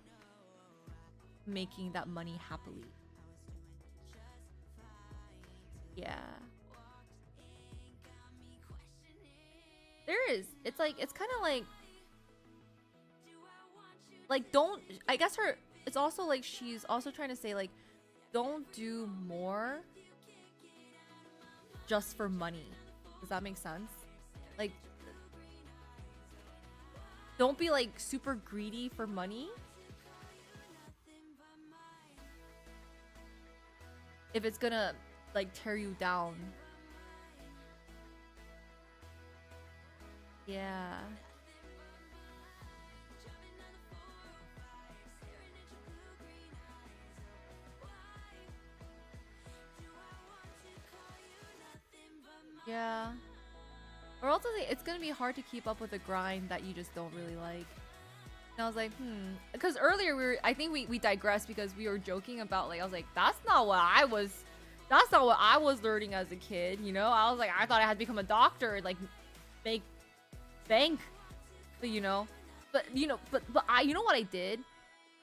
making that money happily. Yeah. There is. It's like, it's kind of like don't, I guess it's also like she's also trying to say like, don't do more just for money. Does that make sense? Like, don't be like super greedy for money. If it's gonna like tear you down. Yeah. Yeah. Or also it's gonna be hard to keep up with a grind that you just don't really like. And I was like, because earlier I think we digressed because we were joking about like, I was like, that's not what I was learning as a kid, you know? I was like, I thought I had to become a doctor and like make bank, but you know, but you know what I did?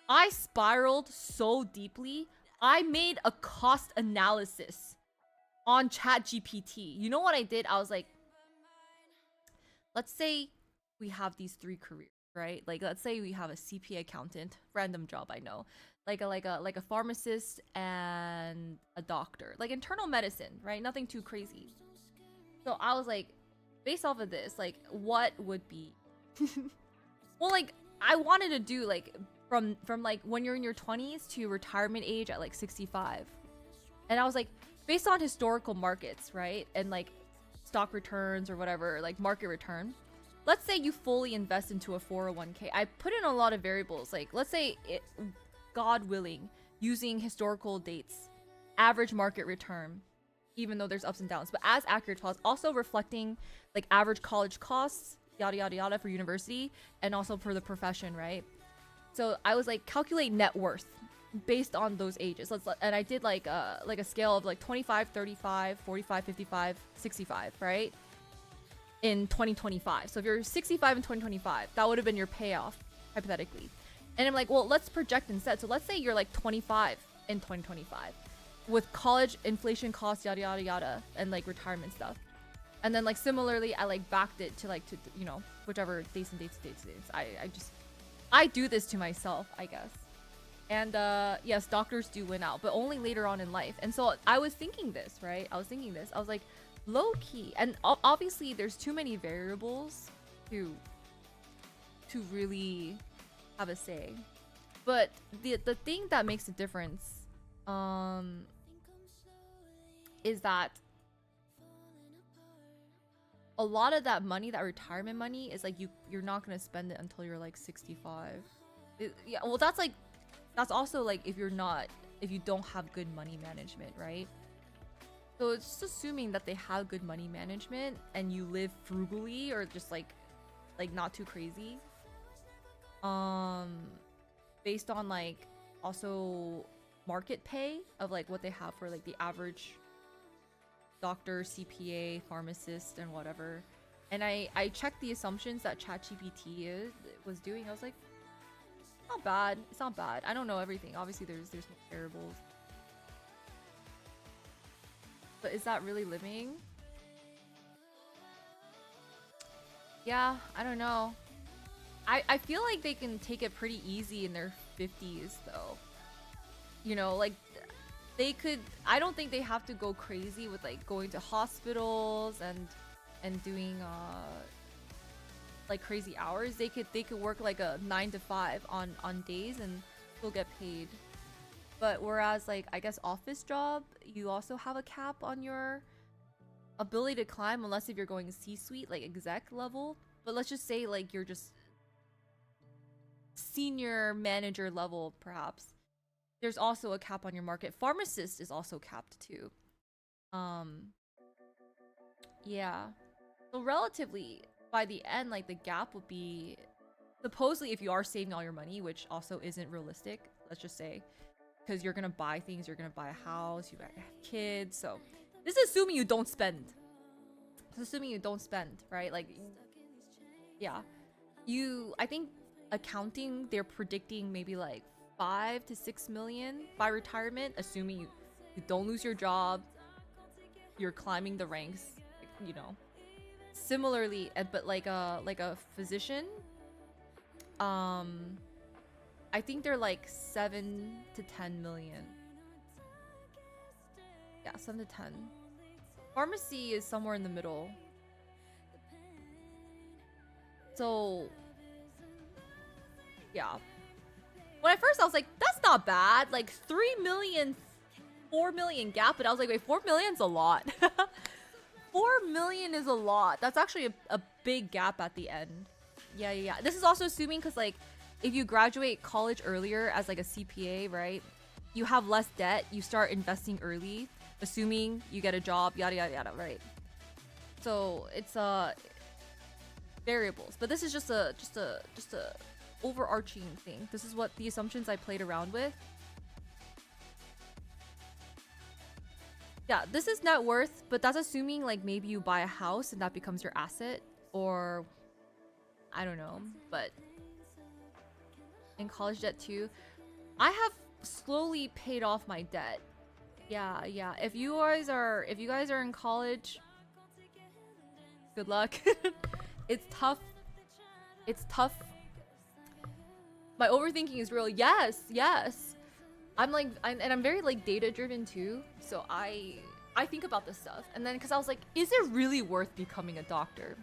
I spiraled so deeply. I made a cost analysis on ChatGPT. You know what I did? I was like, let's say we have these 3 careers, right? Like, let's say we have a CPA accountant, random job, I know, like a pharmacist and a doctor, like internal medicine, right? Nothing too crazy. So I was like, based off of this, like, what would be? Well, like, I wanted to do like from like when you're in your 20s to retirement age at like 65, and I was like, based on historical markets, right? And like stock returns or whatever, like market return. Let's say you fully invest into a 401k. I put in a lot of variables. Like, let's say it, God willing, using historical dates, average market return, even though there's ups and downs, but as accurate as possible. Also reflecting like average college costs, yada yada yada, for university and also for the profession, right? So I was like, calculate net worth based on those ages. And I did like a scale of like 25, 35, 45, 55, 65, right? In 2025. So if you're 65 in 2025, that would have been your payoff, hypothetically. And I'm like, well, let's project instead. So let's say you're like 25 in 2025 with college, inflation costs, yada yada yada, and like retirement stuff. And then like similarly, I like backed it to like, to, you know, whichever dates. I do this to myself, I guess. And yes, doctors do win out, but only later on in life. And so I was thinking this, right? I was like, low key. And obviously there's too many variables to really have a say. But the thing that makes a difference is that a lot of that money, that retirement money, is like you're not gonna spend it until you're like 65. Yeah, well that's also like if you don't have good money management, right? So it's just assuming that they have good money management and you live frugally or just like not too crazy. Based on like also market pay of like what they have for like the average doctor, CPA, pharmacist, and whatever. And I checked the assumptions that ChatGPT was doing. I was like, not bad. It's not bad. I don't know everything. Obviously, there's variables. But is that really living? Yeah, I don't know. I feel like they can take it pretty easy in their 50s though. You know, like they could. I don't think they have to go crazy with like going to hospitals and doing like crazy hours. They could work like a 9 to 5 on days and still get paid. But whereas like I guess office job, you also have a cap on your ability to climb unless if you're going C-suite, like exec level. But let's just say like you're just senior manager level perhaps. There's also a cap on your market. Pharmacist is also capped too. Yeah. So relatively by the end, like the gap would be supposedly if you are saving all your money, which also isn't realistic, let's just say, because you're gonna buy things, you're gonna buy a house, you have kids. So this is assuming you don't spend. It's assuming you don't spend, right? Like, yeah, I think accounting, they're predicting maybe like 5 to 6 million by retirement, assuming you don't lose your job, you're climbing the ranks, like, you know. Similarly, but like a physician, I think they're like 7 to 10 million. Yeah, 7 to 10. Pharmacy is somewhere in the middle. So yeah. When I first I was like, that's not bad. Like 3 million, 4 million gap, but I was like, wait, 4 million's a lot. 4 million is a lot. That's actually a big gap at the end. Yeah. This is also assuming because like if you graduate college earlier as like a CPA, right? You have less debt. You start investing early, assuming you get a job, yada yada yada, right? So it's variables, but this is just a overarching thing. This is what the assumptions I played around with. Yeah, this is net worth, but that's assuming like maybe you buy a house and that becomes your asset, or I don't know, but in college debt too. I have slowly paid off my debt. Yeah. If you guys are in college, good luck. It's tough. My overthinking is real. Yes. I'm like, I'm very like data driven too. So I think about this stuff, and then because I was like, is it really worth becoming a doctor?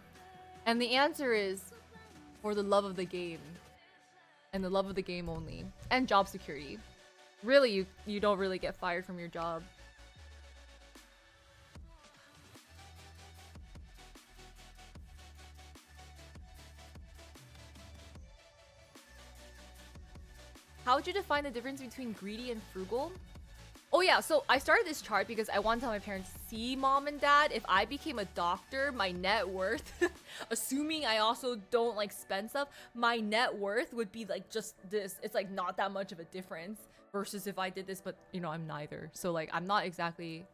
And the answer is for the love of the game, and the love of the game only, and job security. Really, you don't really get fired from your job. How would you define the difference between greedy and frugal? Oh yeah, so I started this chart because I want to tell my parents, see mom and dad, if I became a doctor, my net worth, assuming I also don't like spend stuff, my net worth would be like just this. It's like not that much of a difference versus if I did this, but you know, I'm neither. So like, I'm not exactly...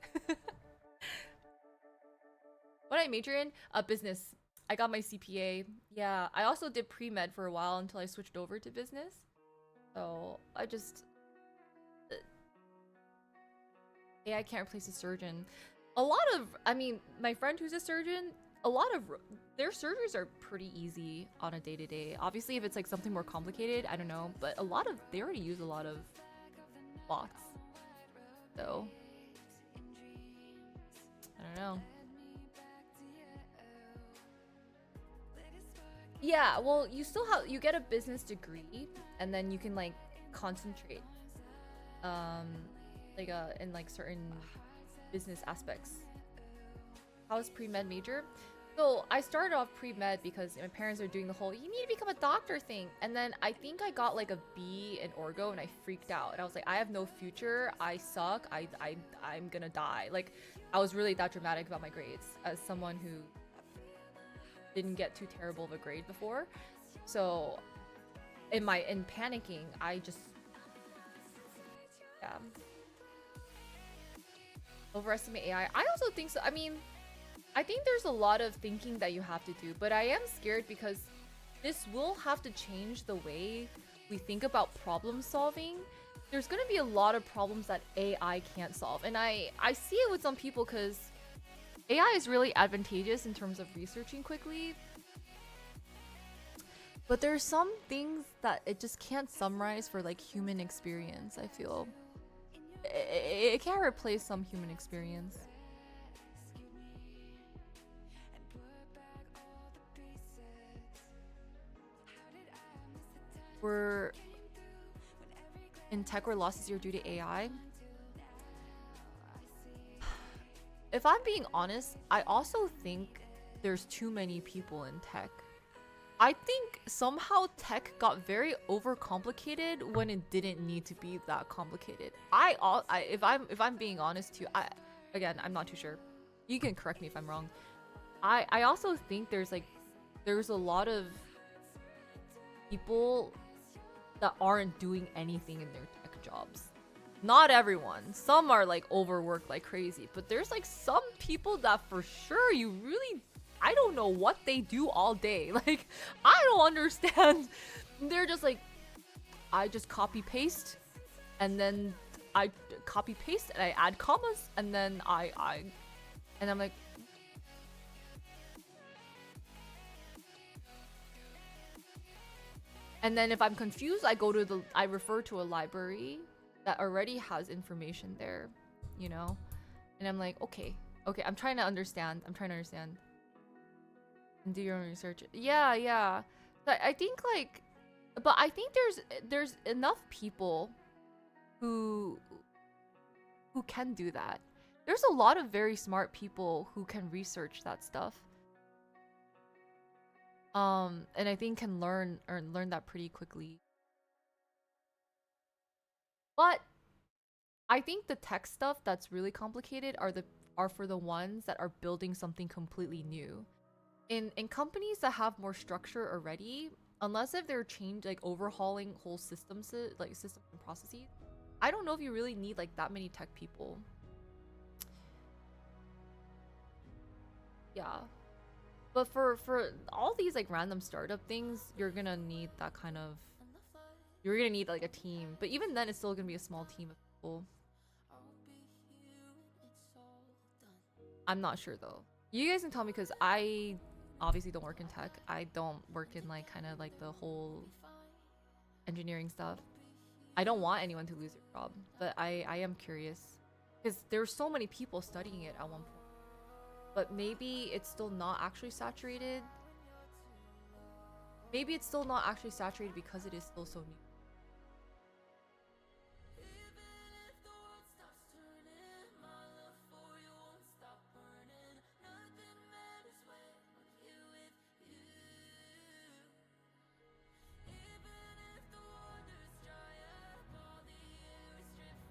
What did I major in? Business. I got my CPA. Yeah, I also did pre-med for a while until I switched over to business. So I just... AI can't replace a surgeon. A lot of, I mean, my friend who's a surgeon, a lot of their surgeries are pretty easy on a day-to-day. Obviously, if it's like something more complicated, I don't know. But they already use a lot of bots. So I don't know. Yeah, well, you get a business degree, and then you can like concentrate, um, like in like certain business aspects. How's pre-med major? So I started off pre-med because my parents are doing the whole "you need to become a doctor" thing, and then I think I got like a B in orgo, and I freaked out, and I was like, I have no future. I suck. I'm gonna die. Like, I was really that dramatic about my grades as someone who didn't get too terrible of a grade before. So in panicking, I just, yeah, overestimate AI. I also think so. I mean, I think there's a lot of thinking that you have to do, but I am scared because this will have to change the way we think about problem solving. There's going to be a lot of problems that AI can't solve. And I see it with some people because AI is really advantageous in terms of researching quickly. But there's some things that it just can't summarize for like human experience, I feel. It can't replace some human experience. We're in tech where losses are due to AI. If I'm being honest, I also think there's too many people in tech. I think somehow tech got very overcomplicated when it didn't need to be that complicated. If I'm being honest too, I'm not too sure. You can correct me if I'm wrong. I also think there's a lot of people that aren't doing anything in their tech jobs. Not everyone. Some are like overworked like crazy, but there's like some people that for sure I don't know what they do all day. Like, I don't understand. They're just like, I just copy paste, and then I copy paste and I add commas, and then and I'm like, and then if I'm confused, I refer to a library that already has information there, you know? And I'm like, okay, I'm trying to understand. And do your own research. Yeah. But I think there's enough people who can do that. There's a lot of very smart people who can research that stuff. And I think can learn that pretty quickly. But I think the tech stuff that's really complicated are for the ones that are building something completely new. In companies that have more structure already, unless if they're overhauling whole systems and processes, I don't know if you really need like that many tech people. Yeah. But for all these like random startup things, you're gonna need like a team. But even then, it's still gonna be a small team of people. I'm not sure though. You guys can tell me because I obviously don't work in tech. I don't work in like kind of like the whole engineering stuff. I don't want anyone to lose their job, but I am curious because there's so many people studying it at one point. But maybe it's still not actually saturated. Maybe it's still not actually saturated because it is still so new.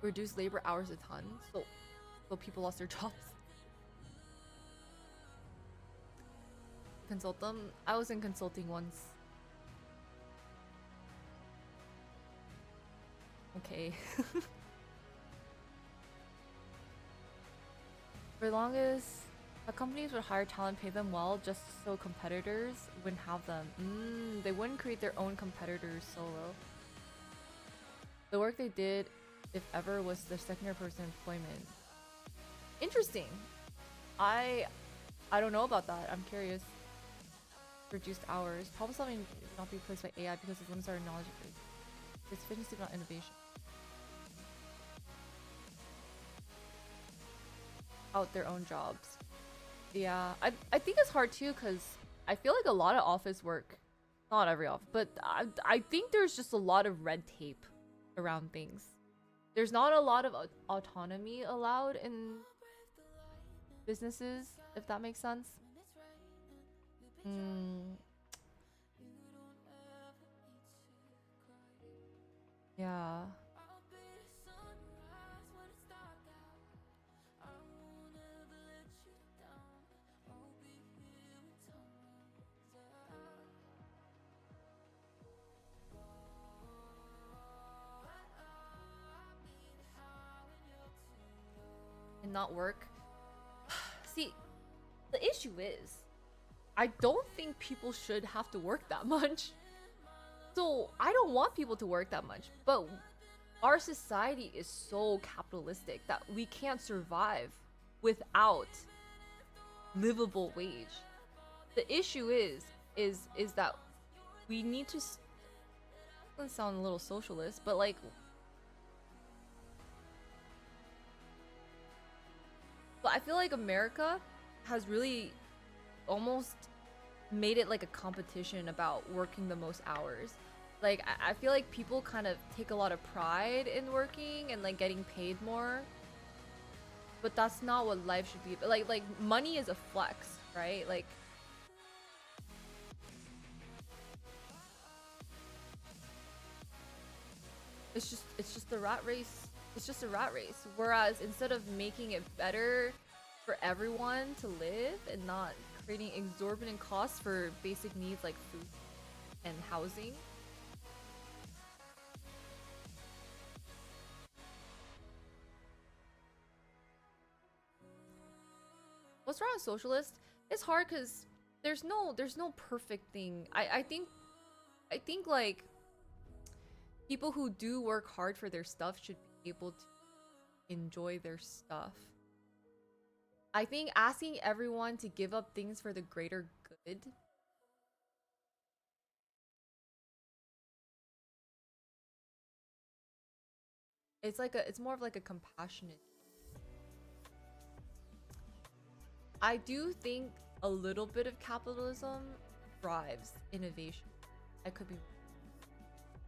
Reduce labor hours a ton, so people lost their jobs. Consult them. I was in consulting once. Okay. For longest, companies would hire talent, pay them well, just so competitors wouldn't have them. They wouldn't create their own competitors solo. The work they did, if ever, was their secondary person employment. Interesting. I don't know about that. I'm curious. Reduced hours. Problem solving will not be replaced by AI because its limits are knowledge base. It's efficiency, not innovation. out their own jobs. Yeah, I think it's hard too because I feel like a lot of office work, not every office, but I think there's just a lot of red tape around things. There's not a lot of autonomy allowed in businesses, if that makes sense. Mm, yeah. And not work. See, the issue is, I don't think people should have to work that much. So I don't want people to work that much. But our society is so capitalistic that we can't survive without livable wage. The issue is that we need to. Doesn't sound a little socialist, but like, but I feel like America has really almost made it like a competition about working the most hours. Like I feel like people kind of take a lot of pride in working and like getting paid more. But that's not what life should be. But like money is a flex, right? Like it's just a rat race. It's just a rat race. Whereas instead of making it better for everyone to live and not creating exorbitant costs for basic needs like food and housing. What's wrong with socialist? It's hard because there's no perfect thing. I think like people who do work hard for their stuff should be able to enjoy their stuff. I think asking everyone to give up things for the greater good. It's more of like a compassionate. I do think a little bit of capitalism drives innovation. I could be,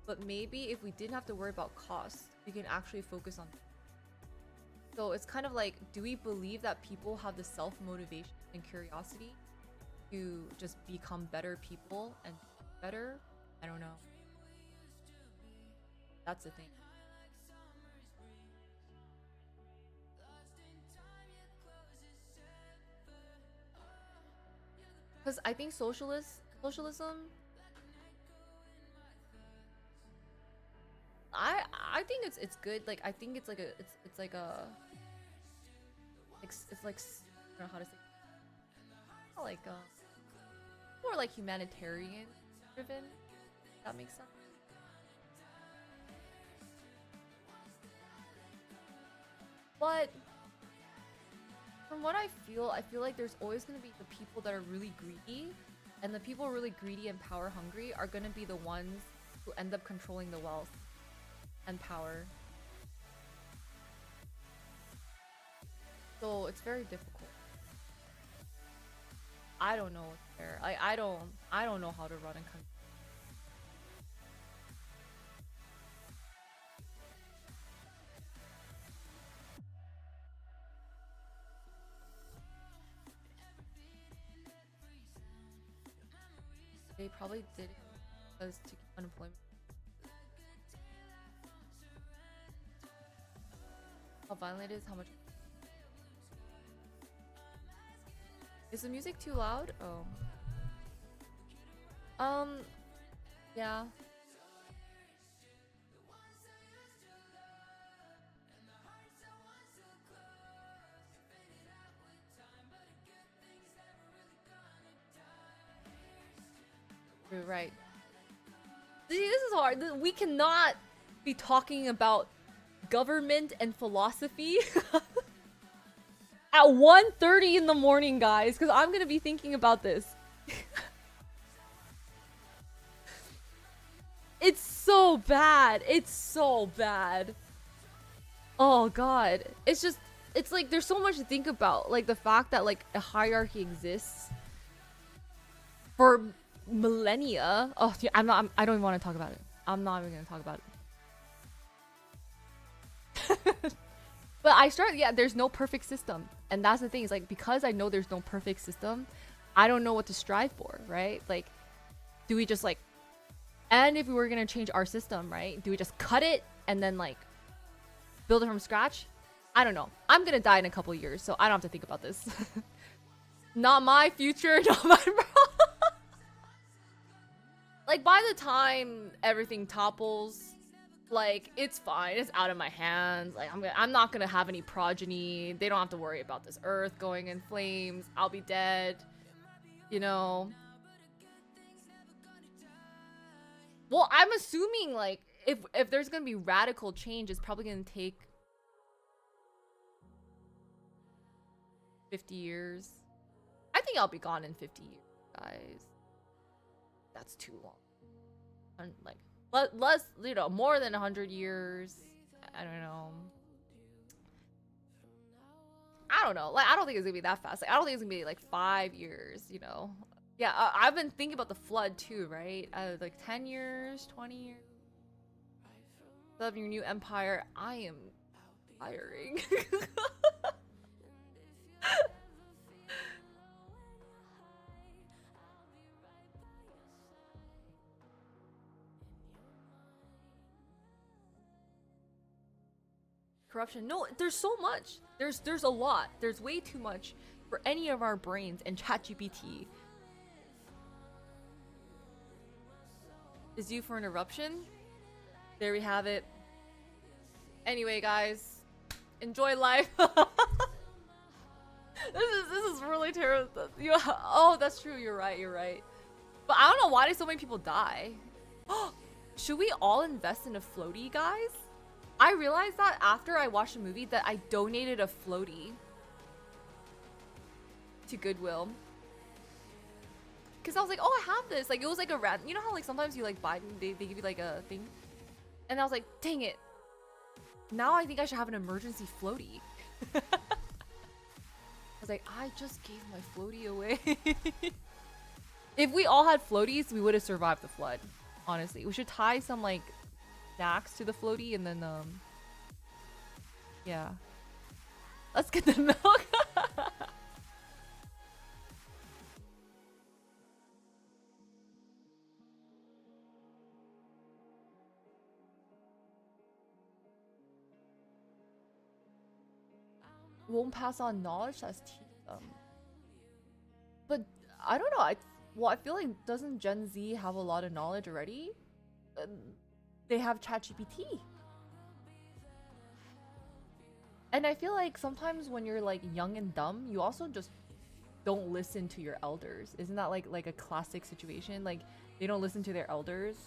but maybe if we didn't have to worry about costs, we can actually focus on. So it's kind of like, do we believe that people have the self-motivation and curiosity to just become better people and better? I don't know. That's the thing. Because I think socialism, I think it's good. Like I think it's like a it's like a it's like I don't know how to say like more like humanitarian driven. That makes sense. But from what I feel like there's always gonna be the people that are really greedy, and the people really greedy and power hungry are gonna be the ones who end up controlling the wealth and power. So it's very difficult. I don't know what's fair. I don't know how to run a country. They probably did it because to keep unemployment. How violent it is, how much is the music too loud? Oh. Yeah. You're right. See, this is hard. We cannot be talking about government and philosophy at 1:30 in the morning, guys, because I'm gonna be thinking about this. It's so bad. It's so bad. Oh god. It's just it's like there's so much to think about. Like the fact that like a hierarchy exists for millennia. Oh, yeah, I don't even want to talk about it. I'm not even gonna talk about it. But yeah, there's no perfect system. And that's the thing, is like, because I know there's no perfect system, I don't know what to strive for, right? Like, do we just like, and if we were gonna change our system, right? Do we just cut it and then like build it from scratch? I don't know. I'm gonna die in a couple years, so I don't have to think about this. Not my future, not my problem. Like, by the time everything topples, like, it's fine. It's out of my hands. Like, I'm not gonna have any progeny. They don't have to worry about this earth going in flames. I'll be dead. You know? Well, I'm assuming, like, if there's gonna be radical change, it's probably gonna take 50 years. I think I'll be gone in 50 years, guys. That's too long. And, like, less, you know, more than 100 years. I don't know. I don't know. Like, I don't think it's gonna be that fast. Like, I don't think it's gonna be like 5 years, you know? Yeah, I've been thinking about the flood too, right? Like 10 years, 20 years. Love your new empire. I am tiring. Corruption. No, there's so much. There's a lot. There's way too much for any of our brains, and ChatGPT is due for an eruption. There we have it. Anyway, guys, enjoy life. This is really terrible. Oh, that's true. You're right. You're right. But I don't know why did so many people die. Should we all invest in a floaty, guys? I realized that after I watched the movie that I donated a floaty to Goodwill. Because I was like, oh, I have this. Like, it was like a random, you know how like sometimes you like buy, they give you like a thing? And I was like, dang it. Now I think I should have an emergency floaty. I was like, I just gave my floaty away. If we all had floaties, we would have survived the flood. Honestly, we should tie some like snacks to the floaty and then yeah, let's get the milk. Won't pass on knowledge, that's but I don't know. I feel like, doesn't Gen Z have a lot of knowledge already? They have ChatGPT. And I feel like sometimes when you're like young and dumb, you also just don't listen to your elders. Isn't that like a classic situation? Like, they don't listen to their elders,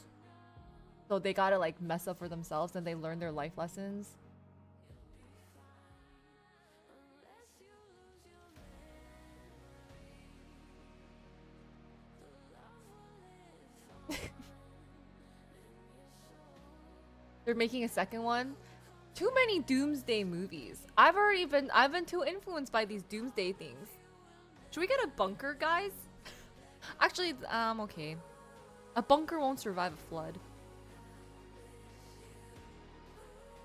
so they gotta like mess up for themselves, and they learn their life lessons. They're making a second one. Too many doomsday movies. I've been too influenced by these doomsday things. Should we get a bunker, guys? Actually, okay. A bunker won't survive a flood.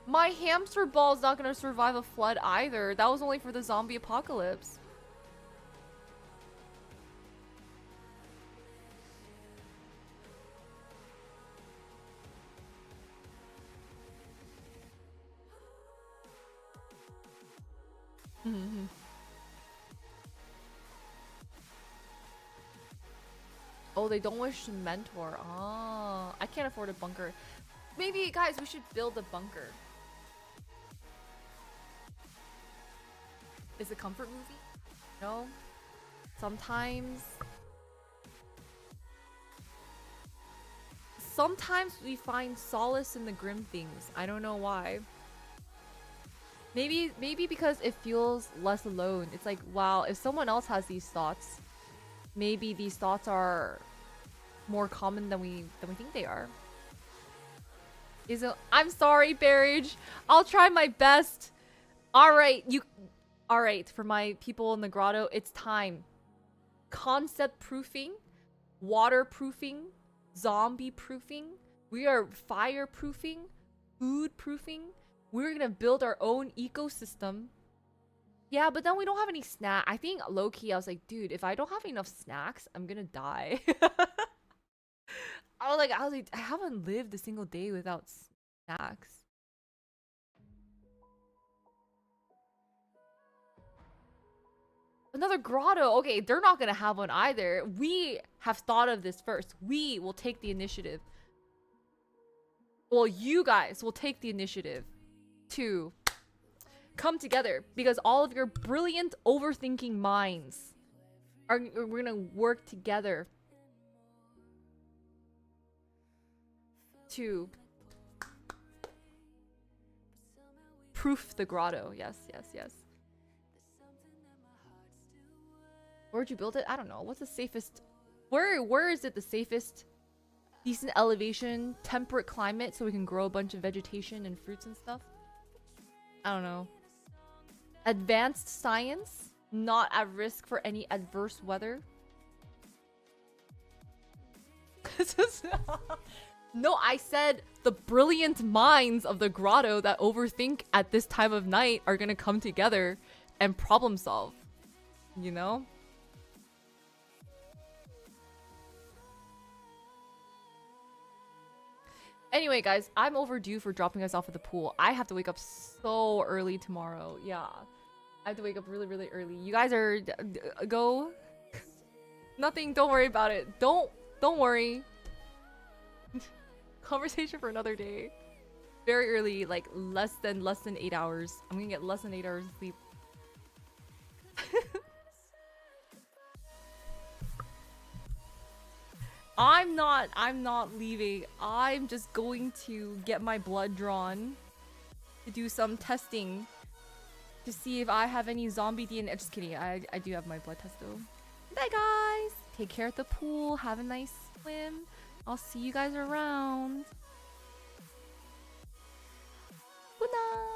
My hamster ball's not gonna survive a flood either. That was only for the zombie apocalypse. Oh, they don't wish to mentor. Ah, I can't afford a bunker. Maybe, guys, we should build a bunker. Is it a comfort movie? No. Sometimes we find solace in the grim things. I don't know why. Maybe because it feels less alone. It's like, wow, if someone else has these thoughts, maybe these thoughts are more common than we think they are. I'm sorry, Barrage. I'll try my best. All right, you. All right, for my people in the grotto, it's time. Concept proofing, waterproofing, zombie proofing. We are fireproofing, food proofing. We're gonna build our own ecosystem. Yeah, but then we don't have any snack. I think low key, I was like, dude, if I don't have enough snacks, I'm gonna die. I was like, I haven't lived a single day without snacks. Another grotto. Okay, they're not gonna have one either. We have thought of this first. We will take the initiative. Well, you guys will take the initiative to come together because all of your brilliant overthinking minds we're gonna work together to proof the grotto. Yes, yes, yes. Where'd you build it? I don't know. What's the safest? Where is it the safest? Decent elevation, temperate climate, so we can grow a bunch of vegetation and fruits and stuff. I don't know. Advanced science, not at risk for any adverse weather. No, I said the brilliant minds of the grotto that overthink at this time of night are gonna come together and problem solve. You know? Anyway, guys, I'm overdue for dropping us off at the pool. I have to wake up so early tomorrow. Yeah. I have to wake up really, really early. You guys are... go. Nothing. Don't worry about it. Don't worry. Conversation for another day. Very early, like less than 8 hours. I'm gonna get less than 8 hours of sleep. I'm not leaving. I'm just going to get my blood drawn to do some testing to see if I have any zombie DNA. Just kidding. I do have my blood test though. Bye guys. Take care at the pool. Have a nice swim. I'll see you guys around. Good night.